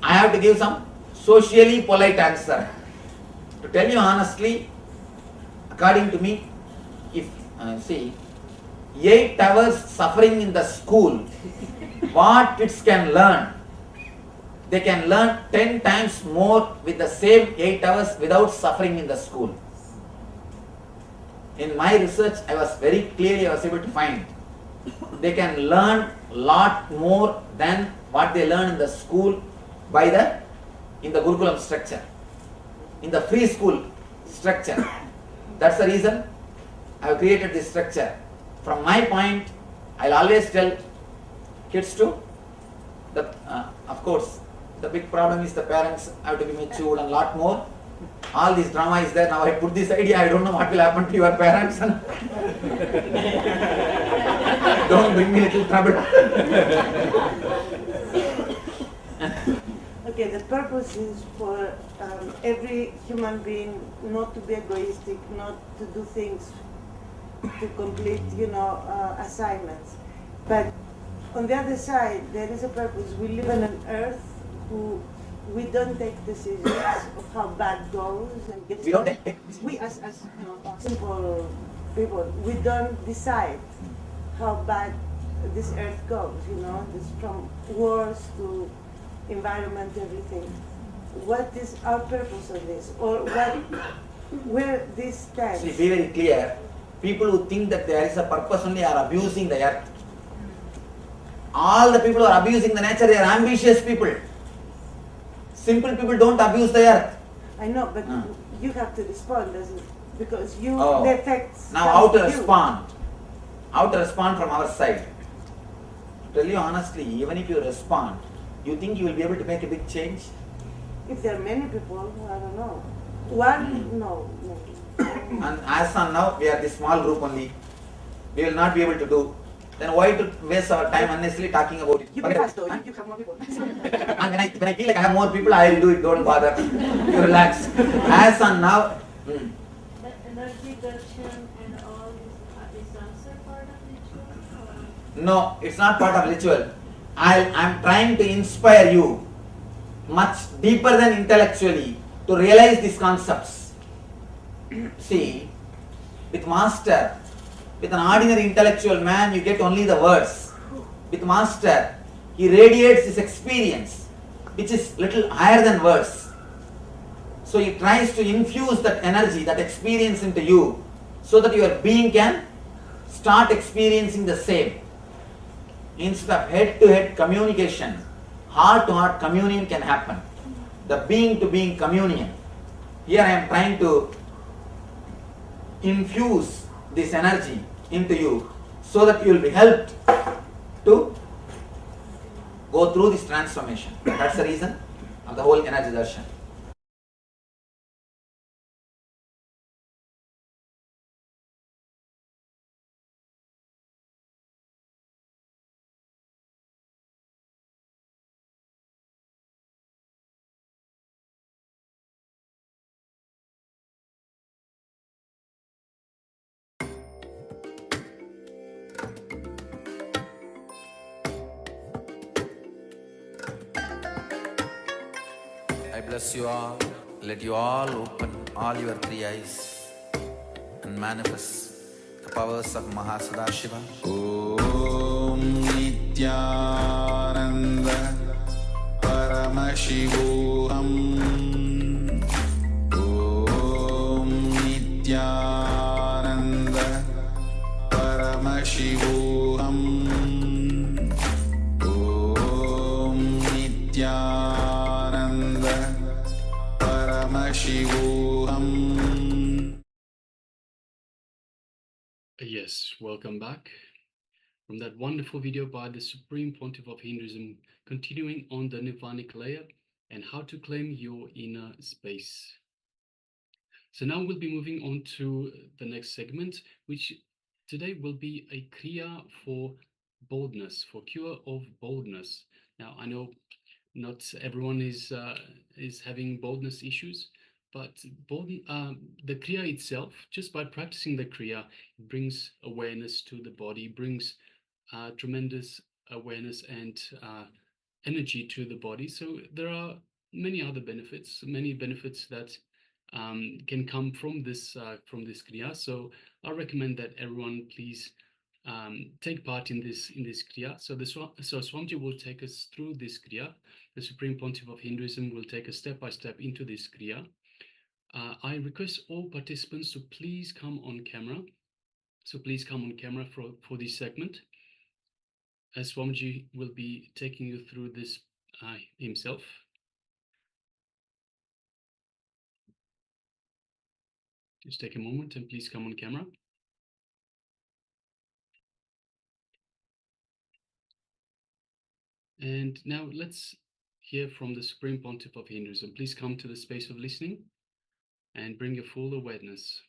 I have to give some socially polite answer. To tell you honestly, according to me, if, see, 8 hours suffering in the school, what kids can learn, they can learn 10 times more with the same 8 hours without suffering in the school. In my research, I was very clearly able to find they can learn lot more than what they learn in the school in the Gurukulam structure, in the free school structure. That's the reason I have created this structure. From my point, I'll always tell kids to, of course, the big problem is the parents have to be matured and lot more. All this drama is there. Now I put this idea, I don't know what will happen to your parents. Don't bring me little trouble. Okay, the purpose is for every human being not to be egoistic, not to do things to complete, assignments. But on the other side, there is a purpose. We live on an earth who we don't take decisions of how bad goes and gets. We don't. We as simple people, we don't decide how bad this earth goes. This from wars to environment, everything. What is our purpose on this, or where this stands? See, be very clear. People who think that there is a purpose only are abusing the earth. All the people who are abusing the nature, they are ambitious people. Simple people don't abuse the earth. I know, but you have to respond, doesn't it? Because the effects. Now how to respond? How to respond from our side? Tell you honestly, even if you respond, you think you will be able to make a big change? If there are many people, I don't know. One, no. And as on now, we are this small group only. We will not be able to do. Then why to waste our time unnecessarily talking about it? You can fast though, you have more people. And when I feel like I have more people, I will do it. Don't bother. You relax. As on now. The energy darshan and all is also part of ritual? No, it's not part of ritual. I'm trying to inspire you much deeper than intellectually to realize these concepts. See, with master, with an ordinary intellectual man, you get only the words. With master, he radiates his experience, which is little higher than words. So he tries to infuse that energy, that experience into you, so that your being can start experiencing the same. Instead of head-to-head communication, heart-to-heart communion can happen. The being-to-being communion. Here I am trying to infuse this energy into you so that you will be helped to go through this transformation. That's the reason of the whole energy darshan. I bless you all. Let you all open all your three eyes and manifest the powers of Mahasudashiva. Om Nithyananda Paramashivoham. Om Nithyananda Paramashivoham. Om Nithyananda Paramashivoham. Yes, welcome back from that wonderful video by the Supreme Pontiff of Hinduism, continuing on the Nirvanic layer and how to claim your inner space. So now we'll be moving on to the next segment, which today will be a kriya for boldness, for cure of boldness. Now I know not everyone is having boldness issues, but the kriya itself, just by practicing the kriya, it brings awareness to the body, brings tremendous awareness and energy to the body. So there are many other benefits, that can come from this kriya. So I recommend that everyone please take part in this kriya. So Swamiji will take us through this kriya. The Supreme Pontiff of Hinduism will take us step by step into this kriya. I request all participants to please come on camera. So please come on camera for this segment, as Swamiji will be taking you through this himself. Just take a moment and please come on camera. And now let's hear from the Supreme Pontiff of Hinduism. Please come to the space of listening and bring your full awareness.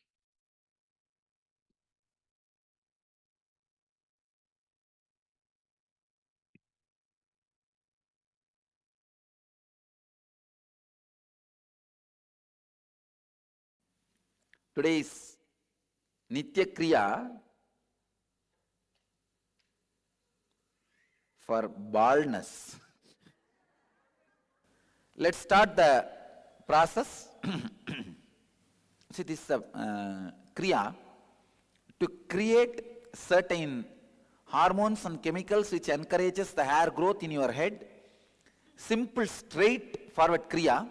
Today's Nithya Kriya for baldness. Let's start the process. See, this is a kriya to create certain hormones and chemicals which encourages the hair growth in your head. Simple, straightforward kriya.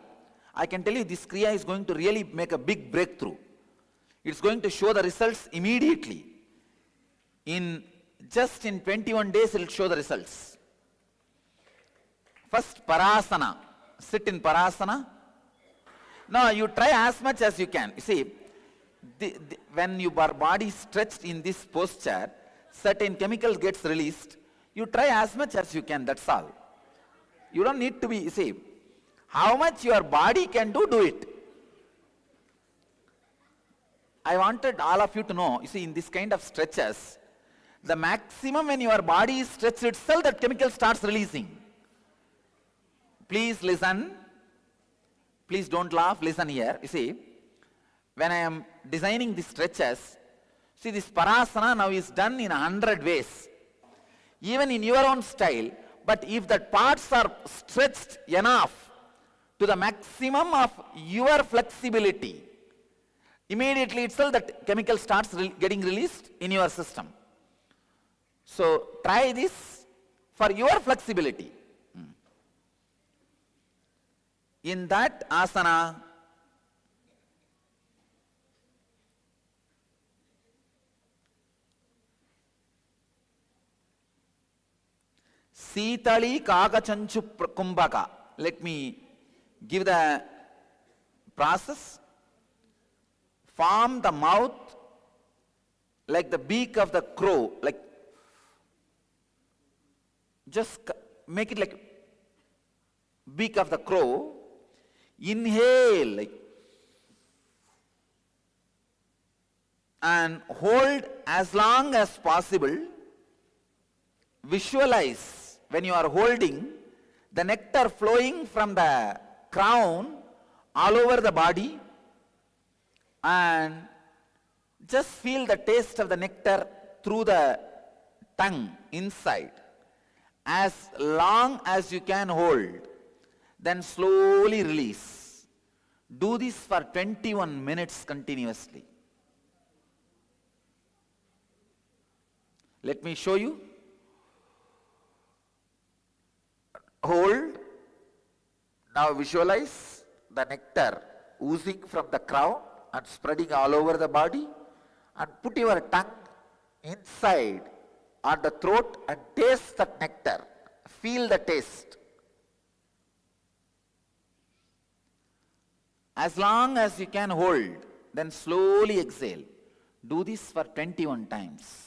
I can tell you this kriya is going to really make a big breakthrough. It's going to show the results immediately. Just in 21 days it will show the results. First, Parasana. Sit in Parasana. Now you try as much as you can. You see, when your body is stretched in this posture, certain chemicals gets released. You try as much as you can, that's all. You don't need to be, you see, how much your body can do it. I wanted all of you to know, you see, in this kind of stretches, the maximum when your body is stretched itself, that chemical starts releasing. Please listen. Please don't laugh, listen here. You see, when I am designing these stretches, see this Parasana now is done in 100 ways. Even in your own style, but if the parts are stretched enough to the maximum of your flexibility, immediately itself that chemical starts getting released in your system. So try this for your flexibility. In that asana, Sitali Kakachanchu Kumbhaka. Let me give the process. Form the mouth like the beak of the crow, like just make it like beak of the crow. Inhale like, and hold as long as possible. Visualize when you are holding the nectar flowing from the crown all over the body, and just feel the taste of the nectar through the tongue inside. As long as you can hold, then slowly release. Do this for 21 minutes continuously. Let me show you. Hold. Now visualize the nectar oozing from the crown and spreading all over the body, and put your tongue inside on the throat and taste that nectar. Feel the taste. As long as you can hold, then slowly exhale. Do this for 21 times.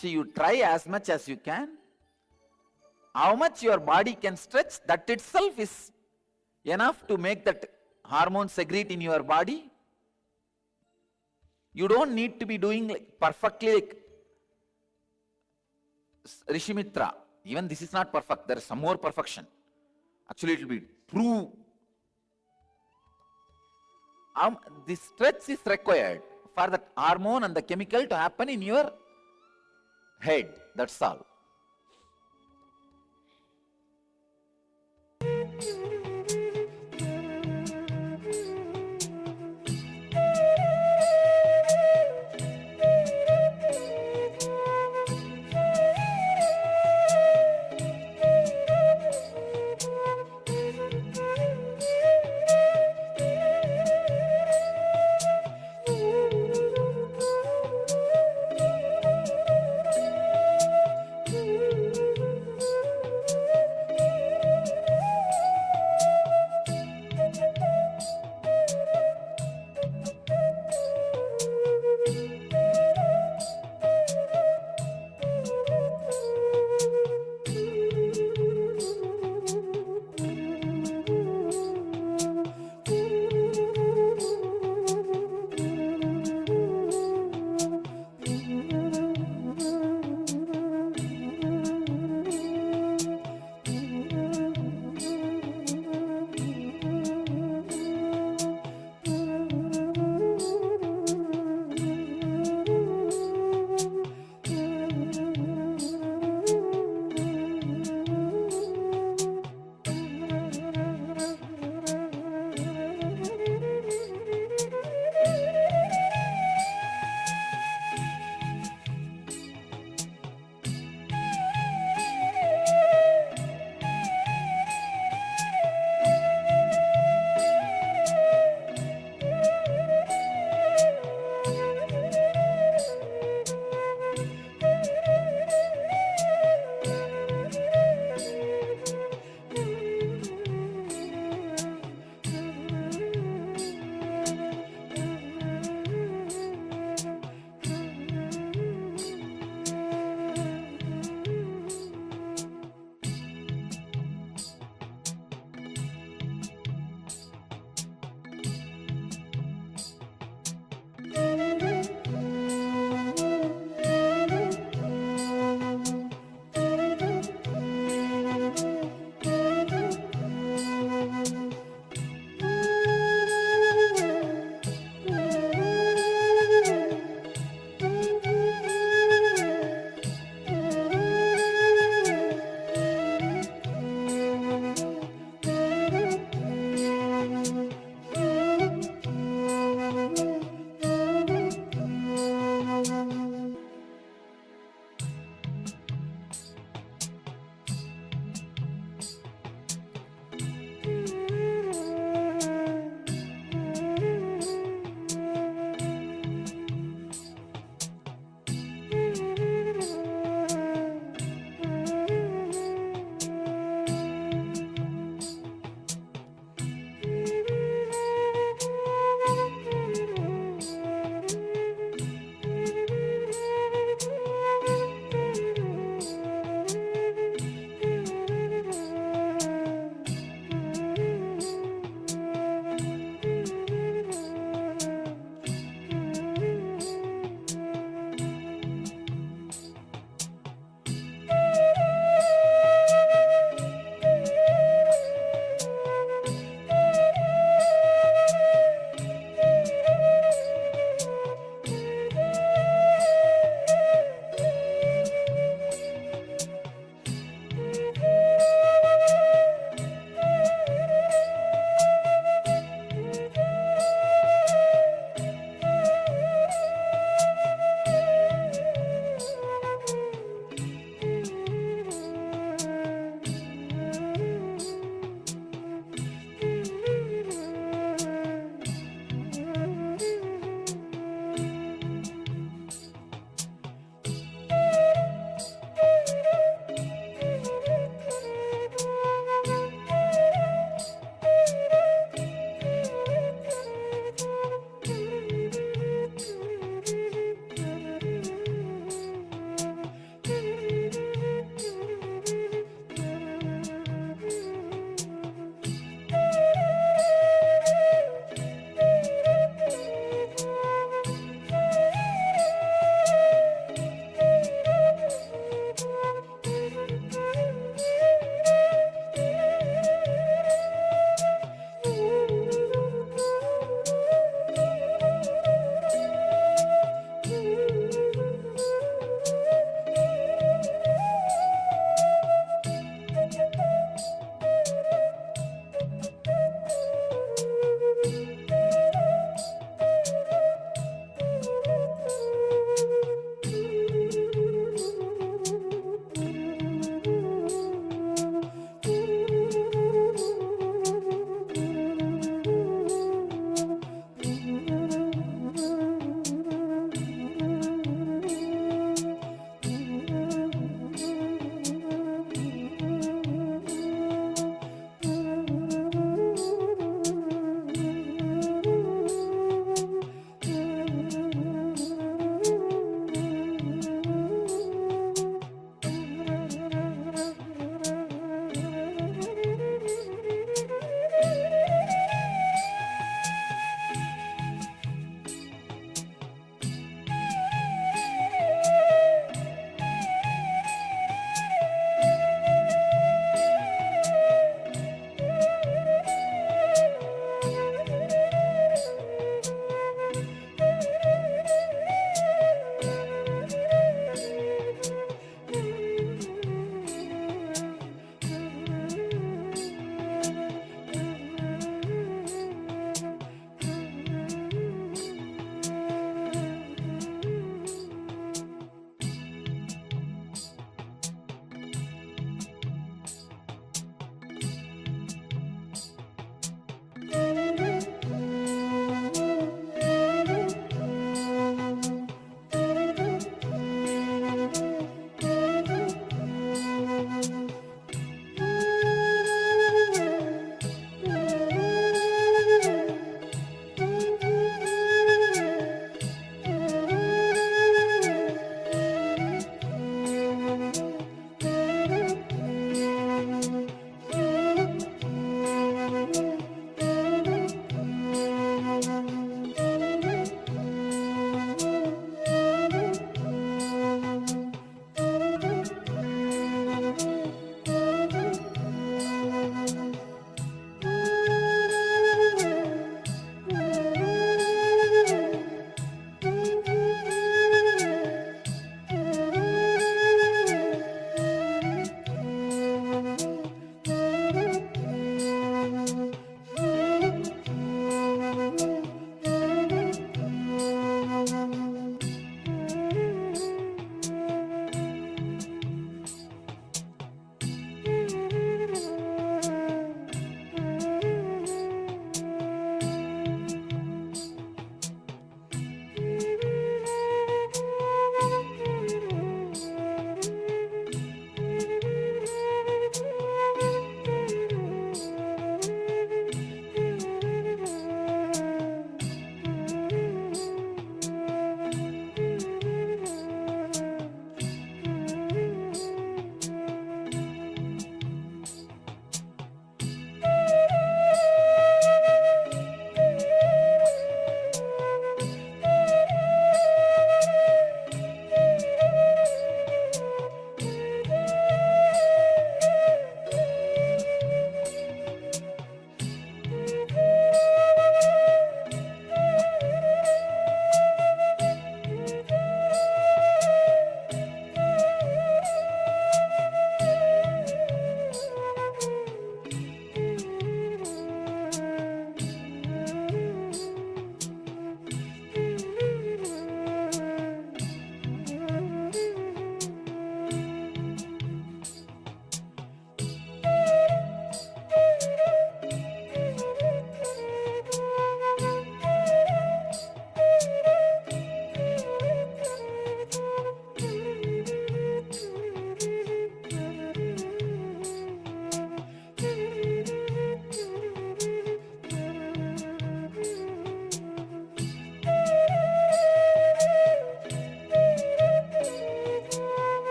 So you try as much as you can. How much your body can stretch, that itself is enough to make that hormone secrete in your body. You don't need to be doing like perfectly like Rishimitra. Even this is not perfect. There is some more perfection. Actually, it will be true. This stretch is required for the hormone and the chemical to happen in your head. That's all.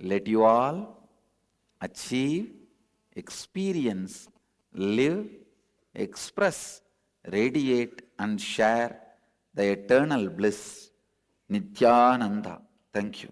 let you all achieve, experience, live, express, radiate and share the eternal bliss. Nithyananda. Thank you.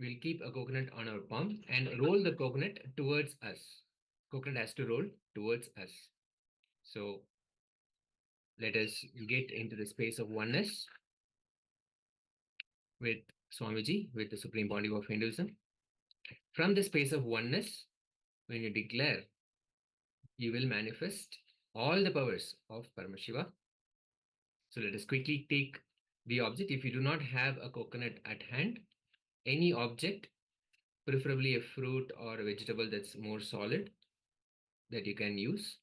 we'll keep a coconut on our palm and roll the coconut towards us. Coconut has to roll towards us. So let us get into the space of oneness with Swamiji, with the Supreme Body of Hinduism. From the space of oneness, when you declare, you will manifest all the powers of Paramashiva. So let us quickly take the object. If you do not have a coconut at hand, any object, preferably a fruit or a vegetable that's more solid, that you can use.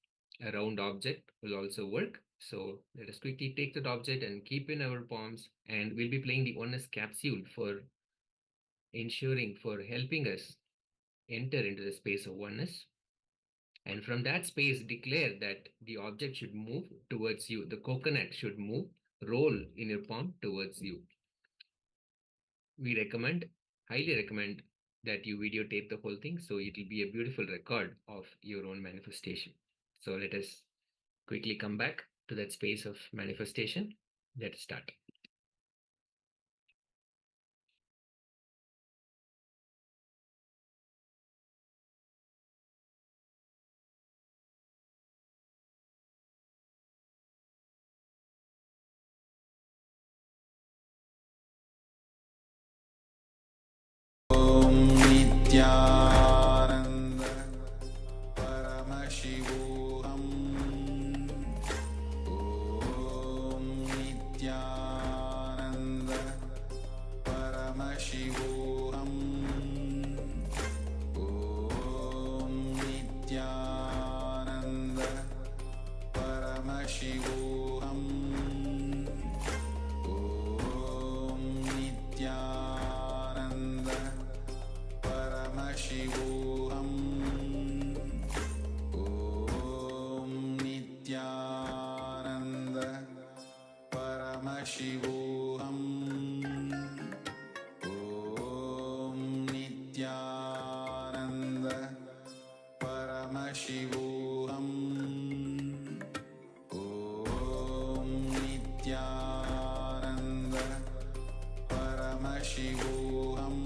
A round object will also work. So let us quickly take that object and keep in our palms, and we'll be playing the oneness capsule for ensuring, for helping us enter into the space of oneness. And from that space, declare that the object should move towards you. The coconut should move, roll in your palm towards you. We recommend, highly recommend, that you videotape the whole thing, so it will be a beautiful record of your own manifestation. So let us quickly come back to that space of manifestation. Let's start. Nithyananda Paramashivoham Om Nithyananda Paramashivoham Om Nithyananda Paramashivoham Om Nithyananda Paramashivoham Om Nithyananda Paramashivoham Om Nithyananda Paramashivoham Om Nithyananda Paramashivoham Nithyananda Paramashivoham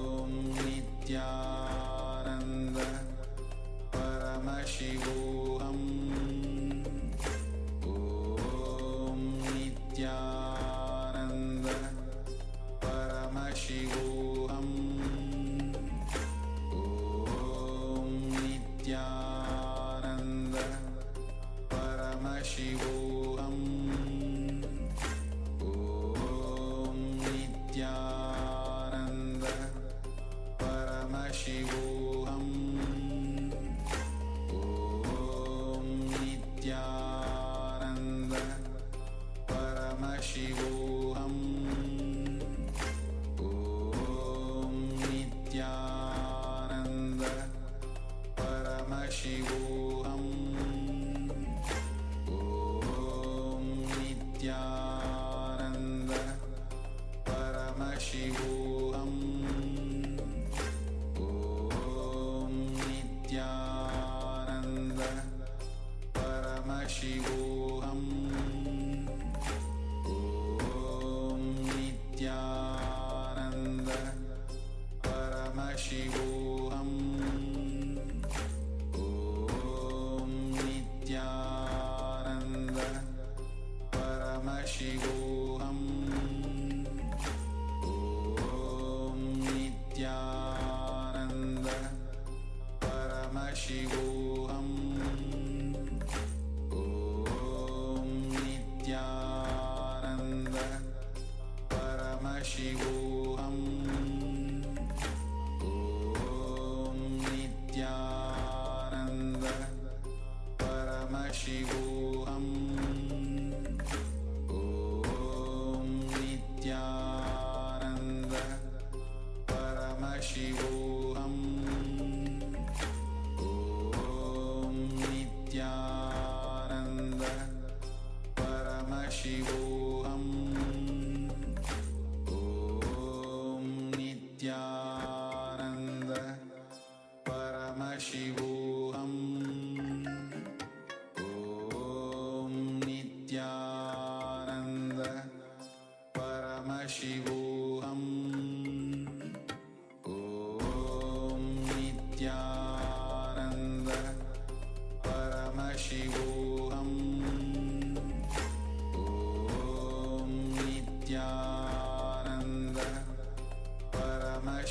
Om Nithyananda Paramashivoham Om Nithyananda Paramashivoham Om Nithyananda Paramashivoham Om Nithyananda Paramashivoham Om Nithyananda Paramashivoham Om Nithyananda Paramashivoham Om Nithyananda Paramashivoham Om Nithyananda Paramashivoham Om Nithyananda Paramashivoham Om Nithyananda Paramashivoham Om Nithyananda Paramashivoham Om Nithyananda Paramashivoham Om Nithyananda Paramashivoham Om Nithyananda Paramashivoham Om Nithyananda Paramashivoham Om Nithyananda Paramashivoham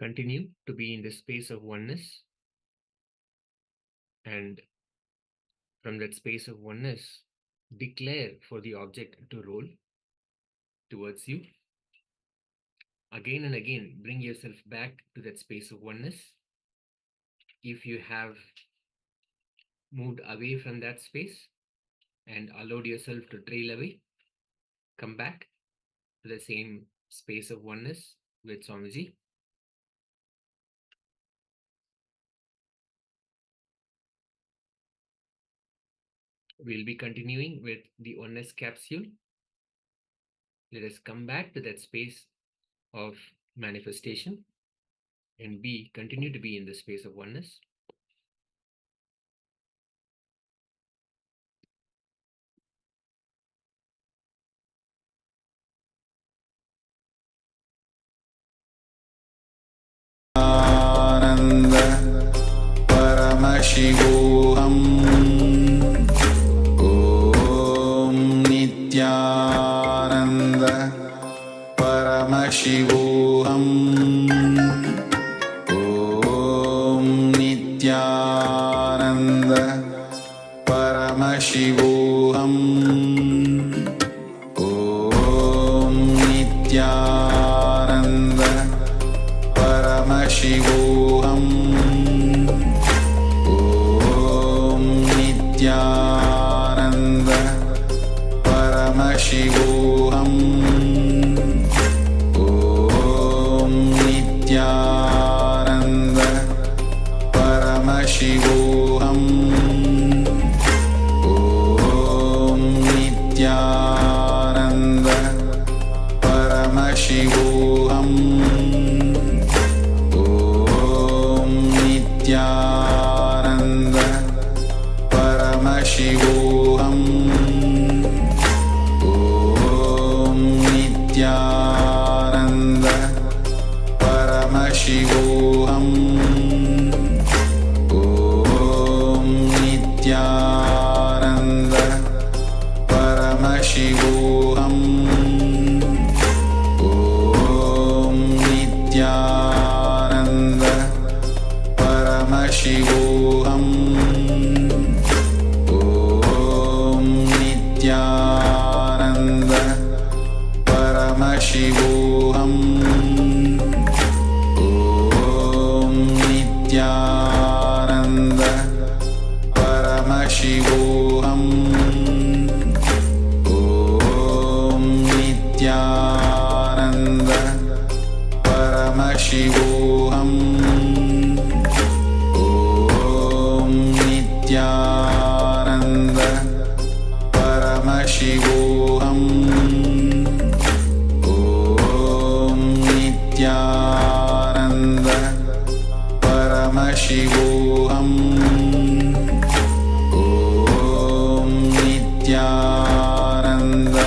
Continue to be in the space of oneness, and from that space of oneness, declare for the object to roll towards you. Again and again, bring yourself back to that space of oneness. If you have moved away from that space and allowed yourself to trail away, come back to the same space of oneness with Swamiji. We'll be continuing with the oneness capsule. Let us come back to that space of manifestation and continue to be in the space of oneness. Ananda Paramashivoham Om Nithyananda Paramashivoham Om Nithyananda Paramashivoham Om Nithyananda Paramashivoham Om Nithyananda Paramashivoham Om Nithyananda Paramashivoham Om Nithyananda Paramashivoham Nithyananda Paramashivoham Om Nithyananda Paramashivoham Om Nithyananda Paramashivoham Om Nithyananda Paramashivoham Om Nithyananda Paramashivoham Om Nithyananda Paramashivoham Om Nithyananda Paramashivoham Om Nithyananda Paramashivoham Om Nithyananda Paramashivoham Om Nithyananda Paramashivoham Om Nithyananda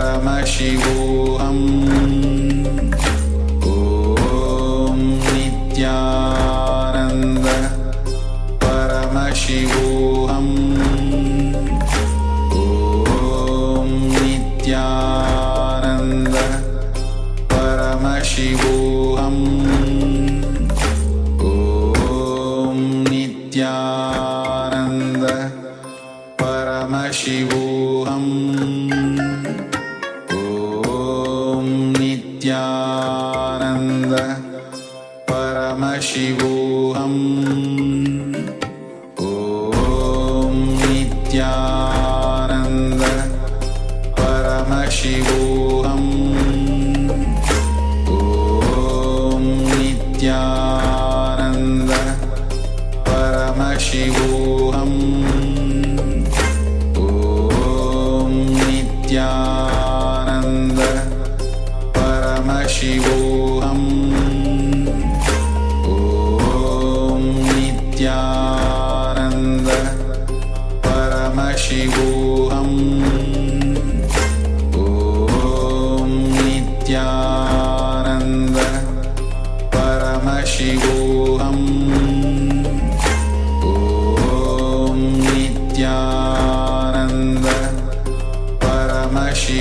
Paramashivoham Om Nithyananda Paramashivoham Om Nithyananda Paramashivoham Om Nithyananda Paramashivoham Om Nithyananda Paramashivoham Om Nithyananda Paramashivoham Om Nithyananda Paramashivoham Om Nithyananda Paramashivoham Om Nithyananda Paramashivoham Om Nithyananda Paramashivoham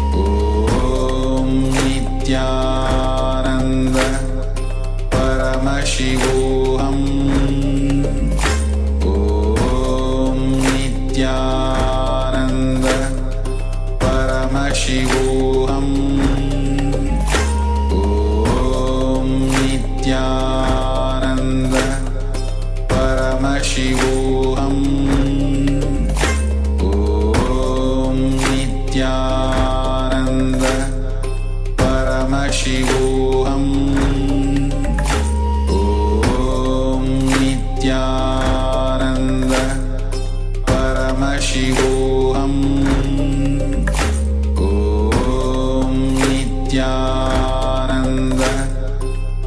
Paramashivoham Om Nithyananda Paramashivoham Om Nithyananda Paramashivoham Om Nithyananda Paramashivoham Om Nithyananda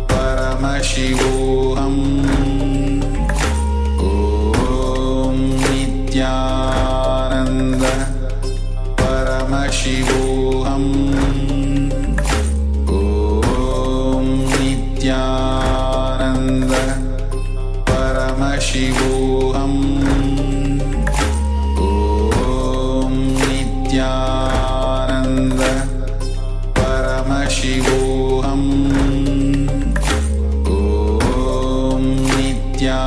Paramashivoham Om Nithyananda Paramashivoham Om Nithyananda Paramashivoham Om Nithyananda Paramashivoham Om Nithyananda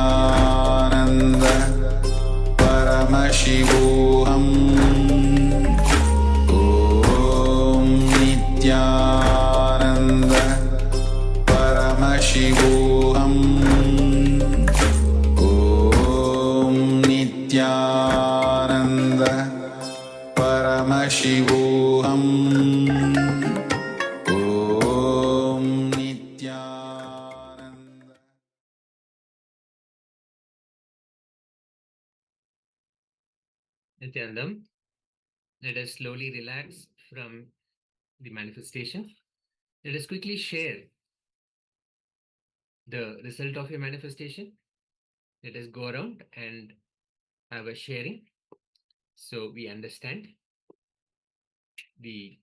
Paramashivoham Om Nithyananda Paramashivoham Om Nithyananda Paramashivoham Om Nithyananda. Nithyanandam, let us slowly relax from the manifestation. Let us quickly share the result of your manifestation. Let us go around and have a sharing so we understand the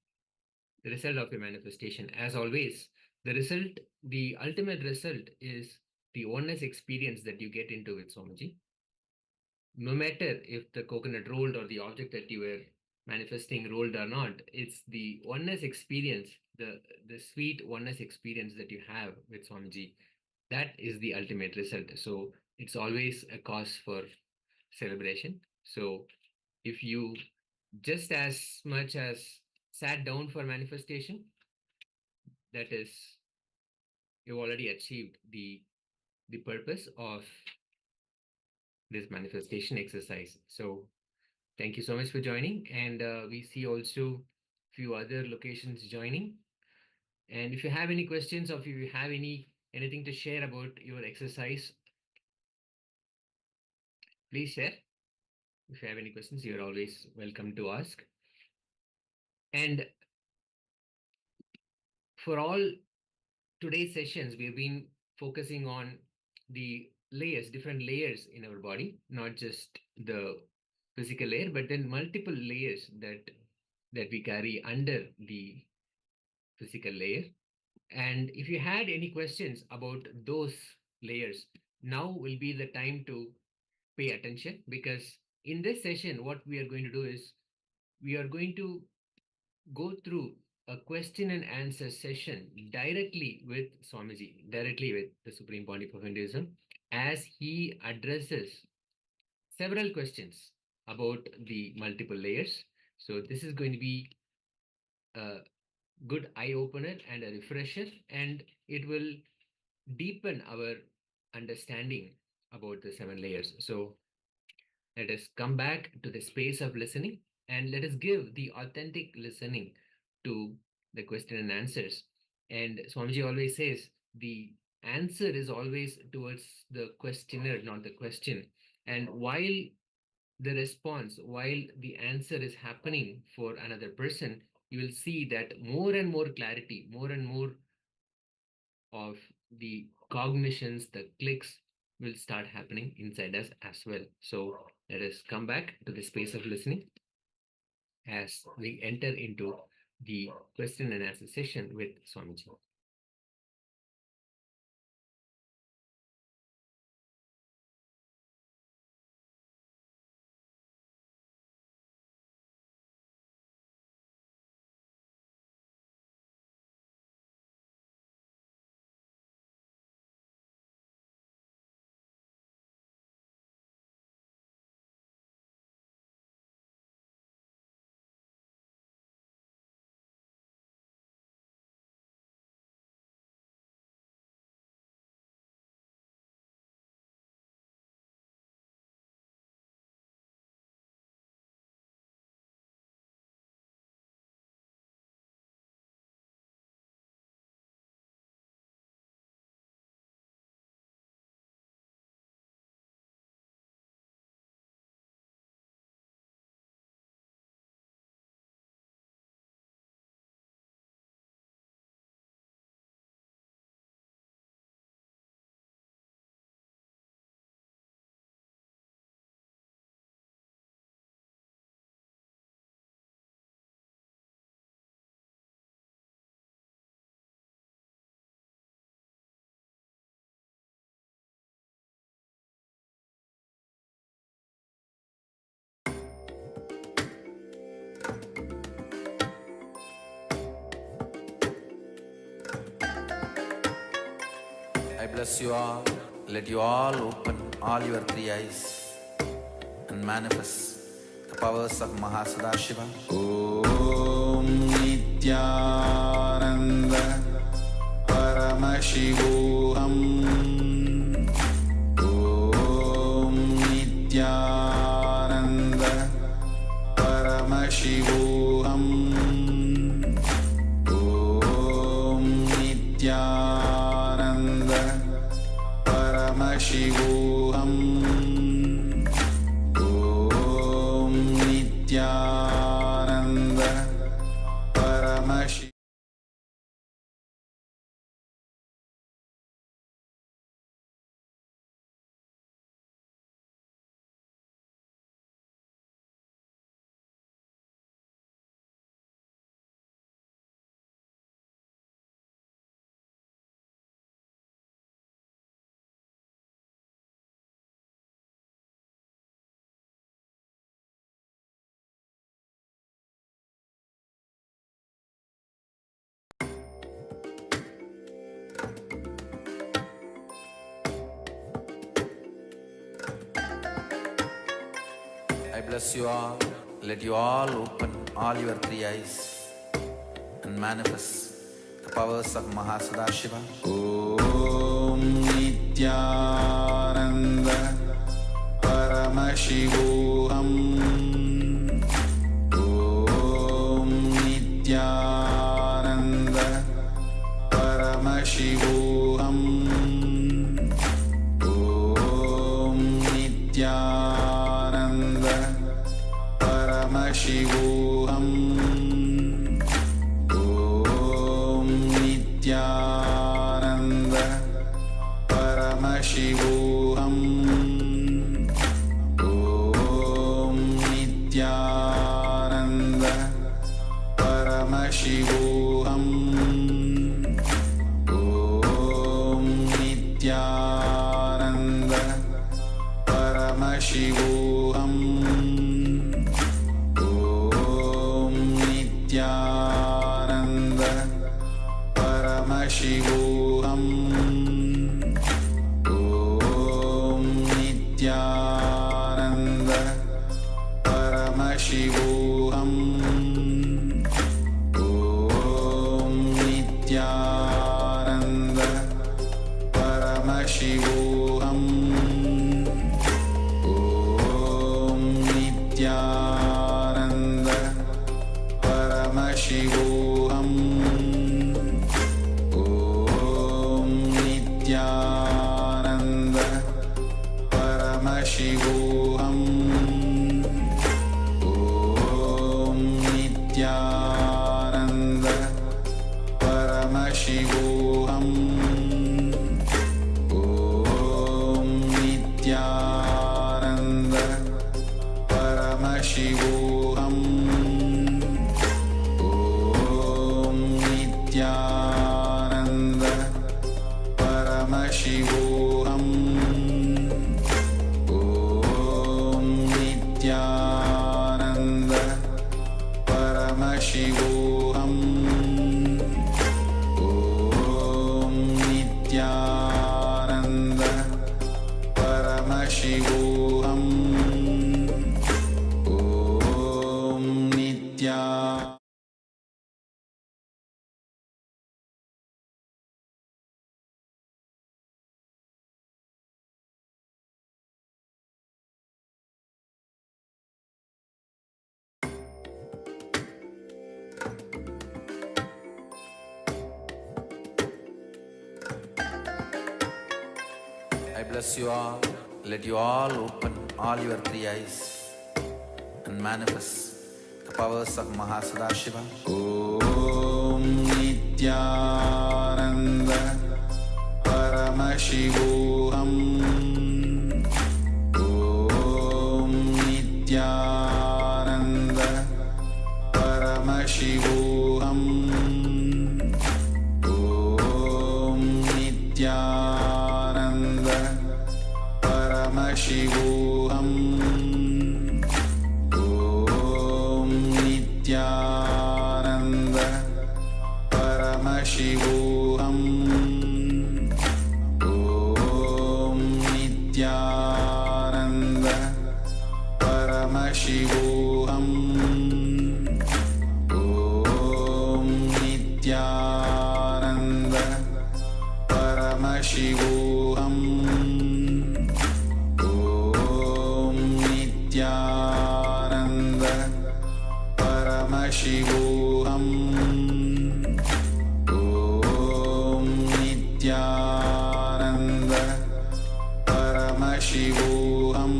result of your manifestation. As always, the ultimate result is the oneness experience that you get into with Swamiji. No matter if the coconut rolled or the object that you were manifesting rolled or not, it's the oneness experience, the sweet oneness experience that you have with Swamiji. That is the ultimate result. So it's always a cause for celebration. So if you just as much as sat down for manifestation, that is, you've already achieved the purpose of this manifestation exercise. So thank you so much for joining, and we see also few other locations joining. And if you have any questions or if you have anything to share about your exercise, please share. If you have any questions, you're always welcome to ask. And for all today's sessions, we've been focusing on the layers, different layers in our body, not just the physical layer, but then multiple layers that we carry under the physical layer. And if you had any questions about those layers, now will be the time to pay attention, because in this session, what we are going to do is we are going to go through a question and answer session directly with Swamiji, directly with the Supreme Pontiff of Hinduism, as he addresses several questions about the multiple layers. So this is going to be a good eye opener and a refresher, and it will deepen our understanding about the 7 layers. So let us come back to the space of listening, and let us give the authentic listening to the question and answers. And Swamiji always says the answer is always towards the questioner, not the question. And while the response, while the answer is happening for another person, you will see that more and more clarity, more and more of the cognitions, the clicks will start happening inside us as well. So let us come back to the space of listening as we enter into the question and answer session with Swamiji. bless you all. Let you all open all your three eyes and manifest the powers of Mahasadashiva. Om Nithyananda Paramashivoham. Om Nithyananda Paramashivoham. Om Nithyananda Paramashivoham. Om Nithyananda Paramashivoham. I bless you all. Let you all open all your three eyes and manifest the powers of Mahasadashiva. Om Nithyananda Paramashivoham. Om Nithyananda Paramashivoham. Om Nithyananda Paramashivoham. Om Nithyananda Paramashivoham. Om Nithyananda Paramashivoham. Om Nithyananda Paramashivoham. Om Nithyananda Paramashivoham. Om Nithyananda Paramashivoham. Om Nithyananda Paramashivoham. Om Nithyananda Paramashivoham. Om Nithyananda Paramashivoham. Om Nithyananda Paramashivoham. Om Nithyananda Paramashivoham. Om Nithyananda Paramashivoham. Om Nithyananda Paramashivoham. Om Nithyananda Paramashivoham. Om Nithya. I bless you all. Let you all open all your three eyes and manifest the powers of Mahasadashiva. Om Nithyananda Paramashivoham. Om Nithyananda Paramashivoham. Om Nithyananda Paramashivoham. Om Nithyananda Paramashivoham. Om Paramashivoham Om Nithyananda Paramashivoham Om Nithyananda Paramashivoham Om Nithyananda Paramashivoham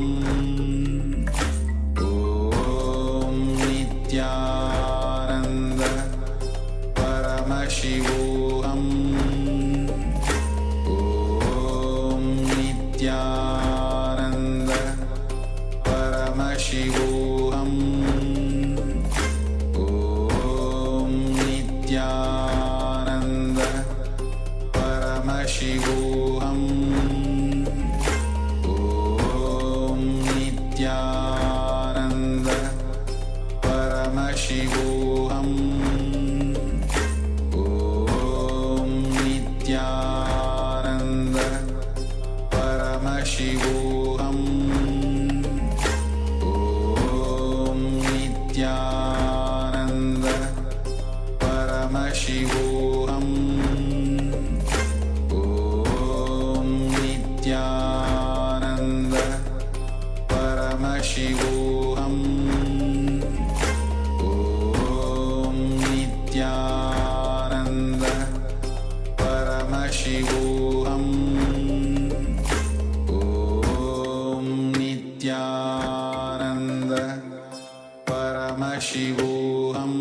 Om Nithyananda Paramashivoham Om Nithyananda Paramashivoham Om Nithyananda Paramashivoham Om Nithyananda Paramashivoham Om Nithyananda Paramashivoham Om Nithyananda Paramashivoham Om Nithyananda Paramashivoham Om Nithyananda Paramashivoham Om Nithyananda Paramashivoham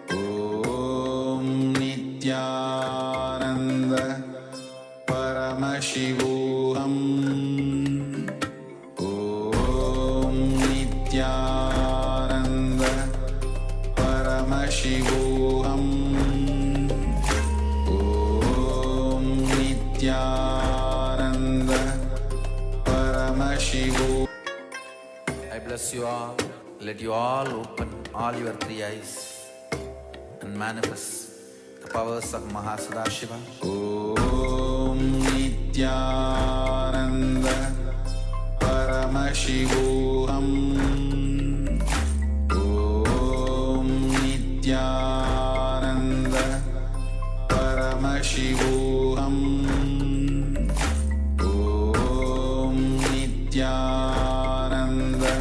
Om Nithyananda Paramashivoham Om Nithyananda Paramashivoham Om Nithyananda Paramashivoham. I bless you all. Let you all open all your three eyes and manifest the powers of Mahasadashiva. Om Nithyananda Paramashivoham Om Nithyananda Paramashivoham Om Nithyananda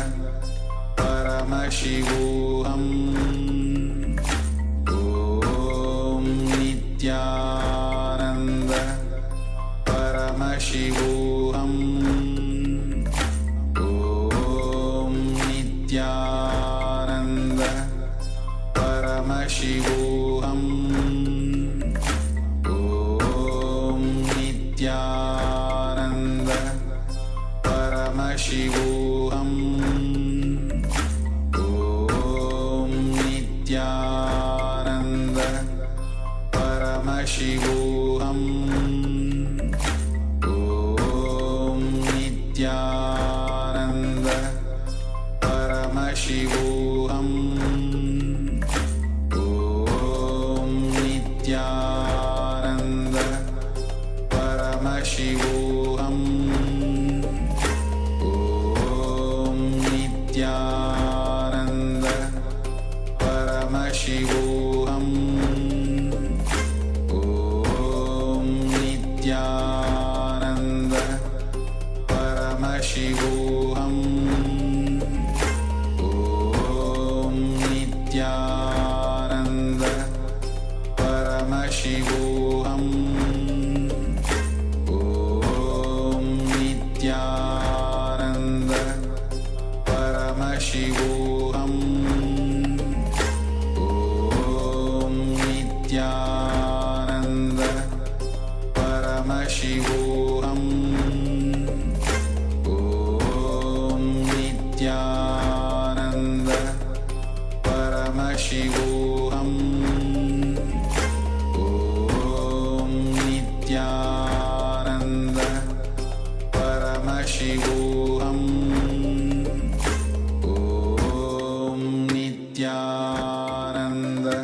Paramashivoham Om Nithyananda Paramashivoham Om Nithyananda Paramashivoham Om Nithyananda Paramashivoham Om Nithyananda Paramashivoham Om Nithyananda Paramashivoham Om Nithyananda Paramashivoham Om Nithyananda Paramashivoham Om Nithyananda Paramashivoham Om Nithyananda Paramashivoham Om Nithyananda Paramashivoham Om Nithyananda Paramashivoham Om Nithyananda Paramashivoham Om Nithyananda Paramashivoham Om Nithyananda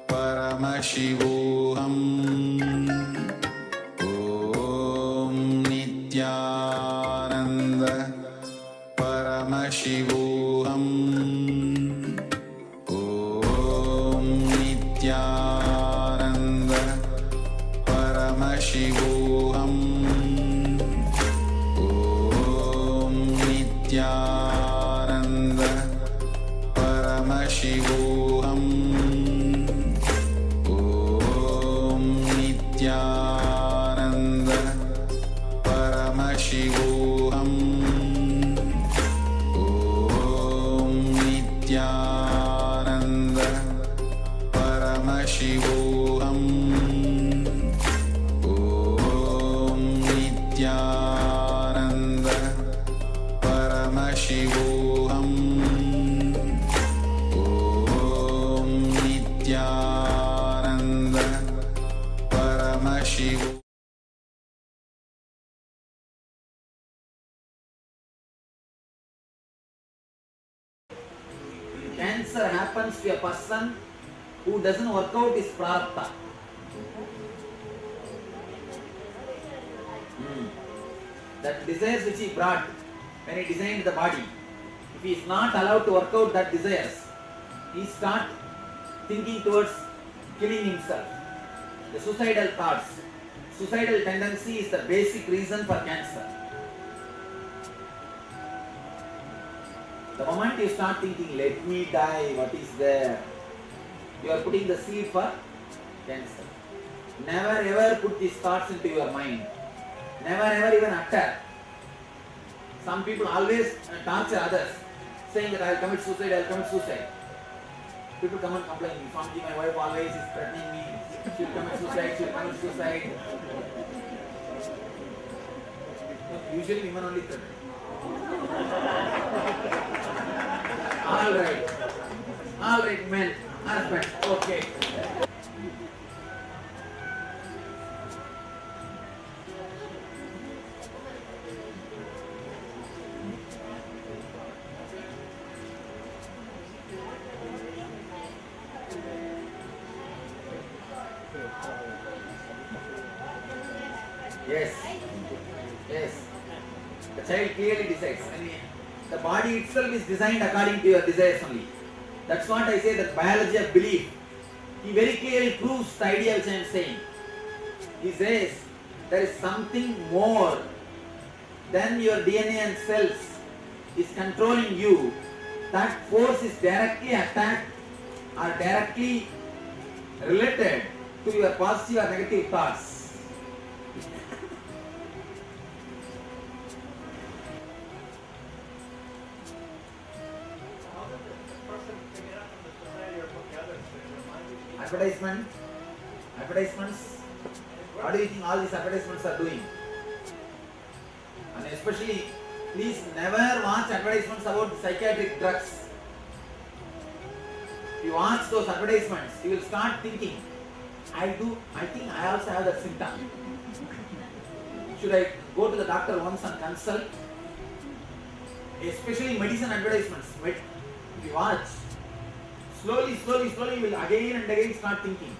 Paramashivoham Om Nithyananda Nithyananda Paramashivoham Om Nithyananda Paramashivoham Om Nithyananda Paramashivoham Om Nithyananda Paramashivoham Om Nithyananda Paramashivoham Om Nithyananda Paramashivoham. Cancer happens to a person who doesn't work out his prarabdha. That desires which he brought when he designed the body, if he is not allowed to work out that desires, he start thinking towards killing himself. The suicidal thoughts, suicidal tendency is the basic reason for cancer. The moment you start thinking, let me die, what is there? You are putting the seed for cancer. Never ever put these thoughts into your mind. Never ever even utter. Some people always torture others, saying that I will commit suicide, I will commit suicide. People come and complain, Swamiji, my wife always is threatening me, she will commit suicide, she will commit suicide. Usually women only threaten. Alright, men, husband, okay. Yes. The child clearly decides. The body itself is designed according to your desires only. That's what I say, that biology of belief. He very clearly proves the idea which I am saying. He says there is something more than your DNA and cells is controlling you. That force is directly attacked or directly related to your positive or negative thoughts. Advertisements, what do you think all these advertisements are doing? And especially, please never watch advertisements about psychiatric drugs. If you watch those advertisements, you will start thinking, I think I also have that symptom. Should I go to the doctor once and consult? Especially medicine advertisements. If you watch, slowly you will again and again start thinking,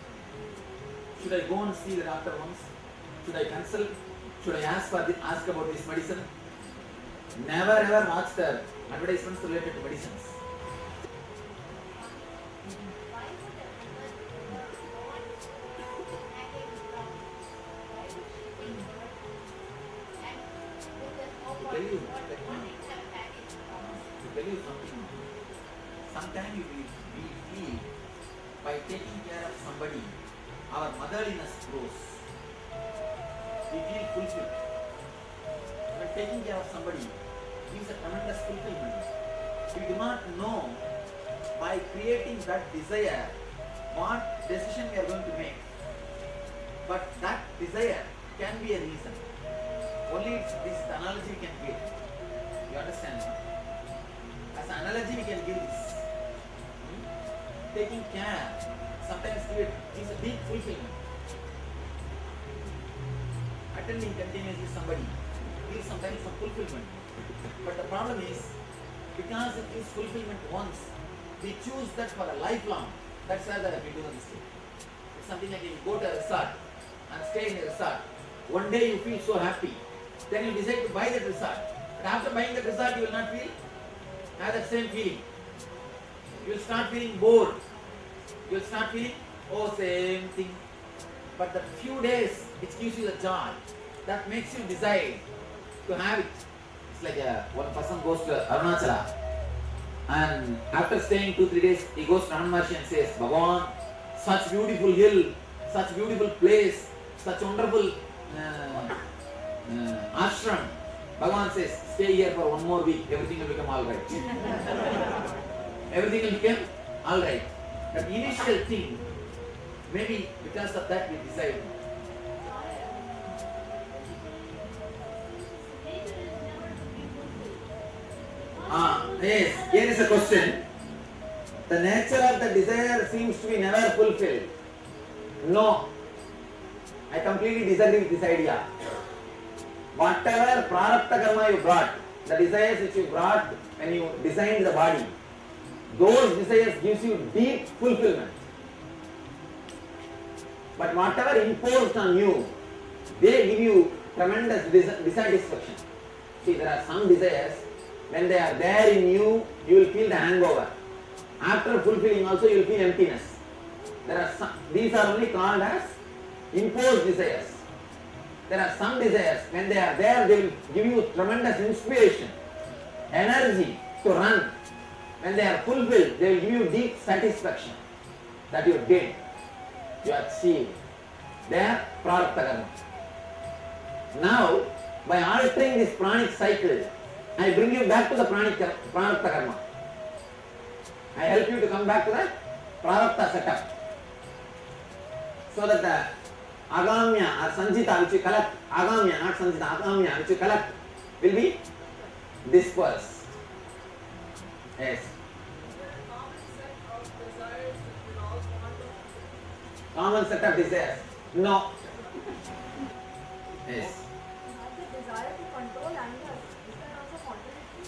should I go and see the doctor once? Should I consult? Should I ask about this medicine? Never ever watch the advertisements related to medicines. To tell you something, sometimes we feel by taking care of somebody, our motherliness grows. We feel fulfilled. By taking care of somebody gives a tremendous fulfillment. We do not know by creating that desire what decision we are going to make. But that desire can be a reason. Only this analogy we can give. You understand? As an analogy we can give this. Taking care sometimes gives a big fulfillment. Attending continuously somebody gives sometimes some fulfillment. But the problem is, because it gives fulfillment once, we choose that for a lifelong. That's where we do the mistake. It's something like you go to a resort and stay in a resort. One day you feel so happy. Then you decide to buy that resort. But after buying that resort, you will not have that same feeling. You will start feeling bored. You will start feeling oh, same thing. But the few days which gives you the joy, that makes you decide to have it. It's like one person goes to Arunachala, and after staying 2-3 days, he goes to Paramashivoham and says, Bhagavan, such beautiful hill, such beautiful place, such wonderful ashram. Bhagavan says, stay here for 1 more week, everything will become alright. Everything will become alright. That initial thing, maybe because of that we decide. Yes, here is a question. The nature of the desire seems to be never fulfilled. No, I completely disagree with this idea. Whatever prarabdha karma you brought, the desires which you brought when you designed the body, those desires gives you deep fulfillment. But whatever imposed on you, they give you tremendous dissatisfaction. See, there are some desires, when they are there in you, you will feel the hangover. After fulfilling also, you will feel emptiness. There are some, these are only called as imposed desires. There are some desires, when they are there, they will give you tremendous inspiration, energy to run. When they are fulfilled, they will give you deep satisfaction that you did, you achieved. They are prarabdha karma. Now, by altering this pranic cycle, I bring you back to the prarabdha karma. I help you to come back to the prarabdha setup. So that the agamya or sanjita which you collect, agamya, not sanjita, agamya which you collect will be dispersed. Yes. Common set of desires? No. Yes.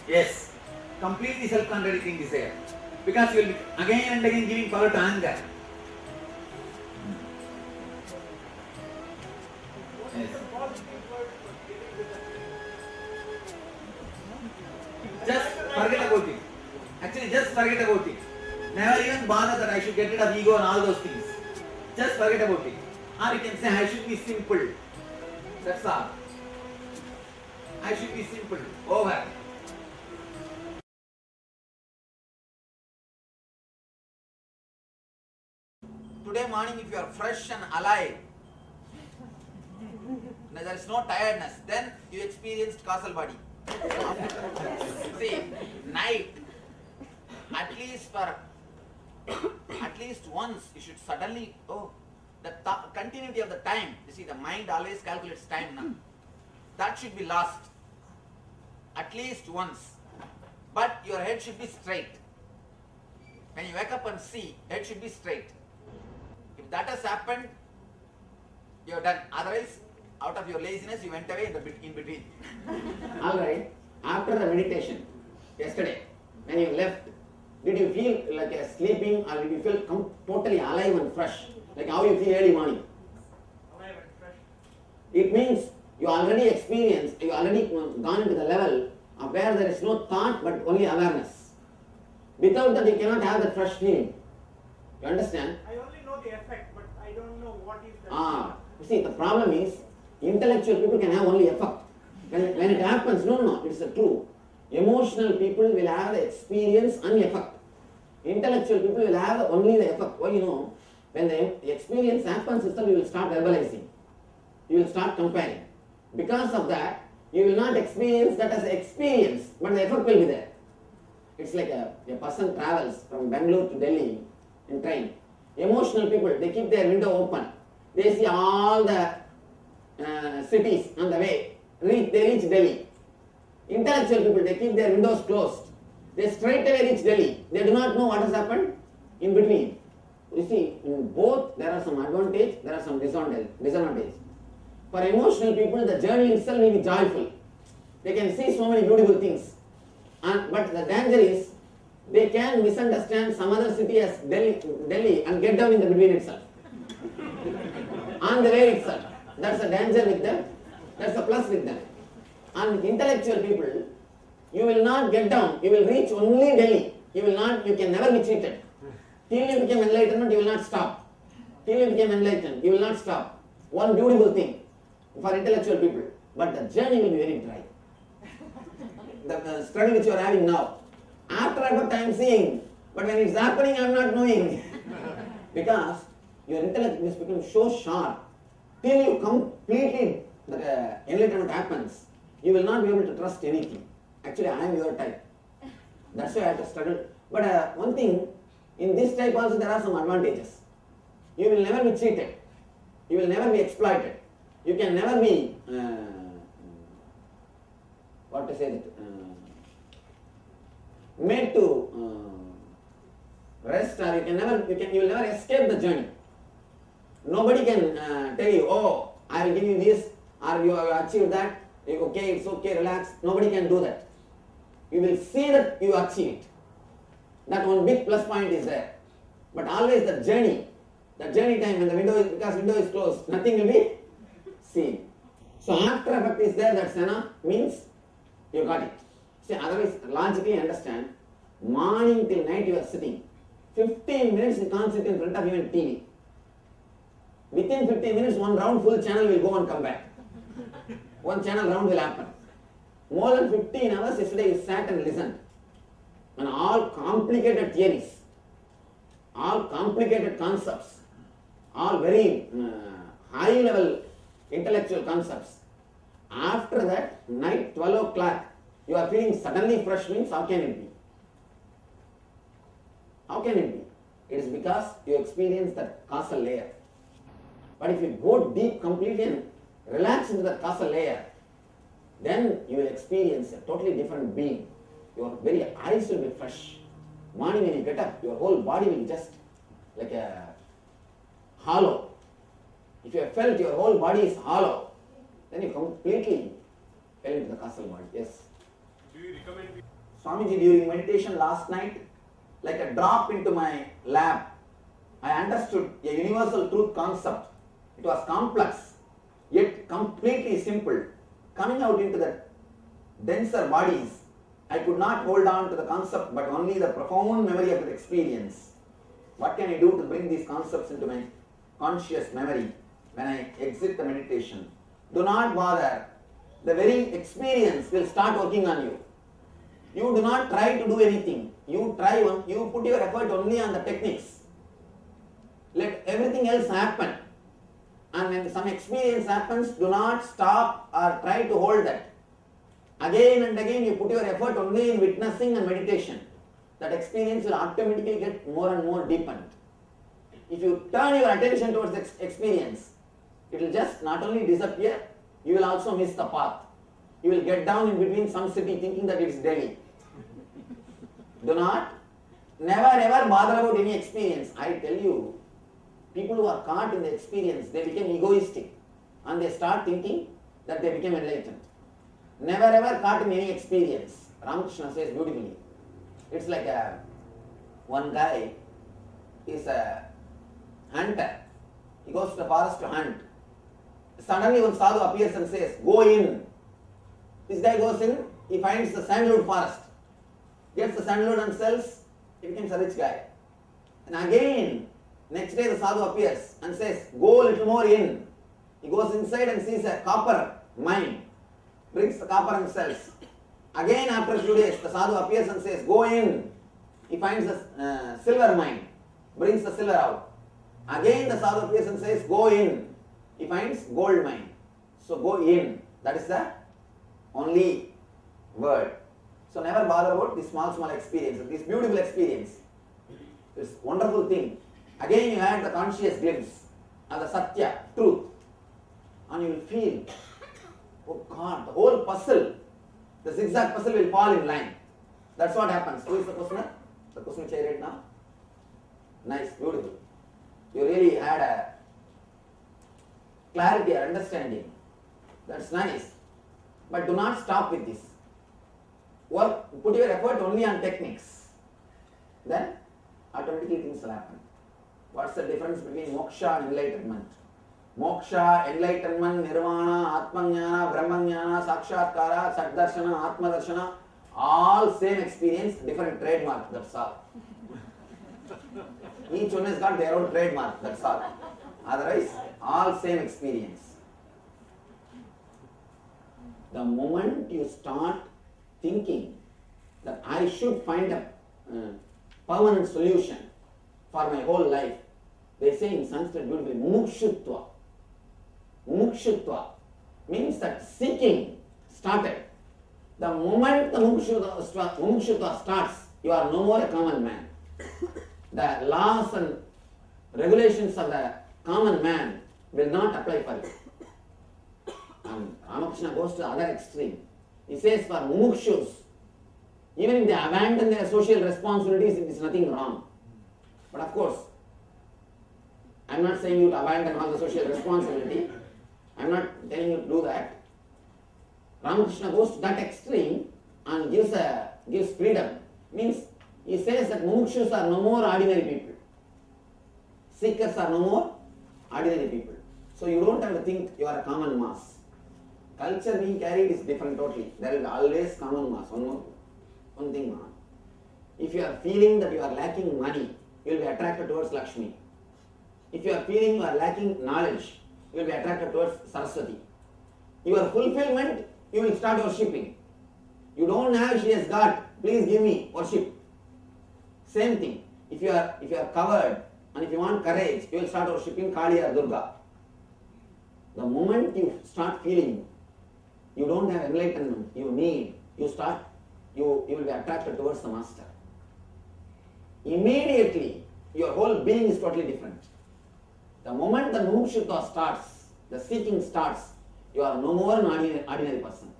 Yes. Completely self-contradicting desire. Because you will be again and again giving power to anger. Yes. Just forget about it. Actually, just forget about it. Never even bother that I should get rid of ego and all those things. Just forget about it. Or you can say, I should be simple. That's all. I should be simple. Over. Today morning, if you are fresh and alive, there is no tiredness, then you experienced causal body. See, night, at least once you should suddenly, the continuity of the time, you see the mind always calculates time now, that should be lost at least once, but your head should be straight. When you wake up and see, head should be straight. If that has happened, you are done. Otherwise, out of your laziness, you went away in between. Alright, after the meditation, yesterday, when you left, did you feel like sleeping or did you feel totally alive and fresh? Like how you feel early morning? Alive and fresh. It means you already experienced, you already gone into the level of where there is no thought but only awareness. Without that, you cannot have that fresh feeling. You understand? I only know the effect, but I don't know what is the You see, the problem is, intellectual people can have only effect. When it happens, no, it's true. Emotional people will have the experience and effect. Intellectual people will have only the effect. Well, when the experience happens, you will start verbalizing. You will start comparing. Because of that, you will not experience that as an experience, but the effect will be there. It's like a person travels from Bangalore to Delhi in train. Emotional people, they keep their window open. They see all the cities on the way. They reach Delhi. Intellectual people, they keep their windows closed. They straight away reach Delhi. They do not know what has happened in between. You see, in both there are some advantage, there are some disadvantage. For emotional people, the journey itself will be joyful. They can see so many beautiful things. But the danger is, they can misunderstand some other city as Delhi and get down in the between itself. On the way itself. That's a danger with them. That's a plus with them. And intellectual people, you will not get down. You will reach only Delhi. You can never be cheated. Till you become enlightenment, you will not stop. till you become enlightened. You will not stop. One beautiful thing for intellectual people, but the journey will be very dry. The struggle which you are having now, after effort I am seeing, but when it's happening I am not knowing. Because your intellect is become so sharp, till you completely, the enlightenment happens, you will not be able to trust anything. Actually, I am your type. That's why I have to struggle. But one thing, in this type also there are some advantages. You will never be cheated. You will never be exploited. You can never be, what to say that, made to rest, or you will never escape the journey. Nobody can tell you, oh, I will give you this, or you have achieved that, okay, it's okay, relax. Nobody can do that. You will see that you achieve it. That one big plus point is there. But always the journey time when the window is, because window is closed, nothing will be seen. So after effect is there, that's enough, means you got it. See, otherwise logically understand, morning till night you are sitting. 15 minutes you can't sit in front of even TV. Within 15 minutes, one round full channel will go and come back. One channel round will happen. More than 15 hours yesterday you sat and listened. And all complicated theories, all complicated concepts, all very high level intellectual concepts. After that, night 12 o'clock, you are feeling suddenly fresh, means how can it be? How can it be? It is because you experience that causal layer. But if you go deep completely and relax into the causal layer, then you will experience a totally different being. Your very eyes will be fresh. Morning when you get up, your whole body will be just like a hollow. If you have felt your whole body is hollow, then you completely fell into the causal body. Yes. Do you recommend? Swamiji, during meditation last night, like a drop into my lap, I understood a universal truth concept. It was complex, yet completely simple. Coming out into the denser bodies, I could not hold on to the concept, but only the profound memory of the experience. What can I do to bring these concepts into my conscious memory when I exit the meditation? Do not bother. The very experience will start working on you. You do not try to do anything. You put your effort only on the techniques. Let everything else happen. And when some experience happens, do not stop or try to hold that. Again and again you put your effort only in witnessing and meditation. That experience will automatically get more and more deepened. If you turn your attention towards the experience, it will just not only disappear, you will also miss the path. You will get down in between some city thinking that it is Delhi. Never ever bother about any experience. I tell you, people who are caught in the experience, they become egoistic and they start thinking that they became enlightened. Never ever caught in any experience. Ramakrishna says beautifully. It's like one guy is a hunter. He goes to the forest to hunt. Suddenly one sadhu appears and says, go in. This guy goes in, he finds the sandalwood forest. Gets the sandalwood and sells, he becomes a rich guy. And again, next day the sadhu appears and says, go a little more in. He goes inside and sees a copper mine. Brings the copper and sells. Again after a few days, the sadhu appears and says, go in. He finds the silver mine. Brings the silver out. Again the sadhu appears and says, go in. He finds gold mine. So go in. That is the only word. So never bother about this small experience, this beautiful experience. This wonderful thing. Again you had the conscious glimpse of the Satya, truth. And you will feel, oh God, the whole puzzle, the zigzag puzzle will fall in line. That's what happens. Who is the questioner? The question which I read now? Nice, beautiful. You really had a clarity or understanding. That's nice. But do not stop with this. Put your effort only on techniques. Then automatically things will happen. What's the difference between moksha and enlightenment? Moksha, enlightenment, nirvana, atmajnana, brahmajnana, sakshatkara, saddarshana, atmadarshana, all same experience, different trademark, that's all. Each one has got their own trademark, that's all. Otherwise, all same experience. The moment you start thinking that I should find a permanent solution for my whole life, they say in Sanskrit beautifully, mumukshutva. Mumukshutva means that seeking started. The moment the mumukshutva starts, you are no more a common man. The laws and regulations of the common man will not apply for you. And Ramakrishna goes to the other extreme. He says for mumukshus, even if they abandon their social responsibilities, it is nothing wrong. But of course, I am not saying you to abandon all the social responsibility. I am not telling you to do that. Ramakrishna goes to that extreme and gives freedom. Means he says that mumukshus are no more ordinary people. Seekers are no more ordinary people. So you don't have to think you are a common mass. Culture being carried is different totally. There will be always common mass. One thing more. If you are feeling that you are lacking money, you will be attracted towards Lakshmi. If you are feeling you are lacking knowledge, you will be attracted towards Saraswati. Your fulfillment, you will start worshipping. You don't have, she has got, please give me, worship. Same thing. If you are covered and if you want courage, you will start worshipping Kali or Durga. The moment you start feeling you don't have enlightenment, you will be attracted towards the master. Immediately, your whole being is totally different. The moment the mumukshutva starts, the seeking starts, you are no more an ordinary person.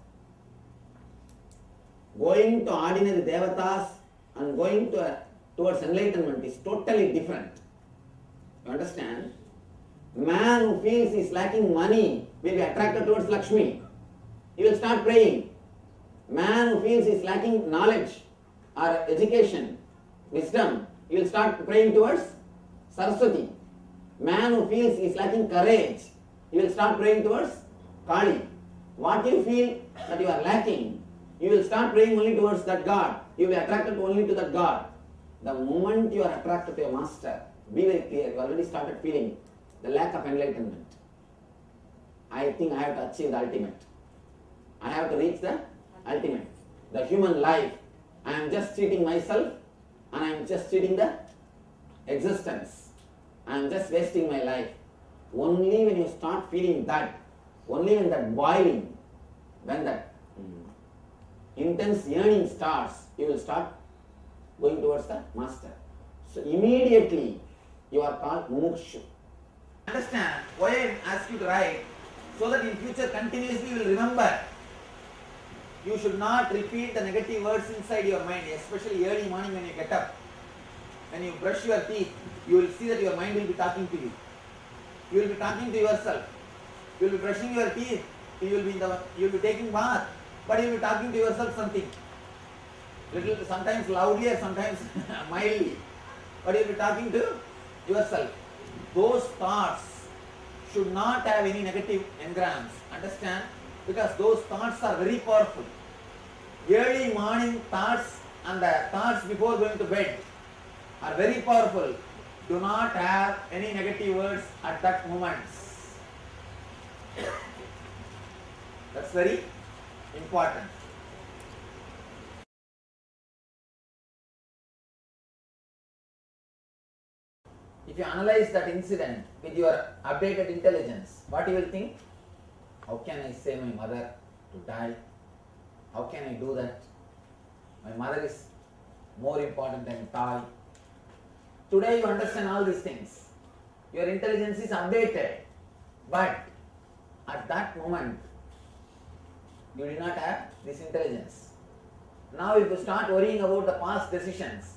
Going to ordinary devatas and going towards enlightenment is totally different. You understand? Man who feels he is lacking money will be attracted towards Lakshmi. He will start praying. Man who feels he is lacking knowledge or education, wisdom, he will start praying towards Saraswati. Man who feels he is lacking courage, he will start praying towards Kali. What you feel that you are lacking, you will start praying only towards that God. You will be attracted only to that God. The moment you are attracted to your master, be very clear, you already started feeling the lack of enlightenment. I think I have to achieve the ultimate. I have to reach the ultimate. The human life, I am just cheating myself and I am just cheating the existence. I am just wasting my life. Only when you start feeling that, only when that boiling, when that intense yearning starts, you will start going towards the master. So immediately you are called mumukshu. Understand why I ask you to write? So that in future continuously you will remember. You should not repeat the negative words inside your mind, especially early morning when you get up. When you brush your teeth, you will see that your mind will be talking to you. You will be talking to yourself. You will be brushing your teeth. You will be taking bath, but you will be talking to yourself something. Little, sometimes loudly or sometimes mildly, but you will be talking to yourself. Those thoughts should not have any negative engrams. Understand? Because those thoughts are very powerful. Early morning thoughts and the thoughts before going to bed are very powerful. Do not have any negative words at that moment. That's very important. If you analyze that incident with your updated intelligence, what you will think? How can I say my mother to die? How can I do that? My mother is more important than Thai. Today you understand all these things. Your intelligence is updated. But at that moment, you did not have this intelligence. Now if you start worrying about the past decisions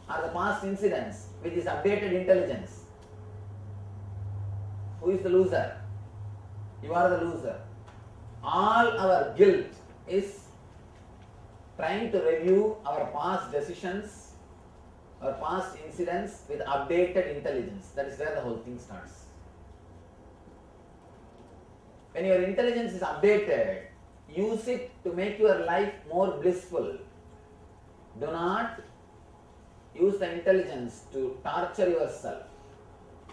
or the past incidents with this updated intelligence, who is the loser? You are the loser. All our guilt is trying to review our past decisions, our past incidents with updated intelligence. That is where the whole thing starts. When your intelligence is updated, use it to make your life more blissful. Do not use the intelligence to torture yourself.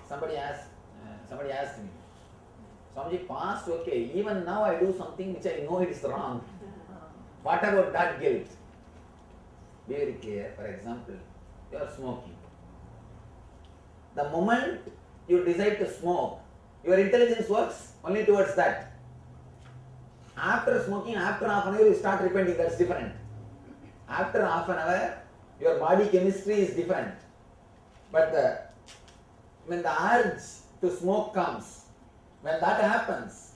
Somebody asked, Somebody asked me, Swamiji, past, okay, even now I do something which I know it is wrong. What about that guilt? Be very clear. For example, you are smoking. The moment you decide to smoke, your intelligence works only towards that. After smoking, after half an hour, you start repenting. That's different. After half an hour, your body chemistry is different. But when the urge to smoke comes, when that happens,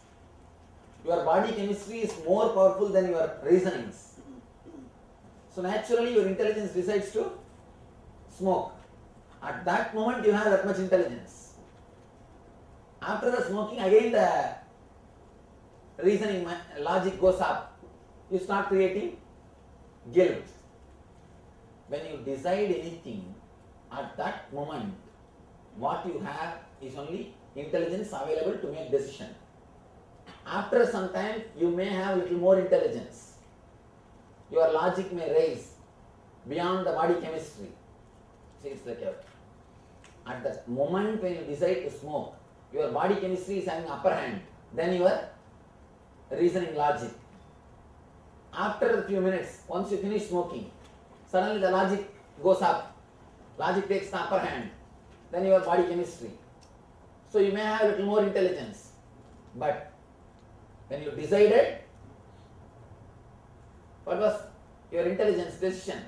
your body chemistry is more powerful than your reasonings. So naturally, your intelligence decides to smoke. At that moment, you have that much intelligence. After the smoking, again the reasoning logic goes up. You start creating guilt. When you decide anything, at that moment, what you have is only intelligence available to make decision. After some time, you may have little more intelligence. Your logic may rise beyond the body chemistry. See, it's like at the moment when you decide to smoke, your body chemistry is having upper hand than your reasoning logic. After a few minutes, once you finish smoking, suddenly the logic goes up. Logic takes the upper hand than your body chemistry. So you may have a little more intelligence. But when you decided, what was your intelligence decision?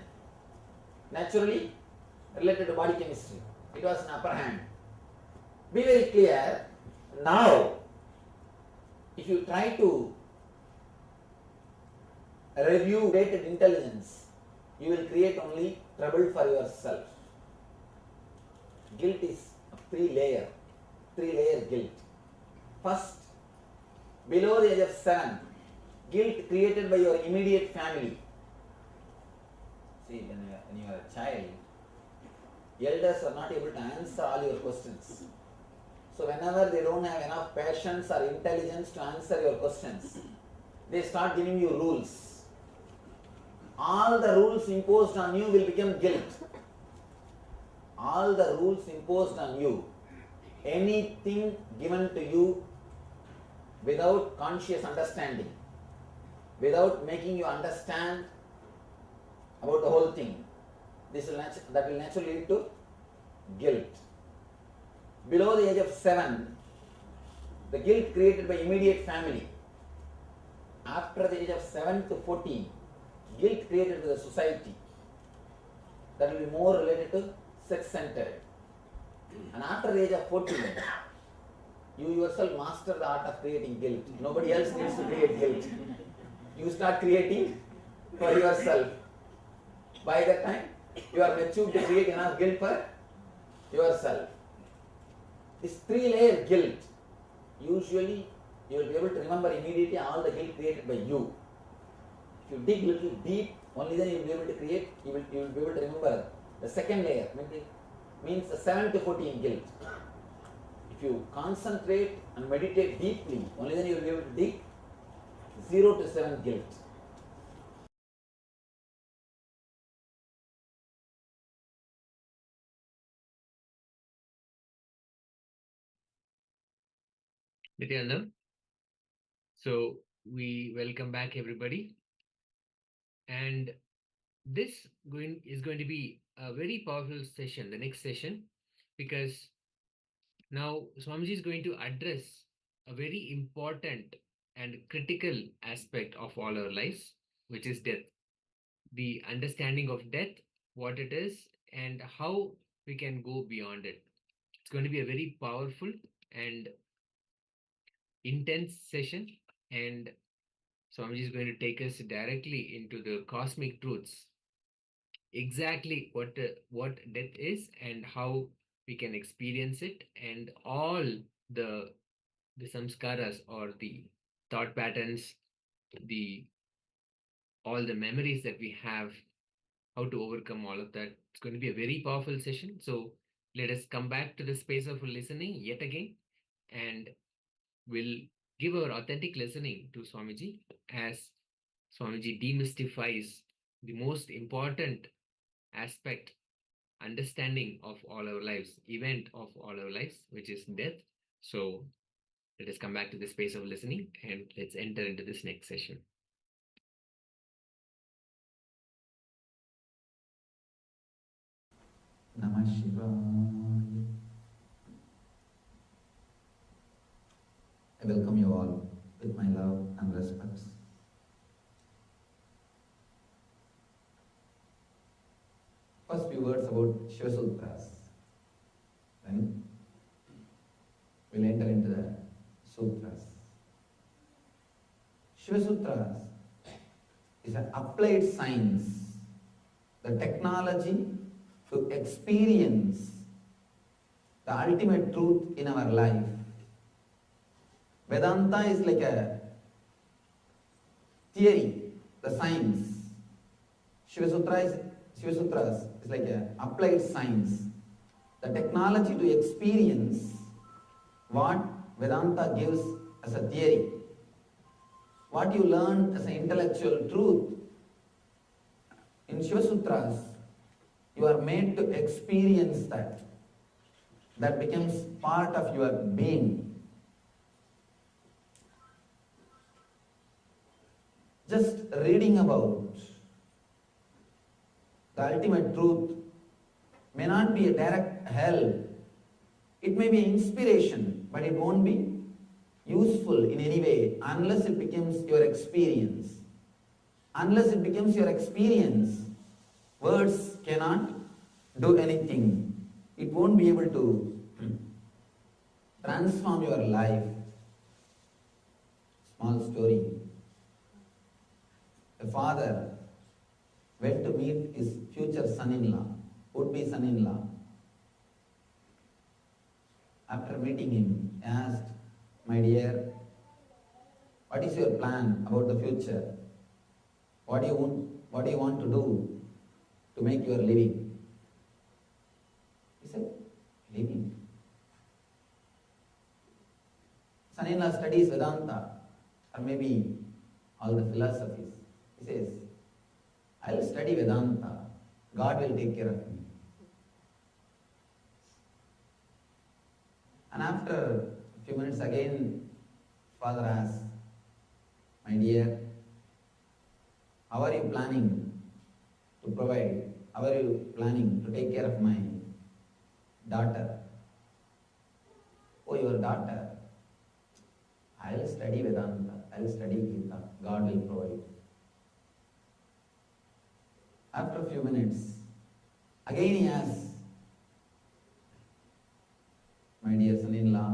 Naturally related to body chemistry. It was an upper hand. Be very clear. Now, if you try to review weighted intelligence, you will create only trouble for yourself. Guilt is a three-layer guilt. First, below the age of 7, guilt created by your immediate family. See, when you are a child, elders are not able to answer all your questions. So whenever they don't have enough patience or intelligence to answer your questions, they start giving you rules. All the rules imposed on you will become guilt. All the rules imposed on you, anything given to you without conscious understanding, without making you understand about the whole thing, that will naturally lead to guilt. Below the age of 7, the guilt created by immediate family. After the age of 7 to 14, guilt created by the society. That will be more related to sex-centered. And after the age of 14, you yourself master the art of creating guilt. Nobody else needs to create guilt. You start creating for yourself. By that time, you are mature to create enough guilt for yourself. This three-layer guilt, usually you will be able to remember immediately all the guilt created by you. If you dig little deep, only then you will be able to create, you will be able to remember the second layer, means the 7 to 14 guilt. If you concentrate and meditate deeply, only then you will be able to dig 0 to 7 guilt. Nithyananda. So we welcome back everybody. And this is going to be a very powerful session, the next session, because now Swamiji is going to address a very important and critical aspect of all our lives, which is death. The understanding of death, what it is, and how we can go beyond it. It's going to be a very powerful and intense session, and Swamiji is going to take us directly into the cosmic truths, exactly what death is and how we can experience it, and all the samskaras or the thought patterns, all the memories that we have, how to overcome all of that. It's going to be a very powerful session. So let us come back to the space of listening yet again, and we'll give our authentic listening to Swamiji as Swamiji demystifies the most important aspect, understanding of all our lives, event of all our lives, which is death. So let us come back to the space of listening and let's enter into this next session. Namah Shivaya. I welcome you all with my love and respect. First few words about Shiva Sutras. Then we'll enter into the Sutras. Shiva Sutras is an applied science, the technology to experience the ultimate truth in our life. Vedanta is like a theory, the science. Shiva Sutras is like an applied science, the technology to experience what Vedanta gives as a theory. What you learn as an intellectual truth. In Shiva Sutras, you are made to experience that. That becomes part of your being. Just reading about the ultimate truth may not be a direct help. It may be inspiration, but it won't be useful in any way unless it becomes your experience. Unless it becomes your experience, words cannot do anything. It won't be able to transform your life. Small story. A father went to meet his future son-in-law, would-be son-in-law. After meeting him, he asked, "My dear, what is your plan about the future? What do you want to do to make your living?" He said, "Living." Son-in-law studies Vedanta, or maybe all the philosophies. He says, "I'll study Vedanta. God will take care of me." And after a few minutes again, father asks, "My dear, how are you planning to provide? How are you planning to take care of my daughter?" "Oh, your daughter? I'll study Vedanta. I'll study Gita. God will provide." After a few minutes, again he asks, "My dear son-in-law,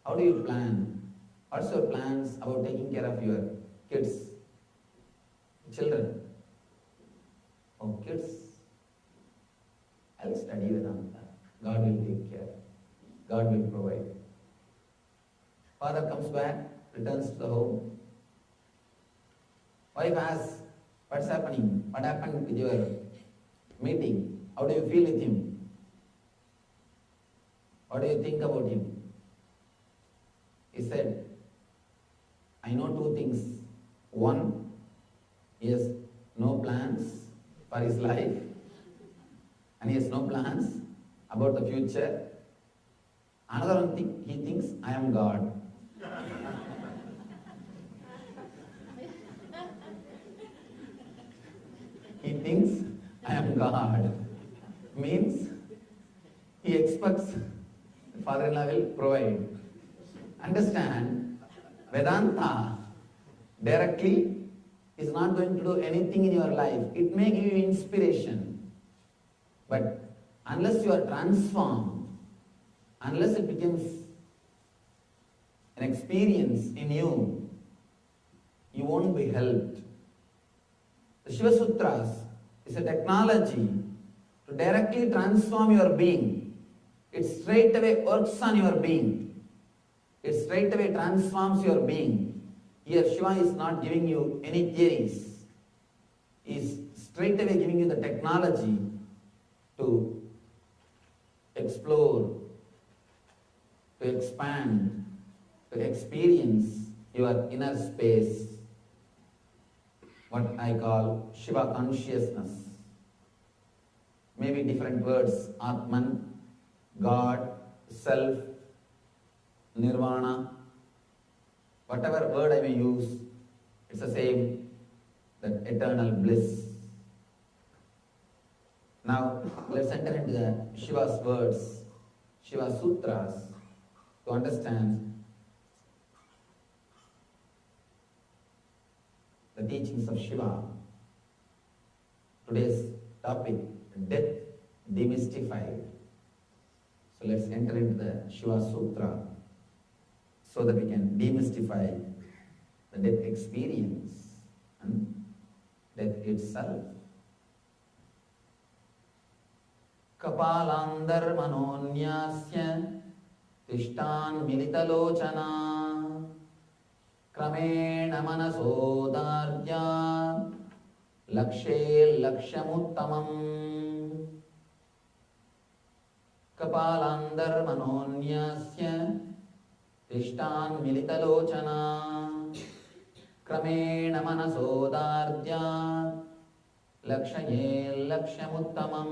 how do you plan? What's your plans about taking care of your kids, children?" "Oh, kids, I'll study Vedanta. God will take care. God will provide." Father comes back, returns to the home. Wife asks, "What's happening? What happened with your meeting? How do you feel with him? What do you think about him?" He said, "I know two things. One, he has no plans for his life, and he has no plans about the future. Another one thing, he thinks I am God." He thinks I am God. Means he expects the father-in-law will provide. Understand, Vedanta directly is not going to do anything in your life. It may give you inspiration. But unless you are transformed, unless it becomes an experience in you, you won't be helped. The Shiva Sutras is a technology to directly transform your being. It straight away works on your being. It straight away transforms your being. Here Shiva is not giving you any theories. He is straight away giving you the technology to explore, to expand, to experience your inner space, what I call Shiva consciousness. Maybe different words, Atman, God, Self, nirvana, whatever word I may use, it's the same, that eternal bliss. Now, let's enter into the Shiva's words, Shiva's sutras, to understand the teachings of Shiva. Today's topic, death demystified. So let's enter into the Shiva Sutra so that we can demystify the death experience and death itself. Kapalandar manonyasya tishtan militalochana kramena manasodarya lakshe lakshamuttamam. Kapalandar manonyasya tishtan militalochana kramena manasodarya lakshaye lakshamuttamam.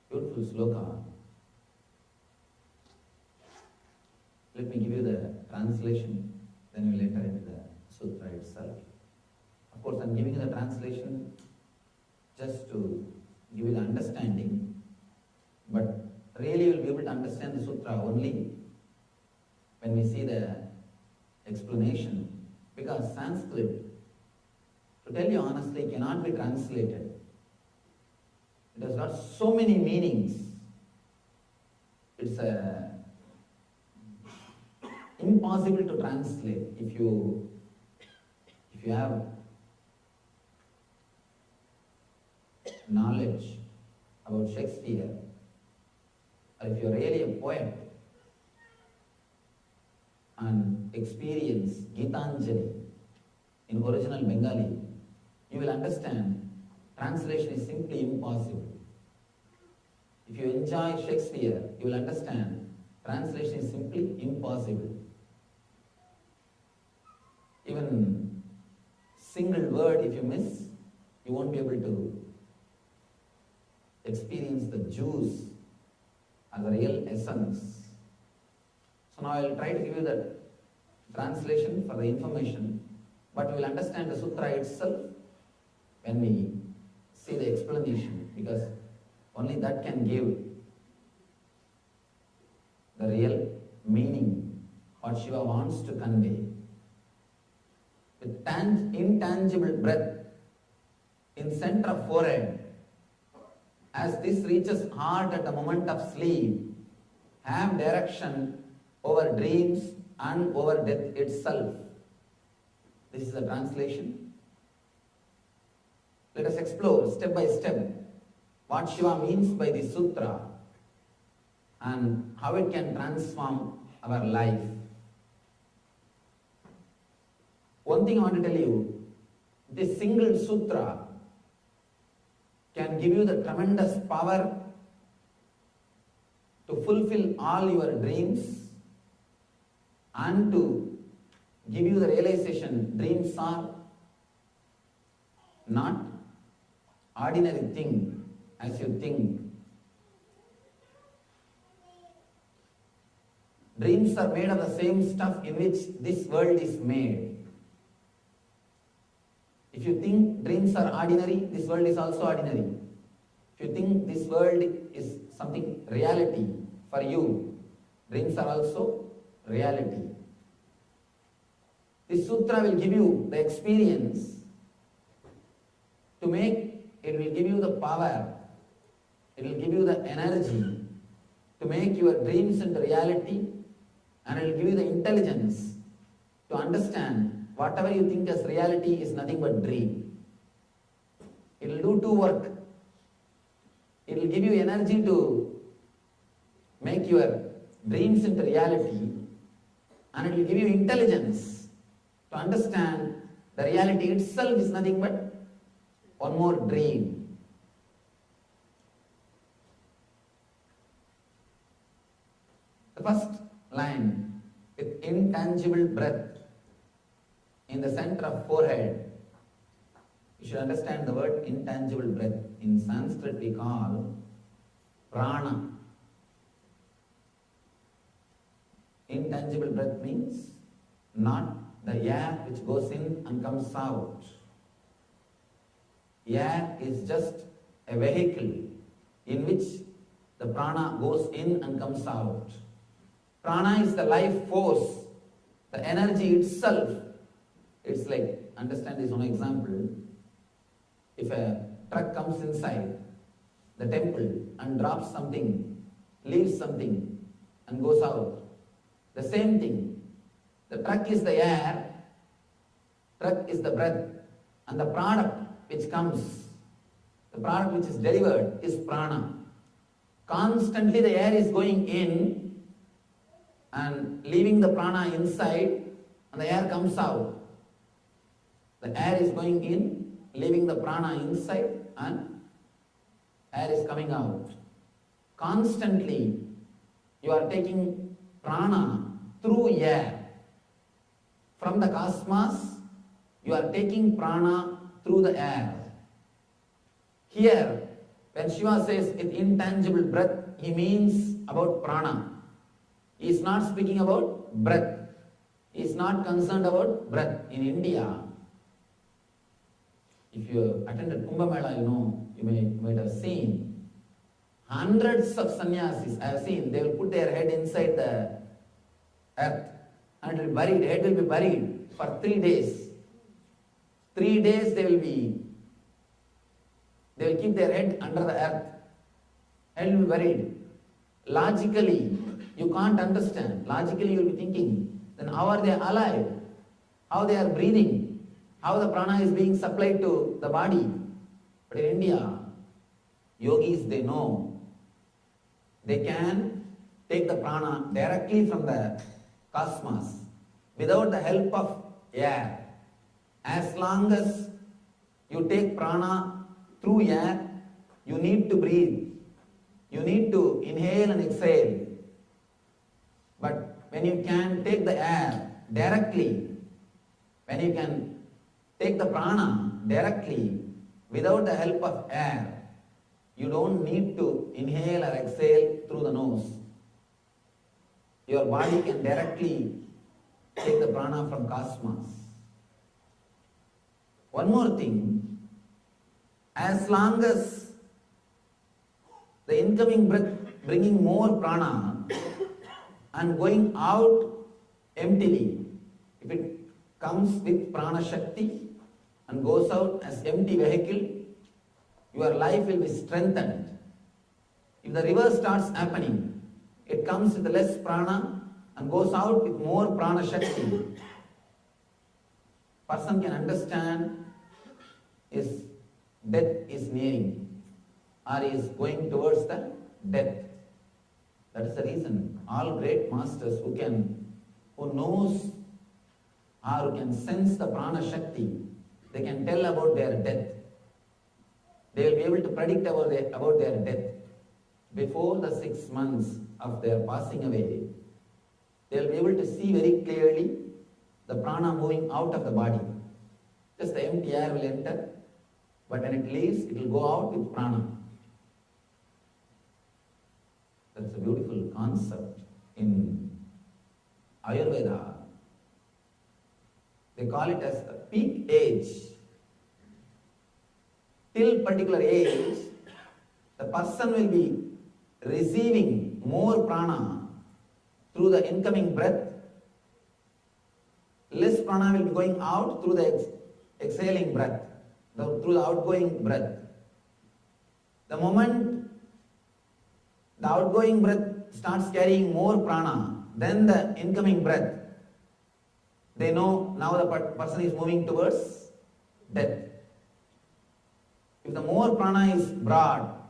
Beautiful sloka. Let me give you the translation, then we'll enter into the sutra itself. Of course, I'm giving you the translation just to give you the understanding, but really you'll be able to understand the sutra only when we see the explanation, because Sanskrit, to tell you honestly, cannot be translated. It has got so many meanings. It's impossible to translate. If you have knowledge about Shakespeare, or if you're really a poet and experience Gitanjali in original Bengali, you will understand translation is simply impossible. If you enjoy Shakespeare, you will understand translation is simply impossible. Even single word if you miss, you won't be able to experience the juice or the real essence. So now I will try to give you the translation for the information, but we will understand the sutra itself when we see the explanation, because only that can give the real meaning, what Shiva wants to convey. With intangible breath in center of forehead, as this reaches heart at the moment of sleep, have direction over dreams and over death itself. This is the translation. Let us explore step by step what Shiva means by this sutra and how it can transform our life. One thing I want to tell you, this single sutra can give you the tremendous power to fulfill all your dreams and to give you the realization dreams are not ordinary thing as you think. Dreams are made of the same stuff in which this world is made. If you think dreams are ordinary, this world is also ordinary. If you think this world is something reality for you, dreams are also reality. This sutra will give you the experience to make, it will give you the power, it will give you the energy to make your dreams into reality, and it will give you the intelligence to understand whatever you think as reality is nothing but dream. It will do two work. It will give you energy to make your dreams into reality, and it will give you intelligence to understand the reality itself is nothing but one more dream. The first line, with intangible breath in the center of forehead. You should understand the word intangible breath. In Sanskrit we call prana. intangible breath means not the air which goes in and comes out. Air is just a vehicle in which the prana goes in and comes out. Prana is the life force, the energy itself. It's like, understand this one example. If a truck comes inside the temple and drops something, leaves something and goes out, the same thing. The truck is the air, truck is the breath, and the product which comes, the product which is delivered is prana. Constantly the air is going in and leaving the prana inside, and the air comes out. The air is going in, leaving the prana inside, and air is coming out. Constantly you are taking prana through air. From the cosmos, you are taking prana through the air. Here, when Shiva says with intangible breath, he means about prana. He is not speaking about breath. He is not concerned about breath. In India, if you attended Kumbh Mela, you might have seen hundreds of sannyasis. I have seen, they will put their head inside the earth and it will be buried. Head will be buried for 3 days. 3 days they will keep their head under the earth. Head will be buried. Logically, you can't understand. Logically, you will be thinking, then how are they alive? How they are breathing? How the prana is being supplied to the body? But in India, yogis, they know. They can take the prana directly from the cosmos without the help of air. As long as you take prana through air, you need to breathe. You need to inhale and exhale. But when you can take the air directly, when you can take the prana directly without the help of air, you don't need to inhale or exhale through the nose. Your body can directly take the prana from cosmos. One more thing, as long as the incoming breath bringing more prana and going out emptily, if it comes with prana shakti and goes out as empty vehicle, your life will be strengthened. If the reverse starts happening, it comes with less prana and goes out with more prana shakti, person can understand his death is nearing or is going towards the death. That is the reason all great masters who knows or who can sense the prana shakti, they can tell about their death. They will be able to predict about their death. Before the 6 months of their passing away, they will be able to see very clearly the prana moving out of the body. Just the empty air will enter, but when it leaves, it will go out with prana. That's a beautiful concept. In Ayurveda, they call it as the peak age. Till particular age, the person will be receiving more prana through the incoming breath. Less prana will be going out through the exhaling breath, through the outgoing breath. The moment the outgoing breath starts carrying more prana than the incoming breath, they know now the person is moving towards death. If the more prana is brought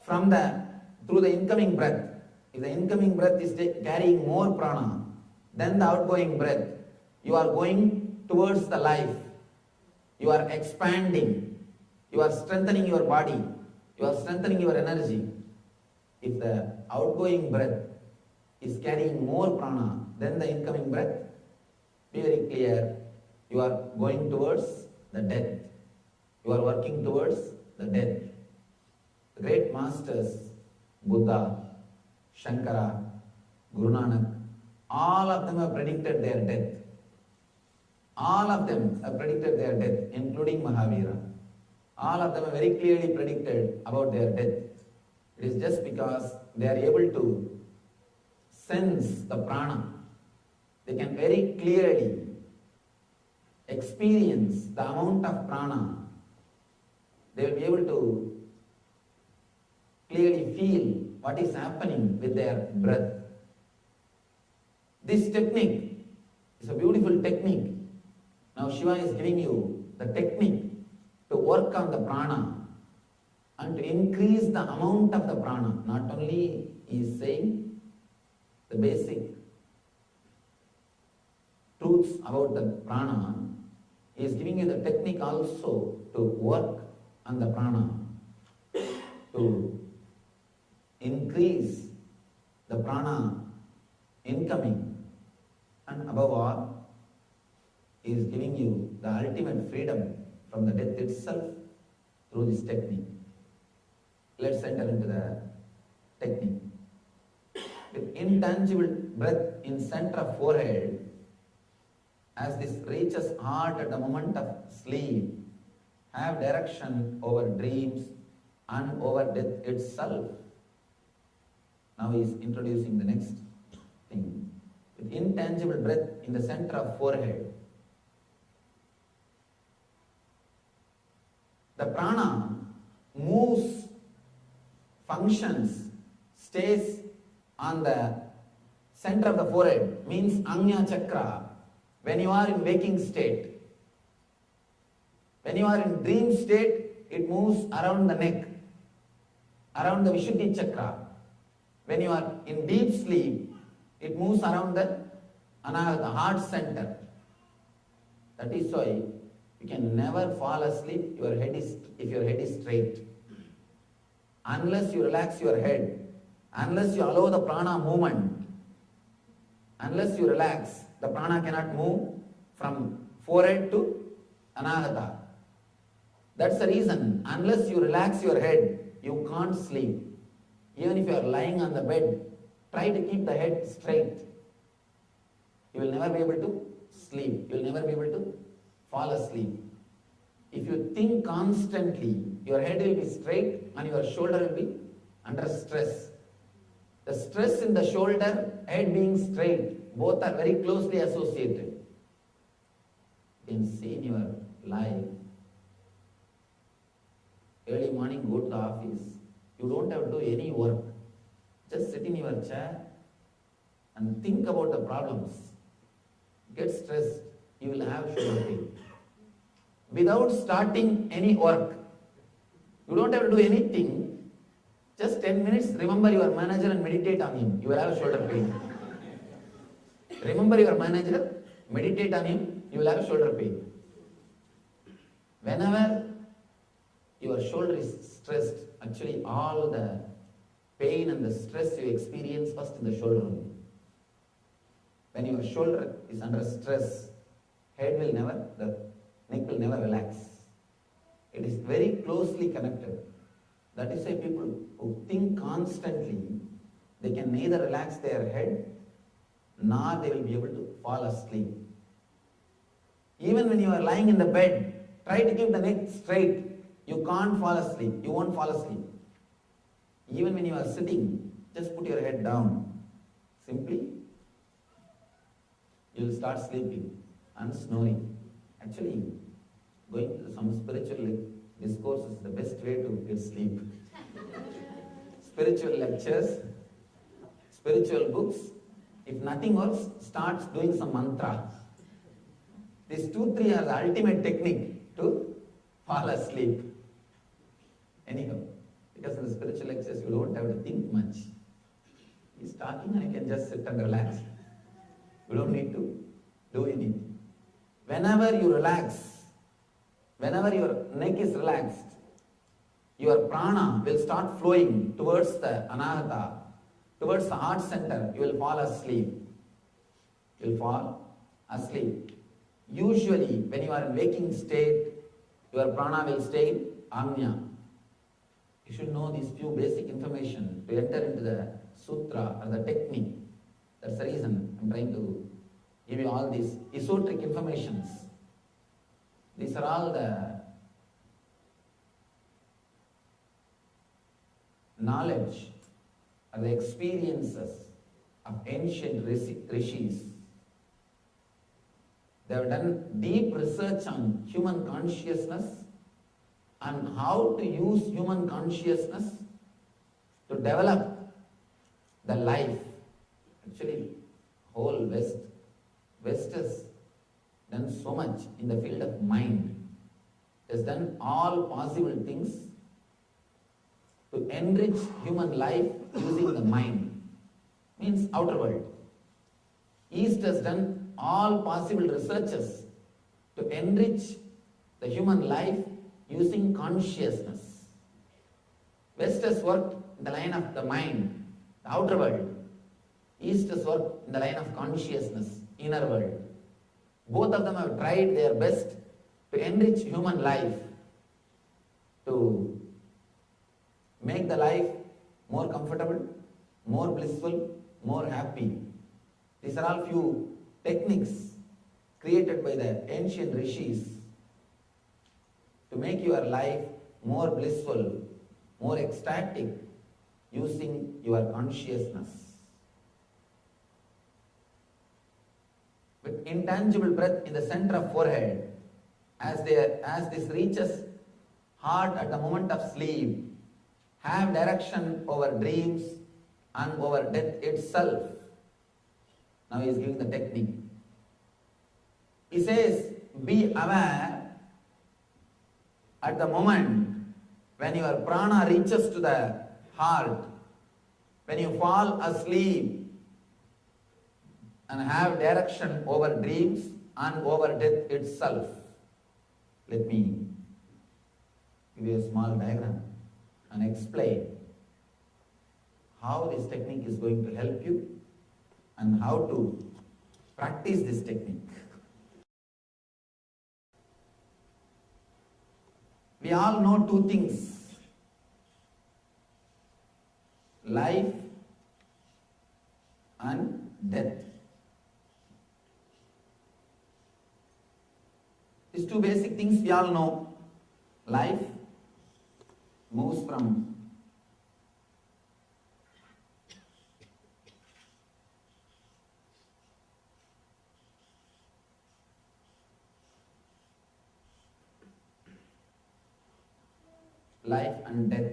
through the incoming breath, if the incoming breath is carrying more prana than the outgoing breath, you are going towards the life. You are expanding. You are strengthening your body. You are strengthening your energy. If the outgoing breath is carrying more prana than the incoming breath, be very clear, you are going towards the death. You are working towards the death. The great masters, Buddha, Shankara, Guru Nanak, all of them have predicted their death. All of them have predicted their death, including Mahavira. All of them have very clearly predicted about their death. It is just because they are able to sense the prana. They can very clearly experience the amount of prana. They will be able to clearly feel what is happening with their breath. This technique is a beautiful technique. Now Shiva is giving you the technique to work on the prana and to increase the amount of the prana. Not only he is saying the basic truths about the prana, he is giving you the technique also to work on the prana, to increase the prana incoming, and above all, he is giving you the ultimate freedom from the death itself through this technique. Let's enter into the technique. With intangible breath in center of forehead, as this reaches heart at the moment of sleep, have direction over dreams and over death itself. Now he is introducing the next thing. With intangible breath in the center of forehead, the prana moves, functions, stays on the center of the forehead, means Anya Chakra, when you are in waking state. When you are in dream state, it moves around the neck, around the Vishuddhi Chakra. When you are in deep sleep, it moves around the Ananda, heart center. That is why you can never fall asleep if your head is straight. Unless you relax your head, unless you allow the prana movement, unless you relax, the prana cannot move from forehead to anahata. That's the reason, unless you relax your head, you can't sleep. Even if you are lying on the bed, try to keep the head straight. You will never be able to sleep. You will never be able to fall asleep. If you think constantly, your head will be straight and your shoulder will be under stress. The stress in the shoulder, head being straight, both are very closely associated. You can see in your life, early morning go to the office, you don't have to do any work. Just sit in your chair and think about the problems. Get stressed, you will have shoulder pain. Without starting any work, you don't have to do anything. Just 10 minutes, remember your manager and meditate on him. You will have shoulder pain. Remember your manager, meditate on him, you will have shoulder pain. Whenever your shoulder is stressed, actually all the pain and the stress you experience first in the shoulder only. When your shoulder is under stress, the neck will never relax. It is very closely connected. That is why people who think constantly, they can neither relax their head nor they will be able to fall asleep. Even when you are lying in the bed, try to keep the neck straight. You can't fall asleep. You won't fall asleep. Even when you are sitting, just put your head down. Simply, you will start sleeping and snoring. Actually, going to some spiritual discourse is the best way to get sleep. Spiritual lectures, spiritual books, if nothing else, starts doing some mantra. These 2-3 are the ultimate technique to fall asleep. Anyhow, because in the spiritual lectures you don't have to think much. He's talking and you can just sit and relax. You don't need to do anything. Whenever you relax, whenever your neck is relaxed, your prana will start flowing towards the anahata, towards the heart center. You will fall asleep. You will fall asleep. Usually, when you are in waking state, your prana will stay in anya. You should know these few basic information to enter into the sutra or the technique. That's the reason I'm trying to give you all these esoteric informations. These are all the knowledge or the experiences of ancient rishis. They have done deep research on human consciousness and how to use human consciousness to develop the life. Actually, whole West has done so much in the field of mind. It has done all possible things to enrich human life using the mind. Means outer world. East has done all possible researches to enrich the human life using consciousness. West has worked in the line of the mind, the outer world. East has worked in the line of consciousness, inner world. Both of them have tried their best to enrich human life, to make the life more comfortable, more blissful, more happy. These are all few techniques created by the ancient rishis to make your life more blissful, more ecstatic, using your consciousness. With intangible breath in the center of forehead, as this reaches heart at the moment of sleep, have direction over dreams and over death itself. Now he is giving the technique. He says, be aware at the moment when your prana reaches to the heart, when you fall asleep and have direction over dreams and over death itself. Let me give you a small diagram and explain how this technique is going to help you and how to practice this technique. We all know two things: life and death. These two basic things we all know. Life moves from life and death.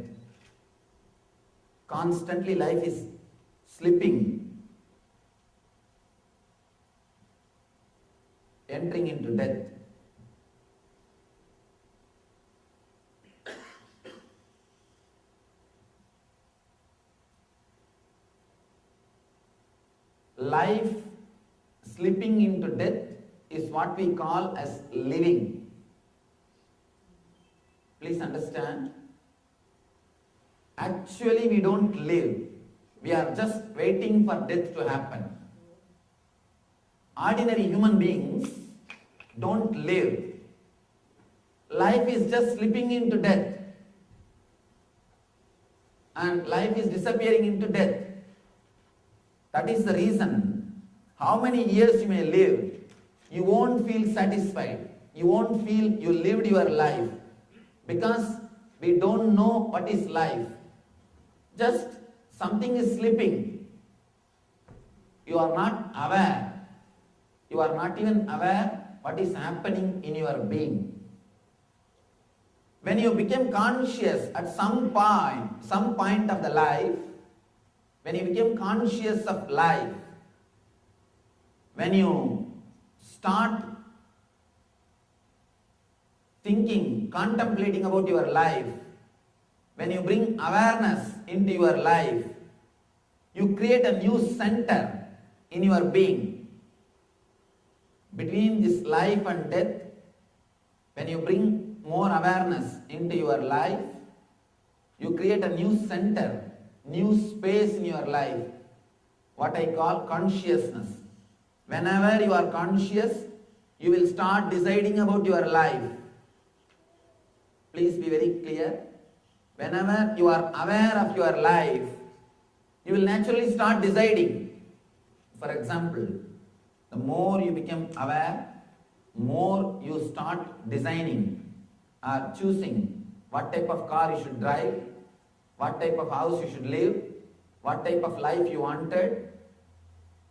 Constantly life is slipping, entering into death. Life slipping into death is what we call as living. Please understand. Actually, we don't live. We are just waiting for death to happen. Ordinary human beings don't live. Life is just slipping into death. And life is disappearing into death. That is the reason, how many years you may live, you won't feel satisfied. You won't feel you lived your life. Because we don't know what is life. Just something is slipping. You are not aware. You are not even aware what is happening in your being. When you became conscious at some point of the life, when you became conscious of life, when you start thinking, contemplating about your life, when you bring awareness into your life, you create a new center in your being. Between this life and death, when you bring more awareness into your life, you create a new center, new space in your life, what I call consciousness. Whenever you are conscious, you will start deciding about your life. Please be very clear. Whenever you are aware of your life, you will naturally start deciding. For example, the more you become aware, more you start designing or choosing what type of car you should drive, what type of house you should live, what type of life you wanted.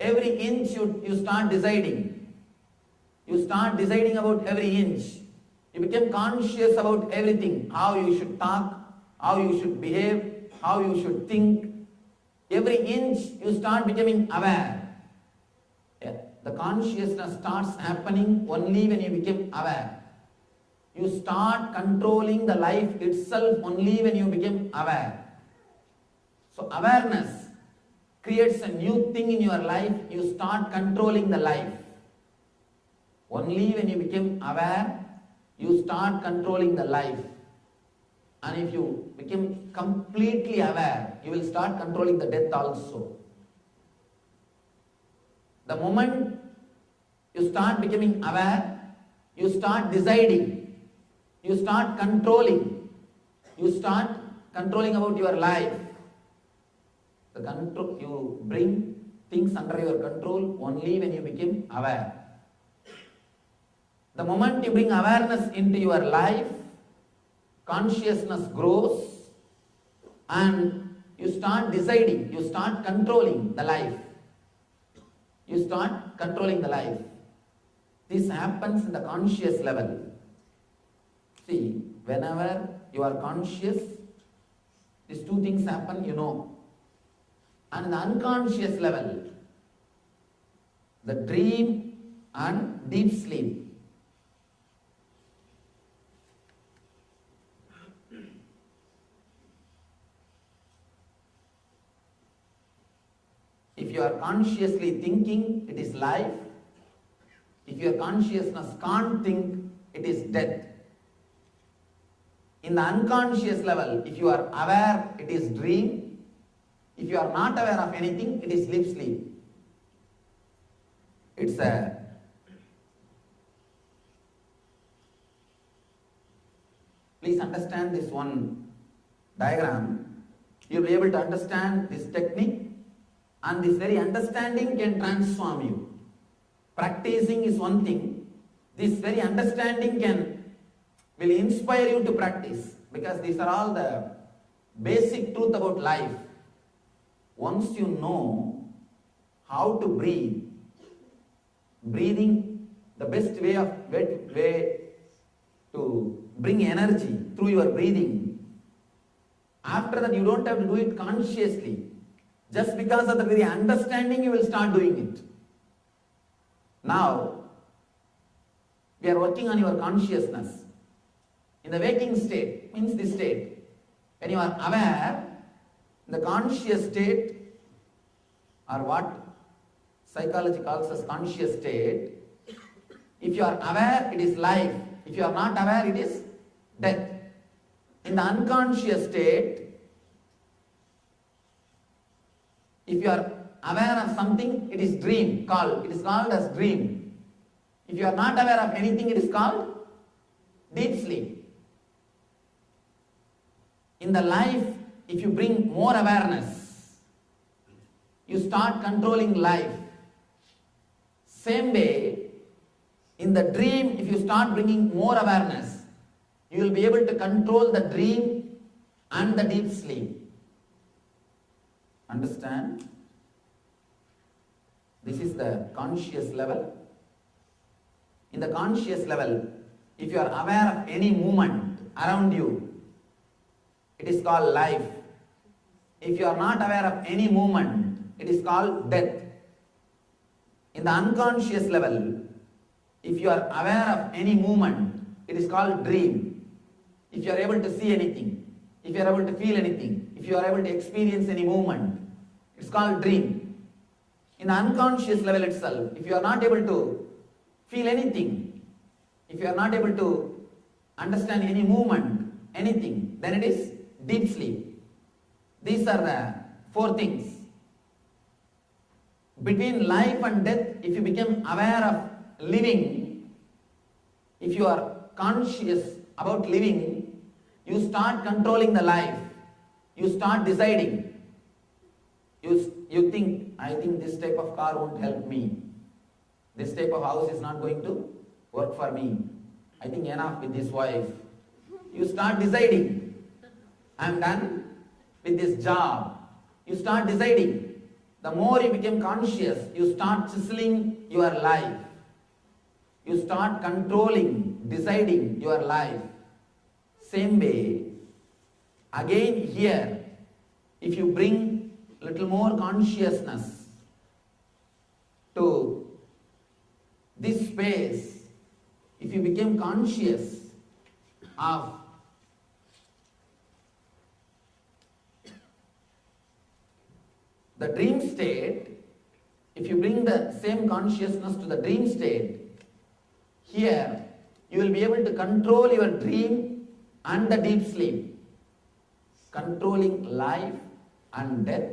Every inch you start deciding. You start deciding about every inch. You become conscious about everything, how you should talk, how you should behave, how you should think. Every inch you start becoming aware. The consciousness starts happening only when you become aware. You start controlling the life itself only when you become aware. So awareness creates a new thing in your life. You start controlling the life. Only when you become aware, you start controlling the life. And if you become completely aware, you will start controlling the death also. The moment you start becoming aware, you start deciding, you start controlling, you start controlling about your life. The control, you bring things under your control only when you become aware. The moment you bring awareness into your life, consciousness grows and you start deciding, you start controlling the life. You start controlling the life. This happens in the conscious level. See, whenever you are conscious, these two things happen, you know. And in the unconscious level, the dream and deep sleep. If you are consciously thinking, it is life. If your consciousness can't think, it is death. In the unconscious level, if you are aware, it is dream. If you are not aware of anything, it is sleep. It's a please understand this one diagram. You will be able to understand this technique, and this very understanding can transform you. Practicing is one thing. This very understanding will inspire you to practice, because these are all the basic truth about life. Once you know how to breathe, breathing, the best way to bring energy through your breathing. After that, you don't have to do it consciously. Just because of the very understanding, you will start doing it. Now, we are working on your consciousness. In the waking state, means this state, when you are aware, the conscious state, or what psychology calls as conscious state, if you are aware, it is life. If you are not aware, it is death. In the unconscious state, if you are aware of something, it is dream. It is called as dream. If you are not aware of anything, it is called deep sleep. In the life, if you bring more awareness, you start controlling life. Same way, in the dream, if you start bringing more awareness, you will be able to control the dream and the deep sleep. Understand? This is the conscious level. In the conscious level, if you are aware of any movement around you, it is called life. If you are not aware of any movement, it is called death. In the unconscious level, if you are aware of any movement, it is called dream. If you are able to see anything, if you are able to feel anything, if you are able to experience any movement, it's called dream. In the unconscious level itself, if you are not able to feel anything, if you are not able to understand any movement, anything, then it is deep sleep. These are the four things. Between life and death, if you become aware of living, if you are conscious about living, you start controlling the life. You start deciding. You think, I think this type of car won't help me. This type of house is not going to work for me. I think enough with this wife. You start deciding, I'm done with this job. You start deciding. The more you become conscious, you start chiseling your life. You start controlling, deciding your life. Same way, again here, if you bring little more consciousness to this space, if you become conscious of the dream state, if you bring the same consciousness to the dream state, here you will be able to control your dream and the deep sleep, controlling life and death,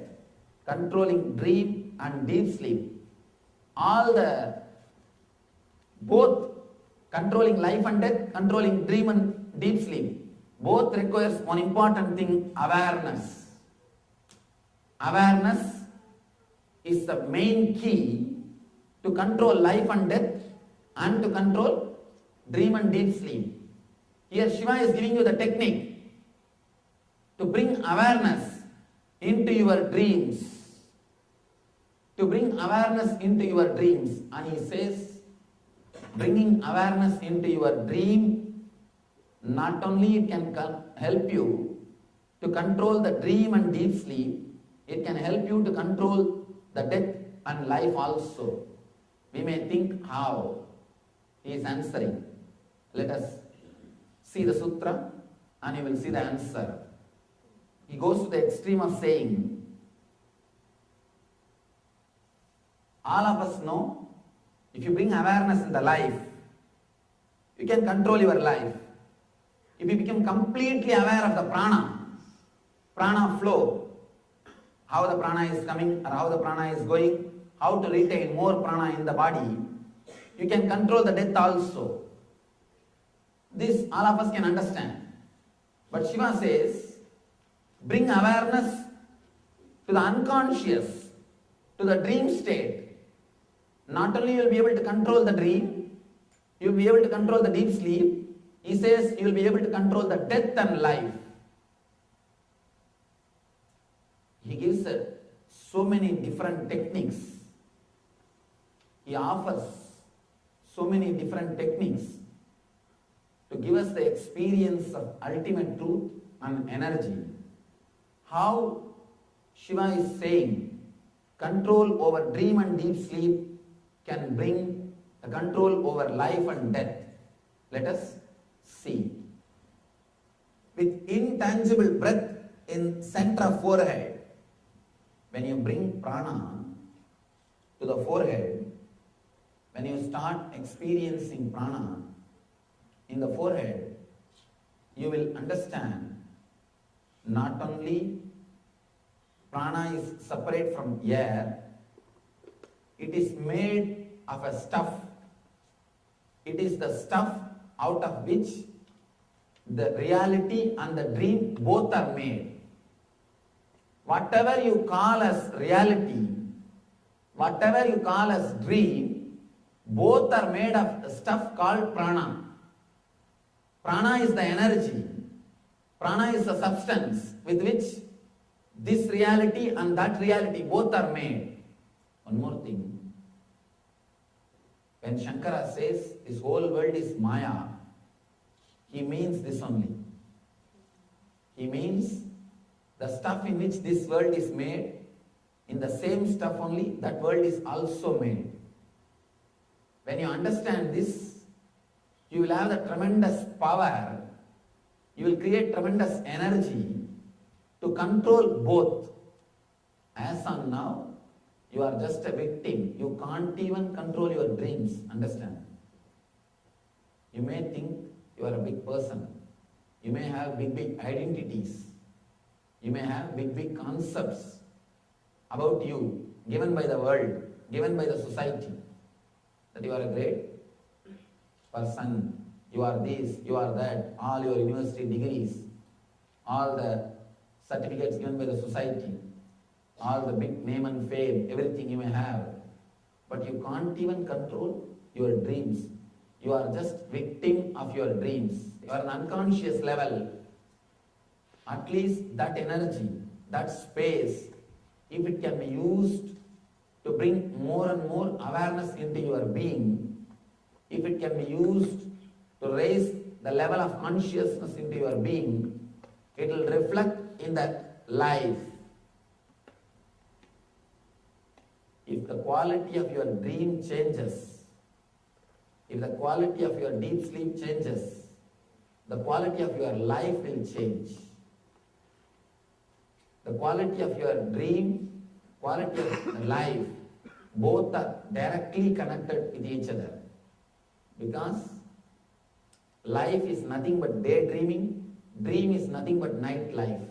controlling dream and deep sleep. Both controlling life and death, controlling dream and deep sleep, both requires one important thing, awareness. Awareness is the main key to control life and death and to control dream and deep sleep. Here Shiva is giving you the technique to bring awareness into your dreams. To bring awareness into your dreams. And he says, bringing awareness into your dream, not only it can help you to control the dream and deep sleep, it can help you to control the death and life also. We may think how he is answering. Let us see the sutra and you will see the answer. He goes to the extreme of saying, all of us know, if you bring awareness in the life, you can control your life. If you become completely aware of the prana flow, how the prana is coming or how the prana is going, how to retain more prana in the body, you can control the death also. This all of us can understand. But Shiva says, bring awareness to the unconscious, to the dream state. Not only you will be able to control the dream, you will be able to control the deep sleep. He says you will be able to control the death and life. He gives so many different techniques. He offers so many different techniques to give us the experience of ultimate truth and energy. How Shiva is saying control over dream and deep sleep can bring the control over life and death. Let us see. With intangible breath in center of forehead, when you bring prana to the forehead, when you start experiencing prana in the forehead, you will understand not only prana is separate from air, it is made of a stuff. It is the stuff out of which the reality and the dream both are made. Whatever you call as reality, whatever you call as dream, both are made of stuff called prana. Prana is the energy. Prana is the substance with which this reality and that reality both are made. One more thing. When Shankara says this whole world is Maya, he means this only. He means the stuff in which this world is made, in the same stuff only, that world is also made. When you understand this, you will have the tremendous power, you will create tremendous energy to control both. As on now, you are just a victim. You can't even control your dreams. Understand? You may think you are a big person. You may have big identities. You may have big concepts about you, given by the world, given by the society. That you are a great person. You are this, you are that. All your university degrees, all the certificates given by the society, all the big name and fame, everything you may have, but you can't even control your dreams. You are just victim of your dreams. You are an unconscious level. At least that energy, that space, if it can be used to bring more and more awareness into your being, if it can be used to raise the level of consciousness into your being, it will reflect in that life. If the quality of your dream changes, if the quality of your deep sleep changes, the quality of your life will change. The quality of your dream, quality of life, both are directly connected with each other. Because life is nothing but daydreaming, dream is nothing but night life.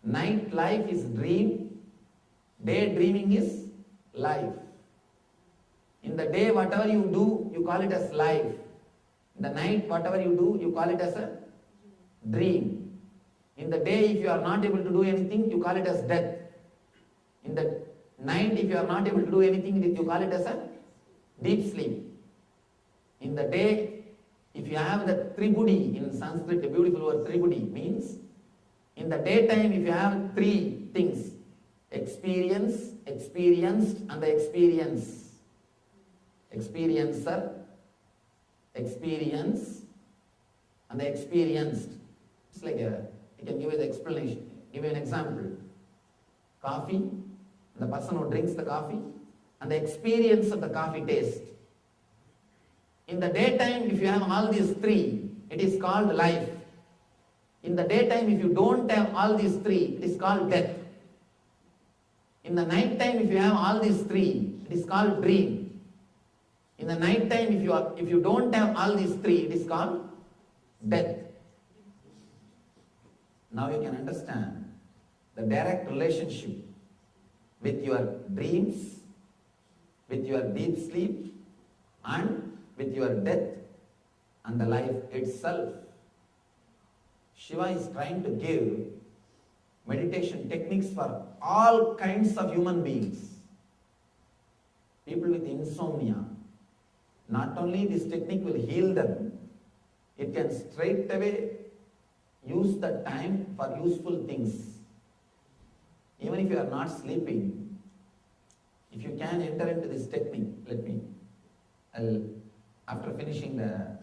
Night life is dream, daydreaming is life. In the day, whatever you do, you call it as life. In the night, whatever you do, you call it as a dream. In the day, if you are not able to do anything, you call it as death. In the night, if you are not able to do anything, you call it as a deep sleep. In the day, if you have the tribudi, in Sanskrit, the beautiful word tribudi means, in the daytime, if you have three things, experience, experienced, and the experience. Experiencer, experience, and the experienced. It's like I can give you the explanation, give you an example. Coffee, the person who drinks the coffee, and the experience of the coffee taste. In the daytime, if you have all these three, it is called life. In the daytime, if you don't have all these three, it is called death. In the night time, if you have all these three, it is called dream. In the night time, if you don't have all these three, it is called death. Now you can understand the direct relationship with your dreams, with your deep sleep, and with your death and the life itself. Shiva is trying to give meditation techniques for all kinds of human beings. People with insomnia, not only this technique will heal them, it can straight away use the time for useful things. Even if you are not sleeping, if you can enter into this technique, after finishing the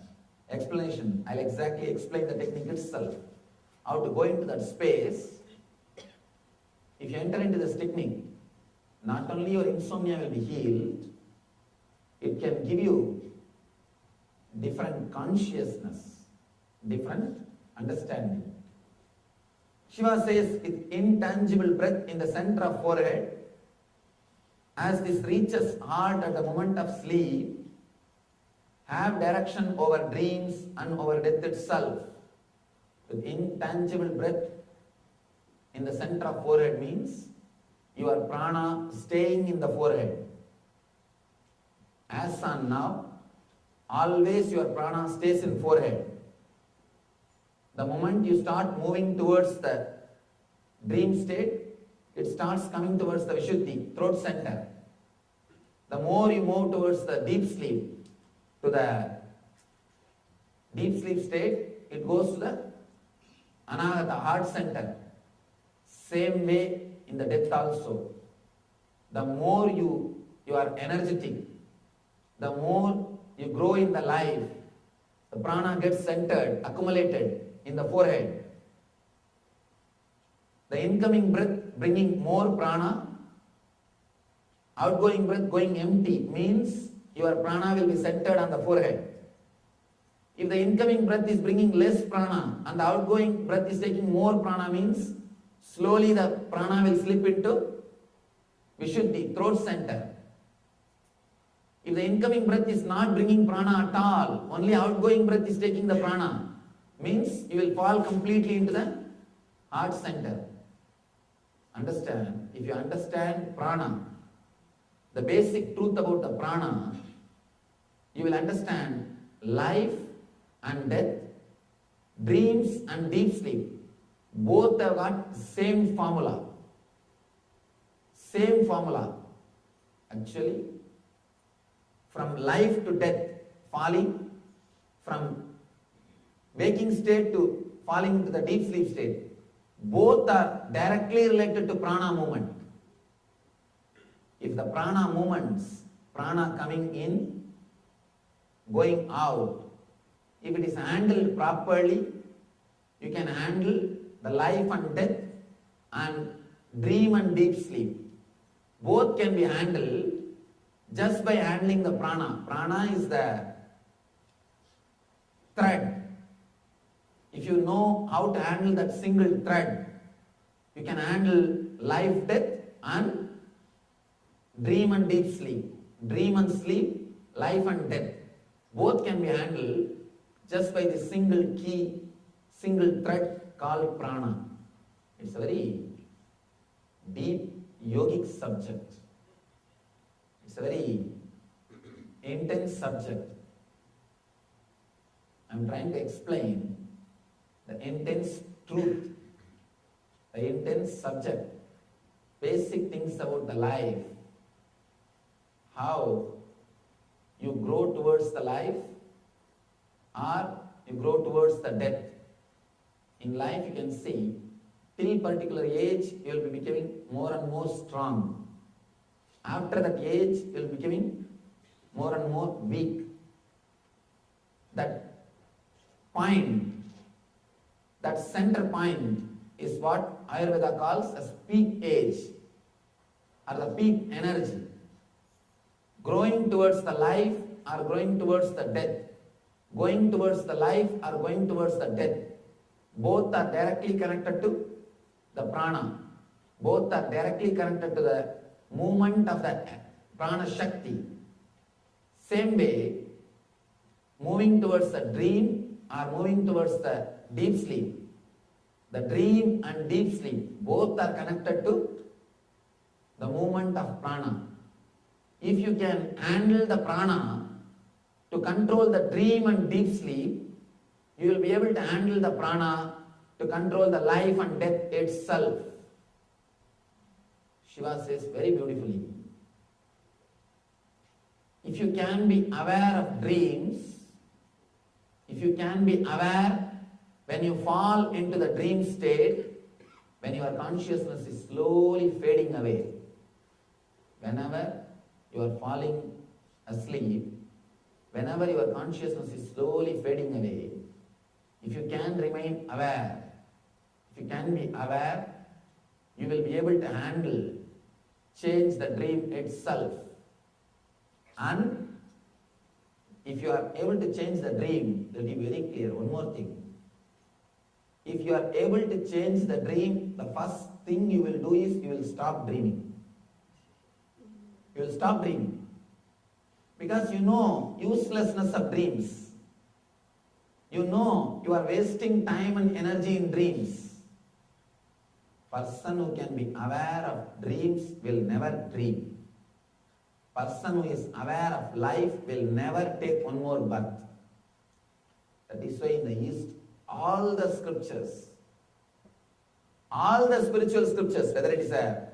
explanation, I'll exactly explain the technique itself, how to go into that space. If you enter into this technique, not only your insomnia will be healed, it can give you different consciousness, different understanding. Shiva says, with intangible breath in the center of forehead, as this reaches heart at the moment of sleep, have direction over dreams and over death itself. With intangible breath in the center of forehead means your prana staying in the forehead. As on now, always your prana stays in forehead. The moment you start moving towards the dream state, it starts coming towards the Vishuddhi, throat center. The more you move towards the deep sleep, to the deep sleep state, it goes to the Ananda, heart center. Same way in the death also. The more you are energetic, the more you grow in the life, the prana gets centered, accumulated in the forehead. The incoming breath bringing more prana, outgoing breath going empty means your prana will be centered on the forehead. If the incoming breath is bringing less prana and the outgoing breath is taking more prana means slowly the prana will slip into Vishuddhi, throat center. If the incoming breath is not bringing prana at all, only outgoing breath is taking the prana, means you will fall completely into the heart center. Understand? If you understand prana, the basic truth about the prana, you will understand life and death, dreams and deep sleep. Both have got same formula. Same formula. Actually, from life to death, falling, from waking state to falling into the deep sleep state, both are directly related to prana movement. If the prana movements, prana coming in, going out, if it is handled properly, you can handle the life and death and dream and deep sleep. Both can be handled just by handling the prana. Prana is the thread. If you know how to handle that single thread, you can handle life, death and dream and deep sleep. Dream and sleep, life and death. Both can be handled just by the single key, single thread called prana. It's a very deep yogic subject. It's a very intense subject. I'm trying to explain the intense truth, the intense subject, basic things about the life, how you grow towards the life or you grow towards the death. In life you can see, till particular age you will be becoming more and more strong. After that age you will be becoming more and more weak. That point, that center point is what Ayurveda calls as peak age or the peak energy. Growing towards the life or going towards the death. Going towards the life or going towards the death. Both are directly connected to the prana. Both are directly connected to the movement of the prana shakti. Same way, moving towards the dream or moving towards the deep sleep. The dream and deep sleep both are connected to the movement of prana. If you can handle the prana to control the dream and deep sleep, you will be able to handle the prana to control the life and death itself. Shiva says very beautifully, if you can be aware of dreams, if you can be aware when you fall into the dream state, when your consciousness is slowly fading away, whenever you are falling asleep, whenever your consciousness is slowly fading away, if you can remain aware, if you can be aware, you will be able to handle, change the dream itself. And if you are able to change the dream, that will be very clear. One more thing. If you are able to change the dream, the first thing you will do is you will stop dreaming. You will stop dreaming. Because you know uselessness of dreams. You know you are wasting time and energy in dreams. Person who can be aware of dreams will never dream. Person who is aware of life will never take one more birth. That is why in the East, all the scriptures, all the spiritual scriptures, whether it is a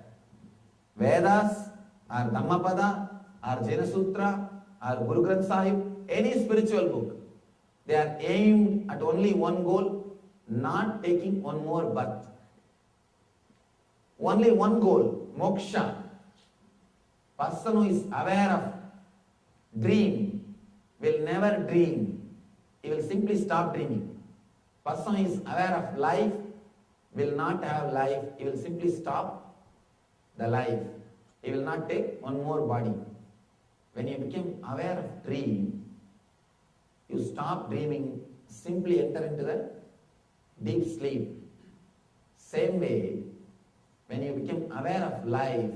Vedas or Dhammapada or Jaina Sutra or Guru Granth Sahib, any spiritual book, they are aimed at only one goal, not taking one more birth. Only one goal, moksha. Person who is aware of dream will never dream. He will simply stop dreaming. Person who is aware of life will not have life. He will simply stop the life. He will not take one more body. When you become aware of dream, you stop dreaming, simply enter into the deep sleep. Same way, when you become aware of life,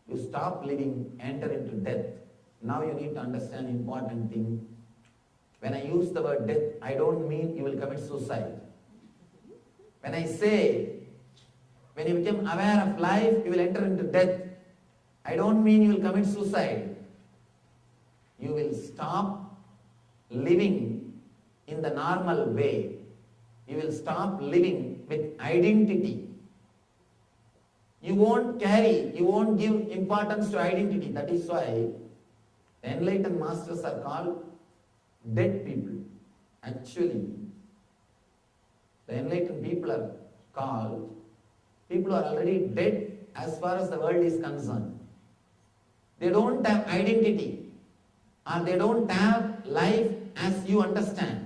you stop living, enter into death. Now you need to understand important thing. When I use the word death, I don't mean you will commit suicide. When I say, when you become aware of life, you will enter into death, I don't mean you will commit suicide. You will stop living in the normal way. You will stop living with identity. You won't carry, you won't give importance to identity. That is why the enlightened masters are called dead people. Actually, the enlightened people are called people who are already dead as far as the world is concerned. They don't have identity, or they don't have life as you understand.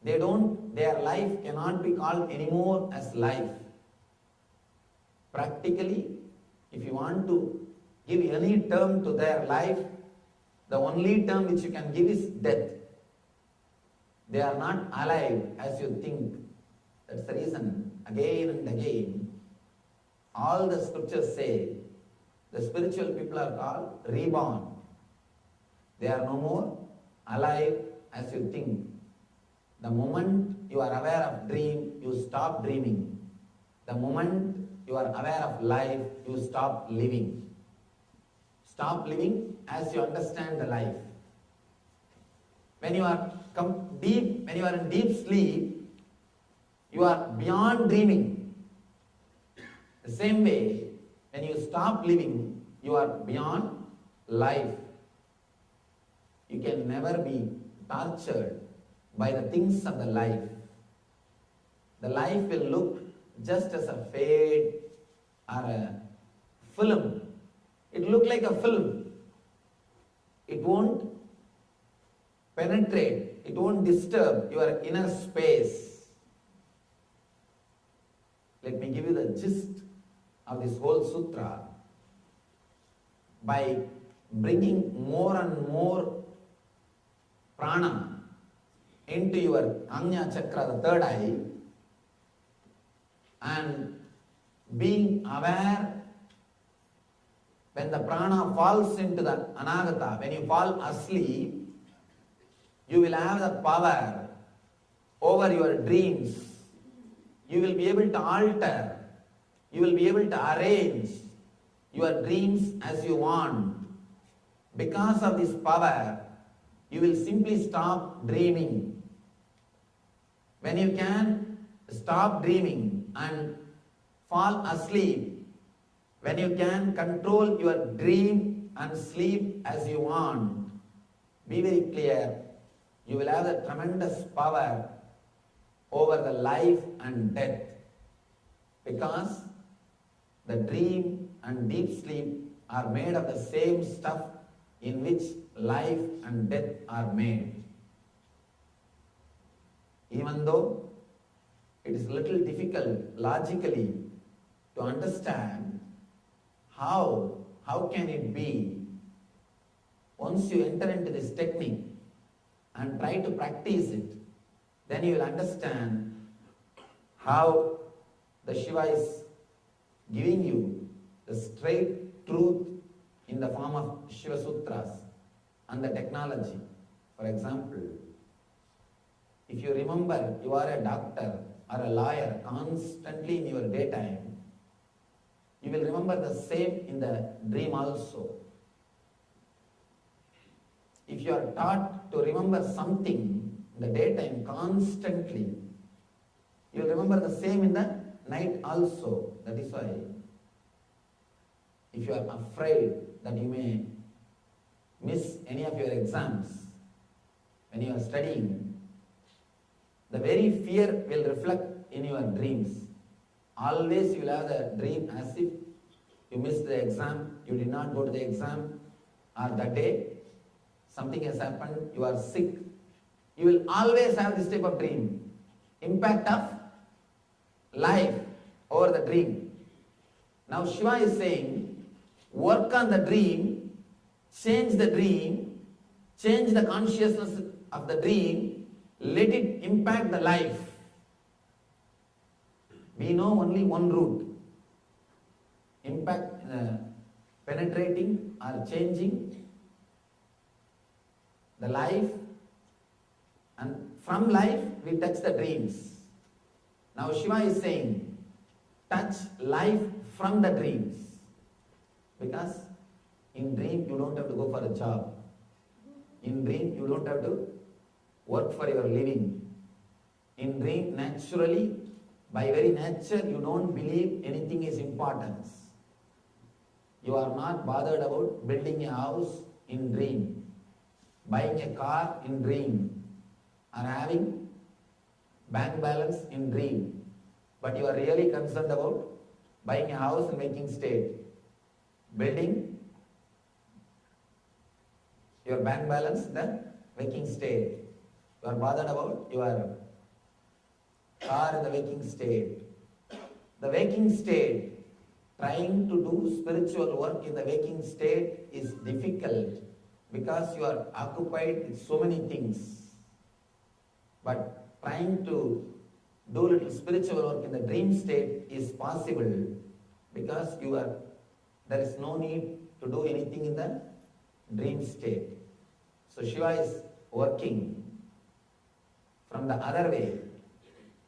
Their life cannot be called anymore as life. Practically, if you want to give any term to their life, the only term which you can give is death. They are not alive as you think. That's the reason, again and again, all the scriptures say the spiritual people are called reborn. They are no more alive as you think. The moment you are aware of dream, you stop dreaming. The moment you are aware of life, you stop living. Stop living as you understand the life. When you are in deep sleep, you are beyond dreaming. The same way, when you stop living, you are beyond life. You can never be tortured by the things of the life. The life will look just as a fade or a film. It will look like a film. It won't penetrate, it won't disturb your inner space. Let me give you the gist of this whole sutra. By bringing more and more prana into your Ajna chakra, the third eye, and being aware when the prana falls into the anagata, when you fall asleep, you will have the power over your dreams. You will be able to alter, you will be able to arrange your dreams as you want. Because of this power, you will simply stop dreaming. When you can stop dreaming and fall asleep, when you can control your dream and sleep as you want, be very clear, you will have the tremendous power over the life and death. Because the dream and deep sleep are made of the same stuff in which life and death are made. Even though it is a little difficult logically to understand how can it be, once you enter into this technique and try to practice it, then you will understand how the Shiva is giving you the straight truth in the form of Shiva Sutras and the technology. For example, if you remember you are a doctor or a lawyer constantly in your daytime, you will remember the same in the dream also. If you are taught to remember something in the daytime constantly, you will remember the same in the night also. That is why, if you are afraid that you may miss any of your exams when you are studying, the very fear will reflect in your dreams. Always you will have the dream as if you missed the exam, you did not go to the exam, or that day something has happened, you are sick. You will always have this type of dream. Impact of life over the dream. Now Shiva is saying, work on the dream, change the consciousness of the dream, let it impact the life. We know only one route. Impact, penetrating or changing the life, and from life we touch the dreams. Now Shiva is saying, touch life from the dreams. Because in dream you don't have to go for a job. In dream you don't have to work for your living. In dream naturally By very nature, you don't believe anything is importance. You are not bothered about building a house in dream, buying a car in dream, or having bank balance in dream. But you are really concerned about buying a house in waking state, building your bank balance in the waking state. You are bothered about your car in the waking state. The waking state, trying to do spiritual work in the waking state is difficult because you are occupied with so many things. But trying to do little spiritual work in the dream state is possible because there is no need to do anything in the dream state. So Shiva is working from the other way.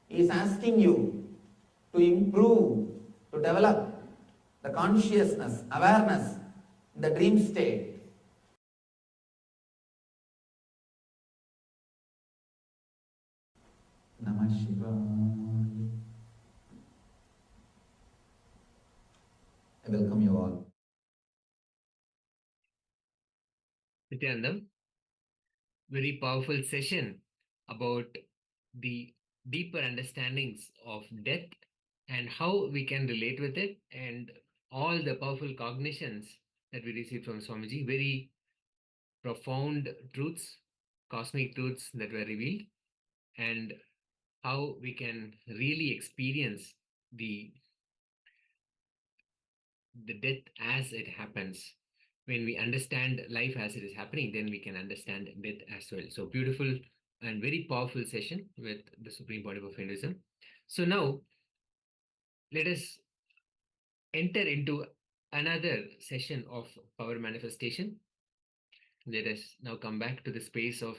He is asking you to improve, to develop the consciousness, awareness in the dream state. Namah Shivaya. I welcome you all. Nithyananda, very powerful session about the deeper understandings of death and how we can relate with it, and all the powerful cognitions that we received from Swamiji. Very profound truths, cosmic truths that were revealed, and how we can really experience the death as it happens. When we understand life as it is happening, then we can understand death as well. So beautiful and very powerful session with the Supreme Body of Hinduism. So now let us enter into another session of power manifestation. Let us now come back to the space of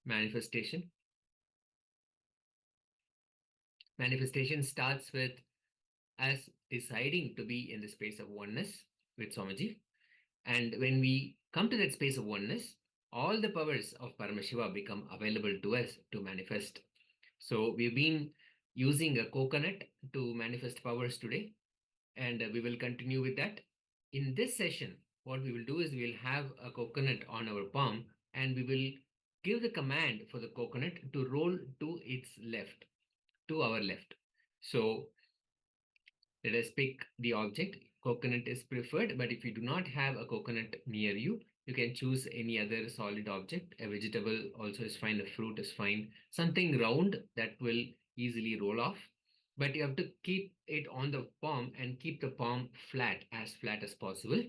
manifestation. Manifestation starts with us deciding to be in the space of oneness with Swamiji. And when we come to that space of oneness, all the powers of Paramashiva become available to us to manifest. So we've been using a coconut to manifest powers today, and we will continue with that. In this session, what we will do is we'll have a coconut on our palm, and we will give the command for the coconut to roll to its left, to our left. So let us pick the object. Coconut is preferred, but if you do not have a coconut near you, you can choose any other solid object. A vegetable also is fine, a fruit is fine, something round that will easily roll off. But you have to keep it on the palm and keep the palm flat as possible,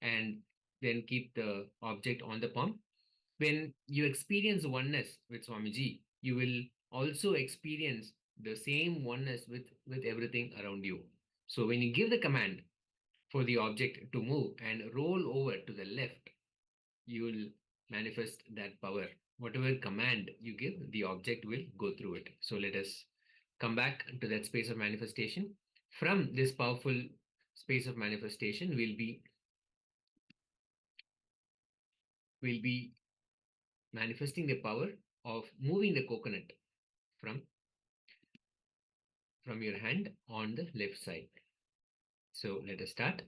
and then keep the object on the palm. When you experience oneness with Swamiji, you will also experience the same oneness with everything around you. So when you give the command for the object to move and roll over to the left, you will manifest that power. Whatever command you give, the object will go through it. So let us come back to that space of manifestation. From this powerful space of manifestation, we'll be manifesting the power of moving the coconut from your hand on the left side. So let us start.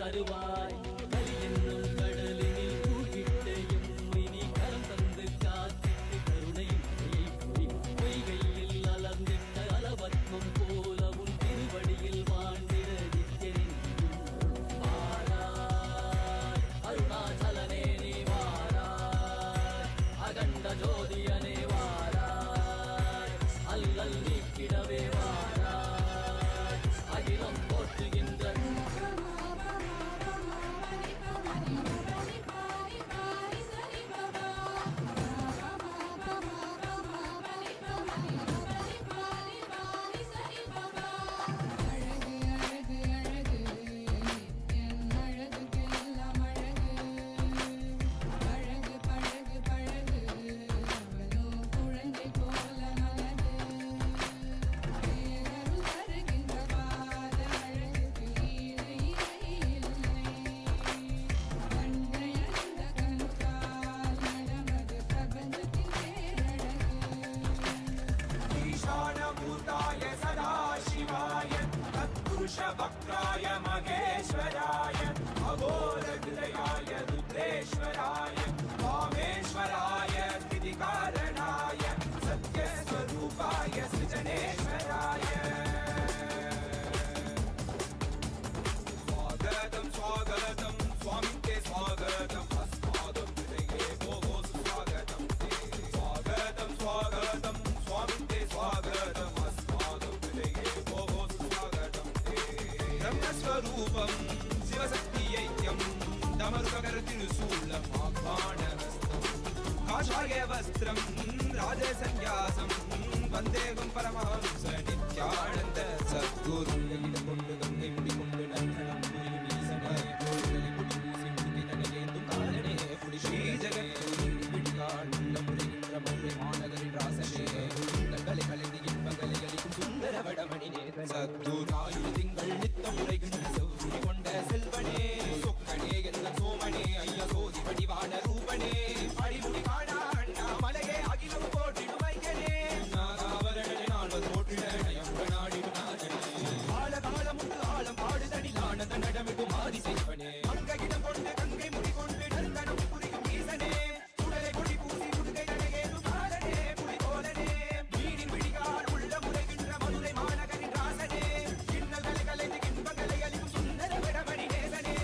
தருவாய் கலி என்னும் கடலினில் கூகிட்டையும் இனி கரம் தந்து காத்திட்டு கருணையும் பொய்கையில் அலர்ந்திட்ட அளவற்கும் போல உன் திருவடியில் வாழ்ந்திட நித்தியனின் வாராய் அருணாச்சலனே நீ வாராய் அகண்ட ஜோதியனே வாராய் அல்லல் நீக்கிடவே வாராய் அகிலம் போற்றுகின்ற ईशानभूताय सदाशिवाय तत्पुरुषवक्त्राय महेश्वराय अघोरहृदयाय रुद्रेश्वराय वामेश्वराय स्थितिकारणाय सत्यस्वरूपाय सृजनेश्वराय स्वागतं स्वागतं स्वामी ते स्वागतम् अस्माकं हृदये भोः स्वागतं ते स्वागतं स्वागतं स्वामी ते स्वागतम् अस्माकं हृदये भोः स्वागतं ते ब्रह्मस्वरूपं शिवशक्तियैक्यं दमरुककरतिरुशूलम् आह्वानहस्तं काषाय वस्त्रं राजसन्न्यासं वन्देहं परमहंस नित्यानन्द सद्गुरुं கொண்டு கங்கை முடி கொண்டு நந்தனம் புரியும் ஈசனே கோள்களை குடி பூசி முடித்தனையேந்தும் காலனே புடி ஸ்ரீ ஜெகத்குரு பிடிகால் உள்ள முறைகின்ற மதுரை மாநகரின் ராசனே உங்களை கலைந்து இன்பங்களை அளிக்கும் சுந்தர வடமணினே சத்குராயுள் திங்கள் நித்தம் உரைகின்ற செவ்வி கொண்ட செல்வனே சொக்கனே எந்த சோமனே ஐயா சோதி வடிவான ரூபனே அடிமுடி காணா அண்ணா மலையே அகிலம் போற்றிடும் வைகனே நாகாவரணே நால்வது போற்றிட நயம்புற நாடிடும் நாதனே காலமுண்டு ஆழம் பாடுதடில் ஆனந்த நடமிடும் ஆதி செய்வனே அங்ககிடம் கொண்டு கங்கை முடி கொண்டு நந்தனம் புரியும் ஈசனே சுடலை கொடி பூசி முடுகை அணையேதும் காலனே புலி கோலனே வீடின் விடிகால் உள்ள முறைகின்ற மதுரை மாநகரின் ராசனே இன்னல்களை கலைந்து இன்பங்களை அளிக்கும் சுந்தர விடமணி நேசனே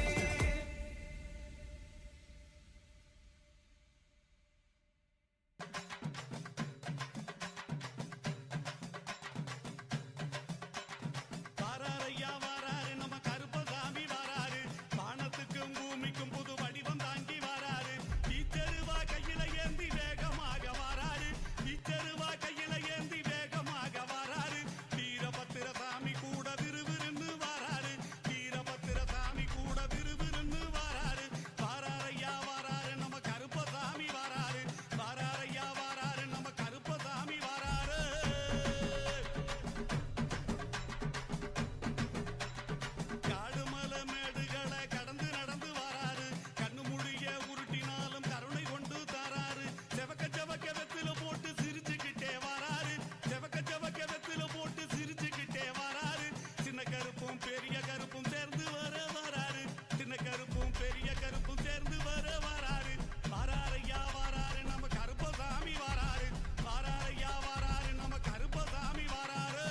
வாராரையா வாராரு நம்ம கருப்பசாமி வாராரு வானத்துக்கும் பூமிக்கும் புது வடிவம் தாங்கி வாராரு ஈச்சருவா கையில ஏந்தி வேகமாக வாராரு ஈச்சருவா கையில ஏந்தி வேகமாக வாராரு வீரபத்திர சாமி கூட விறுவிறுன்னு வாராரு வீரபத்திர சாமி கூட விறுவிறுன்னு வாராரு வாராரையா வாராரு நம்ம கருப்பசாமி வாராரு வாராரையா வாராரு நம்ம கருப்பசாமி வாராரு காடுமல மேடுகளை கடந்து நடந்து வாராரு கண்ணு முடிய உருட்டினாலும் கருணை கொண்டு தாராரு செவக்க செவக்க வெத்தில போட்டு சிரிச்சுக்கிட்டே வாராரு செவக்க செவக்க வெத்தில போட்டு சிரிச்சுக்கிட்டே வாராரு சின்ன கருப்பும் பெரிய கருப்பும் சேர்ந்து வர வாராரு சின்ன கருப்பும் பெரிய கருப்பும் சேர்ந்து வர வாராரு வாராரையா வாராரு நம்ம கருப்பசாமி வாராரு வாராரையா வாராரு நம்ம கருப்பசாமி வாராரு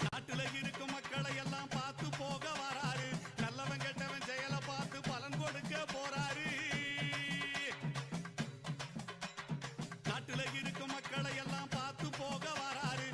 நாட்டுல இருக்கும் மக்களை எல்லாம் பார்த்து போக வராரு நல்லவன் கெட்டவன் செயலை பார்த்து பலன் கொடுக்க போறாரு நாட்டுல இருக்கும் மக்களை எல்லாம் பார்த்து போக வராரு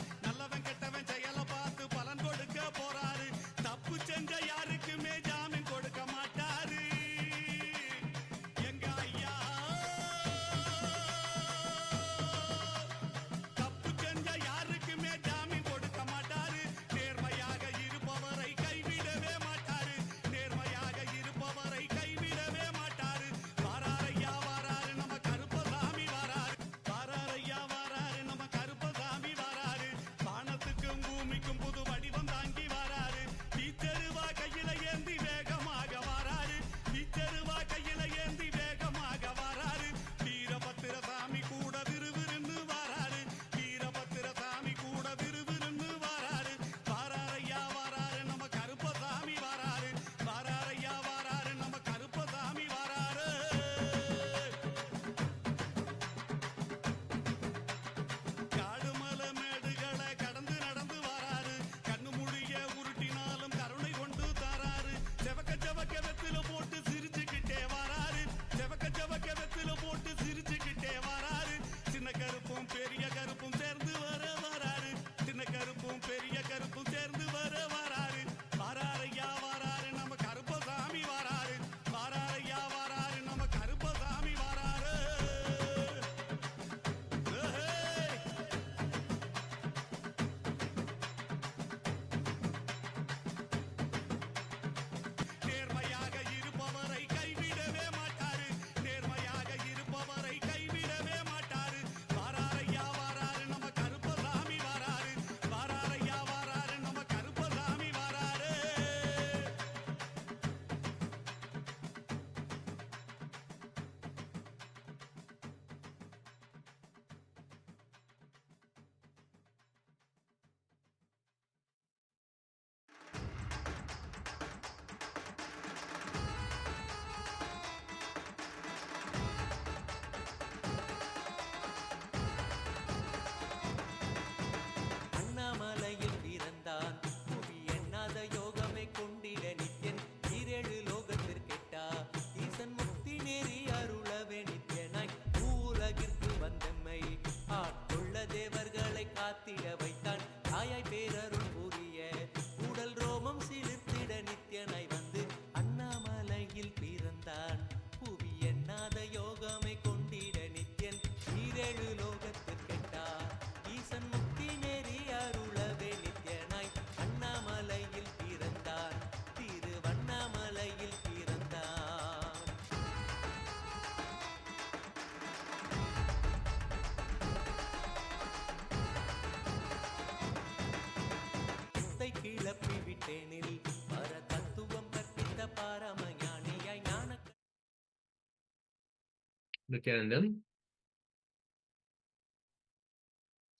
Nithyananda.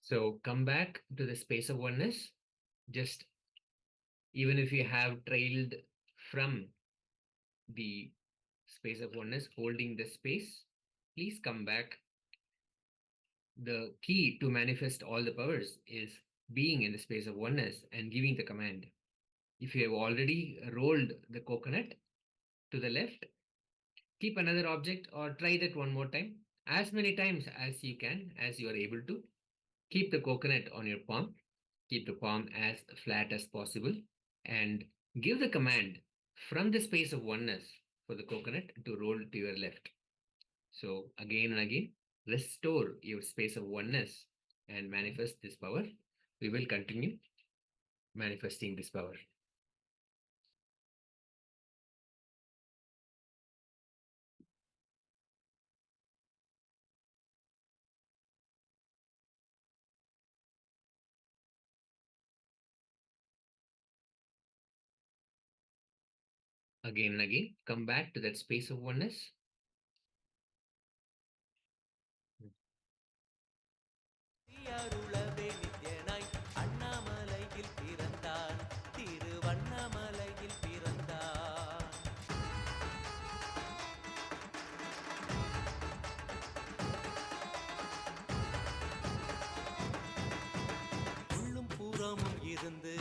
So come back to the space of oneness. Just even if you have trailed from the space of oneness, holding the space, please come back. The key to manifest all the powers is being in the space of oneness and giving the command. If you have already rolled the coconut to the left, keep another object or try that one more time. As many times as you can, as you are able to. Keep the coconut on your palm. Keep the palm as flat as possible and give the command from the space of oneness for the coconut to roll to your left. So again and again, restore your space of oneness and manifest this power. We will continue manifesting this power. Again and again, come back to that space of oneness. அருளவே நித்யனாய் அண்ணாமலையில் பிறந்தான் திருவண்ணாமலையில் பிறந்தான் உள்ளும் புறமும் இருந்து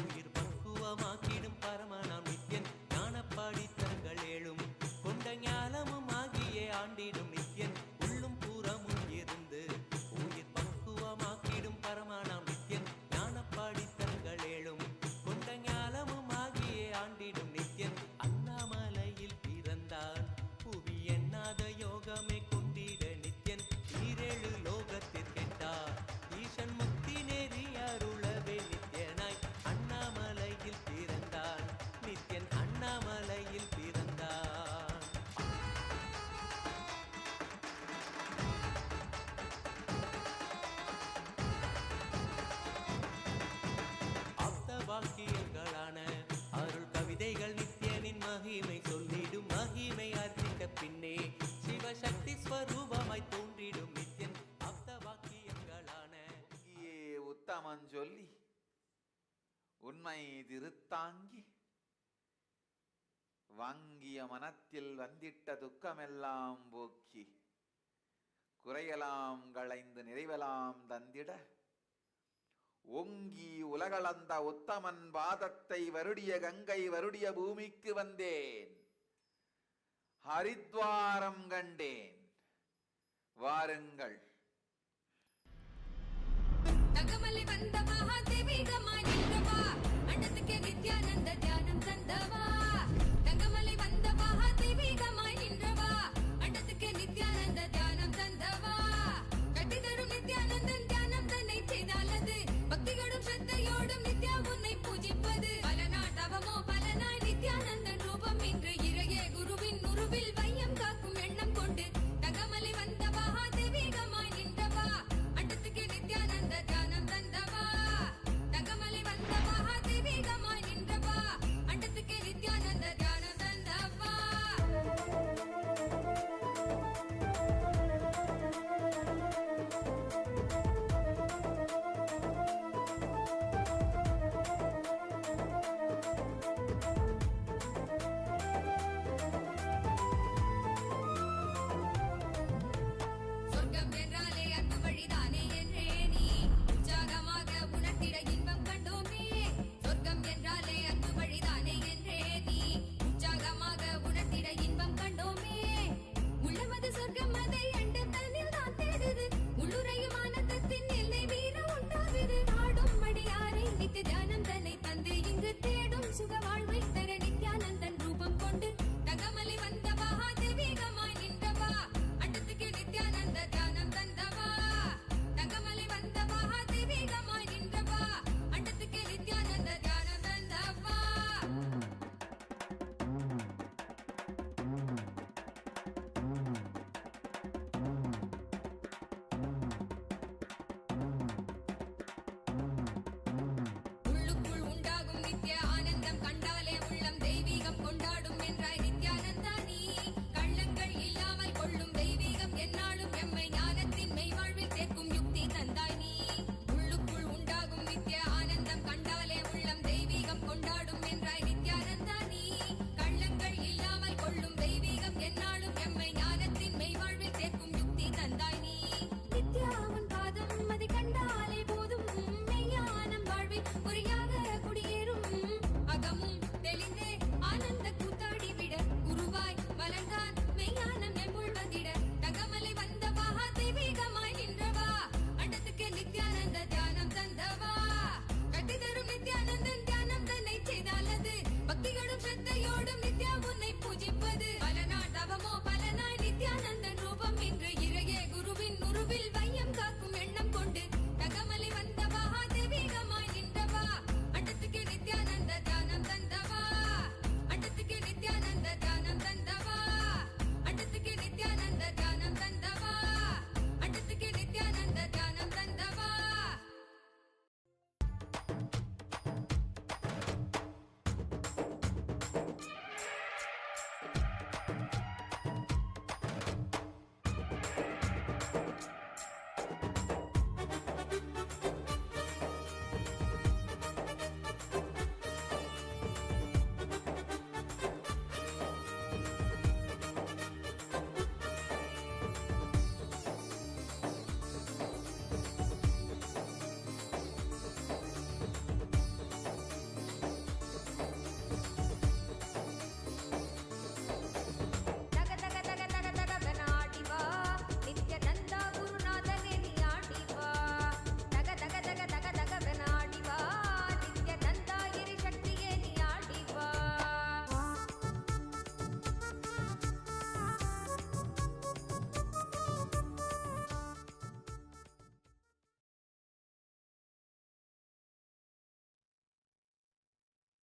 உயிர் பக்குவமாக்கிடும் பரமனாம் நித்யன் ஞானப்பாடித்தங்கள் ஏழும் கொண்ட ஞானமும் ஆகியே ஆண்டிடும் நித்யன் உள்ளும் புறமும் இருந்து உயிர் பக்குவமாக்கிடும் பரமனாம் நித்யன் ஞானப்பாடித்தங்கள் ஏழும் கொண்ட ஞானமும் ஆகியே ஆண்டிடும் நித்யன் அண்ணாமலையில் பிறந்தான் புவி எண்ணாத யோகமே கொண்டிட நித்யன் ஈரேழு லோகத்திற்கெட்டார் ஈசன் முக்தி நெறி அருளவே நித்யனாய் அண்ணாமலையில் பிறந்தான் நித்யன் அண்ணாமலையில் பிறந்தான் ஆப்த வாக்கியங்களான அருள் கவிதைகள் நித்யனின் மகிமை சொல்லிடும் மகிமை அர்த்தித்த பின்னே சிவசக்தி ஸ்வரூபமாய் தோன்றிடும் நித்யன் ஆப்த வாக்கியங்களான உத்தமன் சொல்லி உண்மை திருத்தாங்கி வாங்கிய மனத்தில் வந்திட்ட துக்கமெல்லாம் போக்கி குறையலாம் களைந்து நிறைவலாம் தந்திட ஓங்கி உலகளந்த உத்தமன் பாதத்தை வருடிய கங்கை வருடிய பூமிக்கு வந்தேன் ஹரித்வாரம் கண்டேன் வாருங்கள். தகமலை வந்த மகாதேவிகமாய் நின்றவா அண்டத்துக்கு நித்யானந்த தியானம் தந்தவா தகமலை வந்த மகாதேவிகமாய் நின்றவா அண்டத்துக்கு நித்யானந்த தியானம் தந்தவா கட்டி தரும் நித்யானந்தன் தியானம் தன்னை செய்தாலது பக்தியோடும் ஸ்ரத்தையோடும் நித்யா உன்னை பூஜிப்பது பல நாட்டவமோ பல நாய் நித்யானந்தன் ரூபம் இன்று இறையே குருவின் உருவில் வையம் காக்கும் எண்ணம் கொண்டு தகமலை வந்த மகாதேவிகமாய் நின்றவா அண்டத்துக்கு நித்யானந்த தியானம் தந்தவா தகமலை வந்த மகாதேவிகமாய் நின்றவா அண்டத்துக்கு Nithya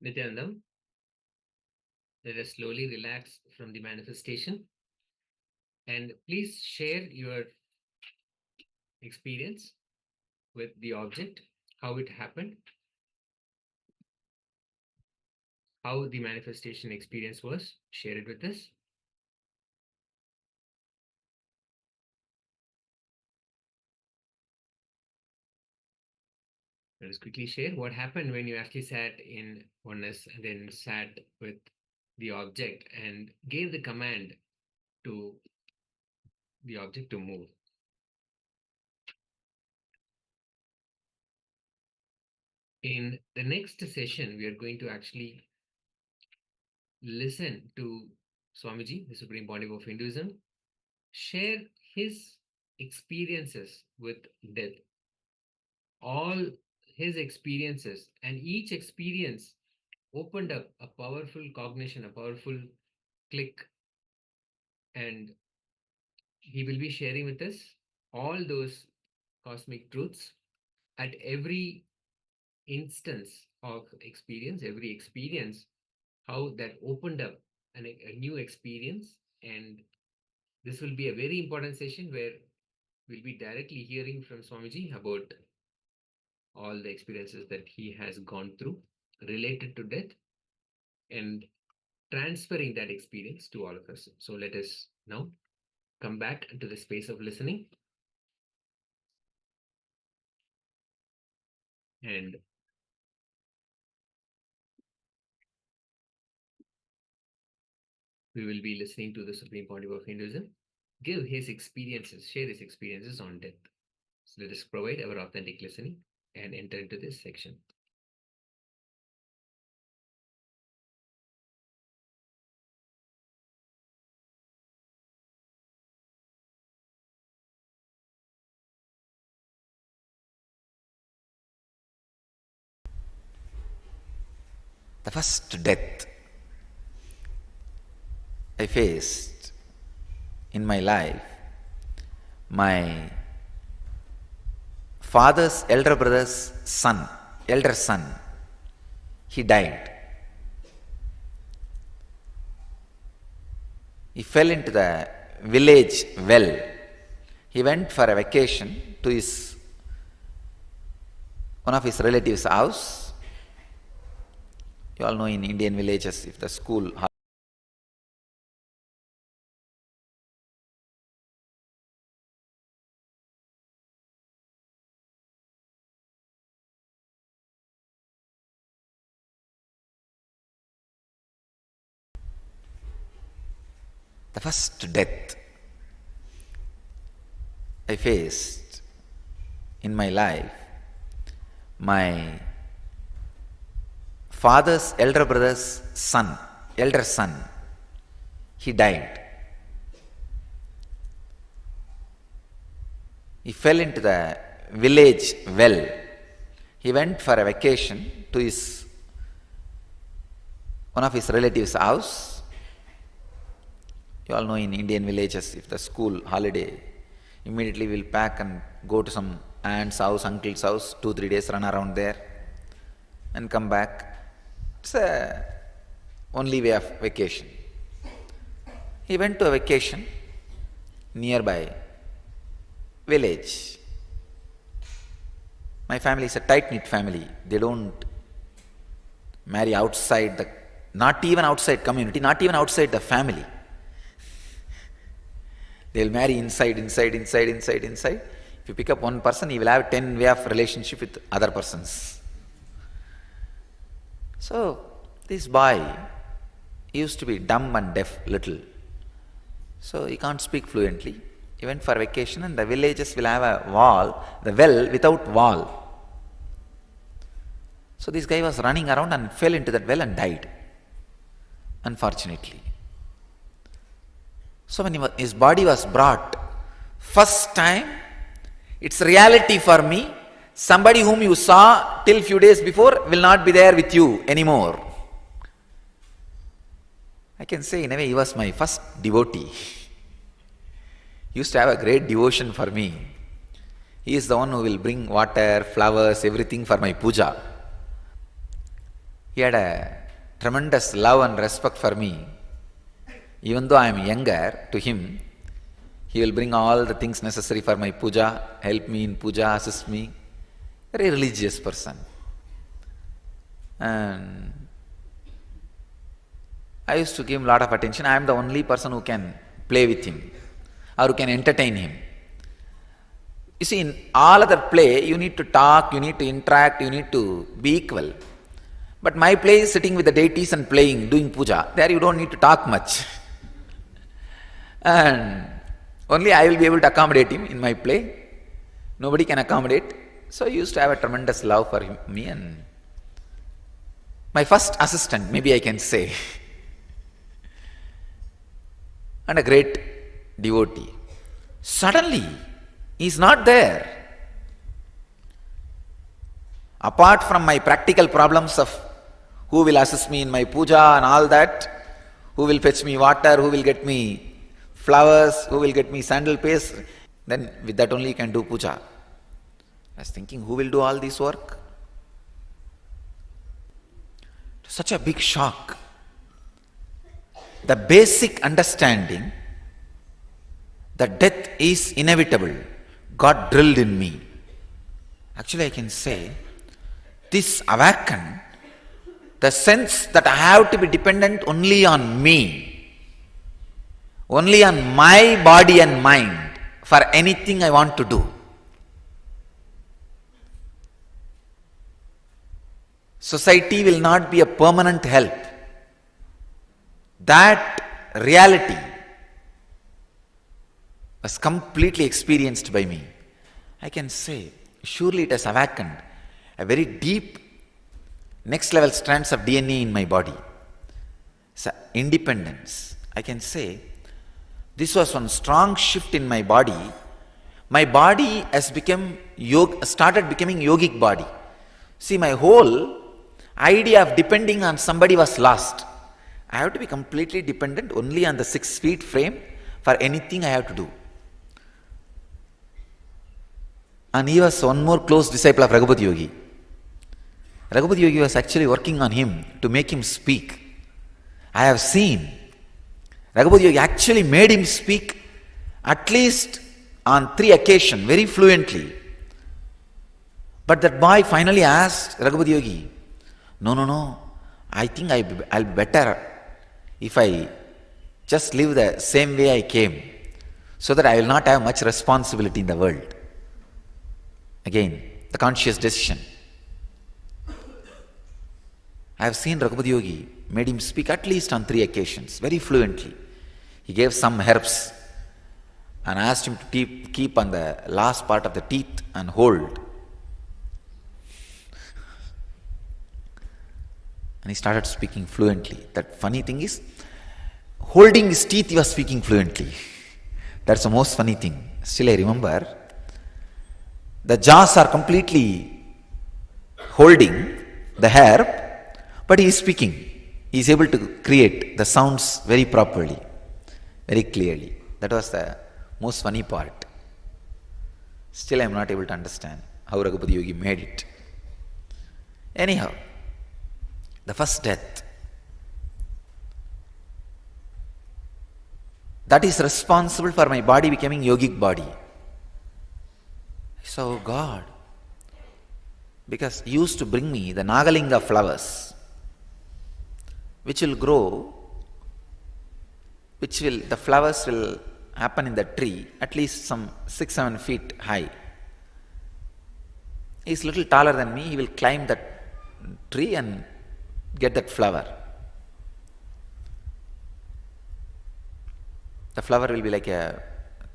Nithyananda, let us slowly relax from the manifestation and please share your experience with the object, how it happened, how the manifestation experience was. Share it with us. Let us quickly share what happened when you actually sat in oneness and then sat with the object and gave the command to the object to move. In the next session, we are going to actually listen to Swamiji, the Supreme Pontiff of Hinduism, share his experiences with death. All his experiences, and each experience opened up a powerful cognition, a powerful click, and he will be sharing with us all those cosmic truths at every instance of experience, every experience, how that opened up a new experience. And this will be a very important session where we'll be directly hearing from Swamiji about all the experiences that he has gone through related to death and transferring that experience to all of us. So let us now come back to the space of listening. And we will be listening to the Supreme Pontiff of Hinduism give his experiences, share his experiences on death. So let us provide our authentic listening and enter into this section. The first death I faced in my life, my father's elder brother's son, elder son, he died. He fell into the village well. He went for a vacation to one of his relatives' house. You all know in Indian villages, if the school the first death I faced in my life, my father's elder brother's son, elder son, he died. He fell into the village well. He went for a vacation to one of his relatives' house. You all know in Indian villages, if the school holiday, immediately we'll pack and go to some aunt's house, uncle's house, 2-3 days run around there and come back. It's the only way of vacation. He went to a vacation nearby village. My family is a tight-knit family. They don't marry outside not even outside community, not even outside the family. They'll marry inside. If you pick up one person, he will have 10 way of relationship with other persons. So, this boy used to be dumb and deaf little. So, he can't speak fluently. He went for vacation and the villages will have a wall, the well without wall. So, this guy was running around and fell into that well and died, unfortunately. So, when his body was brought, first time, it's reality for me. Somebody whom you saw till few days before will not be there with you anymore. I can say in a way he was my first devotee. He used to have a great devotion for me. He is the one who will bring water, flowers, everything for my puja. He had a tremendous love and respect for me. Even though I am younger, to him, he will bring all the things necessary for my puja, help me in puja, assist me. Very religious person. And I used to give him a lot of attention. I am the only person who can play with him or who can entertain him. You see, in all other play, you need to talk, you need to interact, you need to be equal. But my play is sitting with the deities and playing, doing puja. There you don't need to talk much. And only I will be able to accommodate him in my play. Nobody can accommodate. So I used to have a tremendous love for me, and my first assistant, maybe I can say, and a great devotee. Suddenly, he is not there. Apart from my practical problems of who will assist me in my puja and all that, who will fetch me water, who will get me flowers, who will get me sandal paste, then with that only you can do puja. I was thinking, who will do all this work? Such a big shock. The basic understanding that death is inevitable got drilled in me. Actually, I can say, this awakened the sense that I have to be dependent only on me, only on my body and mind for anything I want to do. Society will not be a permanent help. That reality was completely experienced by me. I can say, surely it has awakened a very deep, next level strands of DNA in my body. So, independence. I can say, this was one strong shift in my body. My body has started becoming yogic body. See, my whole idea of depending on somebody was lost. I have to be completely dependent only on the 6 feet frame for anything I have to do. And he was one more close disciple of Raghupati Yogi. Raghupati Yogi was actually working on him to make him speak. I have seen Raghupati Yogi actually made him speak at least on 3 occasions very fluently. But that boy finally asked Raghupati Yogi, no, I think I'll be better if I just live the same way I came, so that I will not have much responsibility in the world. Again, the conscious decision. I have seen Raghupati Yogi made him speak at least on 3 occasions, very fluently. He gave some herbs and asked him to keep on the last part of the teeth and hold. And he started speaking fluently. That funny thing is, holding his teeth he was speaking fluently. That's the most funny thing. Still I remember, the jaws are completely holding the herb, but he is speaking. He is able to create the sounds very properly, very clearly. That was the most funny part. Still I am not able to understand how Raghupati Yogi made it. Anyhow, the first death, that is responsible for my body becoming yogic body. So God, because He used to bring me the Nagalinga flowers, which will grow, the flowers will happen in the tree at least some 6-7 feet high. He is little taller than me, he will climb that tree and get that flower. The flower will be like a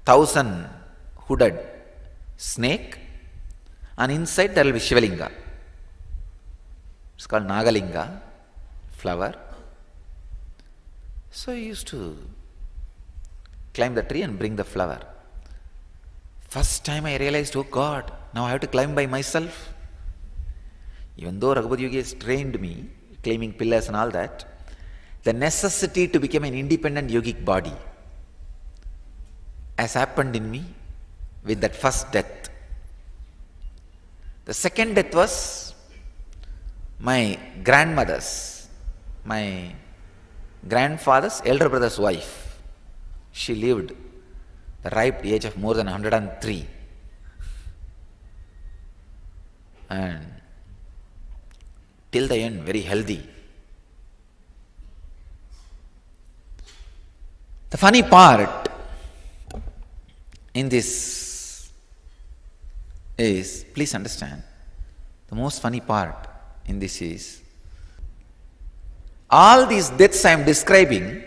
1,000 hooded snake, and inside there will be Shivalinga. It's called Nagalinga flower. So he used to climb the tree and bring the flower. First time I realized, oh God, now I have to climb by myself. Even though Raghupati Yogi has trained me, claiming pillars and all that, the necessity to become an independent yogic body has happened in me with that first death. The second death was my grandmother's, my grandfather's elder brother's wife, she lived the ripe age of more than 103. And till the end, very healthy. The funny part in this is, please understand, the most funny part in this is, all these deaths I am describing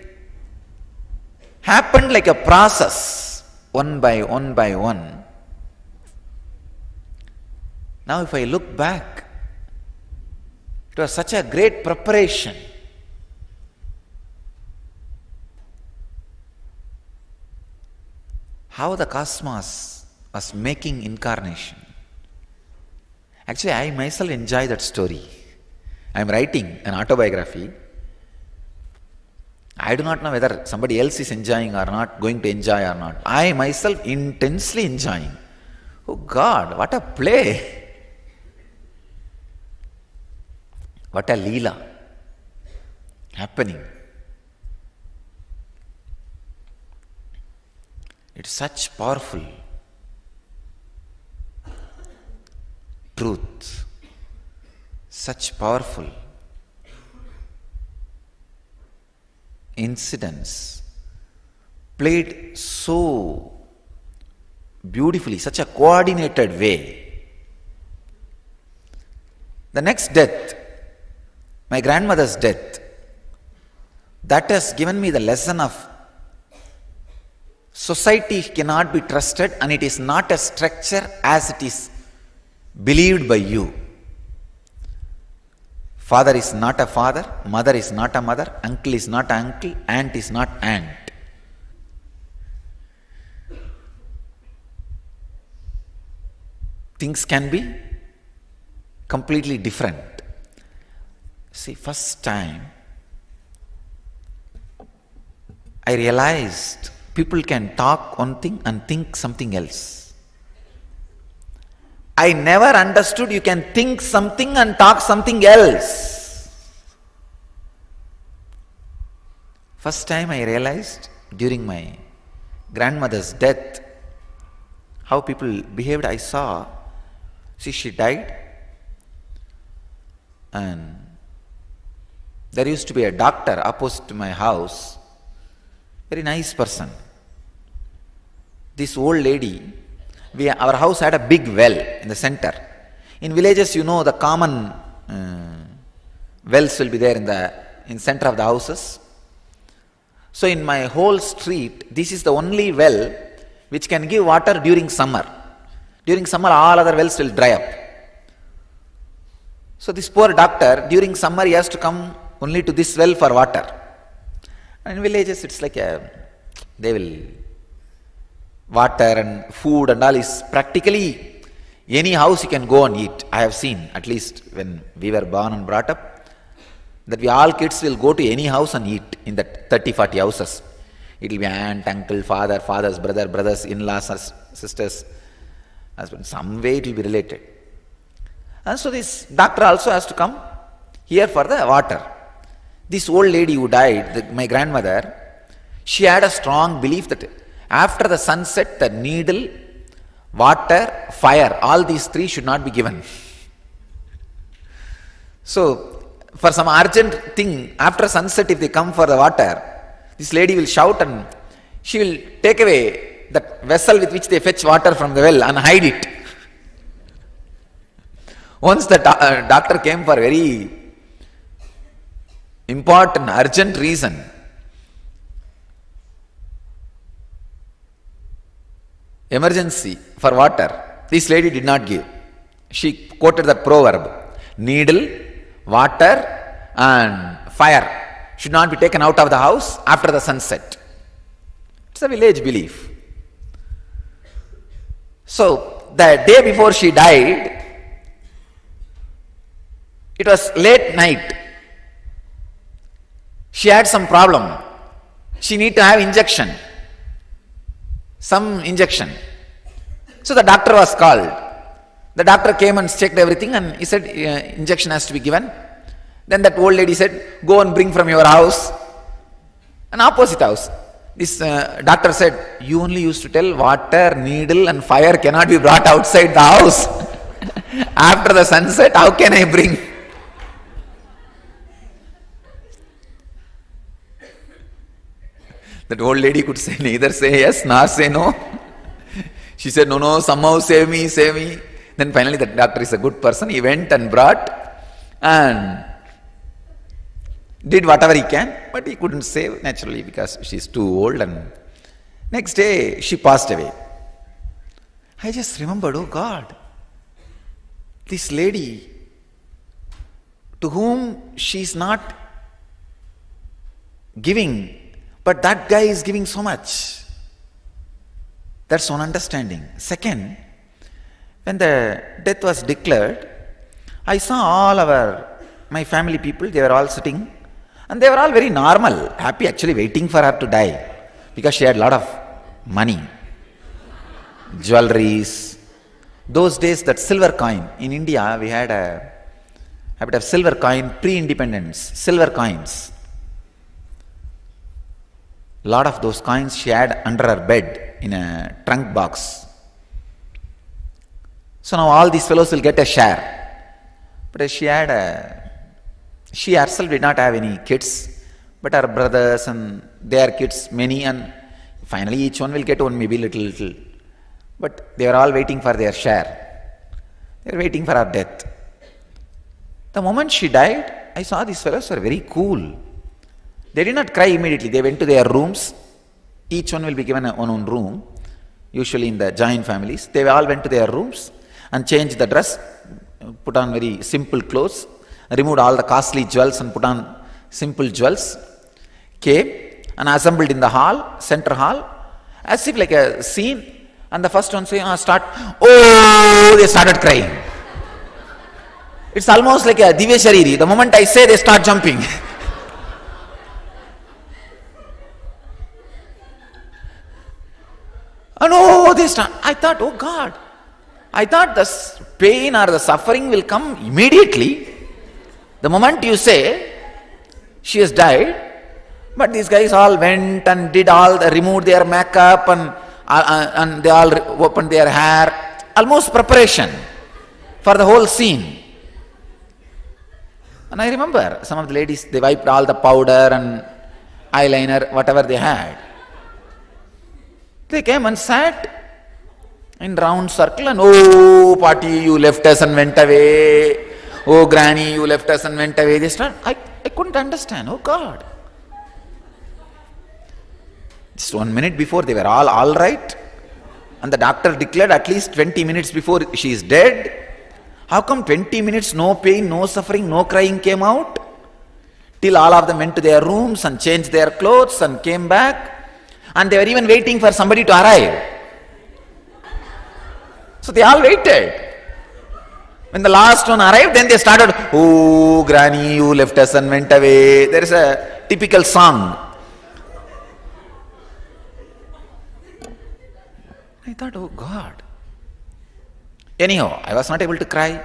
happened like a process, one by one. Now if I look back, it was such a great preparation. How the cosmos was making incarnation. Actually, I myself enjoy that story. I am writing an autobiography. I do not know whether somebody else is enjoying or not, going to enjoy or not. I myself intensely enjoying. Oh God, what a play! What a leela happening. It's such powerful truth, such powerful incidents, played so beautifully, such a coordinated way. The next death, my grandmother's death, that has given me the lesson of society cannot be trusted, and it is not a structure as it is believed by you. Father is not a father, mother is not a mother, uncle is not uncle, aunt is not aunt. Things can be completely different. See, first time I realized people can talk one thing and think something else. I never understood you can think something and talk something else. First time I realized during my grandmother's death how people behaved. I saw, see, she died, and there used to be a doctor opposite to my house, very nice person. This old lady, our house had a big well in the center. In villages, you know, the common wells will be there in center of the houses. So in my whole street, this is the only well which can give water during summer. During summer, all other wells will dry up. So this poor doctor, during summer, he has to come only to this well for water. And in villages, it's like they will, water and food and all is practically any house you can go and eat. I have seen, at least when we were born and brought up, that we all kids will go to any house and eat in that 30-40 houses. It will be aunt, uncle, father, father's brother, brothers, in-laws, sisters, husband. Some way it will be related. And so this doctor also has to come here for the water. This old lady who died, my grandmother, she had a strong belief that after the sunset, the needle, water, fire, all these three should not be given. So, for some urgent thing, after sunset, if they come for the water, this lady will shout and she will take away that vessel with which they fetch water from the well and hide it. Once the doctor came for very important, urgent reason, emergency for water, this lady did not give. She quoted that proverb, needle, water and fire should not be taken out of the house after the sunset. It's a village belief. So, the day before she died, it was late night. She had some problem. She need to have injection. Some injection. So the doctor was called. The doctor came and checked everything and he said injection has to be given. Then that old lady said, go and bring from your house an opposite house. This doctor said, you only used to tell water, needle and fire cannot be brought outside the house. After the sunset, how can I bring? That old lady could say neither say yes nor say no. She said, no, somehow save me, save me. Then finally the doctor is a good person. He went and brought and did whatever he can, but he couldn't save naturally because she's too old. And next day she passed away. I just remembered, oh God, this lady to whom she's not giving, but that guy is giving so much. That's one understanding. Second, when the death was declared, I saw all my family people, they were all sitting and they were all very normal, happy, actually waiting for her to die because she had a lot of money, jewelries. Those days, that silver coin, in India we had a habit of silver coin, pre-independence, silver coins. A lot of those coins she had under her bed in a trunk box. So now all these fellows will get a share. But she herself did not have any kids, but her brothers and their kids, many, and finally each one will get one, maybe little. But they were all waiting for their share. They were waiting for her death. The moment she died, I saw these fellows were very cool. They did not cry immediately. They went to their rooms. Each one will be given one own room, usually in the joint families. They all went to their rooms and changed the dress, put on very simple clothes, removed all the costly jewels and put on simple jewels, came and assembled in the hall, center hall, as if like a scene. And the first one say, start, oh, they started crying. It's almost like a Divya Shariri. The moment I say, they start jumping. And they start. I thought, oh God, I thought the pain or the suffering will come immediately. The moment you say, she has died, but these guys all went and did removed their makeup and they all opened their hair, almost preparation for the whole scene. And I remember some of the ladies, they wiped all the powder and eyeliner, whatever they had. They came and sat in round circle and, oh, Party, you left us and went away. Oh, Granny, you left us and went away. They started, I couldn't understand. Oh, God. Just 1 minute before, they were all right. And the doctor declared at least 20 minutes before she is dead. How come 20 minutes, no pain, no suffering, no crying came out? Till all of them went to their rooms and changed their clothes and came back. And they were even waiting for somebody to arrive. So they all waited. When the last one arrived, then they started, oh, Granny, you left us and went away. There is a typical song. I thought, oh God. Anyhow, I was not able to cry.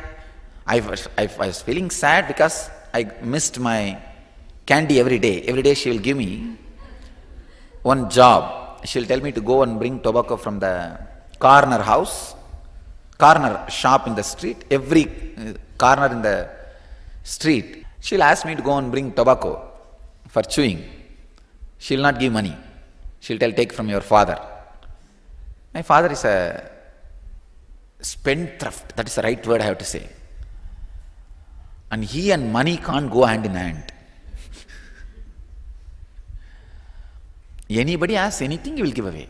I was feeling sad because I missed my candy every day. Every day she will give me one job. She'll tell me to go and bring tobacco from the corner shop in the street. Every corner in the street, she'll ask me to go and bring tobacco for chewing. She'll not give money. She'll tell, take from your father. My father is a spendthrift. That is the right word I have to say. And he and money can't go hand in hand. Anybody asks anything, you will give away.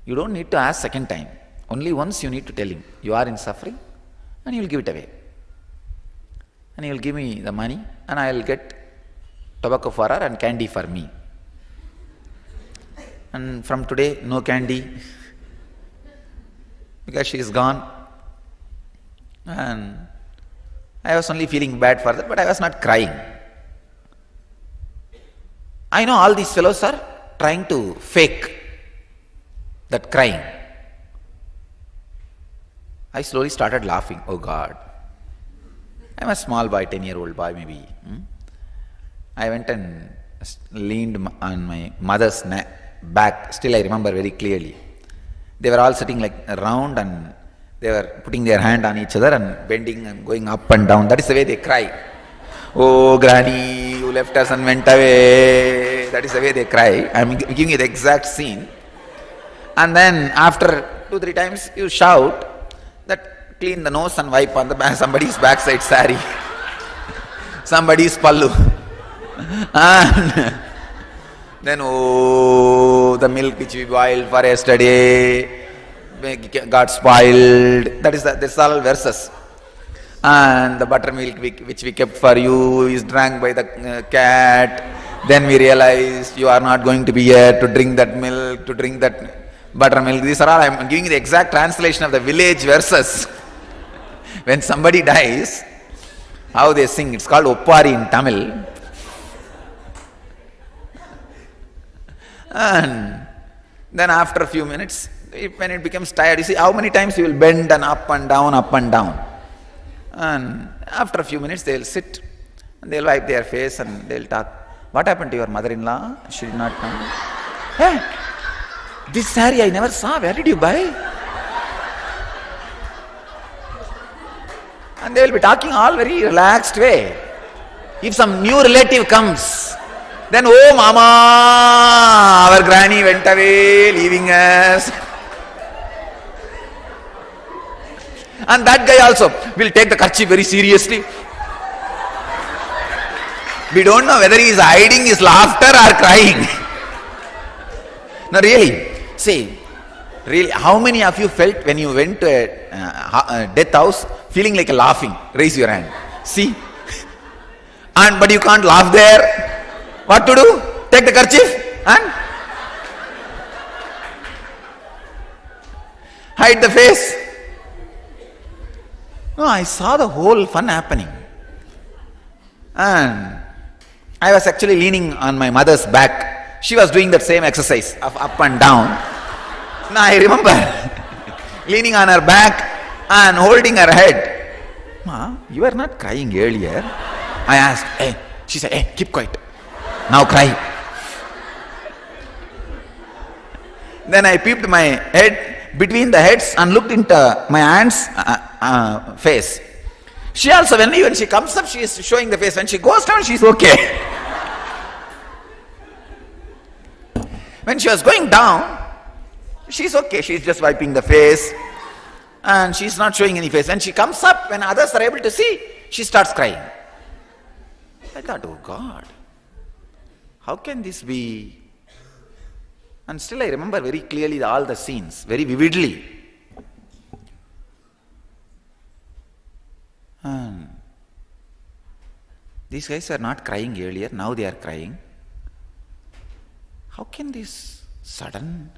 You don't need to ask second time. Only once you need to tell him, you are in suffering, and he will give it away. And he will give me the money, and I will get tobacco for her and candy for me. And from today, no candy, because she is gone. And I was only feeling bad for that, but I was not crying. I know all these fellows are trying to fake that crying. I slowly started laughing. Oh God. I'm a small boy, 10-year-old boy maybe. I went and leaned on my mother's back. Still I remember very clearly. They were all sitting like around and they were putting their hand on each other and bending and going up and down. That is the way they cry. Oh, granny, you left us and went away. That is the way they cry. I'm giving you the exact scene. And then after 2-3 times you shout that clean the nose and wipe on the back, somebody's backside sari, somebody's pallu. And then, oh, the milk which we boiled for yesterday got spoiled. That's all verses. And the buttermilk which we kept for you is drank by the cat. Then we realized you are not going to be here to drink that milk, to drink that buttermilk. These are all, I'm giving you the exact translation of the village verses. When somebody dies, how they sing, it's called Oppari in Tamil. And then after a few minutes, when it becomes tired, you see how many times you will bend and up and down, up and down. And after a few minutes, they will sit and they will wipe their face and they will talk. What happened to your mother-in-law? She did not come. Hey, this saree I never saw. Where did you buy? And they will be talking all very relaxed way. If some new relative comes, then, oh mama, our granny went away, leaving us. And that guy also will take the kerchief very seriously. We don't know whether he is hiding his laughter or crying. No, really, see, really, how many of you felt when you went to a death house feeling like laughing? Raise your hand. See? But you can't laugh there. What to do? Take the kerchief and hide the face. No, I saw the whole fun happening. And I was actually leaning on my mother's back. She was doing that same exercise of up and down. Now I remember leaning on her back and holding her head. Ma, you were not crying earlier. I asked, hey, she said, hey, keep quiet. Now cry. Then I peeped my head between the heads and looked into my aunt's face. She also, when she comes up, she is showing the face. When she goes down, she is okay. When she was going down, she is okay. She is just wiping the face and she is not showing any face. When she comes up, when others are able to see, she starts crying. I thought, oh God, how can this be? And still I remember very clearly all the scenes, very vividly. And these guys were not crying earlier, now they are crying. How can this sudden?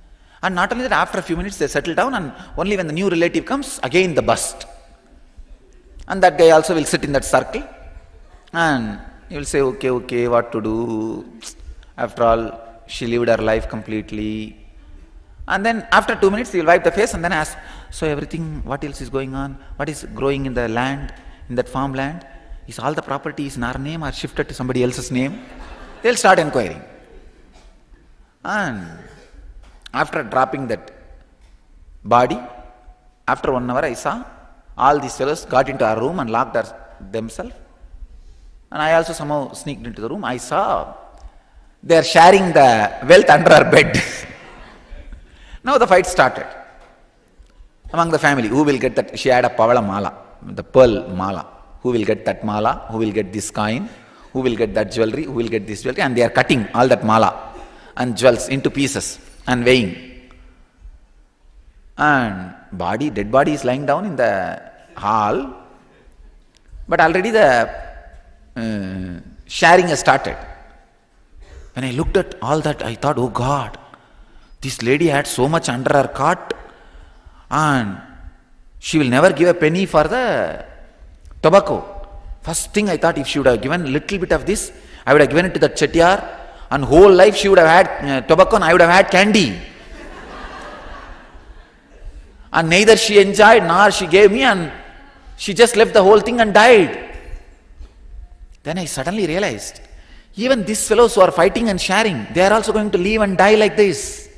And not only that, after a few minutes they settle down and only when the new relative comes, again the burst. And that guy also will sit in that circle and he will say, okay, what to do? After all, she lived her life completely. And then after 2 minutes, he will wipe the face and then ask, so everything, what else is going on? What is growing in the land, in that farmland? Is all the properties in our name or shifted to somebody else's name? They will start inquiring. And after dropping that body, after 1 hour I saw all these fellows got into our room and locked themselves. And I also somehow sneaked into the room. I saw they are sharing the wealth under our bed. Now the fight started among the family. Who will get that? She had a pavala mala, the pearl mala. Who will get that mala? Who will get this coin? Who will get that jewelry? Who will get this jewelry? And they are cutting all that mala and jewels into pieces and weighing. And dead body is lying down in the hall. But already the sharing has started. When I looked at all that, I thought, oh God, this lady had so much under her cot and she will never give a penny for the tobacco. First thing I thought, if she would have given a little bit of this, I would have given it to the chettiar and whole life she would have had tobacco and I would have had candy. And neither she enjoyed nor she gave me and she just left the whole thing and died. Then I suddenly realized, even these fellows who are fighting and sharing, they are also going to live and die like this.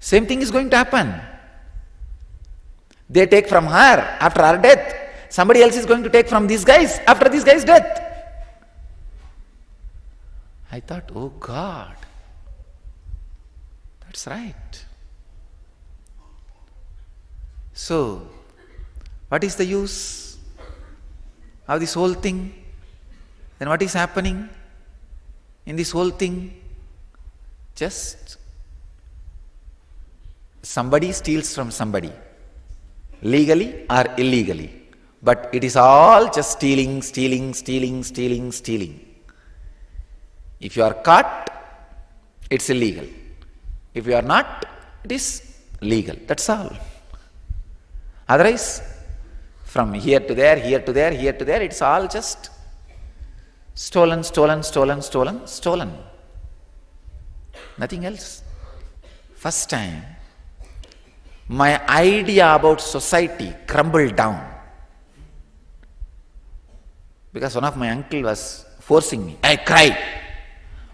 Same thing is going to happen. They take from her after her death. Somebody else is going to take from these guys after these guys' death. I thought, oh God, that's right. So, what is the use of this whole thing? Then what is happening in this whole thing? Just somebody steals from somebody, legally or illegally. But it is all just stealing. If you are caught, it's illegal. If you are not, it is legal. That's all. Otherwise, from here to there, it's all just stolen. Nothing else. First time, my idea about society crumbled down. Because one of my uncle was forcing me. I cry.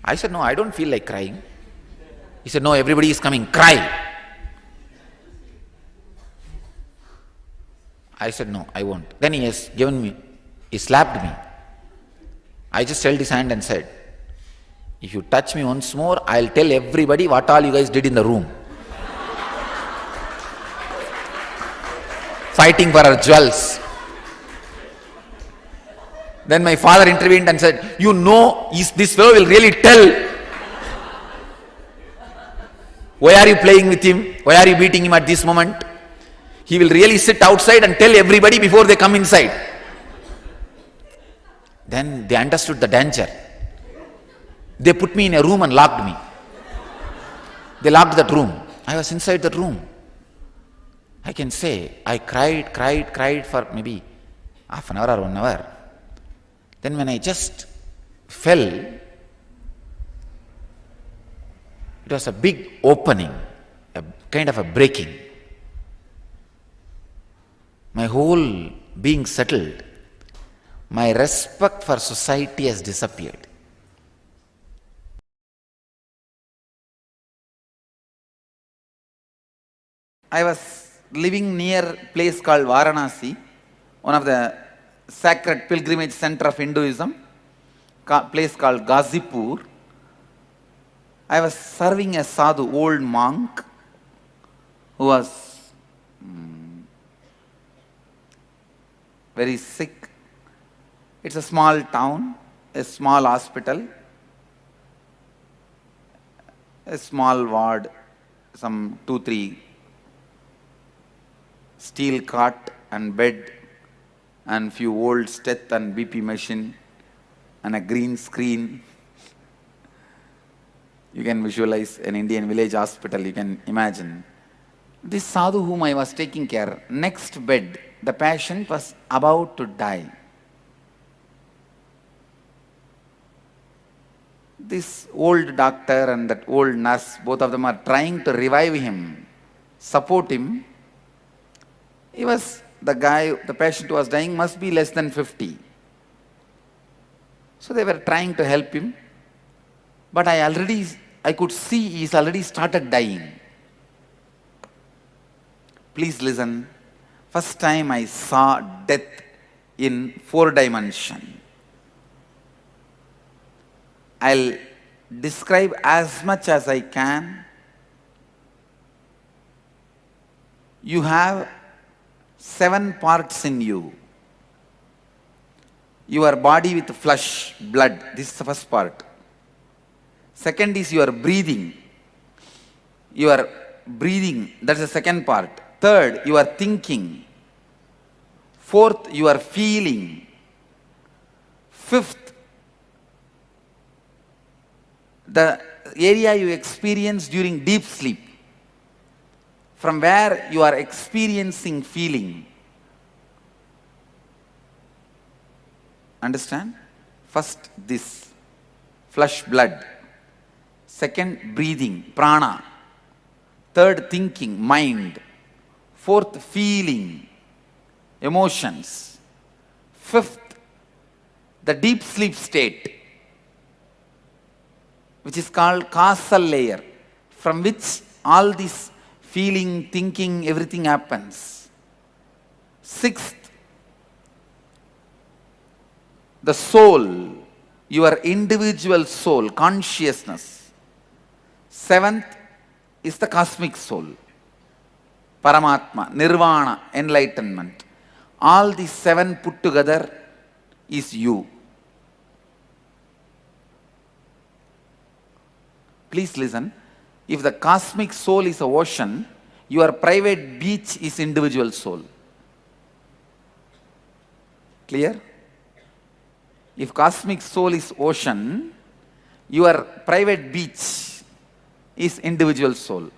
I said, no, I don't feel like crying. He said, no, everybody is coming, cry. I said, no, I won't. Then he slapped me. I just held his hand and said, if you touch me once more, I'll tell everybody what all you guys did in the room. Fighting for our jewels. Then my father intervened and said, you know, this fellow will really tell. Why are you playing with him? Why are you beating him at this moment? He will really sit outside and tell everybody before they come inside. Then they understood the danger. They put me in a room and locked me. They locked that room. I was inside that room. I can say, I cried for maybe half an hour or 1 hour. Then when I just fell, it was a big opening, a kind of a breaking. My whole being settled. My respect for society has disappeared. I was living near a place called Varanasi, one of the sacred pilgrimage center of Hinduism, place called Ghazipur. I was serving a sadhu, old monk, who was very sick. It's a small town, a small hospital, a small ward, some 2-3 steel cot and bed, and few old steth and BP machine, and a green screen. You can visualize an Indian village hospital, you can imagine. This sadhu whom I was taking care, next bed, the patient was about to die. This old doctor and that old nurse, both of them are trying to revive him, support him. He was, the patient who was dying must be less than 50. So they were trying to help him. But I could see he's already started dying. Please listen. First time I saw death in 4 dimension. I'll describe as much as I can. You have 7 parts in you. Your body with flesh, blood. This is the first part. Second is your breathing. Your breathing, that's the second part. Third, you are thinking. Fourth, you are feeling. Fifth, the area you experience during deep sleep, from where you are experiencing feeling. Understand? First, this flesh, blood. Second, breathing, prana. Third, thinking, mind. Fourth, feeling, emotions. Fifth, the deep sleep state, which is called causal layer, from which all this feeling, thinking, everything happens. Sixth, the soul, your individual soul, consciousness. Seventh is the cosmic soul, Paramatma, Nirvana, enlightenment. All these seven put together is you. Please listen. If the cosmic soul is an ocean, your private beach is individual soul. Clear? If cosmic soul is ocean, your private beach is individual soul.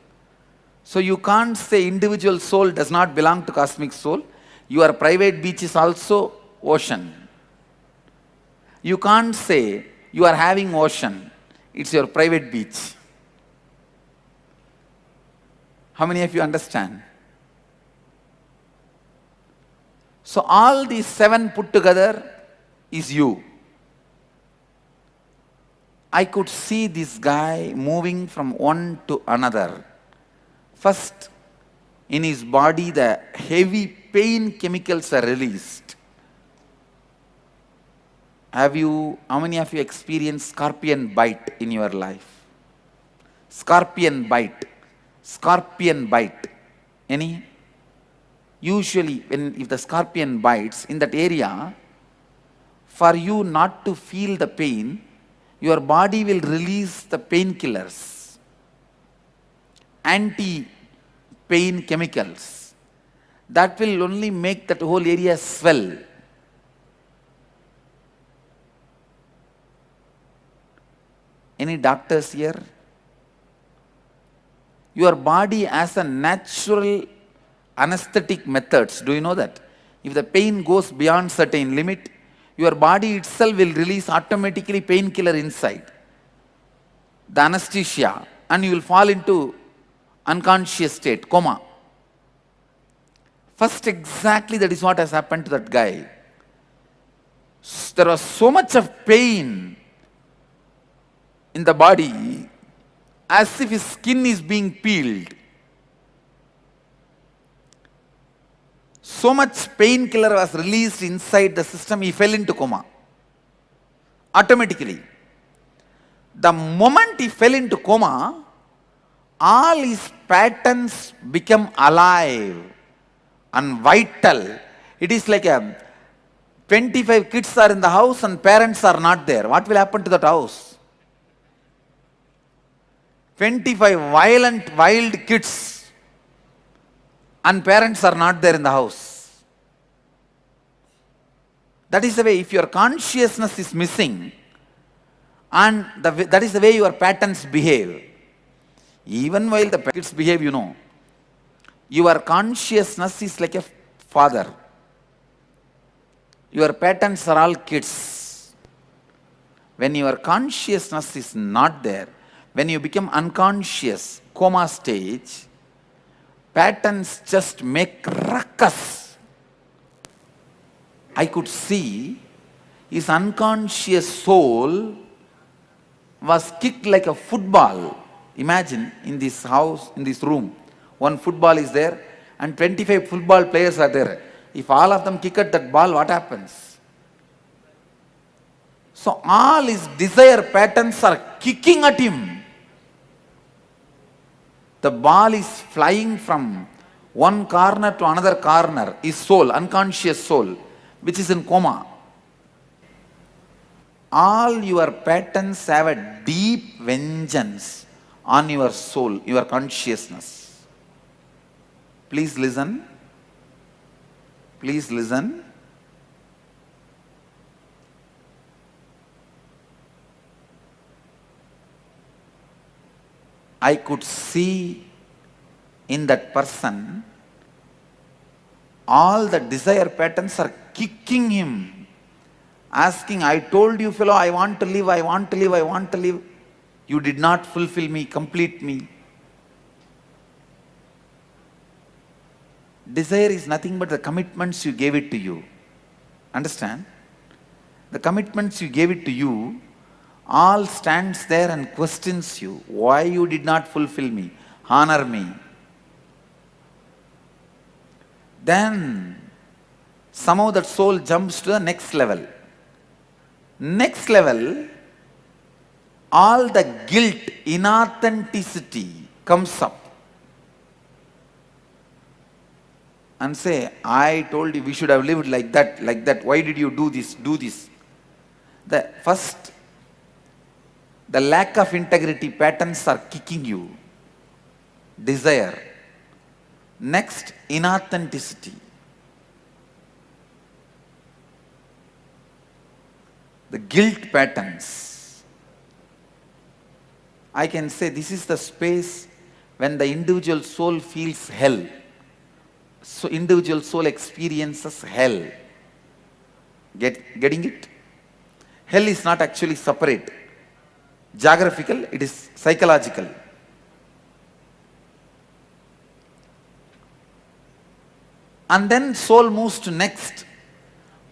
So you can't say individual soul does not belong to cosmic soul. Your private beach is also ocean. You can't say you are having ocean. It's your private beach. How many of you understand? So all these seven put together is you. I could see this guy moving from one to another. First, in his body, the heavy pain chemicals are released. How many of you experienced scorpion bite in your life? Scorpion bite. Scorpion bite. Any? Usually, if the scorpion bites in that area, for you not to feel the pain, your body will release the painkillers, anti-pain chemicals. That will only make that whole area swell. Any doctors here? Your body has a natural anesthetic methods. Do you know that? If the pain goes beyond certain limit, your body itself will release automatically painkiller inside, the anesthesia, and you will fall into unconscious state, coma. First, exactly that is what has happened to that guy. There was so much of pain in the body, as if his skin is being peeled. So much painkiller was released inside the system, he fell into coma. Automatically. The moment he fell into coma, all his patterns become alive and vital. It is like 25 kids are in the house and parents are not there. What will happen to that house? 25 violent, wild kids and parents are not there in the house. That is the way, if your consciousness is missing, and that is the way your patterns behave. Even while the kids behave, your consciousness is like a father. Your patterns are all kids. When your consciousness is not there, when you become unconscious, coma stage, patterns just make ruckus. I could see his unconscious soul was kicked like a football. Imagine in this house, in this room, one football is there and 25 football players are there. If all of them kick at that ball, what happens? So all his desire patterns are kicking at him. The ball is flying from one corner to another corner. His soul, unconscious soul, which is in coma. All your patterns have a deep vengeance on your soul, your consciousness. Please listen. Please listen. I could see in that person all the desire patterns are kicking him, asking, I told you fellow, I want to live, I want to live, I want to live. You did not fulfill me, complete me. Desire is nothing but the commitments you gave it to you. Understand? The commitments you gave it to you, all stands there and questions you. Why you did not fulfill me? Honor me. Then somehow that soul jumps to the next level. Next level, all the guilt, inauthenticity comes up. And say, I told you we should have lived like that. Why did you do this? The first, the lack of integrity patterns are kicking you. Desire. Next, inauthenticity. The guilt patterns. I can say this is the space when the individual soul feels hell. So individual soul experiences hell. Getting it? Hell is not actually separate. Geographical, it is psychological. And then soul moves to next.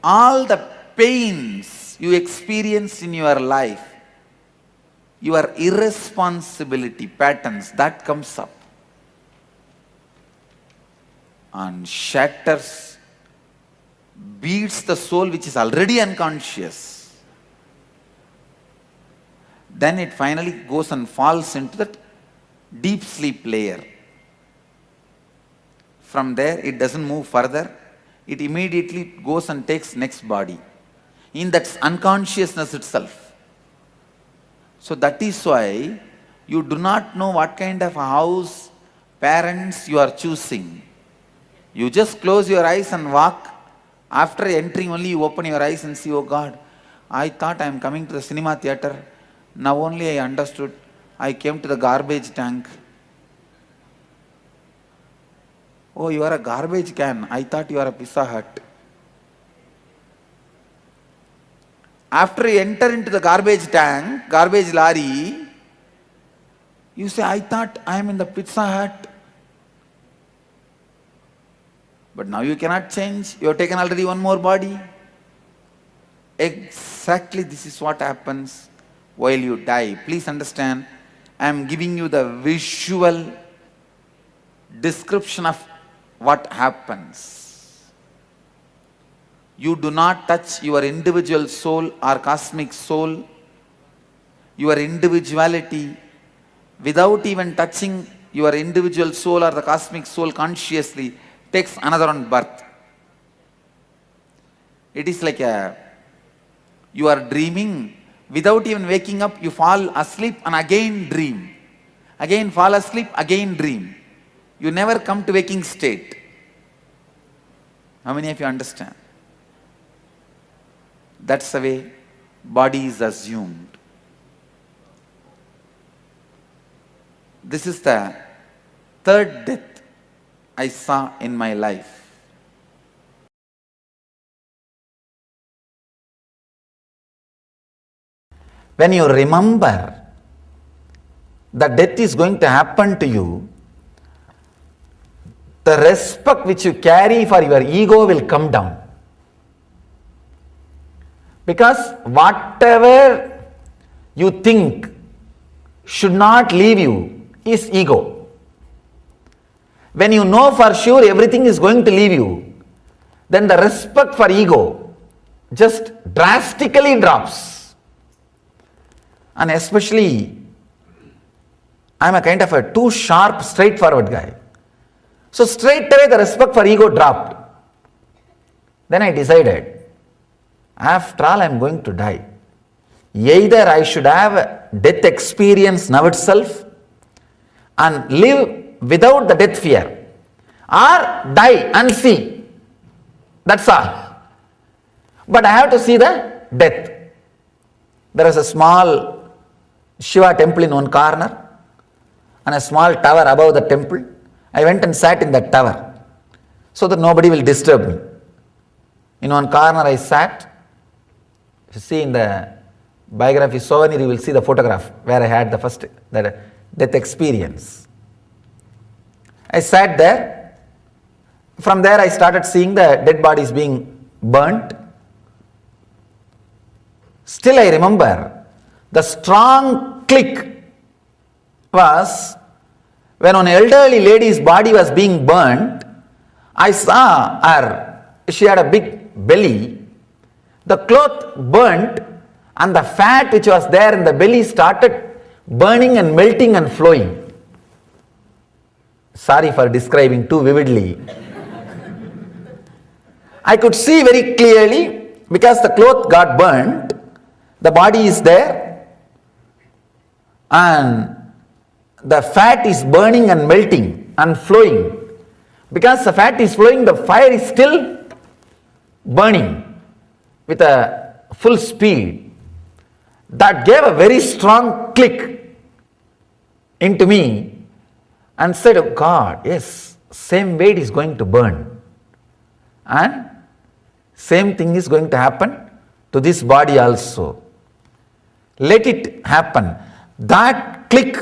All the pains you experience in your life, your irresponsibility patterns, that comes up and shatters, beats the soul which is already unconscious. Then it finally goes and falls into that deep sleep layer. From there, it doesn't move further. It immediately goes and takes next body in that unconsciousness itself. So that is why you do not know what kind of house, parents you are choosing. You just close your eyes and walk. After entering only you open your eyes and see, oh God, I thought I am coming to the cinema theater. Now only I understood. I came to the garbage tank. Oh, you are a garbage can. I thought you are a Pizza Hut. After you enter into the garbage tank, garbage lorry, you say, I thought I am in the Pizza Hut. But now you cannot change. You have taken already one more body. Exactly this is what happens while you die. Please understand, I am giving you the visual description of what happens. You do not touch your individual soul or cosmic soul, your individuality, without even touching your individual soul or the cosmic soul consciously, takes another one birth. It is like you are dreaming, without even waking up, you fall asleep and again dream. Again fall asleep, again dream. You never come to waking state. How many of you understand? That's the way body is assumed. This is the third death I saw in my life. When you remember that death is going to happen to you, the respect which you carry for your ego will come down. Because whatever you think should not leave you is ego. When you know for sure everything is going to leave you, then the respect for ego just drastically drops. And especially, I am a kind of a too sharp, straightforward guy. So straight away the respect for ego dropped. Then I decided, after all I am going to die. Either I should have a death experience now itself and live without the death fear, or die and see. That's all. But I have to see the death. There is a small Shiva temple in one corner and a small tower above the temple. I went and sat in that tower so that nobody will disturb me. In one corner I sat. If you see in the biography souvenir, you will see the photograph where I had the death experience. I sat there. From there I started seeing the dead bodies being burnt. Still I remember the strong click was when an elderly lady's body was being burnt. I saw her, she had a big belly, the cloth burnt and the fat which was there in the belly started burning and melting and flowing. Sorry for describing too vividly. I could see very clearly because the cloth got burnt, the body is there and the fat is burning and melting and flowing. Because the fat is flowing, the fire is still burning with a full speed. That gave a very strong click into me and said, oh God, yes, same way it is going to burn. And same thing is going to happen to this body also. Let it happen. That click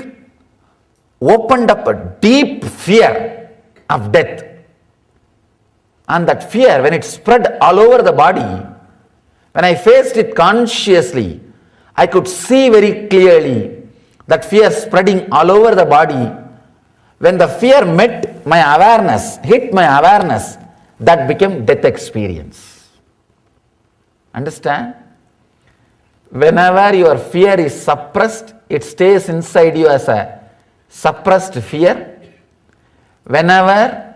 opened up a deep fear of death. And that fear, when it spread all over the body, when I faced it consciously, I could see very clearly that fear spreading all over the body. When the fear met my awareness, hit my awareness, that became death experience. Understand? Whenever your fear is suppressed, it stays inside you as a suppressed fear. Whenever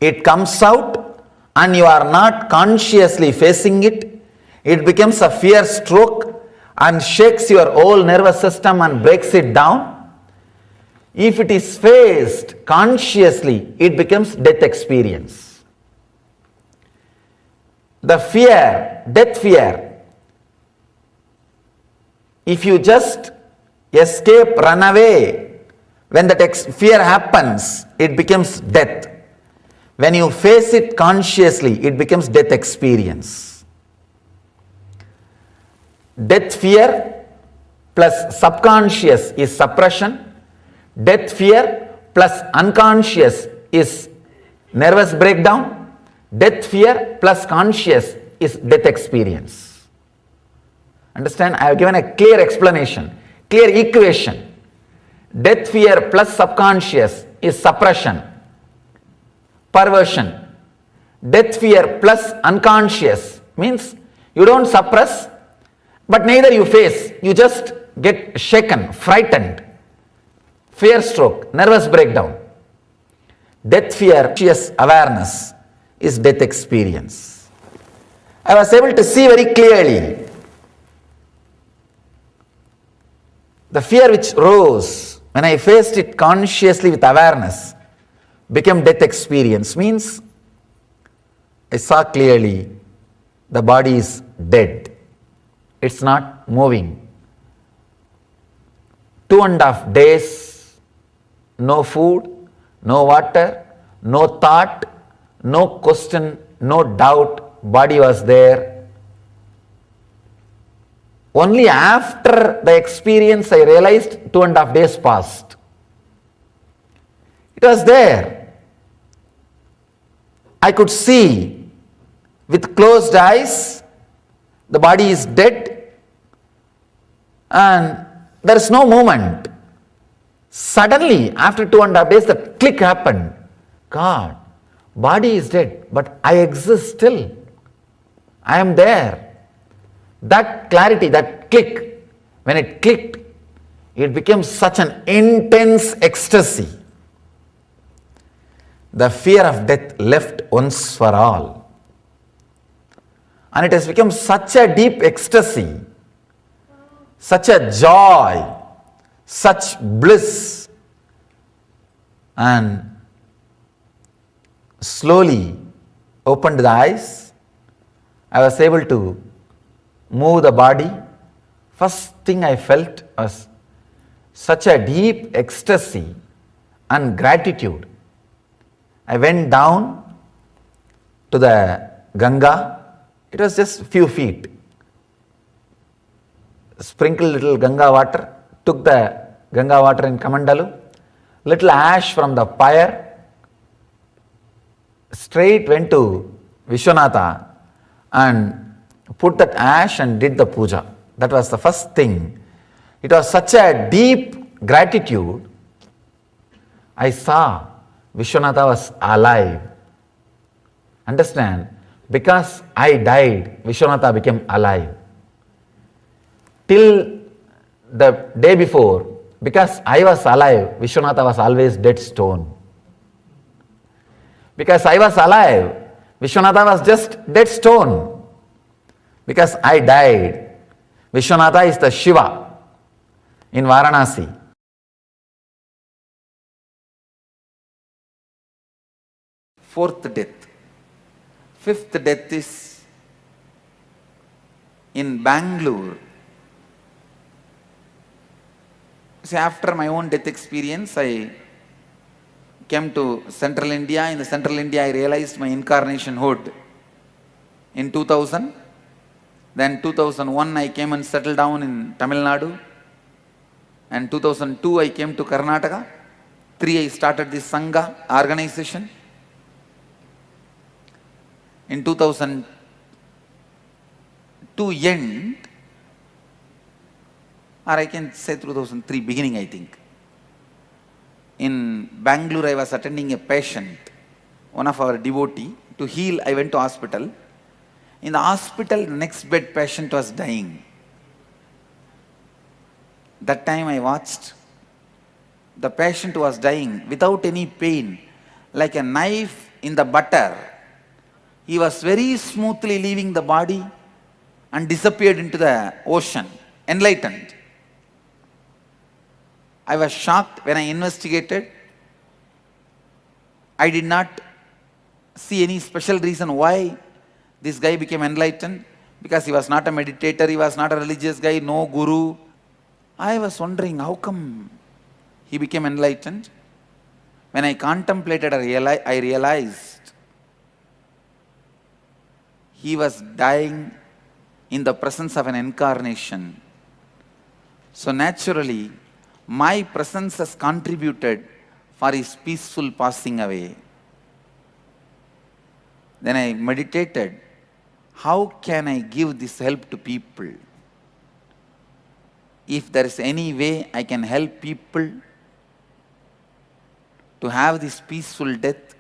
it comes out and you are not consciously facing it, it becomes a fear stroke and shakes your whole nervous system and breaks it down. If it is faced consciously, it becomes death experience. The fear, death fear, if you just escape, run away, when that fear happens, it becomes death. When you face it consciously, it becomes death experience. Death fear plus subconscious is suppression. Death fear plus unconscious is nervous breakdown. Death fear plus conscious is death experience. Understand? I have given a clear explanation, clear equation. Death fear plus subconscious is suppression, perversion. Death fear plus unconscious means you don't suppress, but neither you face. You just get shaken, frightened, fear stroke, nervous breakdown. Death fear, conscious awareness is death experience. I was able to see very clearly the fear which rose when I faced it consciously with awareness became death experience. Means I saw clearly the body is dead. It's not moving. 2.5 days, no food, no water, no thought, no question, no doubt, body was there. Only after the experience I realized 2.5 days passed. It was there. I could see with closed eyes, the body is dead and there is no movement. Suddenly, after 2.5 days, the click happened. God, body is dead, but I exist still. I am there. That clarity, that click, when it clicked, it became such an intense ecstasy. The fear of death left once for all. And it has become such a deep ecstasy, such a joy, such bliss. And slowly opened the eyes. I was able to move the body. First thing I felt was such a deep ecstasy and gratitude. I went down to the Ganga. It was just a few feet. Sprinkled little Ganga water, took the Ganga water in Kamandalu, little ash from the pyre, straight went to Vishwanatha and put that ash and did the puja. That was the first thing. It was such a deep gratitude. I saw Vishwanatha was alive. Understand? Because I died, Vishwanatha became alive. Till the day before, because I was alive, Vishwanatha was always dead stone. Because I was alive, Vishwanatha was just dead stone. Because I died, Vishwanatha is the Shiva in Varanasi. Fourth death. Fifth death is in Bangalore. See, after my own death experience, I came to Central India. In the Central India, I realized my incarnationhood in 2000. Then 2001, I came and settled down in Tamil Nadu. And 2002, I came to Karnataka. 3, I started this Sangha organization. In 2002 end, or I can say 2003 beginning, I think. In Bangalore, I was attending a patient, one of our devotee. To heal, I went to hospital. In the hospital, next bed patient was dying. That time I watched. The patient was dying without any pain, like a knife in the butter. He was very smoothly leaving the body and disappeared into the ocean, enlightened. I was shocked when I investigated. I did not see any special reason why this guy became enlightened, because he was not a meditator, he was not a religious guy, no guru. I was wondering how come he became enlightened. When I contemplated, I realized he was dying in the presence of an incarnation. So naturally, my presence has contributed for his peaceful passing away. Then I meditated, how can I give this help to people? If there is any way I can help people to have this peaceful death,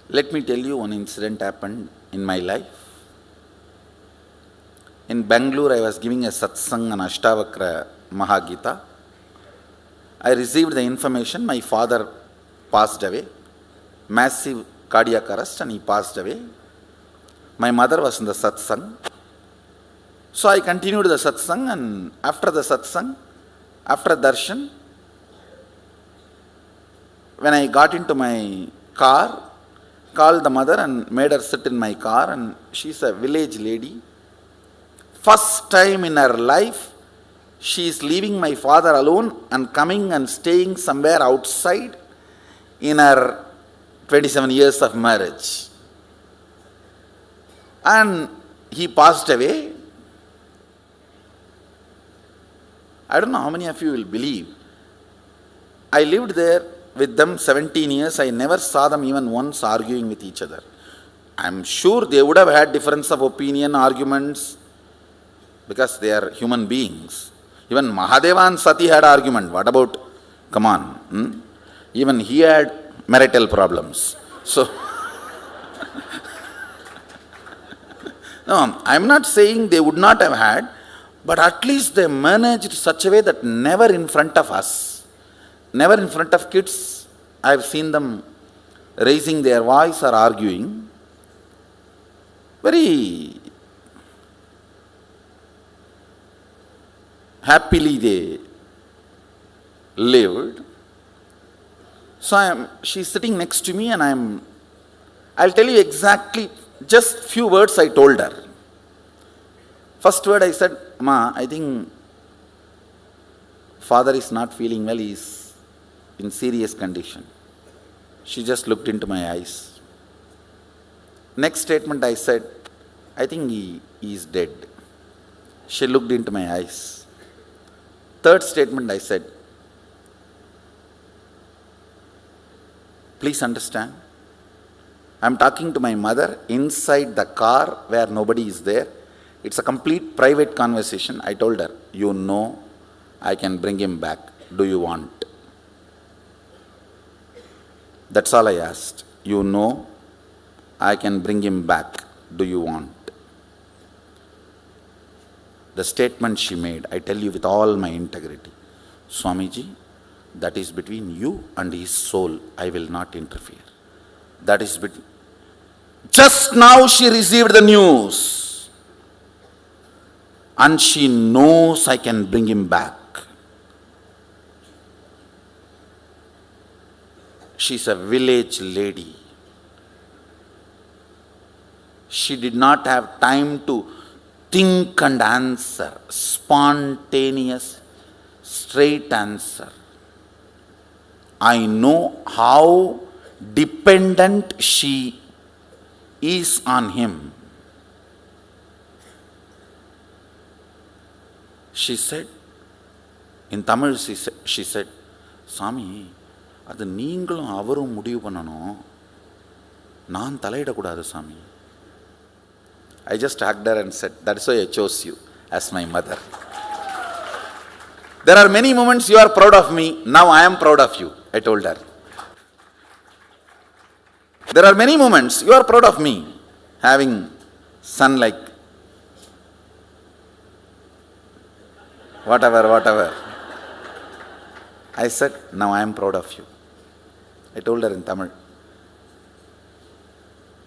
let me tell you one incident happened in my life. In Bangalore, I was giving a satsang on Ashtavakra Mahagita. I received the information my father passed away, massive cardiac arrest, and he passed away. My mother was in the satsang. So I continued the satsang, and after the satsang, after darshan, when I got into my car, called the mother and made her sit in my car, and she's a village lady. First time in her life, she is leaving my father alone and coming and staying somewhere outside in her 27 years of marriage. And he passed away. I don't know how many of you will believe. I lived there with them 17 years. I never saw them even once arguing with each other. I'm sure they would have had difference of opinion, arguments, because they are human beings. Even Mahadeva and Sati had argument. What about, come on, even he had marital problems. So, no, I'm not saying they would not have had, but at least they managed such a way that never in front of us, never in front of kids, I've seen them raising their voice or arguing. Very happily they lived. So she's sitting next to me, and I'll tell you exactly just few words I told her. First word I said, Ma, I think father is not feeling well, he is in serious condition. She just looked into my eyes. Next statement I said, I think he is dead. She looked into my eyes. Third statement I said, Please understand. I'm talking to my mother inside the car where nobody is there. It's a complete private conversation. I told her, you know, I can bring him back. Do you want? That's all I asked. You know, I can bring him back. Do you want? The statement she made, I tell you with all my integrity, Swamiji, that is between you and his soul. I will not interfere. That is between. Just now she received the news and she knows I can bring him back. She's a village lady. She did not have time to think and answer. Spontaneous, straight answer. I know how dependent she is on him. She said, in Tamil she said, Swami, அது நீங்களும் அவரும் முடிவு பண்ணணும், நான் தலையிடக்கூடாது சாமி. I just hugged her and said, that's why I chose you as my mother. There are many moments you are proud of me, now I am proud of you, I told her. There are many moments you are proud of me, having son like whatever. I said, now I am proud of you. I told her in Tamil.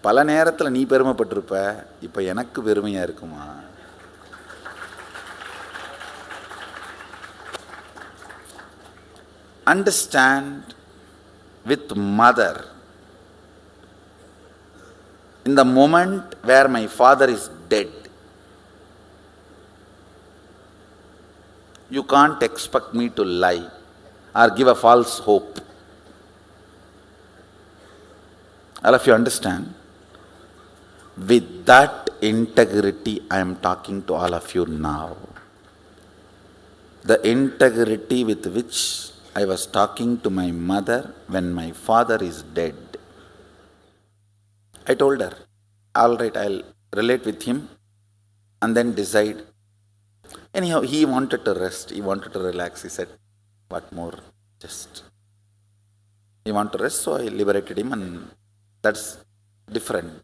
பல நேரத்தில் நீ பெருமைப்பட்டிருப்ப, இப்போ எனக்கு பெருமையாக இருக்குமா? Understand with mother. In the moment where my father is dead, you can't expect me to lie or give a false hope. All of you understand? With that integrity, I am talking to all of you now. The integrity with which I was talking to my mother when my father is dead. I told her, all right, I'll relate with him and then decide. Anyhow, he wanted to rest, he wanted to relax. He said, what more? Just. He wanted to rest, so I liberated him, and that's different.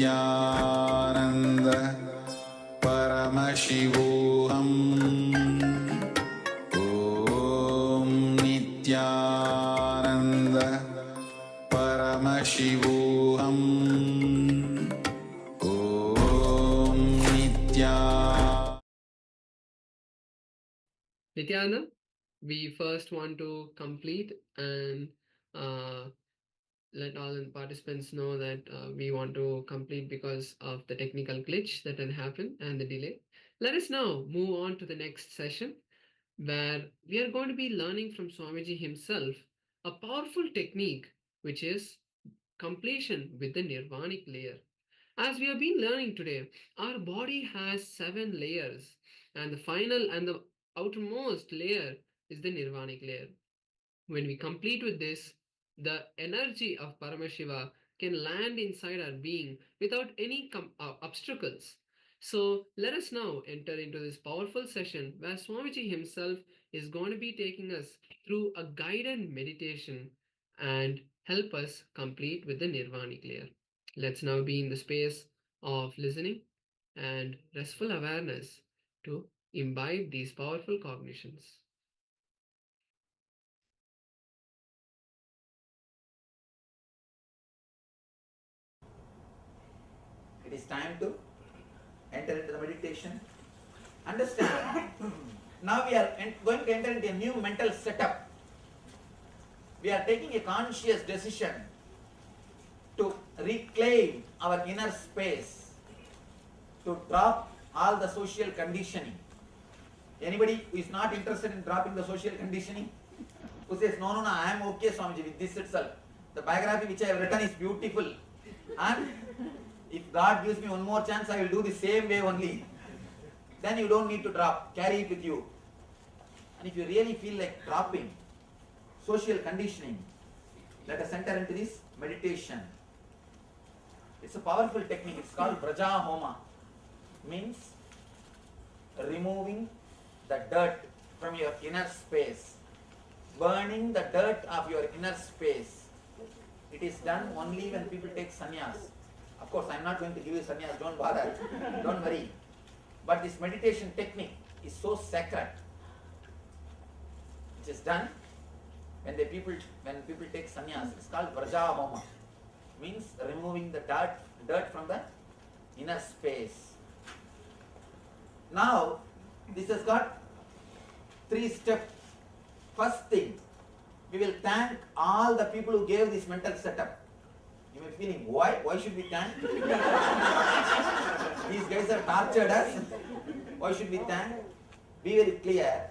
Nithyananda Paramashivoham Om Nithyananda Paramashivoham Om Nithya. Nithyananda, we first want to complete and let all the participants know that we want to complete because of the technical glitch that had happened and the delay. Let us now move on to the next session where we are going to be learning from Swamiji himself a powerful technique which is completion with the nirvanic layer. As we have been learning today, our body has 7 layers, and the final and the outermost layer is the nirvanic layer. When we complete with this, the energy of Paramashiva can land inside our being without any obstacles. So let us now enter into this powerful session where Swamiji himself is going to be taking us through a guided meditation and help us complete with the nirvanic layer. Let's now be in the space of listening and restful awareness to imbibe these powerful cognitions. It is time to enter into the meditation. Understand, now we are going to enter into a new mental setup. We are taking a conscious decision to reclaim our inner space, to drop all the social conditioning. Anybody who is not interested in dropping the social conditioning? Who says, no, I am okay, Swamiji, with this itself. The biography which I have written is beautiful. And if God gives me one more chance, I will do the same way only. Then you don't need to drop. Carry it with you. And if you really feel like dropping social conditioning, let us enter into this meditation. It's a powerful technique. It's called Braja Homa. Means removing the dirt from your inner space. Burning the dirt of your inner space. It is done only when people take sannyas. Of course, I am not going to give you sannyas, don't bother, don't worry. But this meditation technique is so sacred. It is done when people take sannyas. It's called Braja Homa. Means removing the dirt from the inner space. Now, this has got 3 steps. First thing, we will thank all the people who gave this mental setup. You may be feeling, why should we thank? These guys have tortured us. Why should we thank? Be very clear.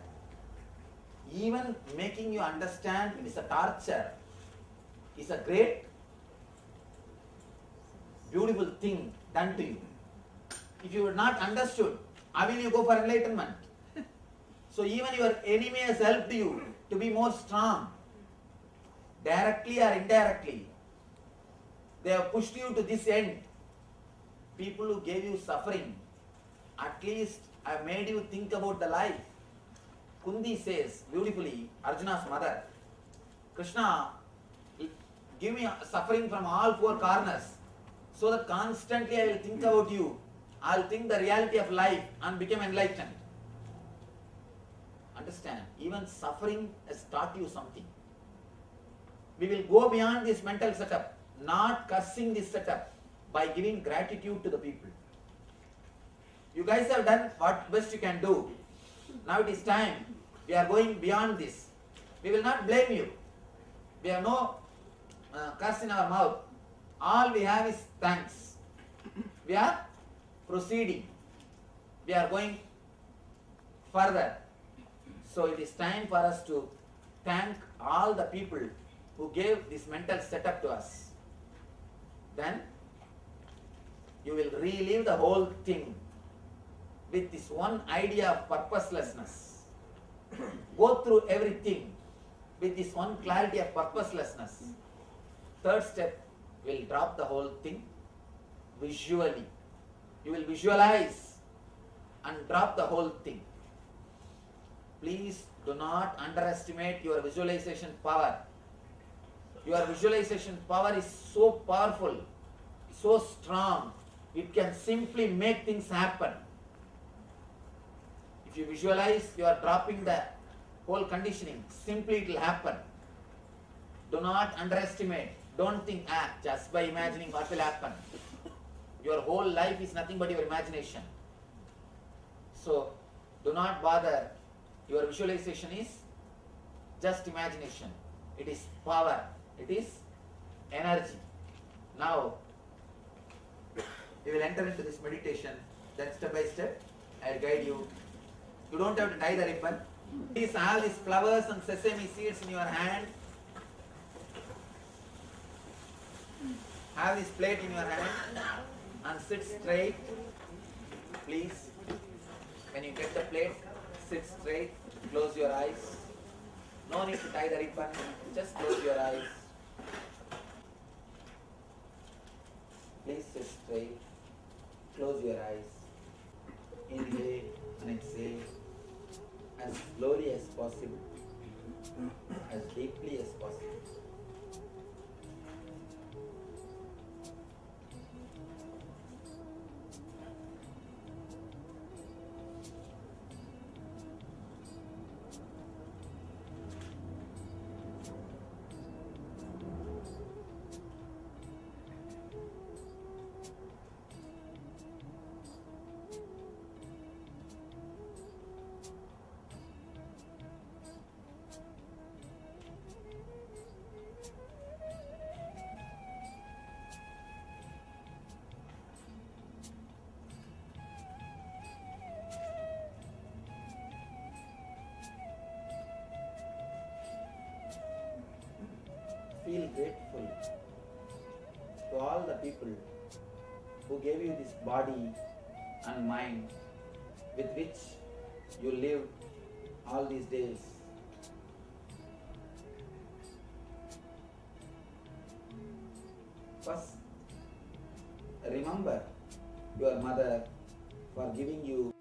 Even making you understand it is a torture is a great, beautiful thing done to you. If you were not understood, how will you go for enlightenment? So even your enemy has helped you to be more strong. Directly or indirectly, they have pushed you to this end. People who gave you suffering, at least have made you think about the life. Kundi says beautifully, Arjuna's mother, Krishna, give me suffering from all 4 corners, so that constantly I will think about you. I will think the reality of life and become enlightened. Understand, even suffering has taught you something. We will go beyond this mental setup, not cursing this setup, by giving gratitude to the people. You guys have done what best you can do. Now it is time. We are going beyond this. We will not blame you. We have no curse in our mouth. All we have is thanks. We are proceeding. We are going further. So it is time for us to thank all the people who gave this mental setup to us. Then you will relive the whole thing with this one idea of purposelessness. Go through everything with this one clarity of purposelessness. Third step, will drop the whole thing visually. You will visualize and drop the whole thing. Please do not underestimate your visualization power. Your visualization power is so powerful, so strong, it can simply make things happen. If you visualize, you are dropping the whole conditioning, simply it will happen. Do not underestimate. Don't think, just by imagining what will happen. Your whole life is nothing but your imagination. So, do not bother. Your visualization is just imagination. It is power. It is energy. Now, we will enter into this meditation. Then step by step, I will guide you. You don't have to tie the ribbon. Please have these flowers and sesame seeds in your hand. Have this plate in your hand and sit straight. Please, when you get the plate, sit straight, close your eyes. No need to tie the ribbon, just close your eyes. Please sit straight, close your eyes. Inhale and exhale as slowly as possible, as deeply as possible. Feel grateful to all the people who gave you this body and mind with which you lived all these days. First, remember your mother for giving you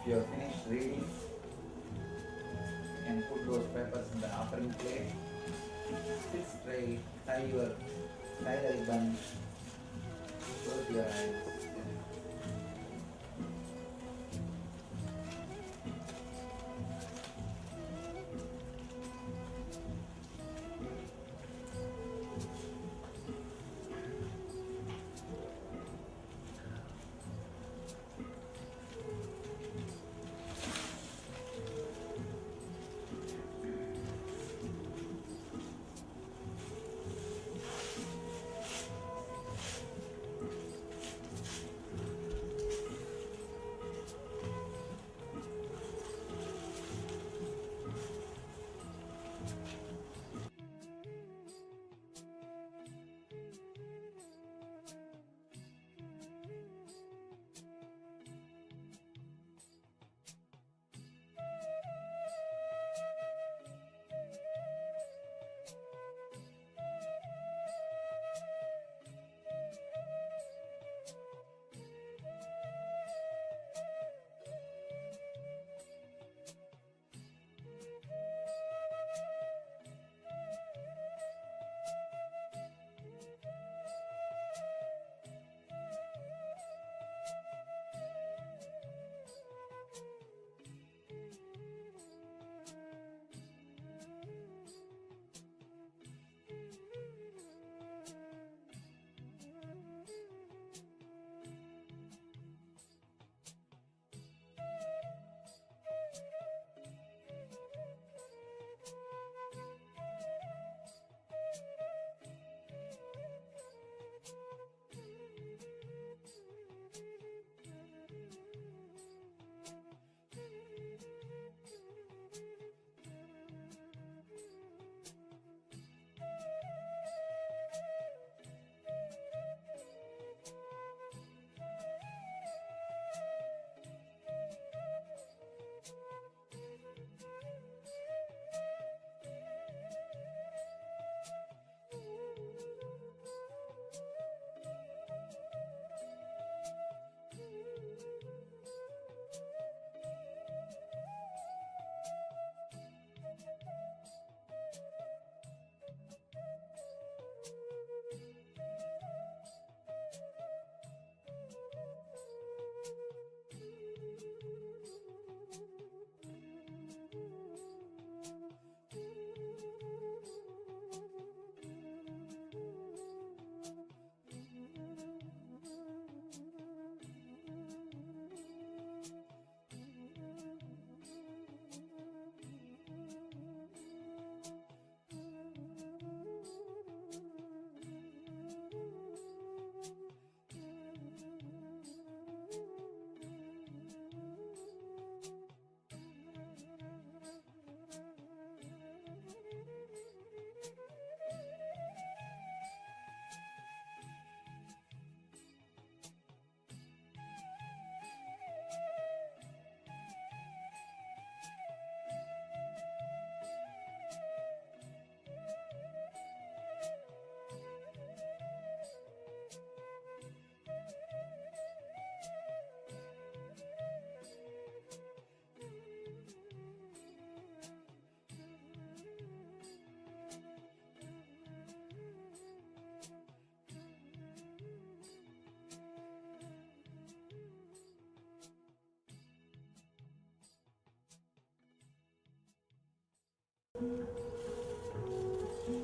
If you have finished reading, you can put those papers in the offering plate. Sit straight, tie the ribbon, close your eyes.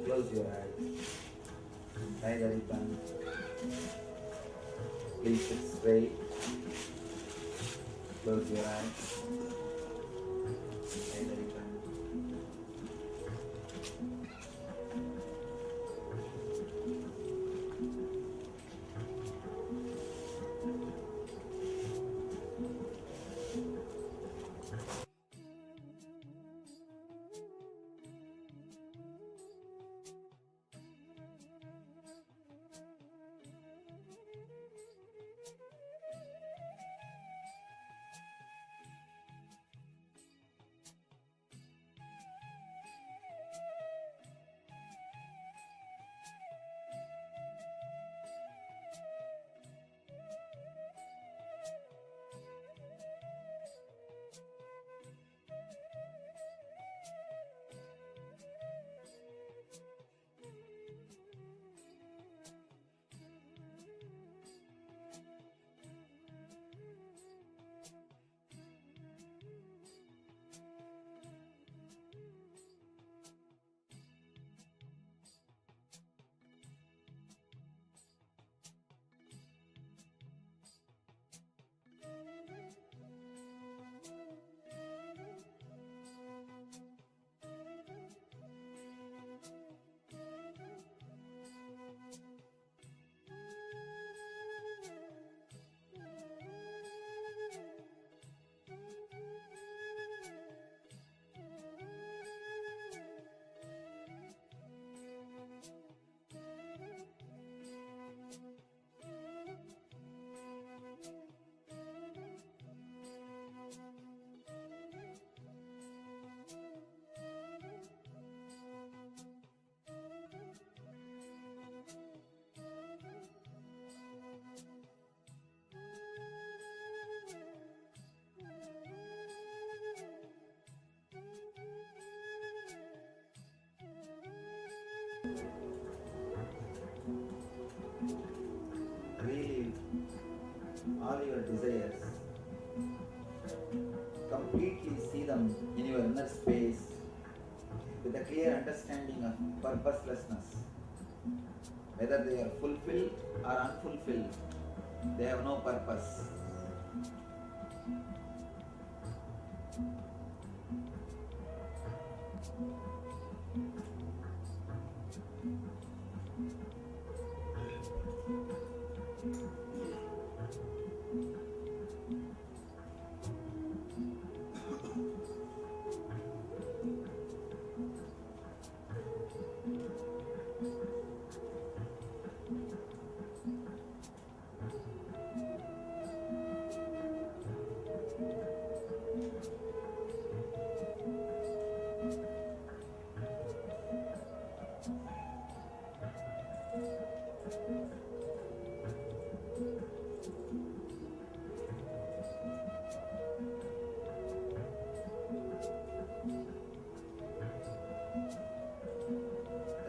Close your eyes. Try the ribbon. Please sit straight. Close your eyes. Try the ribbon. Relieve all your desires. Completely see them in your inner space with a clear understanding of purposelessness. Whether they are fulfilled or unfulfilled, they have no purpose.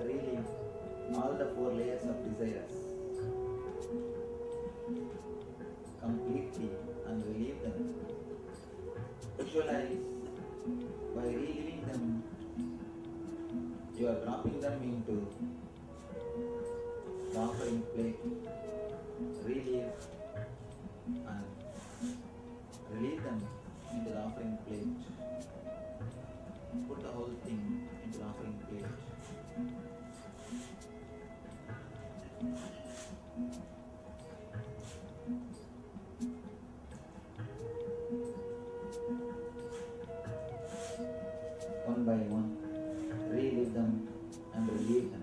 Relieve all the 4 layers of desires completely and relieve them. Visualize by relieving them, you are dropping them into the offering plate. Relieve and relieve them into the offering plate. Put the whole thing into the offering plate. One by one, relieve them and relieve them.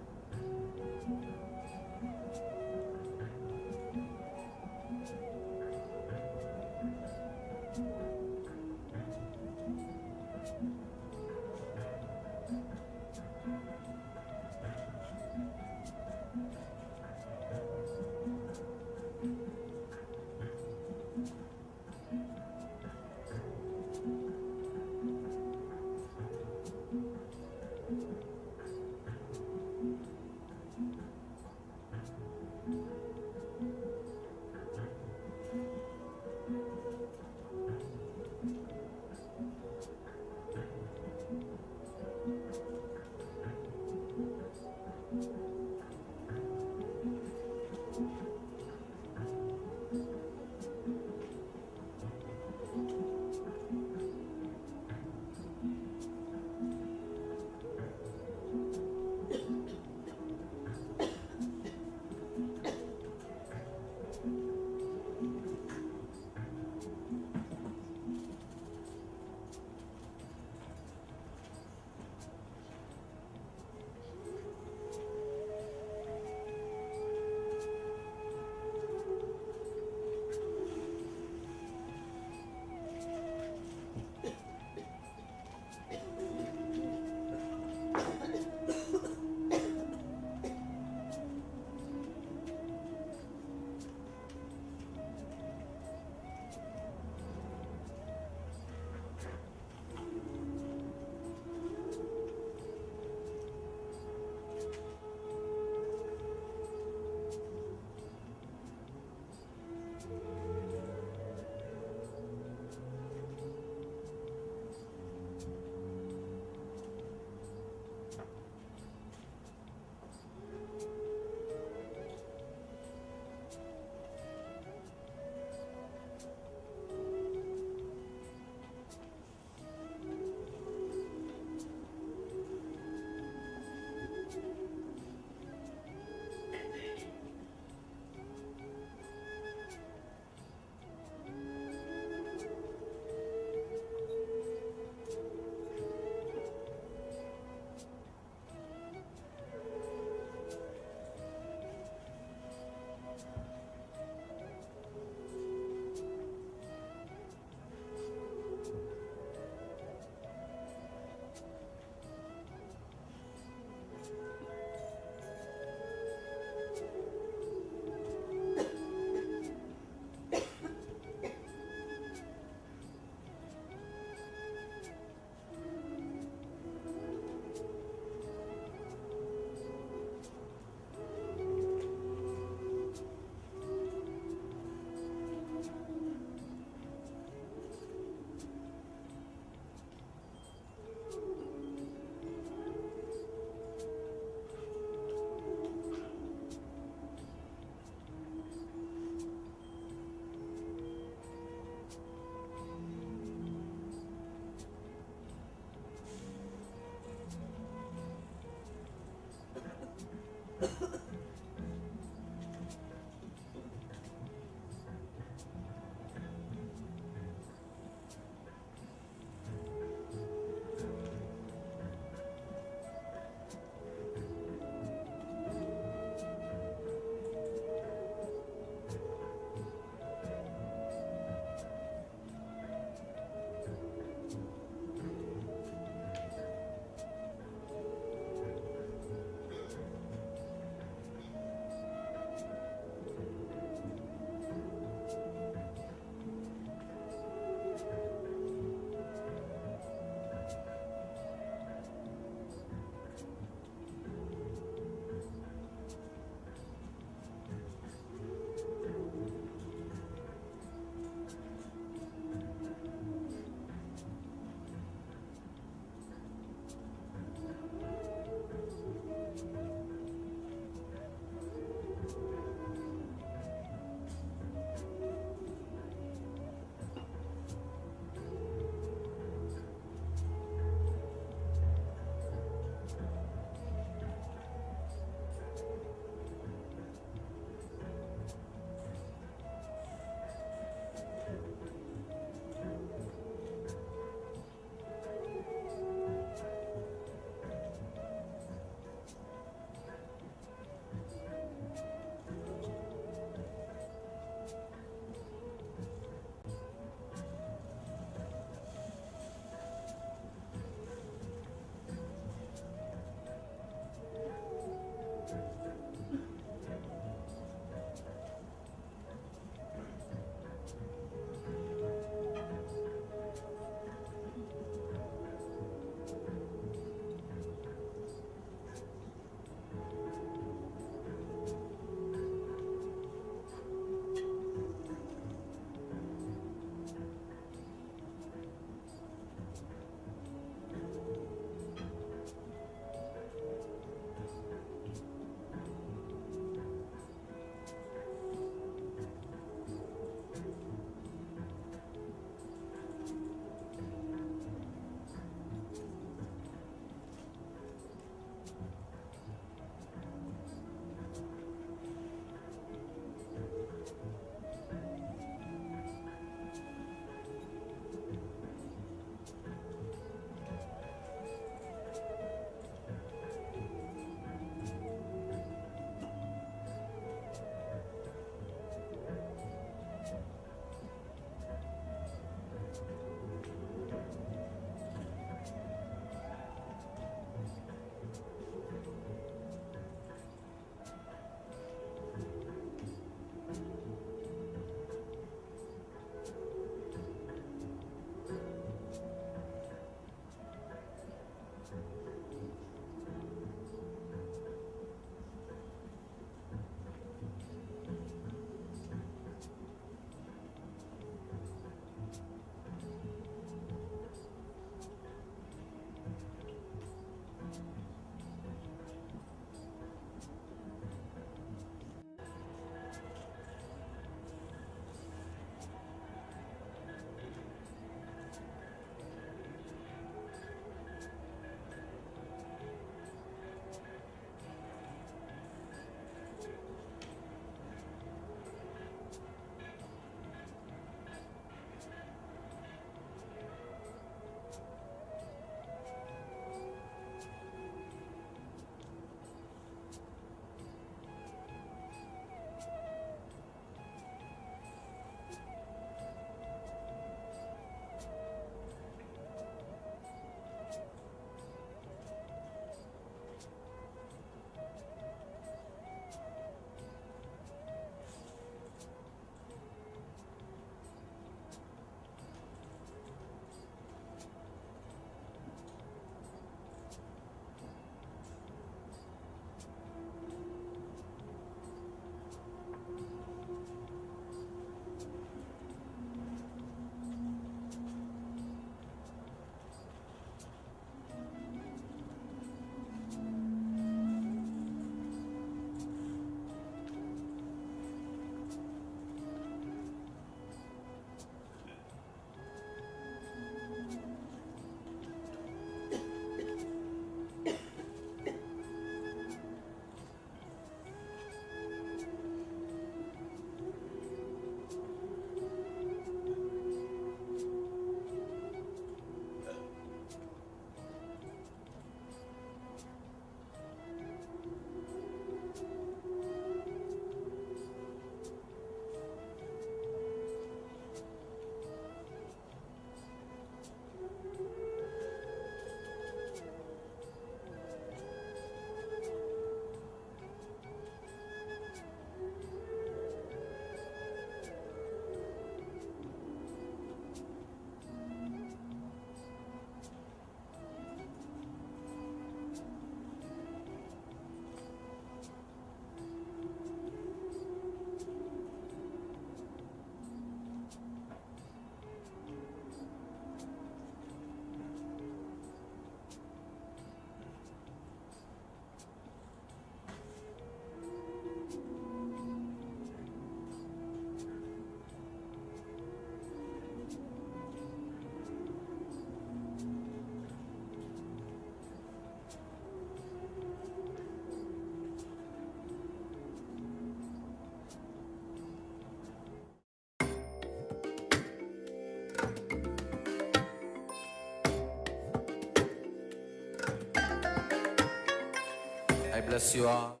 Bless you all.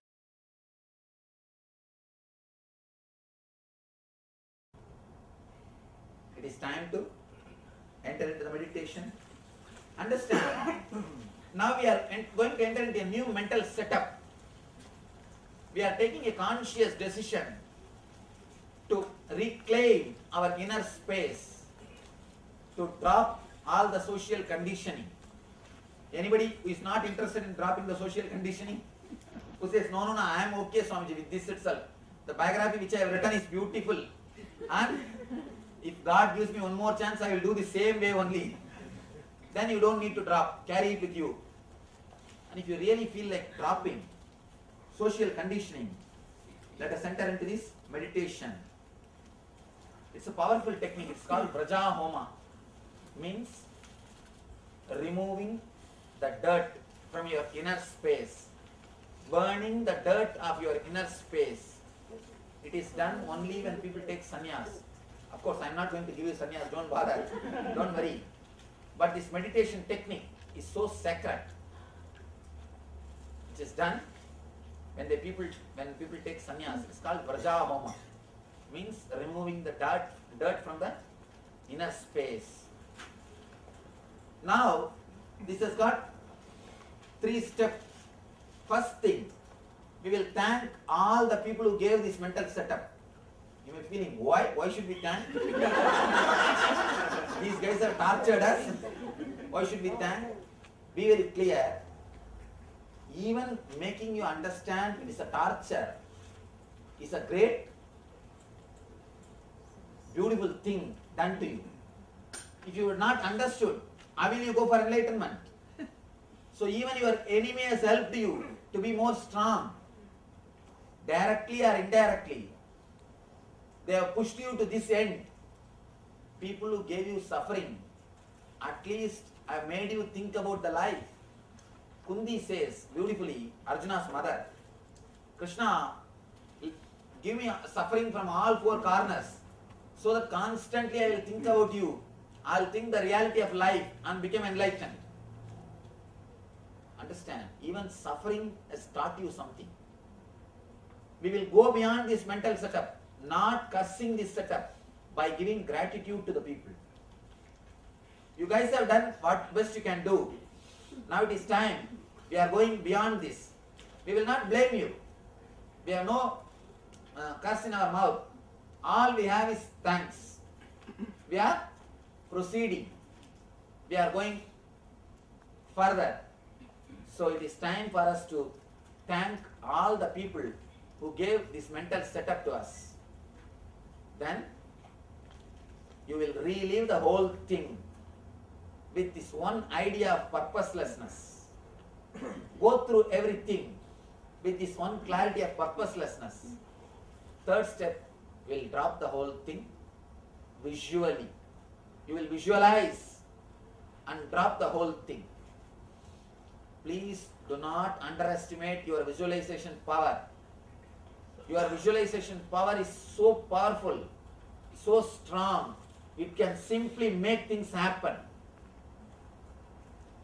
It is time to enter into the meditation. Understand, now we are going to enter into a new mental setup. We are taking a conscious decision to reclaim our inner space, to drop all the social conditioning. Anybody who is not interested in dropping the social conditioning? Who says, no, I am okay, Swamiji, with this itself. The biography which I have written is beautiful. And if God gives me one more chance, I will do the same way only. Then you don't need to drop. Carry it with you. And if you really feel like dropping social conditioning, let us enter into this meditation. It's a powerful technique. It's called Braja Homa. Means removing the dirt from your inner space. Burning the dirt of your inner space. It is done only when people take sannyas. Of course, I am not going to give you sannyas, don't bother, don't worry. But this meditation technique is so sacred. It is done when people take sannyas. It's called Braja Homa. Means removing the dirt from the inner space. Now, this has got 3 steps. First thing, we will thank all the people who gave this mental setup. You may be feeling, why should we thank? These guys have tortured us. Why should we thank? Be very clear. Even making you understand it is a torture is a great, beautiful thing done to you. If you were not understood, how will you go for enlightenment? So even your enemy has helped you to be more strong. Directly or indirectly, they have pushed you to this end. People who gave you suffering, at least have made you think about the life. Kundi says beautifully, Arjuna's mother, Krishna, give me suffering from all 4 corners, so that constantly I will think about you. I will think the reality of life and become enlightened. Understand, even suffering has taught you something. We will go beyond this mental setup, not cursing this setup, by giving gratitude to the people. You guys have done what best you can do. Now it is time. We are going beyond this. We will not blame you. We have no curse in our mouth. All we have is thanks. We are proceeding. We are going further. So it is time for us to thank all the people who gave this mental setup to us. Then you will relive the whole thing with this one idea of purposelessness. Go through everything with this one clarity of purposelessness. Third step, we will drop the whole thing visually. You will visualize and drop the whole thing. Please do not underestimate your visualization power. Your visualization power is so powerful, so strong, it can simply make things happen.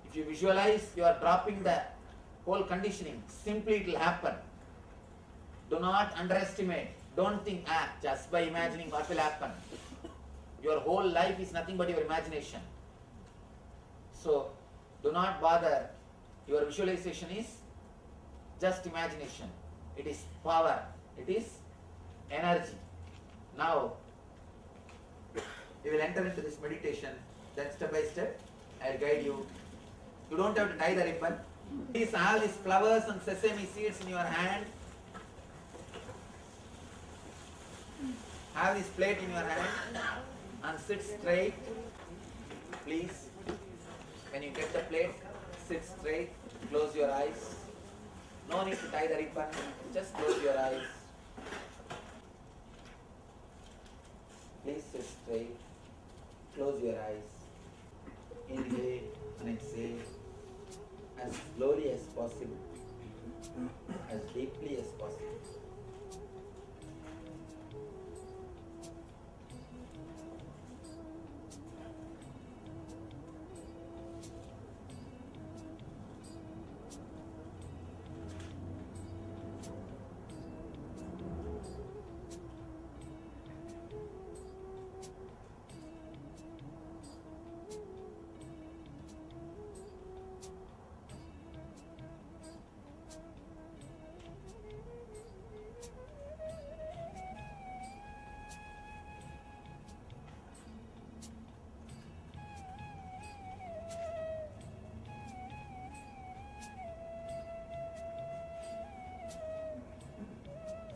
If you visualize, you are dropping the whole conditioning, simply it will happen. Do not underestimate. Don't think, just by imagining what will happen. Your whole life is nothing but your imagination. So, do not bother. Your visualization is just imagination. It is power. It is energy. Now, we will enter into this meditation. Then step by step, I will guide you. You don't have to tie the ribbon. Please have these flowers and sesame seeds in your hand. Have this plate in your hand and sit straight. Please, when you get the plate, sit straight, close your eyes. No need to tie the ribbon, just close your eyes. Please sit straight, close your eyes. Inhale and exhale as slowly as possible, as deeply as possible.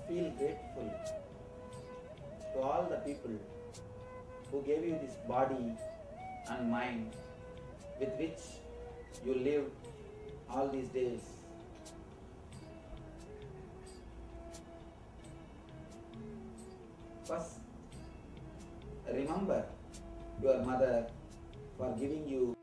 feel grateful to all the people who gave you this body and mind with which you lived all these days. First, remember your mother for giving you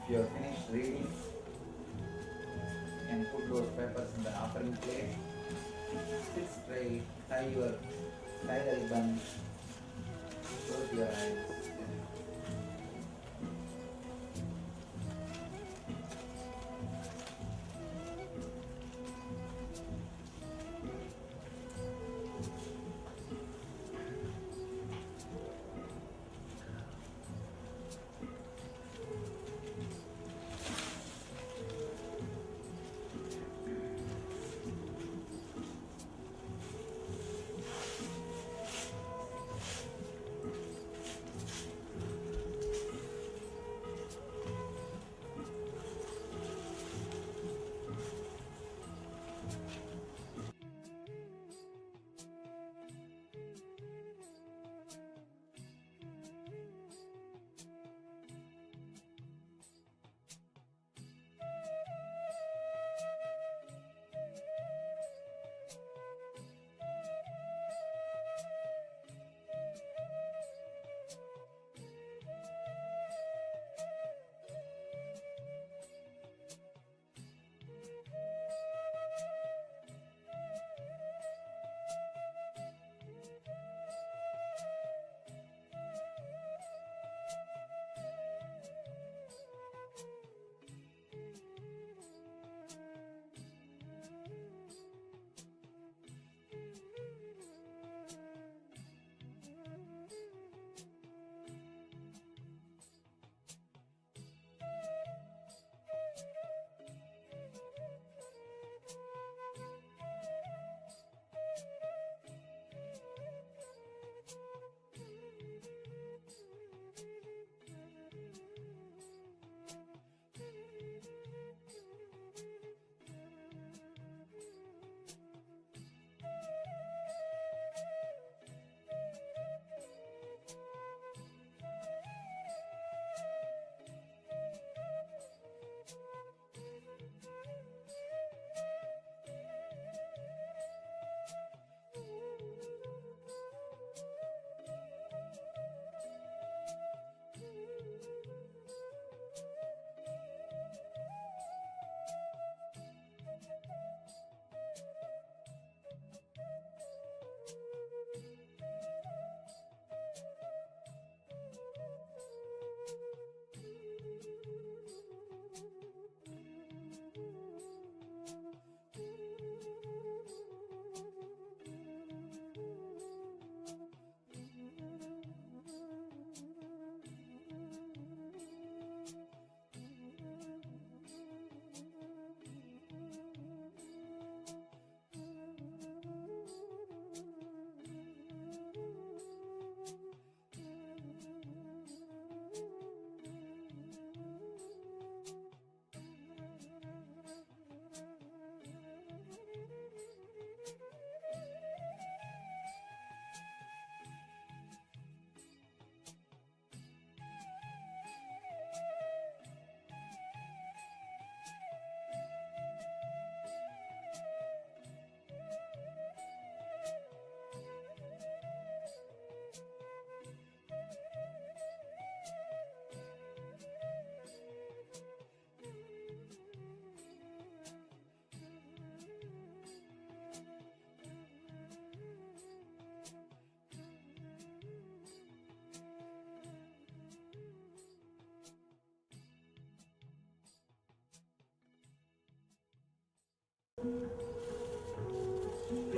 If you have finished reading, you can put those papers in the offering plate. Sit straight, tie the ribbon, close your eyes.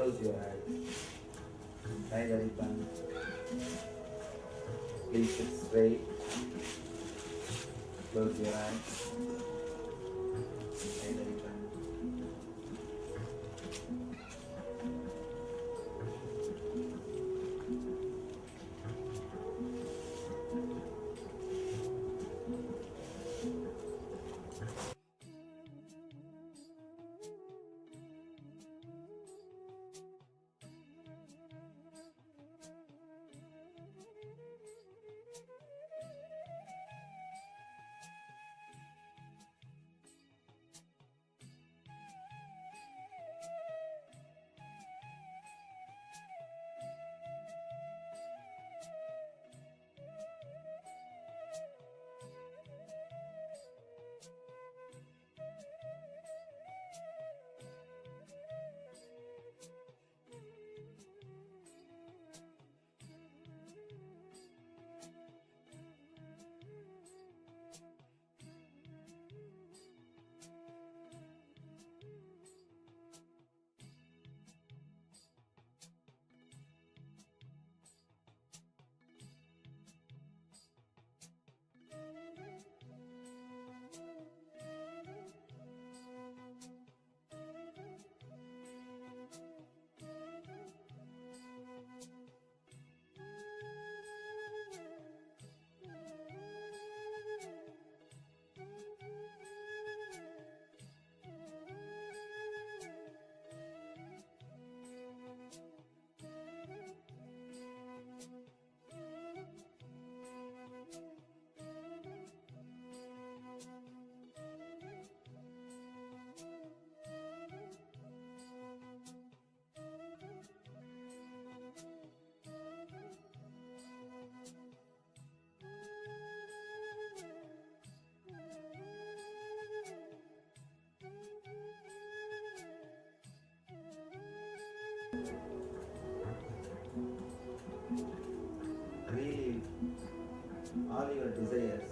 Close your eyes. Tie the ribbon. Please sit straight. Close your eyes. Tie the ribbon. Relieve all your desires.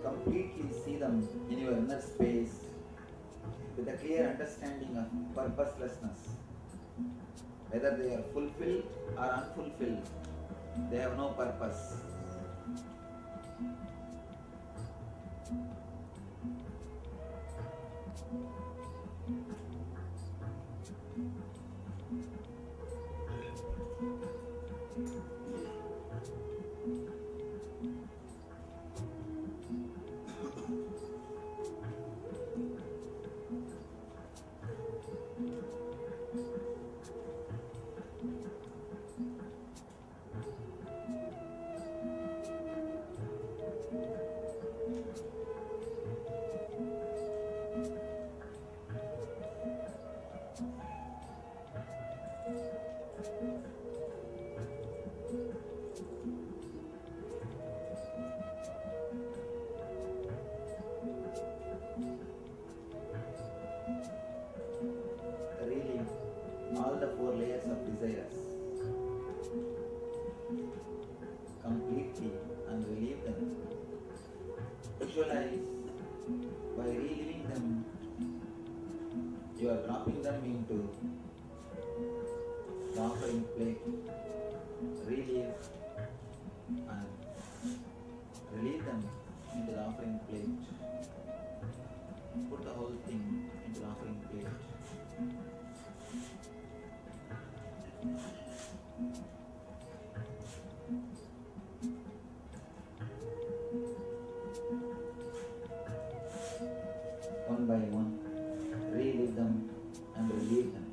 Completely see them in your inner space with a clear understanding of purposelessness. Whether they are fulfilled or unfulfilled, they have no purpose. Relieve all the 4 layers of desires completely and relieve them. Visualize by relieving them, you are dropping them into the offering plate. Relieve and relieve them into the offering plate. Put the whole thing into the offering plate. One by one, relieve them and relieve them.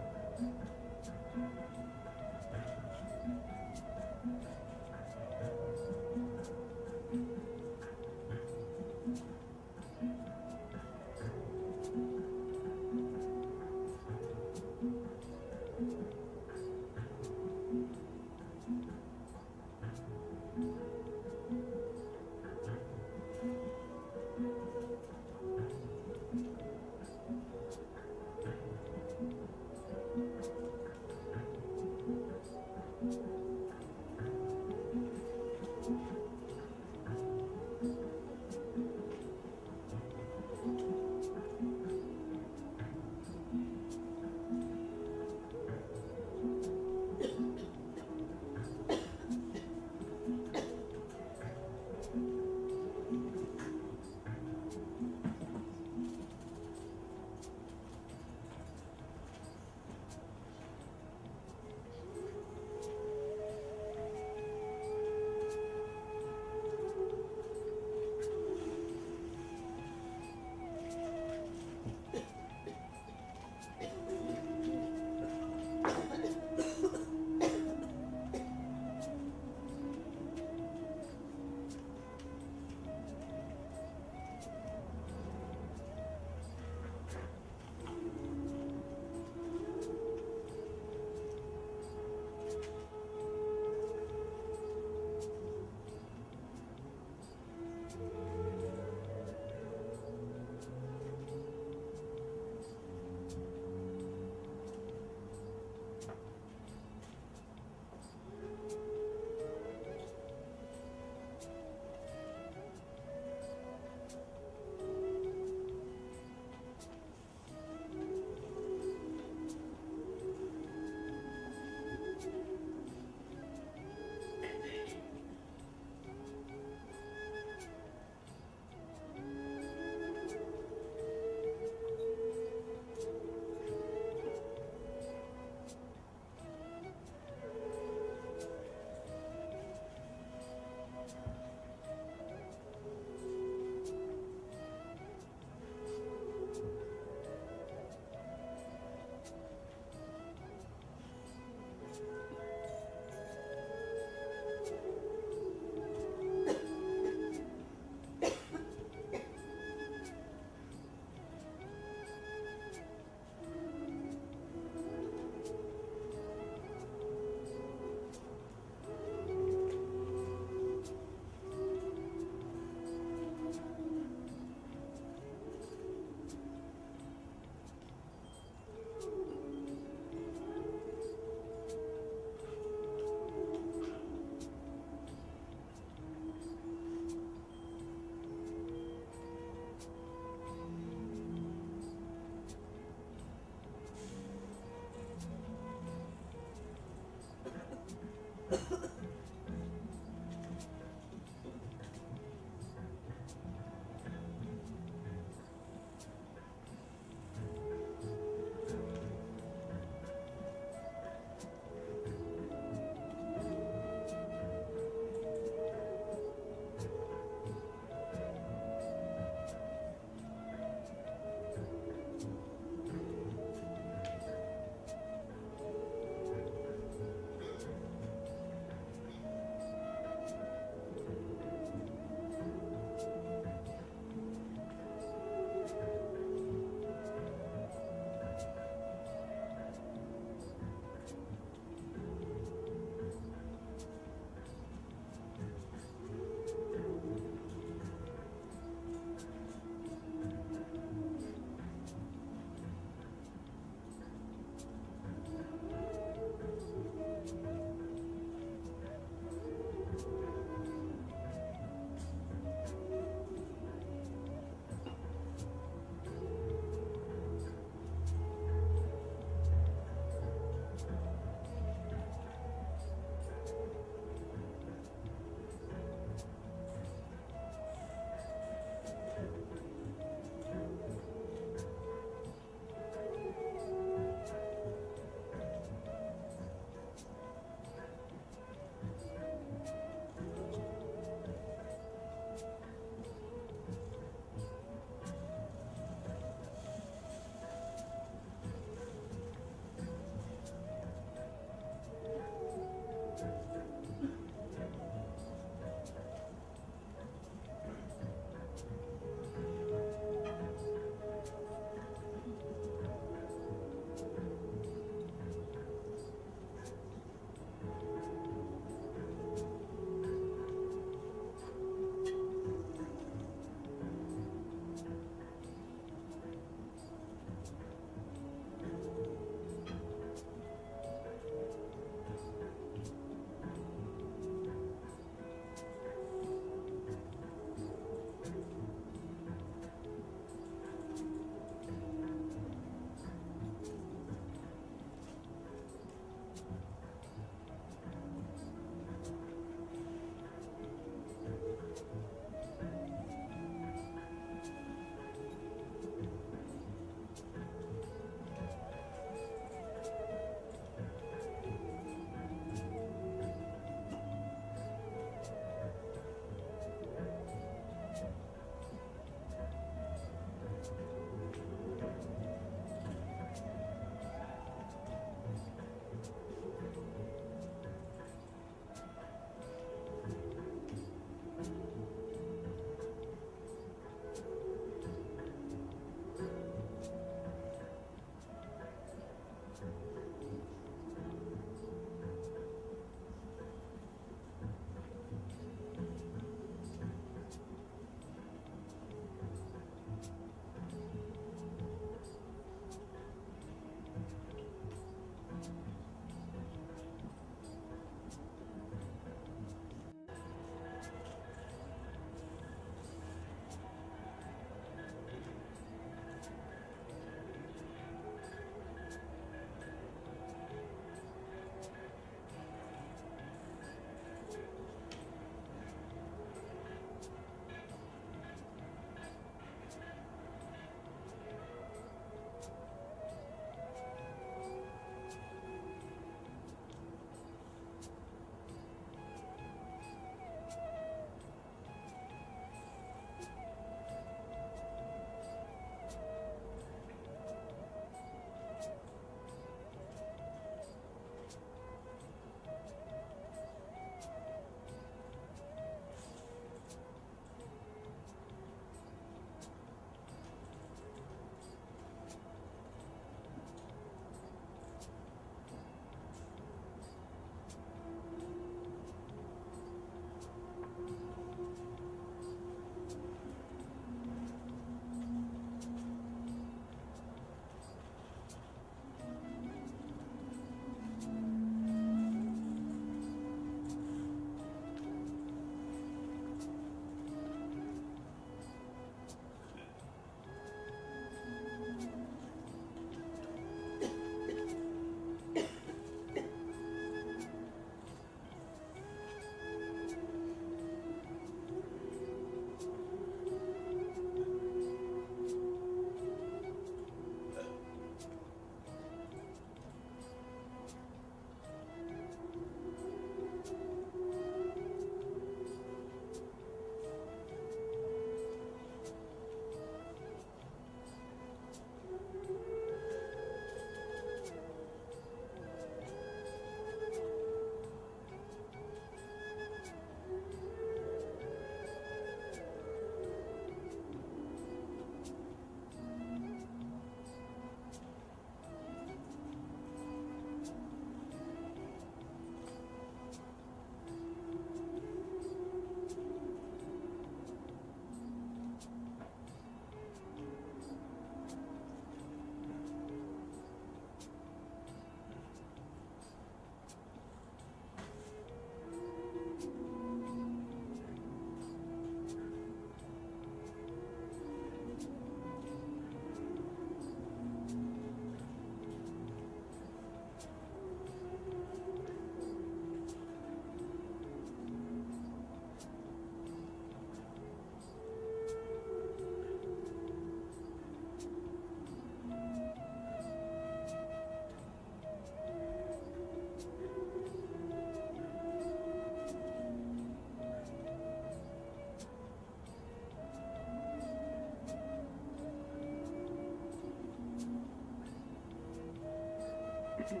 Really,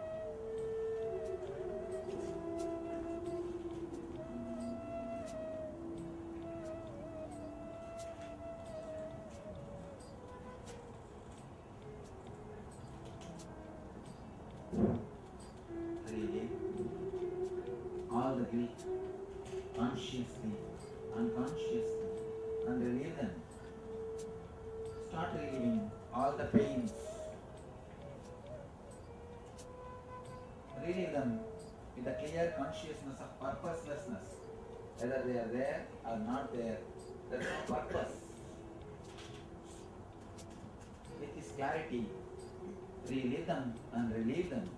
all the guilt, consciously, unconsciously, and relieve them. Start relieving all the pains. Relieve them with a clear consciousness of purposelessness. Whether they are there or not there, there is no purpose. With this clarity, relieve them and relieve them.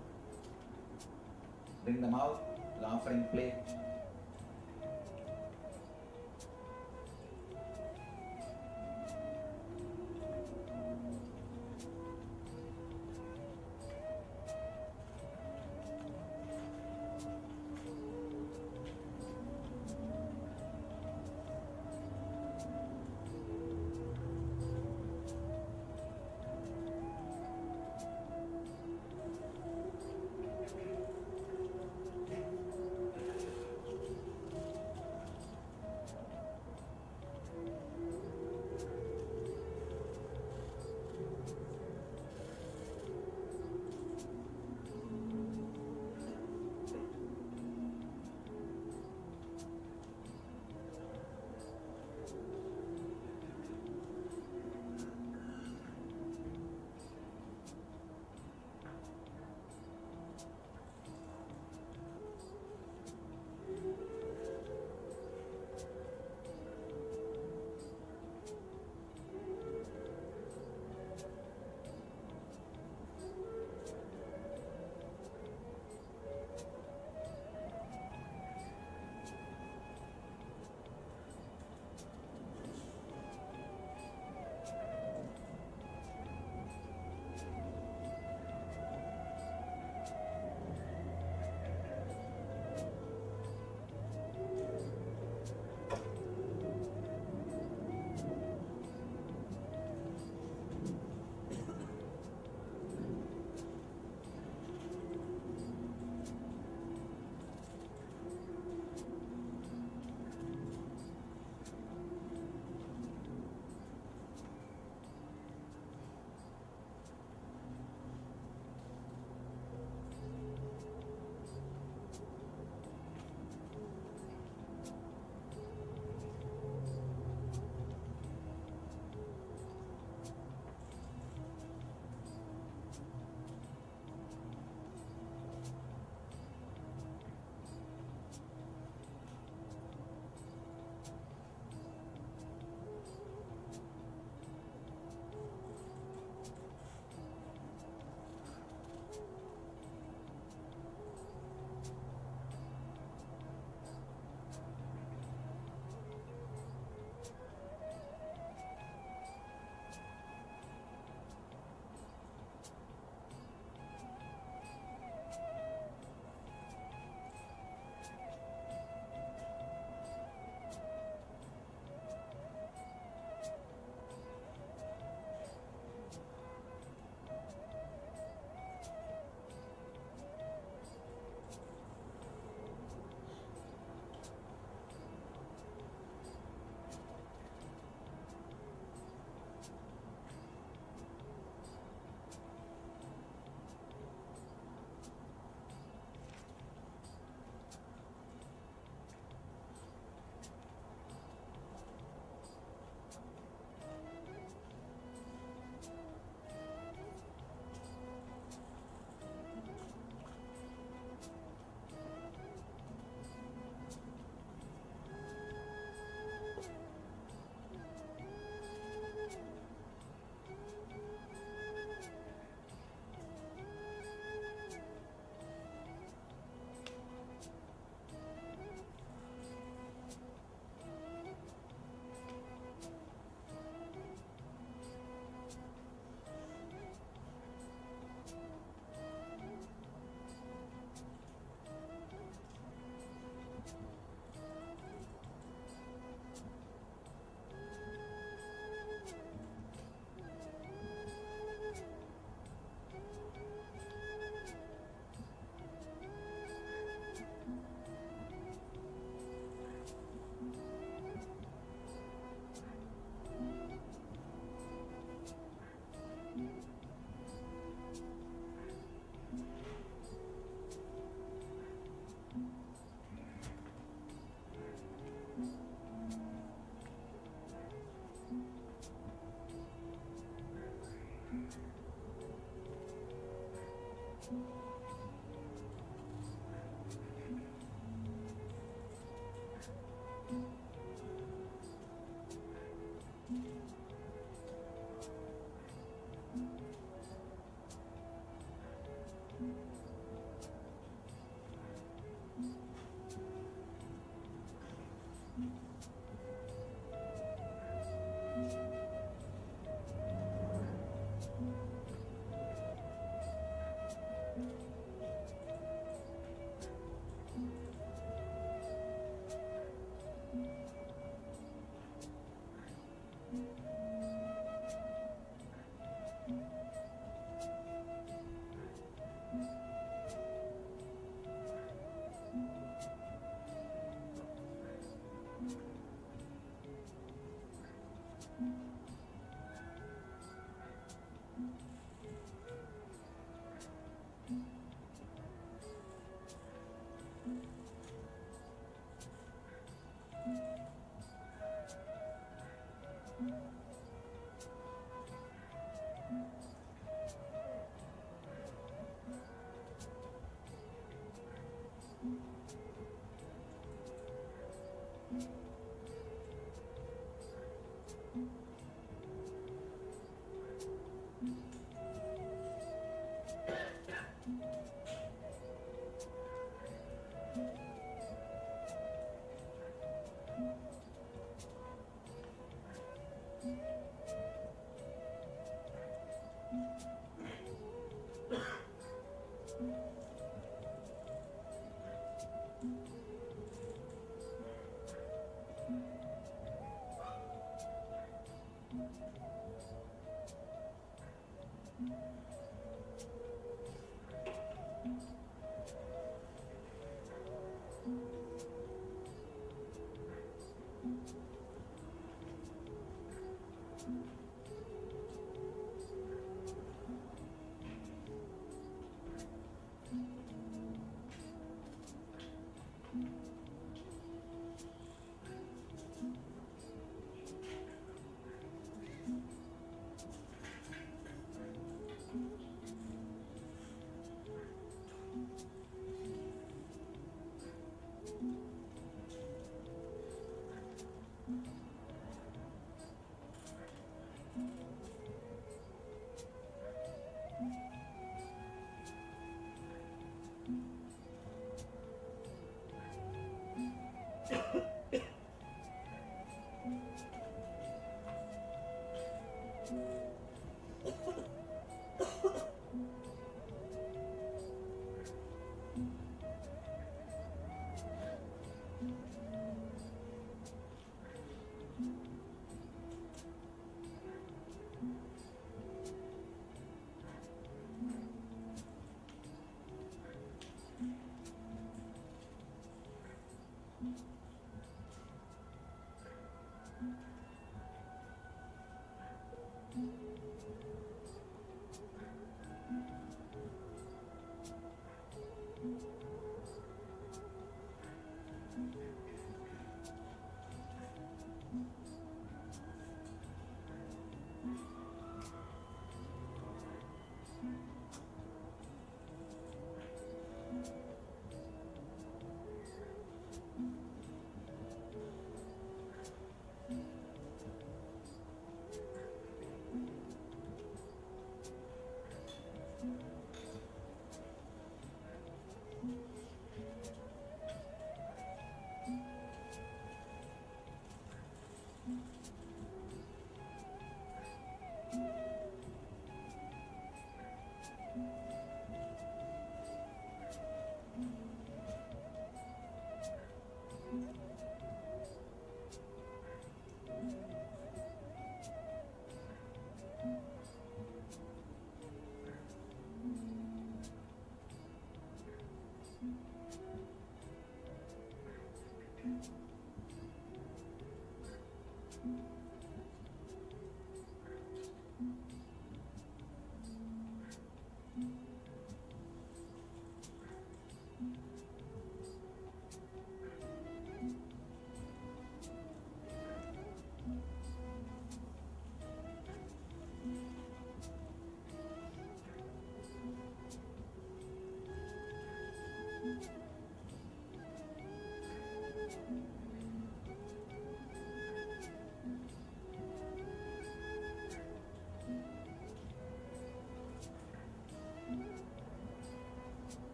Bring them out, the offering plate.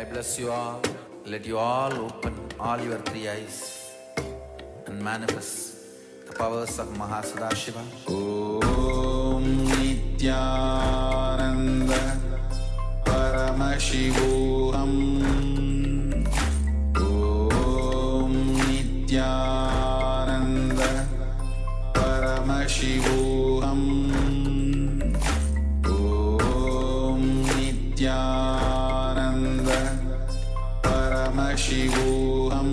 I bless you all. Let you all open all your three eyes and manifest the powers of Mahasadashiva. Om Nithyananda Paramashivoham. Om Nithyananda Paramashivoham. Om Nithyananda Paramashivoham.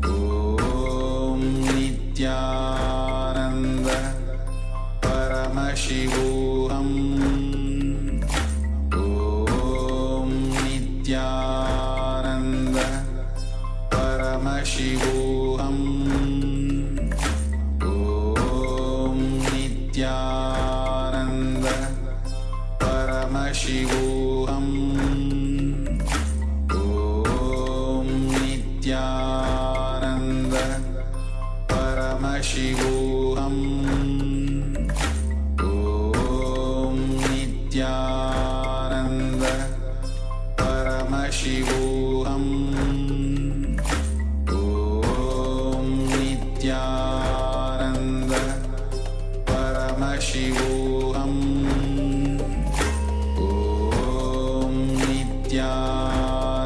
Om Nithyananda Paramashivoham. Om Nithyananda Paramashivoham. Om Nithyananda Paramashivoham. Om Nithyananda Paramashivoham. Om Nithyananda Paramashivoham. Om Nithyananda Paramashivoham. Om Nithyananda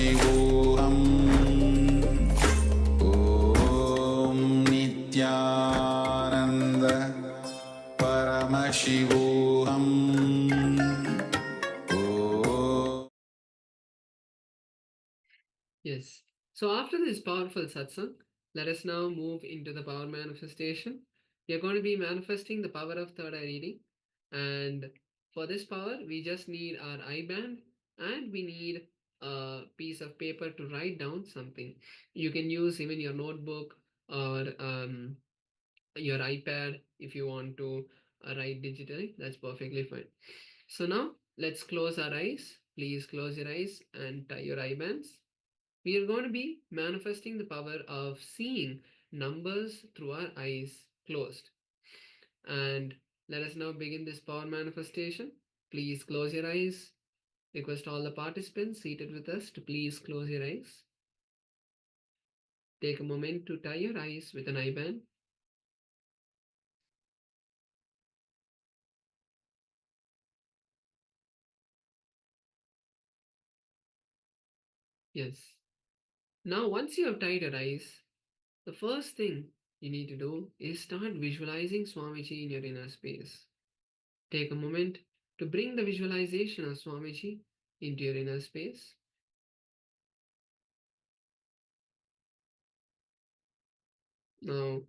Paramashivoham Om Nithyananda Paramashivoham Om. Yes. So after this powerful satsang, let us now move into the power manifestation. We are going to be manifesting the power of third eye reading. And for this power, we just need our eye band and we need a piece of paper to write down something. You can use even your notebook or your iPad if you want to write digitally. That's perfectly fine. So now let's close our eyes. Please close your eyes and tie your eye bands. We are going to be manifesting the power of seeing numbers through our eyes closed. And let us now begin this power manifestation. Please close your eyes. Request all the participants seated with us to please close your eyes. Take a moment to tie your eyes with an eye band. Yes. Now, once you have tied your eyes, the first thing you need to do is start visualizing Swamiji in your inner space. Take a moment to bring the visualization of Swamiji into your inner space. Now,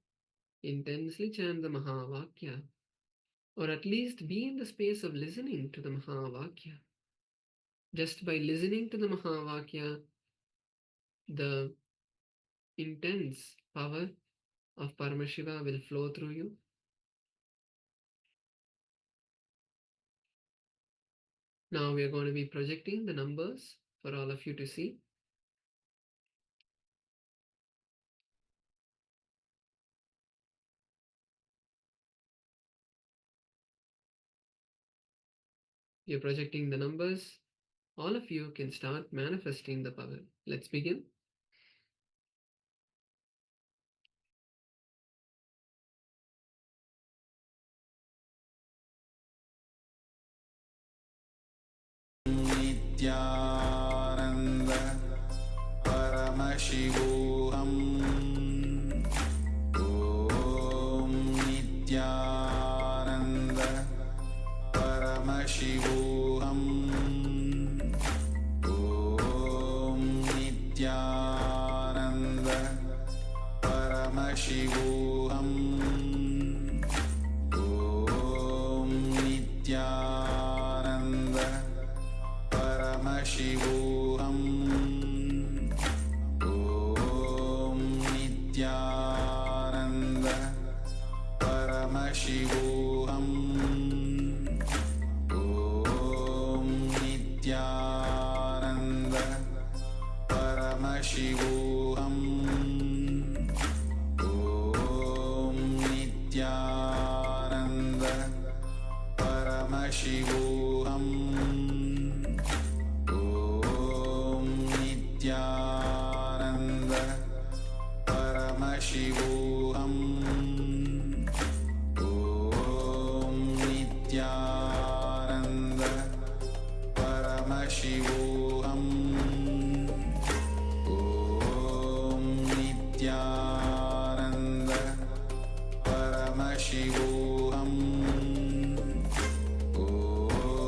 intensely chant the Mahavakya, or at least be in the space of listening to the Mahavakya. Just by listening to the Mahavakya, the intense power of Paramashiva will flow through you. Now we are going to be projecting the numbers for all of you to see. You're projecting the numbers. All of you can start manifesting the power. Let's begin. Nithyananda Paramashivoham Om Nithyananda Paramashivoham Om Nithyananda Paramashivoham Om Nithyananda Paramashivoham Om Nithyananda Paramashivoham Om Nithyananda Paramashivoham Om Nithyananda Paramashivoham Om Nithyananda Paramashivoham Om Nithyananda Paramashivoham Om Nithyananda Paramashivoham Om Nithyananda Paramashivoham Om Nithyananda Paramashivoham Om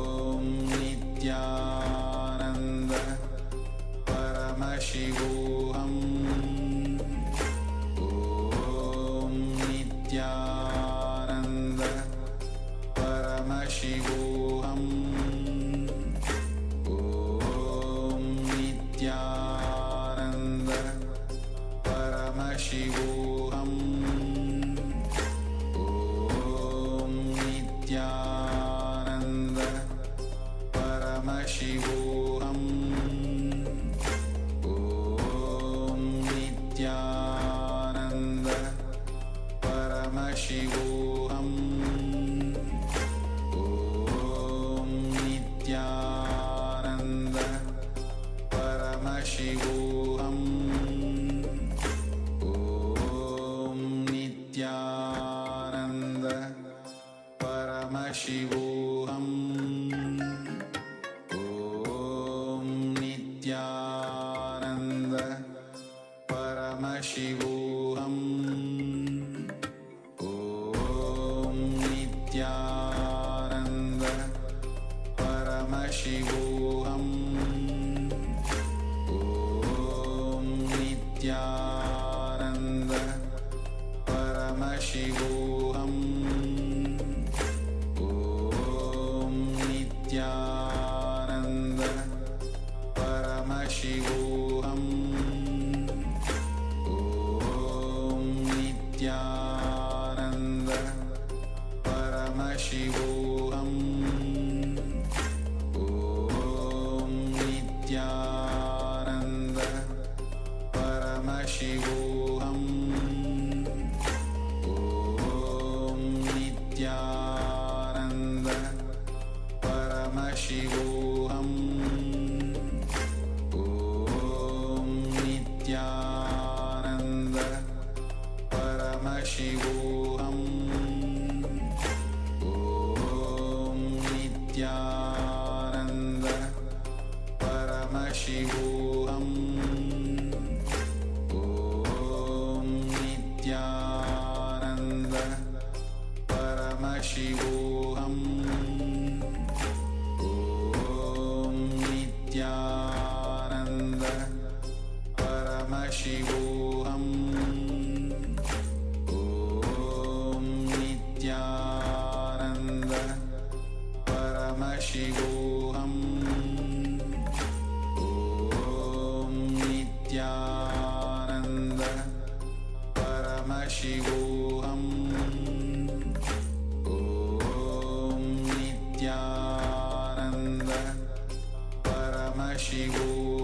Nithyananda Paramashivoham Om Nithyananda Paramashivoham Om Nithyananda Paramashivoham Om Nithyananda Paramashivoham Om Nithyananda Paramashivoham Om Nithyananda Paramashivoham Om Nithyananda Paramashivoham Om Nithyananda Paramashivoham Om Nithyananda Paramashivoham Om Nithyananda Paramashivoham Om Nithyananda Paramashivoham Om Nithyananda Paramashivoham Om Nithyananda Paramashivoham Om Nithyananda Paramashivoham Om Nithyananda Paramashivoham Om Nithyananda Paramashivoham Om Nithyananda Paramashivoham Om Nithyananda Paramashivoham Om Nithyananda Paramashivoham